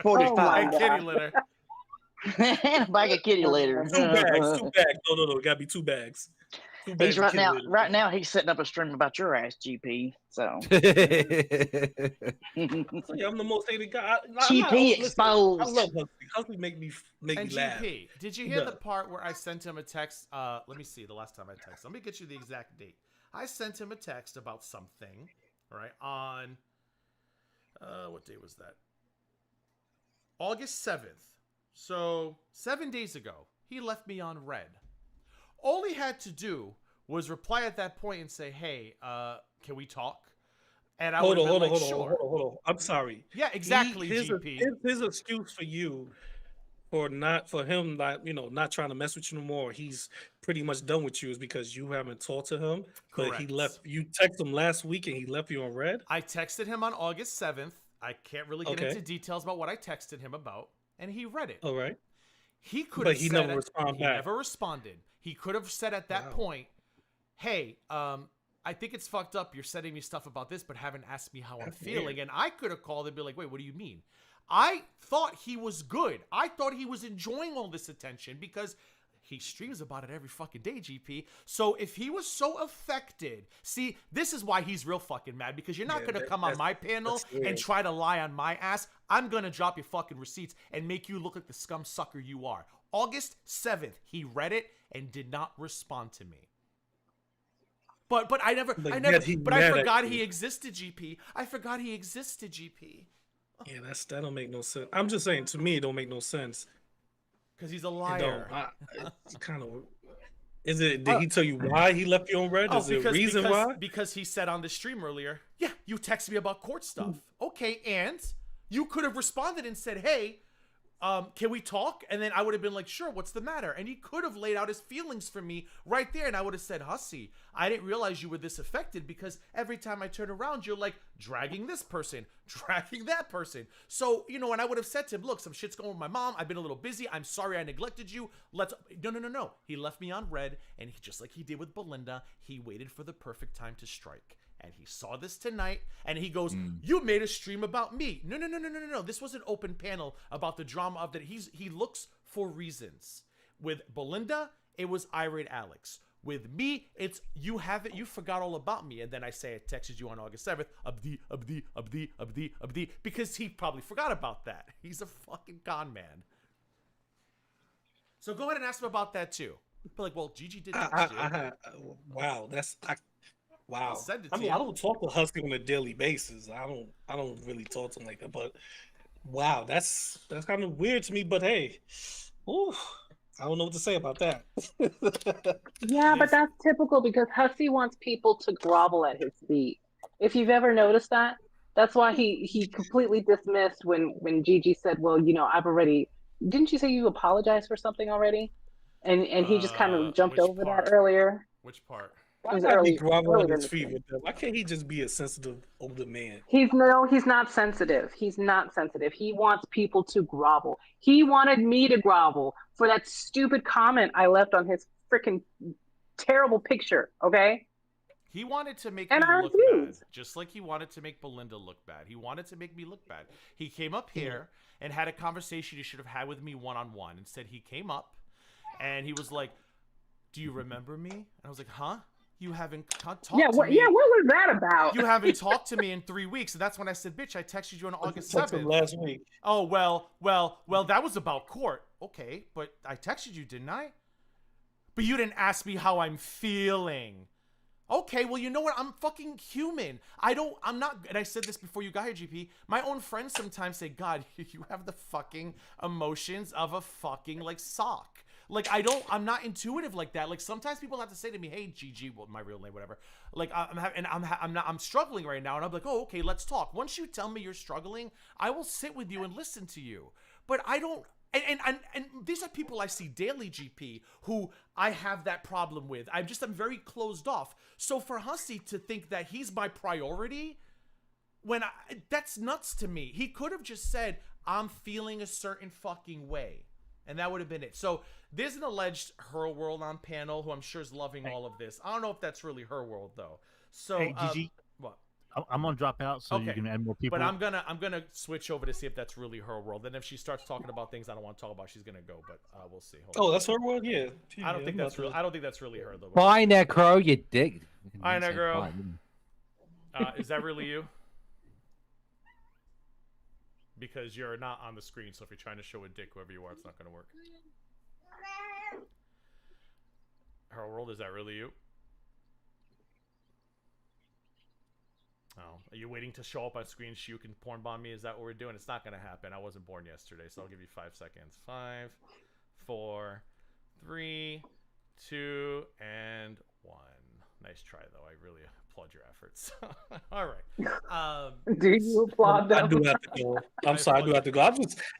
45. Oh, kitty litter. And a bag of kitty litter. 2 bags. 2 bags. No. It gotta be 2 bags. He's right now he's setting up a stream about your ass, GP. So I'm the most hated guy. GP exposed. I love Hussy. Hussy make me laugh. GP, did you hear the part where I sent him a text? Let me see the last time I texted. Let me get you the exact date. I sent him a text about something, right? On what day was that? August 7th. So 7 days ago, he left me on red. All he had to do was reply at that point and say, "Hey, can we talk?" And I would have been like, "Sure." I'm sorry. Yeah, exactly. GP. His excuse for you, for him not trying to mess with you no more. He's pretty much done with you is because you haven't talked to him. Correct. But he left. You texted him last week and he left you on red. I texted him on August 7th. I can't really get into details about what I texted him about, and he read it. All right. He could But have he said never responded back. Never responded. He could have said at that point, "Hey, I think it's fucked up. You're sending me stuff about this, but haven't asked me how I'm feeling." And I could have called and be like, "Wait, what do you mean?" I thought he was good. I thought he was enjoying all this attention because he streams about it every fucking day, GP. So if he was so affected, see, this is why he's real fucking mad, because you're not going to come on my panel and try to lie on my ass. I'm going to drop your fucking receipts and make you look like the scum sucker you are. August 7th, he read it and did not respond to me. But I forgot he existed, GP. I forgot he existed, GP. Yeah, that don't make no sense. I'm just saying, to me, it don't make no sense. Because he's a liar. It's kind of. Is it? Did he tell you why he left you on red? Is there a reason why? Because he said on the stream earlier, "Yeah, you texted me about court stuff." Okay, and you could have responded and said, "Hey, can we talk?" And then I would have been like, "Sure, what's the matter?" And he could have laid out his feelings for me right there, and I would have said, "Hussy, I didn't realize you were this affected because every time I turn around, you're like dragging this person, dragging that person." So, and I would have said to him, "Look, some shit's going with my mom. I've been a little busy. I'm sorry I neglected you. No. He left me on red, and just like he did with Belinda, he waited for the perfect time to strike. And he saw this tonight, and he goes, "You made a stream about me." No. This was an open panel about the drama of that. He looks for reasons. With Belinda, it was irate Alex. With me, it's you forgot all about me. And then I say I texted you on August 7th, Abdi, because he probably forgot about that. He's a fucking con man. So go ahead and ask him about that too. Be like, "Well, Gigi did that." Wow, wow. I'll send it I to mean, you. I don't talk to Husky on a daily basis. I don't really talk to him like that. But wow, that's kind of weird to me. But hey, Ooh, I don't know what to say about that. Yeah, but that's typical because Hussy wants people to grovel at his feet. If you've ever noticed that, that's why he completely dismissed when Gigi said, "Well, you know, I've already." Didn't you say you apologized for something already? And he just kind of jumped Which over that part? earlier. Which part? It Why was gotta be earlier groveling in his the feet stream. with them? Why can't he just be a sensitive older man? He's not sensitive. He's not sensitive. He wants people to grovel. He wanted me to grovel for that stupid comment I left on his freaking terrible picture, okay? He wanted to make And me I look bad, refused. just like he wanted to make Belinda look bad. He wanted to make me look bad. He came up here and had a conversation he should have had with me one-on-one. Instead, he came up and he was like, "Do you remember me?" And I was like, "Huh? You haven't talked to me." Yeah, what was that about? You haven't talked to me in 3 weeks. And that's when I said, "Bitch, I texted you on August 7th. Last week. Oh, well, that was about court. Okay, but I texted you, didn't I? But you didn't ask me how I'm feeling. Okay, well, you know what? I'm fucking human. I'm not, and I said this before you got here, GP. My own friends sometimes say, God, you have the fucking emotions of a fucking, like, sock. Like, I'm not intuitive like that. Like, sometimes people have to say to me, hey, GG, well, my real name, whatever. Like, I'm struggling right now. And I'm like, oh, okay, let's talk. Once you tell me you're struggling, I will sit with you and listen to you. But I don't, and these are people I see daily, GP, who I have that problem with. I'm very closed off. So for Hussy to think that he's my priority, that's nuts to me. He could have just said, I'm feeling a certain fucking way. And that would have been it. So there's an alleged Her World on panel who I'm sure is loving all of this. I don't know if that's really Her World though. So hey, Gigi, what? I'm gonna drop out so you can add more people. But I'm gonna switch over to see if that's really Her World. And if she starts talking about things I don't want to talk about, she's gonna go. But we'll see. Hold on. That's Her World, yeah. I don't think that's real. I don't think that's really her though. Bye, Necro, you dick. Hi, Necro. Is that really you? Because you're not on the screen, so if you're trying to show a dick, whoever you are, it's not gonna work. Her World, is that really you? Oh, are you waiting to show up on screen so you can porn bomb me? Is that what we're doing? It's not going to happen. I wasn't born yesterday, so I'll give you 5 seconds. 5, 4, 3, 2, and 1. Nice try, though. I really applaud your efforts. All right. Do you applaud them? I do have to go. I'm sorry, I do have to go.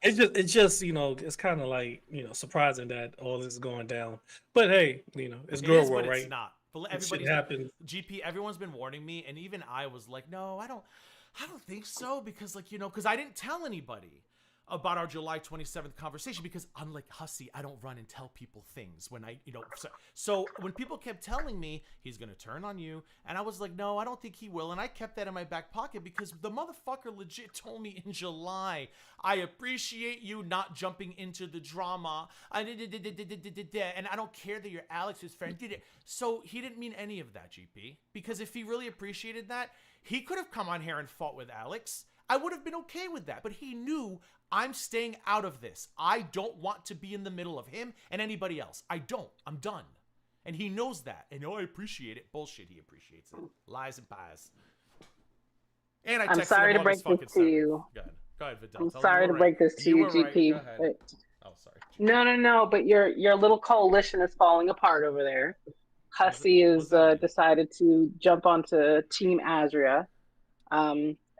It's just it's kind of like, surprising that all this is going down. But hey, it's girl world, right? It's not. Everybody's happened. GP, everyone's been warning me, and even I was like, no, I don't think so, because because I didn't tell anybody about our July 27th conversation, because unlike Hussy, I don't run and tell people things when so when people kept telling me he's gonna turn on you, and I was like, no, I don't think he will, and I kept that in my back pocket because the motherfucker legit told me in July, I appreciate you not jumping into the drama, and I don't care that you're Alex's friend. So he didn't mean any of that, GP, because if he really appreciated that, he could have come on here and fought with Alex. I would have been okay with that, but he knew I'm staying out of this. I don't want to be in the middle of him and anybody else. I don't. I'm done. And he knows that. And I appreciate it. Bullshit, he appreciates it. Lies and pies. And I'm sorry to break this to you. Go ahead, Vidal. I'm sorry to break this to you, GP. But oh, sorry. No. But your little coalition is falling apart over there. Hussy is decided to jump onto Team Azria.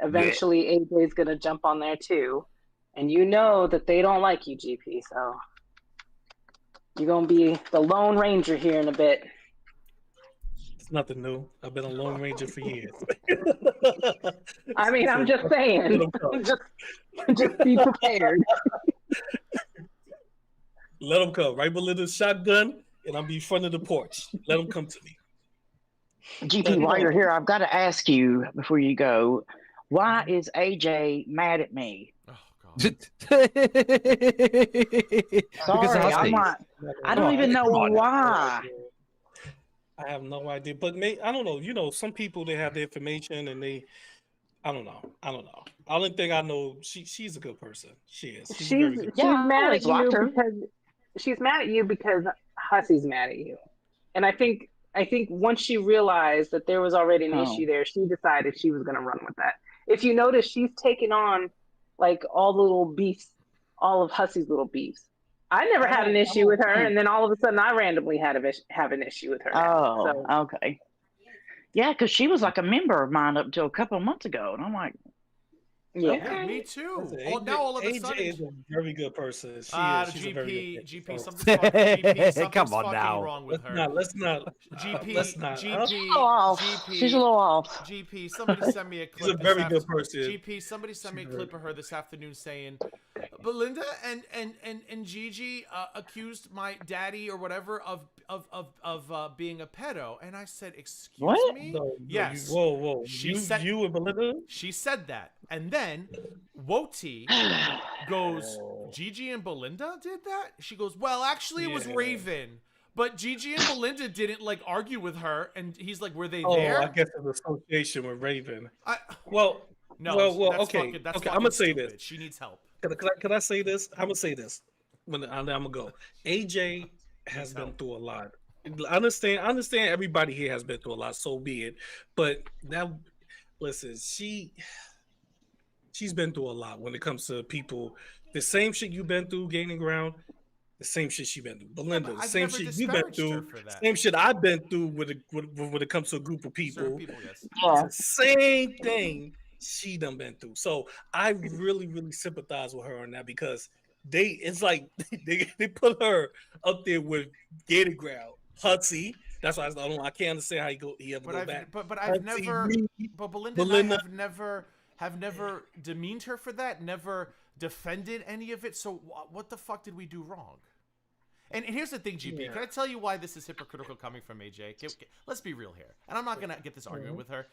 Eventually, AJ's going to jump on there too. And you know that they don't like you, GP, so you're going to be the Lone Ranger here in a bit. It's nothing new. I've been a Lone Ranger for years. I mean, I'm just saying. just be prepared. Let them come. Right below the shotgun, and I'll be in front of the porch. Let them come to me. GP, while you're here, I've got to ask you before you go, why is AJ mad at me? Sorry, I don't even know why. I have no idea, but I don't know. Some people, they have the information, and I don't know. The only thing I know, she's a good person. She is. She's mad at you because she's mad at you because Hussy's mad at you, and I think once she realized that there was already an issue there, she decided she was going to run with that. If you notice, she's taken on like all the little beefs, all of Hussy's little beefs. I never had an issue with her, and then all of a sudden I randomly have an issue with her. Oh, okay. Yeah, because she was like a member of mine up until a couple of months ago, and I'm like, Yeah, me too. Listen, Now all of a AJ sudden, is a very good person. She's a very good GP, person. something's Come on fucking now. wrong with her. Let's not. GP, she's a little off. GP, somebody sent me a clip. She's a very good person. GP, somebody sent me a clip of her this afternoon saying, Belinda and Gigi accused my daddy or whatever of being a pedo, and I said, excuse me? No, yes. Whoa. You and Belinda? She said that, and then Woti goes, Gigi and Belinda did that? She goes, well, actually it was Raven. But Gigi and Belinda didn't like argue with her, and he's like, were they there? I guess an association with Raven. Okay. I'm gonna say stupid. this. She needs help. Can I say this? I'm gonna say this. I'm gonna go. AJ has been through a lot. I understand everybody here has been through a lot, so be it. But now, listen, she's been through a lot when it comes to people. The same shit you've been through, gaining ground. The same shit she been through. Belinda, the same shit you've been through. Same shit I've been through when it comes to a group of people. It's the same thing she done been through. So I really, really sympathize with her on that because it's like they put her up there with Gator Ground, Hussy. That's why I can't understand how he ever go back. But Belinda Belinda. and I have never demeaned her for that. Never defended any of it. So what the fuck did we do wrong? And here's the thing, GP. Can I tell you why this is hypocritical coming from AJ? Let's be real here. And I'm not gonna get this argument with her.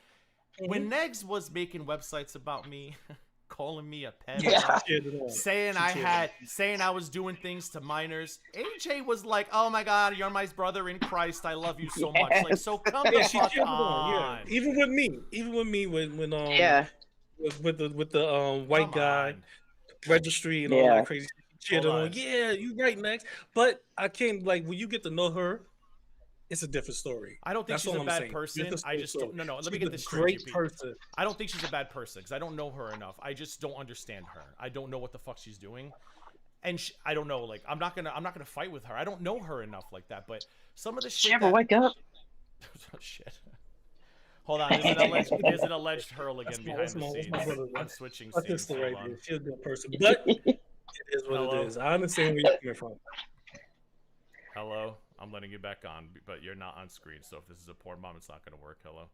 When Negs was making websites about me, calling me a pedo, saying I was doing things to minors, AJ was like, "Oh my God, you're my brother in Christ. I love you so much." Like, so come the fuck on. Even with me, when with the white guy registry and all that crazy shit. Yeah, you right, Next. But I can't when you get to know her. It's a different story. I don't think she's a bad person. I just don't. No. Let me get this straight. Great person. I don't think she's a bad person because I don't know her enough. I just don't understand her. I don't know what the fuck she's doing, and I don't know. Like I'm not gonna fight with her. I don't know her enough like that. But some of the shit. She ever wake up? Shit. Hold on. There's an alleged Hurligan behind the scenes. I'm switching scenes. She's a good person, but it is what it is. I understand where you're coming from. Hello. I'm letting you back on, but you're not on screen. So if this is a poor mom, it's not going to work. Hello.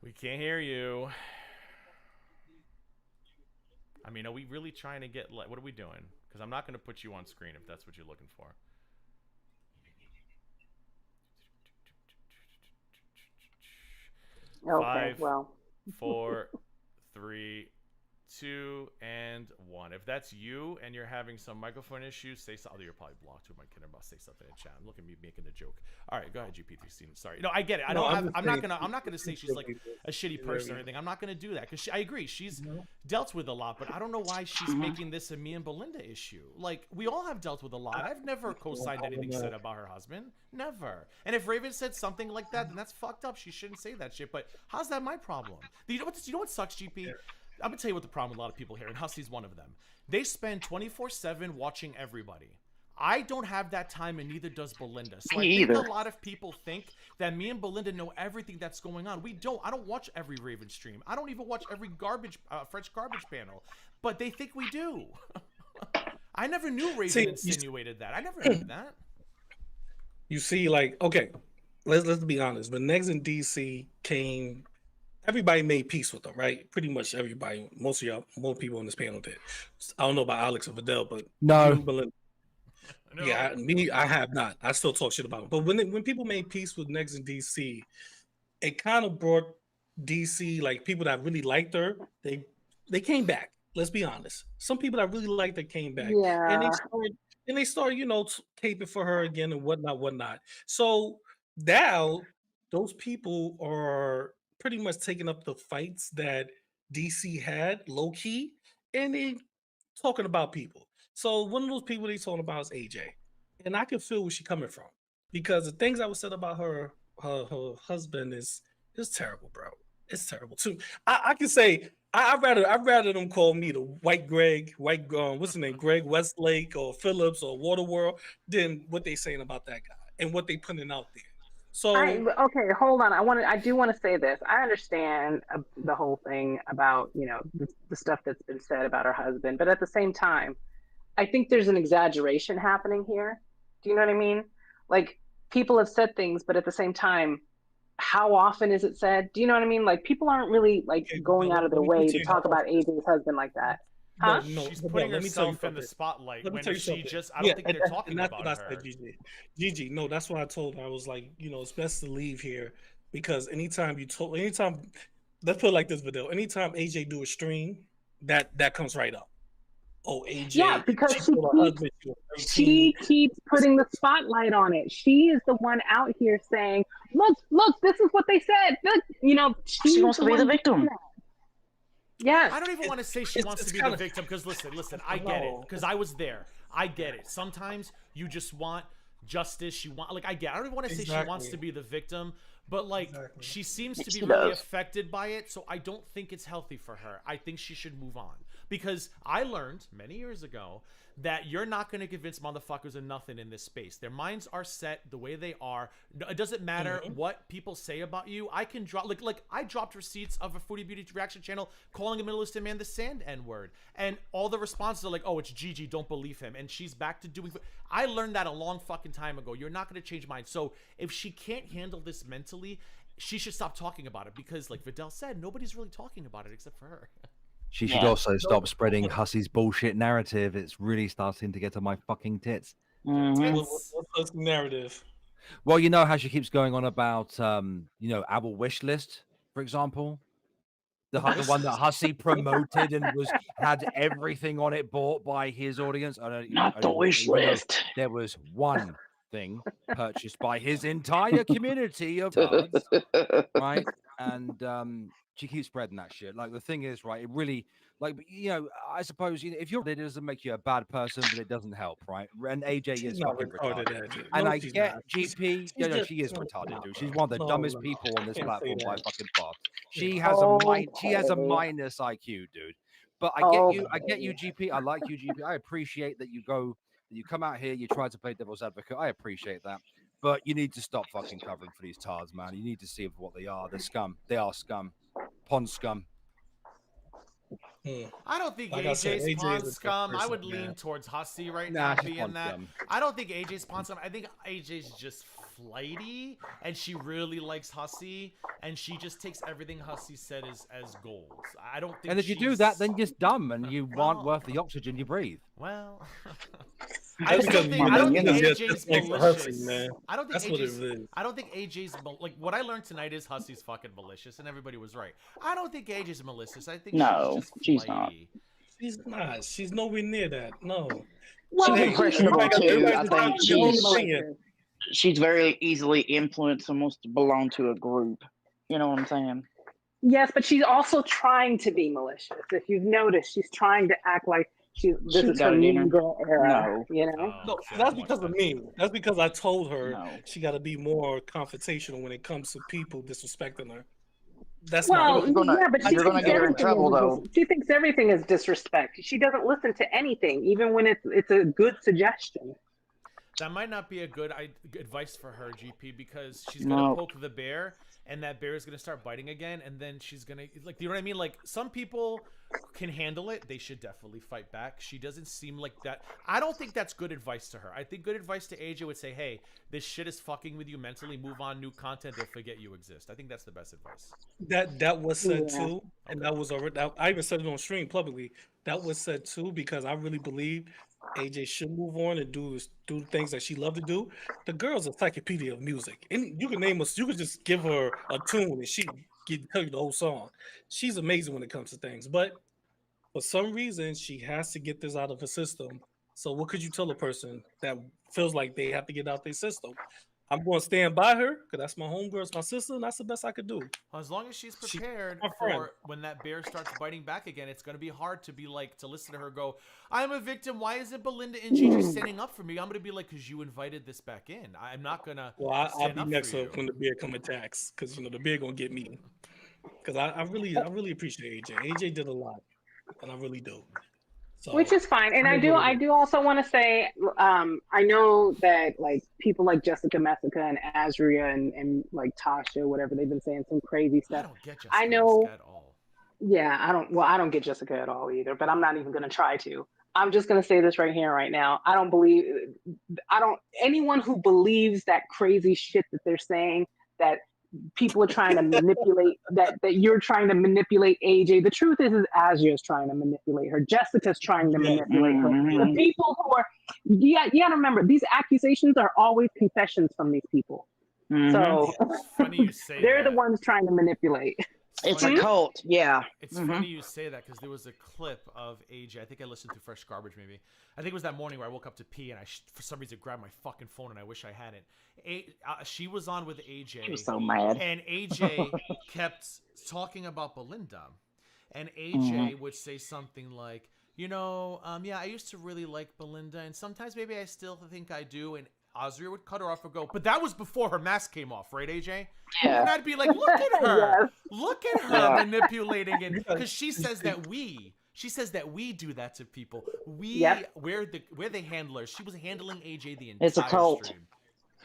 We can't hear you. I mean, are we really trying to get... What are we doing? Because I'm not going to put you on screen if that's what you're looking for. Okay, 5, 4, 3, 2, and 1. If that's you and you're having some microphone issues, say something. You're probably blocked. Who am I kidding about? Say something in chat. Look at me making a joke. All right, go ahead, GP3. Sorry. No, I get it. I'm not gonna say she's like a shitty person or anything. I'm not gonna do that because I agree. She's dealt with a lot, but I don't know why she's making this a me and Belinda issue. Like we all have dealt with a lot. I've never co-signed anything said about her husband. Never. And if Raven said something like that, then that's fucked up. She shouldn't say that shit. But how's that my problem? You know what sucks, GP? I'm gonna tell you what the problem with a lot of people here, and Hussy's one of them. They spend 24/7 watching everybody. I don't have that time, and neither does Belinda. So I think a lot of people think that me and Belinda know everything that's going on. We don't. I don't watch every Raven stream. I don't even watch every French garbage panel. But they think we do. I never knew Raven insinuated that. I never knew that. You see, okay, let's be honest. When Negs and DC came. Everybody made peace with them, right? Pretty much everybody. Most people on this panel did. I don't know about Alex or Vidal, but no. Yeah, I have not. I still talk shit about them. But when people made peace with Negs and DC, it kind of brought DC, like people that really liked her, they came back. Let's be honest. Some people that really liked her came back. Yeah. And they started, caping for her again and whatnot. So now those people are pretty much taking up the fights that DC had low key, and they talking about people. So one of those people they talking about is AJ, and I can feel where she's coming from because the things that was said about her husband is terrible, bro. It's terrible too. I can say I'd rather them call me the white Greg, what's his name, Greg Westlake or Phillips or Waterworld, than what they saying about that guy and what they putting out there. So okay, hold on. I do want to say this. I understand the whole thing about the stuff that's been said about her husband, but at the same time, I think there's an exaggeration happening here. Do you know what I mean? Like, people have said things, but at the same time, how often is it said? Do you know what I mean? Like, people aren't really going out of their way to talk about AJ's husband like that. Huh? No, she's putting herself in the spotlight when she just, I don't think they're talking about her. That's what I said, Gigi. No, that's what I told her. I was like, it's best to leave here because anytime, let's put it like this, Vidal, anytime AJ do a stream, that comes right up. Oh, AJ. Yeah, because she keeps putting the spotlight on it. She is the one out here saying, look, this is what they said. Look, she wants to be the victim. Yes. I don't even want to say she wants to be the victim because listen, I get it because I was there. I get it. Sometimes you just want justice. I get it. I don't even want to say she wants to be the victim, but she seems to be really affected by it. So I don't think it's healthy for her. I think she should move on because I learned many years ago that you're not going to convince motherfuckers of nothing in this space. Their minds are set the way they are. It doesn't matter what people say about you. I can drop like I dropped receipts of a Foodie Beauty reaction channel calling a Middle Eastern man the sand N-word, and all the responses are like, "Oh, it's Gigi, don't believe him," and she's back to doing. I learned that a long fucking time ago. You're not going to change minds. So if she can't handle this mentally, she should stop talking about it because, like Vidal said, nobody's really talking about it except for her. She should also stop spreading Hussy's bullshit narrative. It's really starting to get to my fucking tits. What's the narrative? Well, you know how she keeps going on about, our wish list, for example. The one that Hussy promoted and had everything on it bought by his audience. Not the wish list. There was one thing purchased by his entire community of cards, right? And she keeps spreading that shit. Like, the thing is, right, it really, I suppose, if you're, it doesn't make you a bad person, but it doesn't help, right? And AJ is fucking retarded. And I get GP, she is retarded, dude. She's one of the dumbest people on this platform by fucking far. She has a minus IQ, dude. But I get you, GP. I like you, GP. I appreciate that you come out here, you try to play devil's advocate. I appreciate that. But you need to stop fucking covering for these tards, man. You need to see what they are. They're scum. They are scum. Pond scum. I don't think AJ's pond scum. I would lean towards Hussy right now being that. Scum. I don't think AJ's pond scum. I think AJ's just flighty, and she really likes Hussy, and she just takes everything Hussy said as gold. I don't think. And if you do that, then you're dumb, and you aren't worth the oxygen you breathe. Well, I don't think AJ's malicious. I don't think AJ's like what I learned tonight is Hussy's fucking malicious, and everybody was right. I don't think AJ's malicious. I think she's not. She's not. She's nowhere near that. No. She's impressionable too. I think she's very easily influenced and wants to belong to a group. You know what I'm saying? Yes, but she's also trying to be malicious. If you've noticed, she's trying to act like this is her mean girl era. No, that's because of me. That's because I told her she got to be more confrontational when it comes to people disrespecting her. That's but you're gonna get her in trouble though. She thinks everything is disrespect. She doesn't listen to anything, even when it's a good suggestion. That might not be a good advice for her, GP, because she's gonna poke the bear, and that bear is gonna start biting again, and then she's gonna you know what I mean? Like, some people can handle it; they should definitely fight back. She doesn't seem like that. I don't think that's good advice to her. I think good advice to AJ would say, "Hey, this shit is fucking with you mentally. Move on, new content. They'll forget you exist." I think that's the best advice. That was said too, and that was already. I even said it on stream publicly. That was said too because I really believe AJ should move on and do things that she loved to do. The girl's a encyclopedia of music, and you can name us. You could just give her a tune and she can tell you the whole song. She's amazing when it comes to things, but for some reason she has to get this out of her system. So what could you tell a person that feels like they have to get out their system? I'm going to stand by her because that's my homegirl, it's my sister, and that's the best I could do. Well, as long as she's prepared for when that bear starts biting back again, it's going to be hard to be like, to listen to her go, "I'm a victim. Why isn't Belinda and Gigi standing up for me?" I'm going to be like, because you invited this back in. I'm not going to. Well, I'll be next up when the bear come attacks because the bear going to get me. because I really appreciate AJ. AJ did a lot, and I really do. So, which is fine. And I do also want to say, I know that like people like Jessica Messica and Azria and like Tasha, whatever, they've been saying some crazy stuff. I don't get Jessica I know Messica at all. Yeah, I don't get Jessica at all either, but I'm not even going to try to. I'm just going to say this right here, right now. Anyone who believes that crazy shit that they're saying, that people are trying to manipulate, that you're trying to manipulate AJ. The truth is Azria's trying to manipulate her. Jessica's trying to manipulate her. The people who are, you got to remember, these accusations are always confessions from these people. So It's funny you say they're that. the ones trying to manipulate. It's a cult, yeah. It's funny you say that because there was a clip of AJ. I think I listened to Fresh Garbage maybe. I think it was that morning where I woke up to pee and I for some reason grabbed my fucking phone and I wish I hadn't. She was on with AJ. She was so mad. And AJ kept talking about Belinda. And AJ would say something like, yeah, I used to really like Belinda and sometimes maybe I still think I do. And Azria would cut her off and go, but that was before her mask came off, right, AJ? Yeah. And I'd be like, look at her. Yes. Look at her manipulating it. Because she says that we do that to people. We're the handlers. She was handling AJ the entire It's a cult. stream.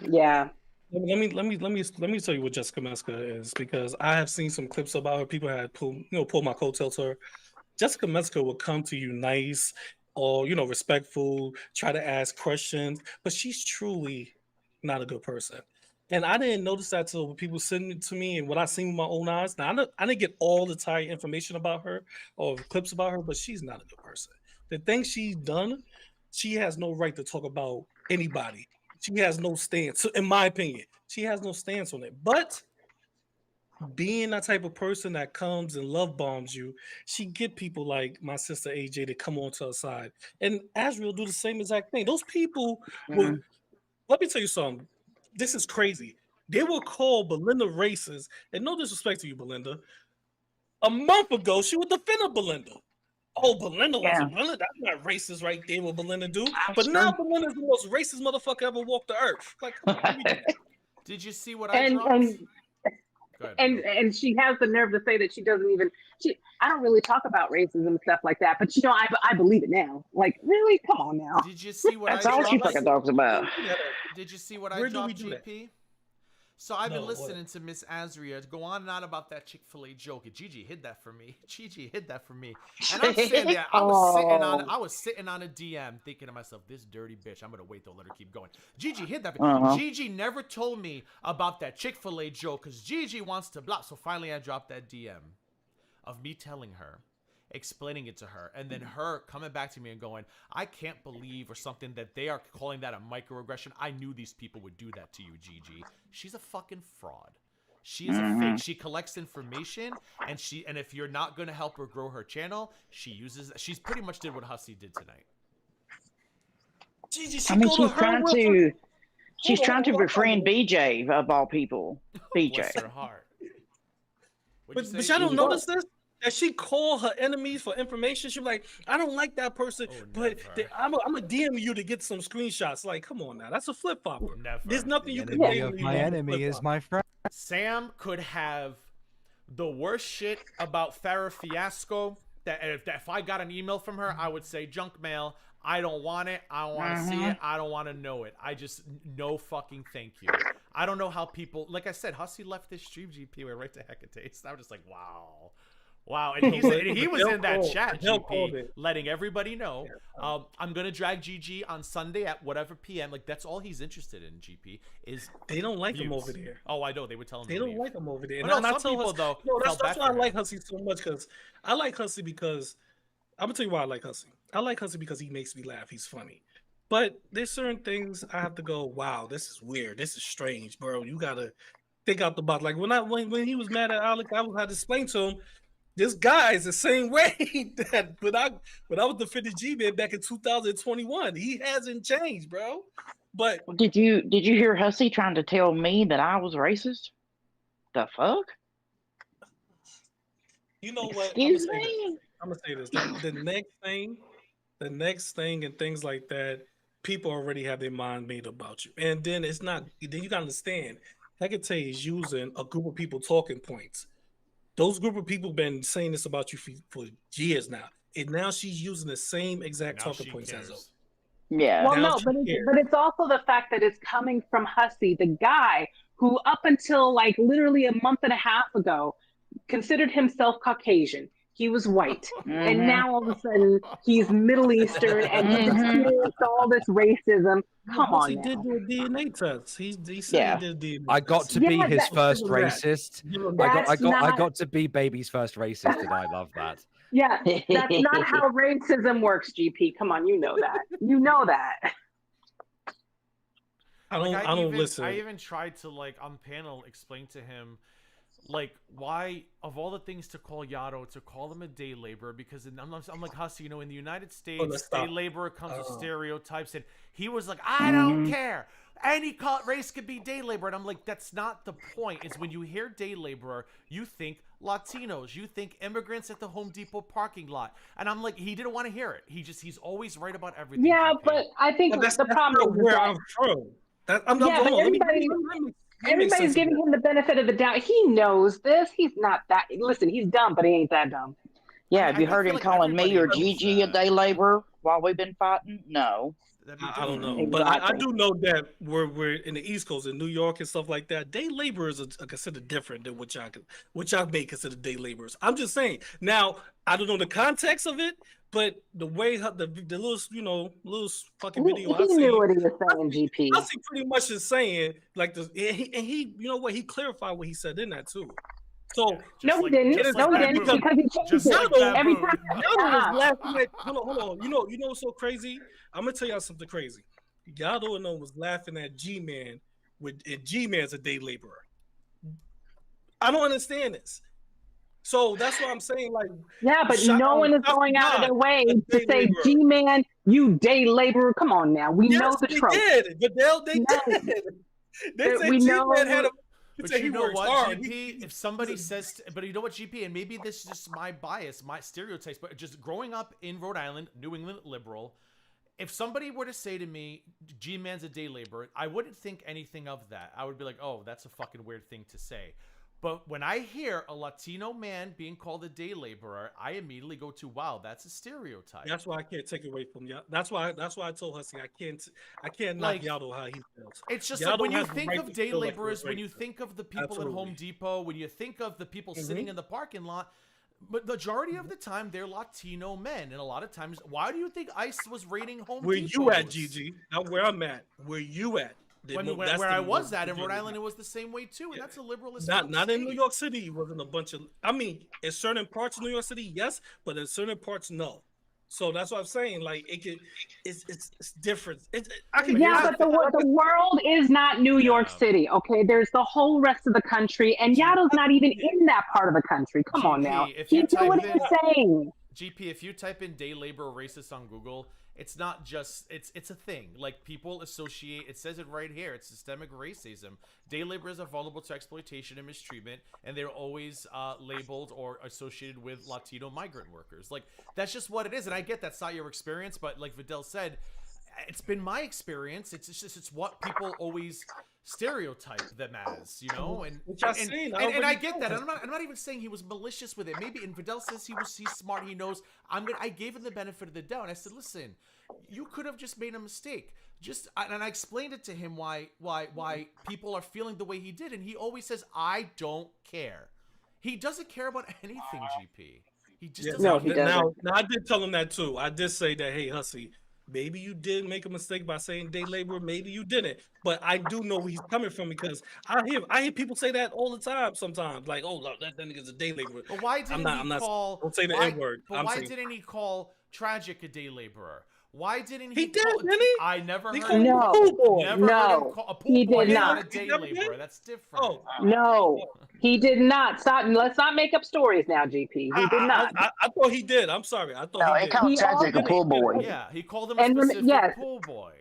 Yeah. Let me tell you what Jessica Messica is, because I have seen some clips about her. People had pulled my coattails to her. Jessica Messica would come to you nice or respectful, try to ask questions, but she's truly not a good person. And I didn't notice that till people sent it to me and what I seen with my own eyes. Now I didn't get all the entire information about her or clips about her, but she's not a good person. The things she's done, she has no right to talk about anybody. She has no stance, in my opinion. She has no stance on it. But being that type of person that comes and love bombs you, she get people like my sister AJ to come onto her side. And Azriel will do the same exact thing. Those people will, let me tell you something. This is crazy. They will call Belinda racist, and no disrespect to you, Belinda. A month ago, she would defend Belinda. Oh, Belinda wasn't Belinda. That's not racist right there what Belinda do. But now Belinda's the most racist motherfucker ever walked the earth. Like, did you see what I dropped? And she has the nerve to say that she doesn't even. I don't really talk about racism and stuff like that, but I believe it now. Like, really, come on now. Did you see what That's all she fucking talks about. Did you see what I dropped, GP? So I've been listening to Miss Azria go on and on about that Chick-fil-A joke. And Gigi hid that for me. And I'm sitting there. I was sitting on a DM thinking to myself, this dirty bitch. I'm gonna wait till let her keep going. Gigi hid that. Gigi never told me about that Chick-fil-A joke because Gigi wants to block. So finally, I dropped that DM of me telling her, explaining it to her, and then her coming back to me and going, I can't believe, or something, that they are calling that a microaggression. I knew these people would do that to you, Gigi. She's a fucking fraud. She is a fake. She collects information, and if you're not going to help her grow her channel, she's pretty much did what Hussy did tonight. Gigi, she's trying to befriend BJ of all people. BJ. Bless her heart. But y'all don't notice this? That she called her enemies for information. She was like, I don't like that person, but I'm going to DM you to get some screenshots. Like, come on now. That's a flip-flop. There's nothing you can do. My enemy is my friend. Sam could have the worst shit about Farrah Fiasco. That if I got an email from her, I would say, junk mail. I don't want it. I don't want to see it. I don't want to know it. I just, no fucking thank you. I don't know how people, like I said, Hussy left this stream, GP, went right to Hecate. I was just like, wow. Wow, and he was in that chat, GP, letting everybody know. I'm gonna drag GG on Sunday at whatever PM. Like, that's all he's interested in. GP is they don't like him over there. Oh, I know. They would tell him they don't like him over there. No, some people though. No, that's why I like Hussy so much, because I like Hussy because I'm gonna tell you why I like Hussy. I like Hussy because he makes me laugh. He's funny. But there's certain things I have to go, wow, this is weird. This is strange, bro. You gotta think out the box. Like when he was mad at Alex, I had to explain to him. This guy is the same way that when I was defending G-Man back in 2021. He hasn't changed, bro. But did you hear Hussy trying to tell me that I was racist? The fuck? You know what? Excuse me? I'm gonna say this. The next thing and things like that, people already have their mind made about you. And then you gotta understand, Hecate is using a group of people talking points. Those group of people been saying this about you for years now, and now she's using the same exact talking points as us. Yeah. Well, Now no, she but cares. it's also the fact that it's coming from Hussy, the guy who up until like literally a month and a half ago considered himself Caucasian. He was white. And now all of a sudden he's Middle Eastern and he's experienced all this racism. Come on He now. did do a DNA test. He said he did a DNA I got test. to be Yeah, his that- first Give him that. racist. Give him I that. got to be baby's first racist, and I love that. Yeah, that's not how racism works, GP. Come on, you know that. You know that. I don't listen. I even tried to, like, on panel explain to him, like, why of all the things to call Yato, to call him a day laborer, because I'm like, Hussy, you know, in the United States, day laborer comes with stereotypes, and he was like, I don't care. Any race could be day laborer. And I'm like, that's not the point. Is when you hear day laborer, you think Latinos, you think immigrants at the Home Depot parking lot. And I'm like, he didn't want to hear it. He's always right about everything. Yeah, but I think the problem is where that I'm from. Everybody's giving him the benefit of the doubt. He knows this. He's not that. Listen, he's dumb, but he ain't that dumb. Yeah, have you heard him calling me or Gigi a day laborer while we've been fighting? No. I don't know, Exactly. but I do know that we're in the East Coast, in New York and stuff like that. Day laborers are considered different than what y'all may consider day laborers. I'm just saying. Now, I don't know the context of it, but the way the little fucking video He knew what he was saying, GP. I see pretty much is saying like this, and he you know what, he clarified what he said in that too. So no, he didn't. Because he changed it every time. Yato was laughing at. Hold on. You know what's so crazy? I'm gonna tell y'all something crazy. Yato was laughing at G-Man and G-Man's a day laborer. I don't understand this. So that's what I'm saying. Like, yeah, but no one is going out of their way to say, G-Man, you day laborer. Come on now, we know the trope. They did. They said G-Man had a. But you know what, GP? If somebody says, but you know what, GP, and maybe this is just my bias, my stereotypes, but just growing up in Rhode Island, New England liberal, if somebody were to say to me, G-Man's a day laborer, I wouldn't think anything of that. I would be like, oh, that's a fucking weird thing to say. But when I hear a Latino man being called a day laborer, I immediately go to, wow, that's a stereotype. That's why I can't take it away from y'all. That's why I told Hussy I can't knock Yato how he feels. It's just Yato like when you has the think right of to day feel like laborers, we're when you racist. think of the people Absolutely. at Home Depot, when you think of the people sitting in the parking lot, but majority of the time they're Latino men, and a lot of times, why do you think ICE was raiding Home Where Depot? you at, Gigi? Not where I'm at. Where you at? Where I was at in Rhode Island, it was the same way too, and that's a liberalist. Not in New York City. It wasn't a bunch of. I mean, in certain parts of New York City, yes, but in certain parts, no. So that's what I'm saying. Like it's different. But the world is not New York City. Okay, there's the whole rest of the country, and Yato's not even in that part of the country. Come on now, he knew what he was saying. GP, if you type in day labor racist on Google, it's not just it's a thing. Like, people associate, it says it right here, it's systemic racism. Day laborers are vulnerable to exploitation and mistreatment, and they're always labeled or associated with Latino migrant workers. Like, that's just what it is. And I get that's not your experience, but like Vidal said, it's been my experience. It's what people always stereotype them as, you know, and I get that. And I'm not even saying he was malicious with it. Maybe, and Vidal says he's smart. He knows. I gave him the benefit of the doubt. And I said, listen, you could have just made a mistake. And I explained it to him why people are feeling the way he did, and he always says, I don't care. He doesn't care about anything, GP. He just doesn't. No, he doesn't. Now I did tell him that too. I did say that, hey, Hussy, maybe you did make a mistake by saying day laborer. Maybe you didn't. But I do know where he's coming from, because I hear people say that all the time sometimes. Like, oh, look, that nigga's a day laborer. But why didn't don't say the N-word. But why didn't he call Tragic a day laborer? Why didn't he did, didn't he? I never heard him. No, heard him call a pool he boy did not not. a day laborer. That's different. Oh. No, he did not. Stop. Let's not make up stories now, GP. He did not. I thought he did. I'm sorry. I thought he called Tragic a pool boy. Yeah, he called him a specific pool boy.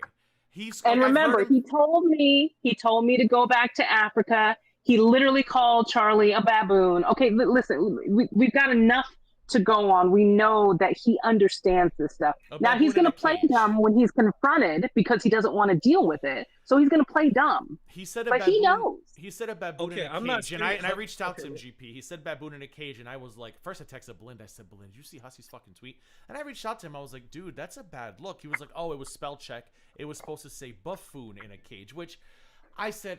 Remember, he told me to go back to Africa. He literally called Charlie a baboon. Okay, listen, we've got enough to go on. We know that he understands this stuff. Now he's going to play dumb when he's confronted because he doesn't want to deal with it. so he's gonna play dumb. He said a but baboon. he knows. He said a baboon Okay, in a I'm cage, not and I saying- reached out to him. okay. GP. He said baboon in a cage, and I was like, first I texted Belinda. I said, Belinda, did you see Hussy's fucking tweet? And I reached out to him. I was like, dude, that's a bad look. He was like, oh, it was spell check. It was supposed to say buffoon in a cage, which I said,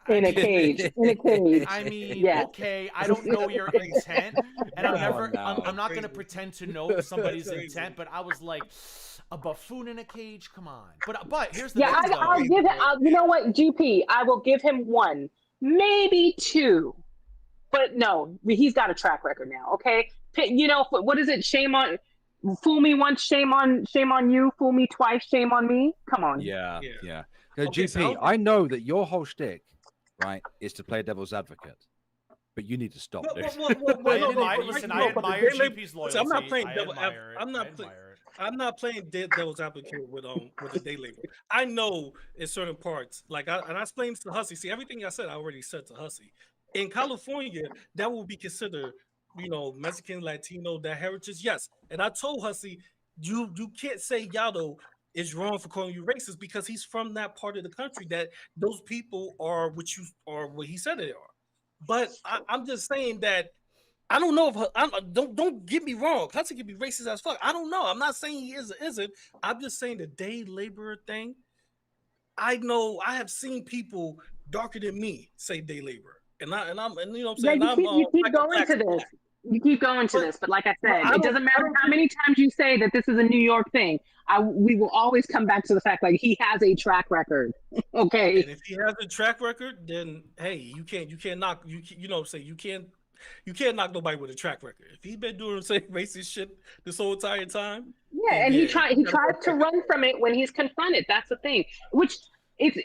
In a cage. In a cage. I mean, Yes. okay, I don't know your intent, and I'm No, never, no. I'm not gonna pretend to know somebody's intent, but I was like, a buffoon in a cage, come on. But here's the Yeah, thing, though. I'll give him. You know what, GP? I will give him 1, maybe 2, but no, he's got a track record now. Okay, you know what is it? Shame on. Fool me once, shame on you. Fool me twice, shame on me. Come on. Yeah. Okay, GP, so- I know that your whole shtick, right, is to play devil's advocate, but you need to stop Well, this. well, well, well, no, no, but listen, right- I no, but the admire Daily- GP's so I'm not loyalty. playing I devil. admire it. I'm I not. admire it. I'm not playing devil's advocate with the day labor. I know in certain parts, like I explained to Hussy. See, everything I said, I already said to Hussy. In California, that will be considered, you know, Mexican, Latino, that heritage. Yes, and I told Hussy, you can't say Yado is wrong for calling you racist because he's from that part of the country that those people are what he said they are. But I'm just saying that. I don't know if don't get me wrong. Hussy can be racist as fuck. I don't know. I'm not saying he is or isn't. I'm just saying the day laborer thing. I know I have seen people darker than me say day laborer, and you know what I'm saying. You keep going to this. You keep going to this, but like I said, it doesn't matter how many times you say that this is a New York thing. We will always come back to the fact like he has a track record. Okay. And if he has a track record, then hey, you can't knock you know say you can't knock nobody with a track record. If he's been doing the same racist shit this whole entire time. Yeah, and he tries to run from it when he's confronted. That's the thing. Which it's,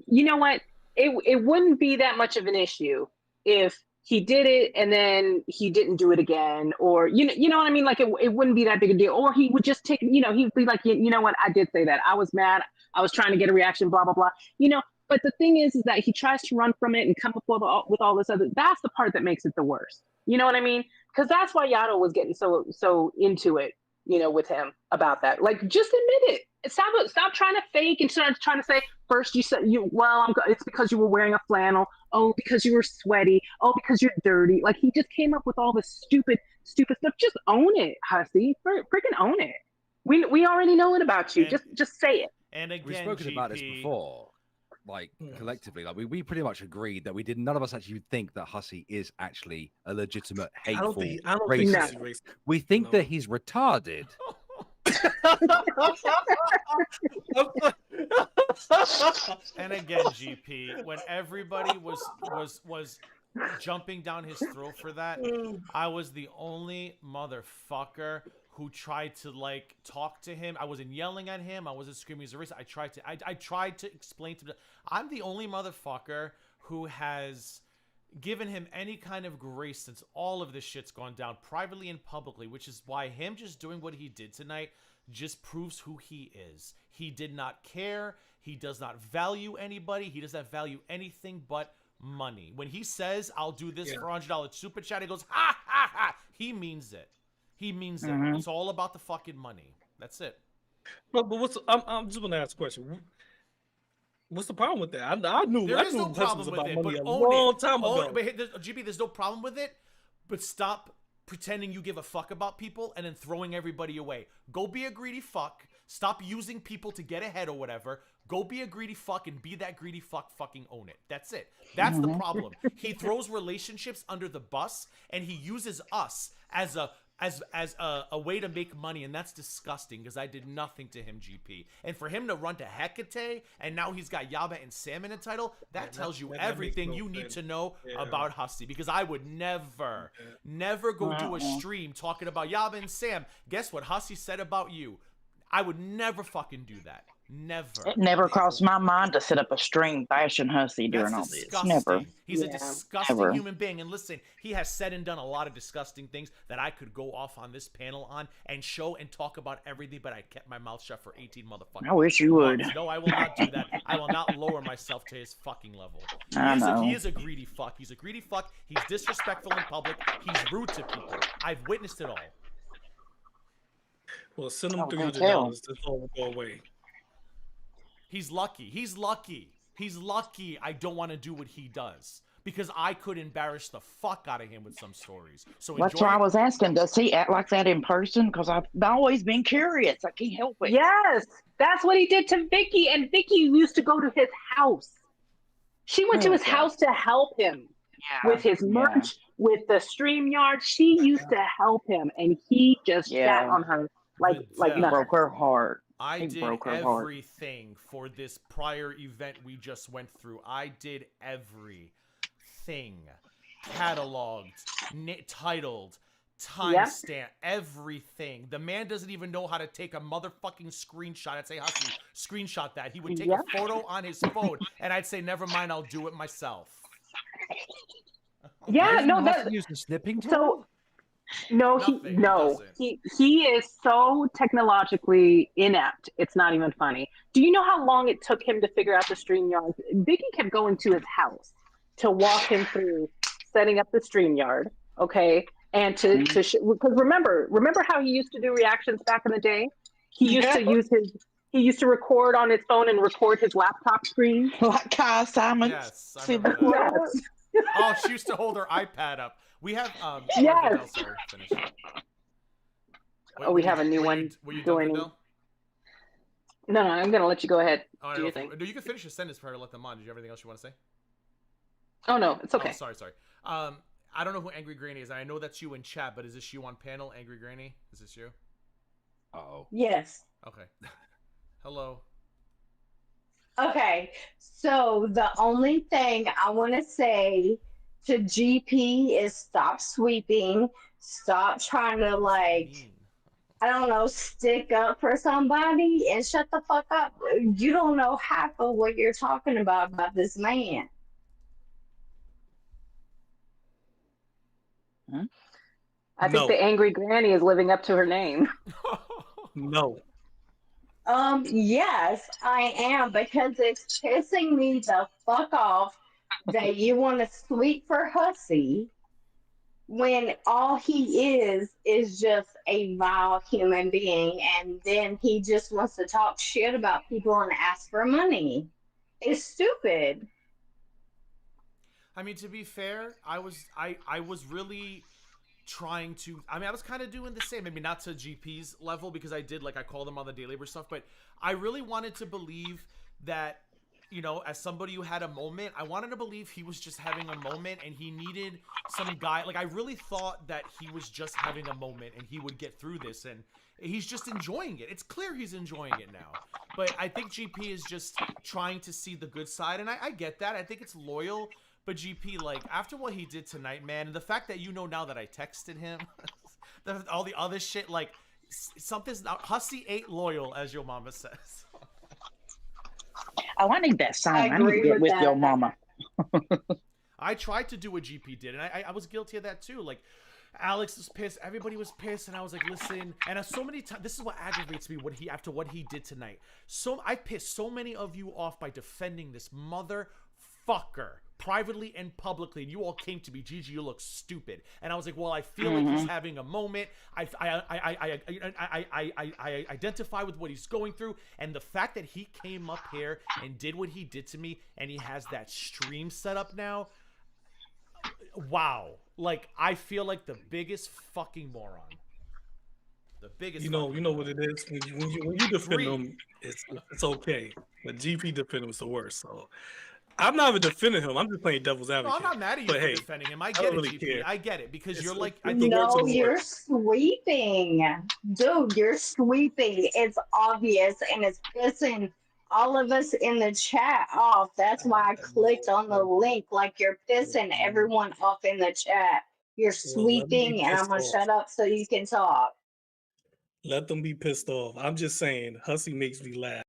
you know what? It wouldn't be that much of an issue if he did it and then he didn't do it again, or you know what I mean? Like it wouldn't be that big a deal. Or he would just take, you know, he'd be like, you know what? I did say that. I was mad. I was trying to get a reaction, blah, blah, blah. You know, but the thing is that he tries to run from it and come up with all this other. That's the part that makes it the worst. You know what I mean? Because that's why Yado was getting so into it, you know, with him about that. Like, just admit it. Stop trying to fake and start trying to say first you said it's because you were wearing a flannel. Oh, because you were sweaty. Oh, because you're dirty. Like he just came up with all this stupid stuff. Just own it, Hussy. Freaking own it. We already know it about you. Just say it. And again, We've spoken about this before. Like collectively, like we pretty much agreed that none of us actually think that Hussy is actually a legitimate hateful I don't think racist. he's racist. We think that he's retarded. And again, GP, when everybody was jumping down his throat for that, I was the only motherfucker who tried to like talk to him. I wasn't yelling at him. I wasn't screaming he's a racist. I tried to explain to him. I'm the only motherfucker who has given him any kind of grace since all of this shit's gone down privately and publicly, which is why him just doing what he did tonight just proves who he is. He did not care. He does not value anybody. He does not value anything but money. When he says, I'll do this for $100 super chat, he goes, ha, ha, ha. He means it. He means it. It's all about the fucking money. That's it. But I'm just gonna ask a question. What's the problem with that? I knew No problem with it, but a own long it. time ago. But GP, there's no problem with it. But stop pretending you give a fuck about people and then throwing everybody away. Go be a greedy fuck. Stop using people to get ahead or whatever. Go be a greedy fuck and be that greedy fuck. Fucking own it. That's it. That's the problem. He throws relationships under the bus and he uses us as a way to make money, and that's disgusting because I did nothing to him, GP. And for him to run to Hecate, and now he's got Yaba and Sam in a title, that tells you everything you need to know about Hussy, because I would never go do a stream talking about Yaba and Sam. Guess what Hussy said about you? I would never fucking do that. Never. It never crossed my mind to set up a stream bashing Hussy during all this. Never. He's a disgusting human being. And listen, he has said and done a lot of disgusting things that I could go off on this panel on and show and talk about everything, but I kept my mouth shut for 18 motherfuckers. I wish you would. No, I will not do that. I will not lower myself to his fucking level. He is a greedy fuck. He's a greedy fuck. He's disrespectful in public. He's rude to people. I've witnessed it all. Well, send him $300. This all will go away. He's lucky. He's lucky. He's lucky I don't want to do what he does. Because I could embarrass the fuck out of him with some stories. So That's why I was asking, does he act like that in person? Because I've always been curious. I can't help it. Yes, that's what he did to Vicky, and Vicky used to go to his house. She went to his house to help him with his merch, with the StreamYard. She used to help him, and he just sat on her like he broke her heart. I did everything for this prior event we just went through. I did everything. Cataloged, titled, timestamp, everything. The man doesn't even know how to take a motherfucking screenshot. I'd say, Hussy, screenshot that. He would take a photo on his phone, and I'd say, never mind, I'll do it myself. Yeah, no, that use the snipping tool. So, no, he is so technologically inept. It's not even funny. Do you know how long it took him to figure out the StreamYard? Vicky kept going to his house to walk him through setting up the StreamYard, okay? And because remember how he used to do reactions back in the day? He used to record on his phone and record his laptop screen. Like Kai Simon. Yes, I remember that. Oh, she used to hold her iPad up. We have yes. Sorry, finish. We have a new one. Were you joining? done, No, I'm gonna let you go ahead. Oh, do you think? No, you can finish your sentence before I let them on. Did you have anything else you want to say? Oh no, it's okay. Oh, sorry. I don't know who Angry Granny is. I know that's you in chat, but is this you on panel, Angry Granny? Is this you? Uh-oh. Yes. Okay. Hello. Okay, so the only thing I want to say to GP is stop sweeping, stop trying to I don't know, stick up for somebody, and shut the fuck up. You don't know half of what you're talking about this man. I think the Angry Granny is living up to her name. No. Yes, I am, because it's pissing me the fuck off that you want to sweep for Hussy when all he is just a vile human being, and then he just wants to talk shit about people and ask for money. It's stupid. I mean, to be fair, I was really trying to, I was kind of doing the same, maybe not to GP's level, because I called him on the day labor stuff, but I really wanted to believe that, as somebody who had a moment, I wanted to believe he was just having a moment and he needed some guy. I really thought that he was just having a moment and he would get through this, and he's just enjoying it. It's clear he's enjoying it now. But I think GP is just trying to see the good side, and I get that. I think it's loyal. But GP, after what he did tonight, man, and the fact that now that I texted him, all the other shit, something's not, Hussy ain't loyal, as your mama says. Oh, I need that sign. I need to get with your mama. I tried to do what GP did, and I was guilty of that too. Alex was pissed, everybody was pissed, and I was like, listen, and so many times, this is what aggravates me after what he did tonight. So I pissed so many of you off by defending this motherfucker privately and publicly, and you all came to me, Gigi, you look stupid, and I was like, well, I feel like he's having a moment. I identify with what he's going through, and the fact that he came up here and did what he did to me, and he has that stream set up now, wow, I feel like the biggest fucking moron. The biggest. You know what it is when you defend him, it's okay, but GP defend him is the worst. So I'm not even defending him. I'm just playing devil's advocate. No, I'm not mad at you for defending him. I get it, really GP. care. I get it, because you're No, you're sweeping. Dude, you're sweeping. It's obvious, and it's pissing all of us in the chat off. That's why I clicked on the link. You're pissing everyone off in the chat. You're sweeping, and I'm going to shut up so you can talk. Let them be pissed off. I'm just saying, Hussy makes me laugh.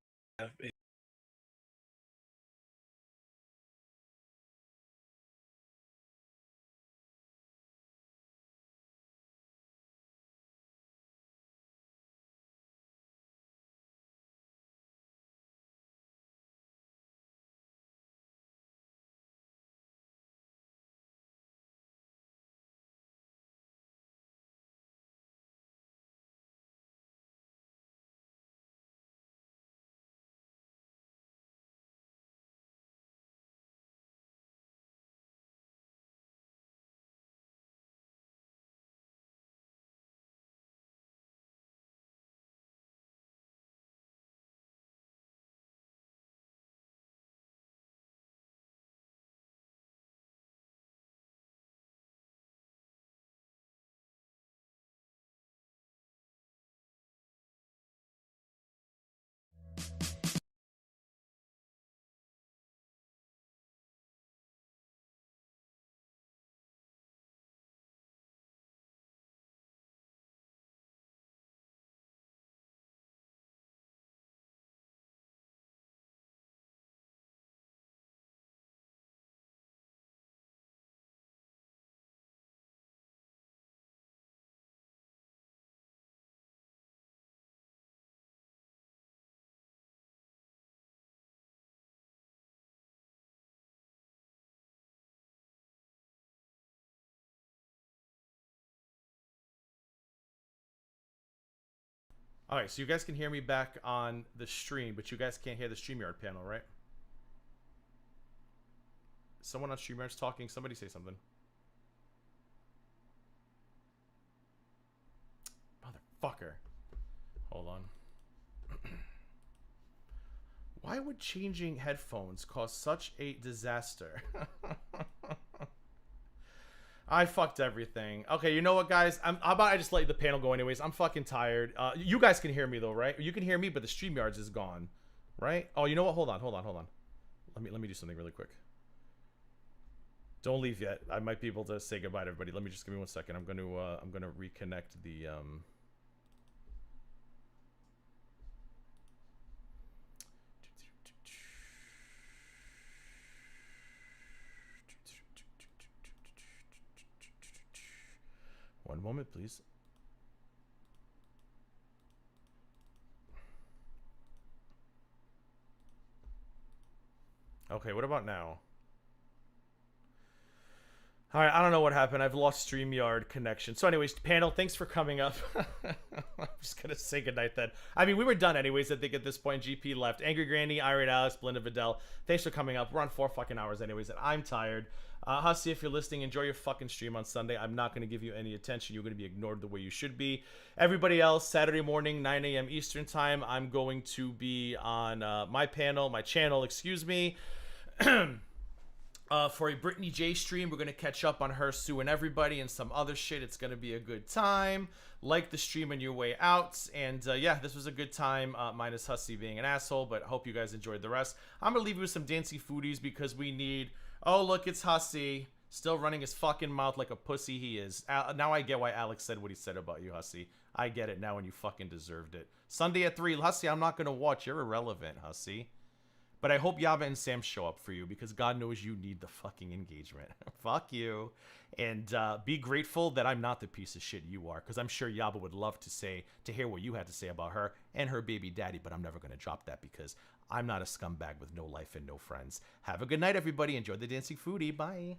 All right, so you guys can hear me back on the stream, but you guys can't hear the StreamYard panel, right? Someone on StreamYard's talking. Somebody say something. Motherfucker. Hold on. Why would changing headphones cause such a disaster? I fucked everything. Okay, you know what, guys? How about I just let the panel go anyways? I'm fucking tired. You guys can hear me though, right? You can hear me, but the StreamYards is gone, right? Oh, you know what? Hold on. Let me do something really quick. Don't leave yet. I might be able to say goodbye to everybody. Let me just give me 1 second. I'm gonna reconnect the One moment, please. Okay, what about now? All right, I don't know what happened. I've lost StreamYard connection. So anyways, panel, thanks for coming up. I'm just going to say goodnight then. I mean, we were done anyways, I think, at this point. GP left. Angry Granny, Irate Alex, Belinda Vidal. Thanks for coming up. We're on 4 fucking hours anyways, and I'm tired. Hussy, if you're listening, enjoy your fucking stream on Sunday. I'm not going to give you any attention. You're going to be ignored the way you should be. Everybody else, Saturday morning, 9 a.m. Eastern time, I'm going to be on my channel, excuse me. For a Brittany J stream. We're going to catch up on her suing everybody and some other shit. It's going to be a good time. Like the stream on your way out. And yeah, this was a good time, minus Hussy being an asshole, but hope you guys enjoyed the rest. I'm going to leave you with some Dancy Foodies because we need... Oh, look, it's Hussy. Still running his fucking mouth like a pussy he is. Now I get why Alex said what he said about you, Hussy. I get it now and you fucking deserved it. Sunday at 3. Hussy, I'm not going to watch. You're irrelevant, Hussy. But I hope Yaba and Sam show up for you because God knows you need the fucking engagement. Fuck you. And be grateful that I'm not the piece of shit you are because I'm sure Yaba would love to hear what you had to say about her and her baby daddy, but I'm never going to drop that because I'm not a scumbag with no life and no friends. Have a good night, everybody. Enjoy the Dancing Foodie. Bye.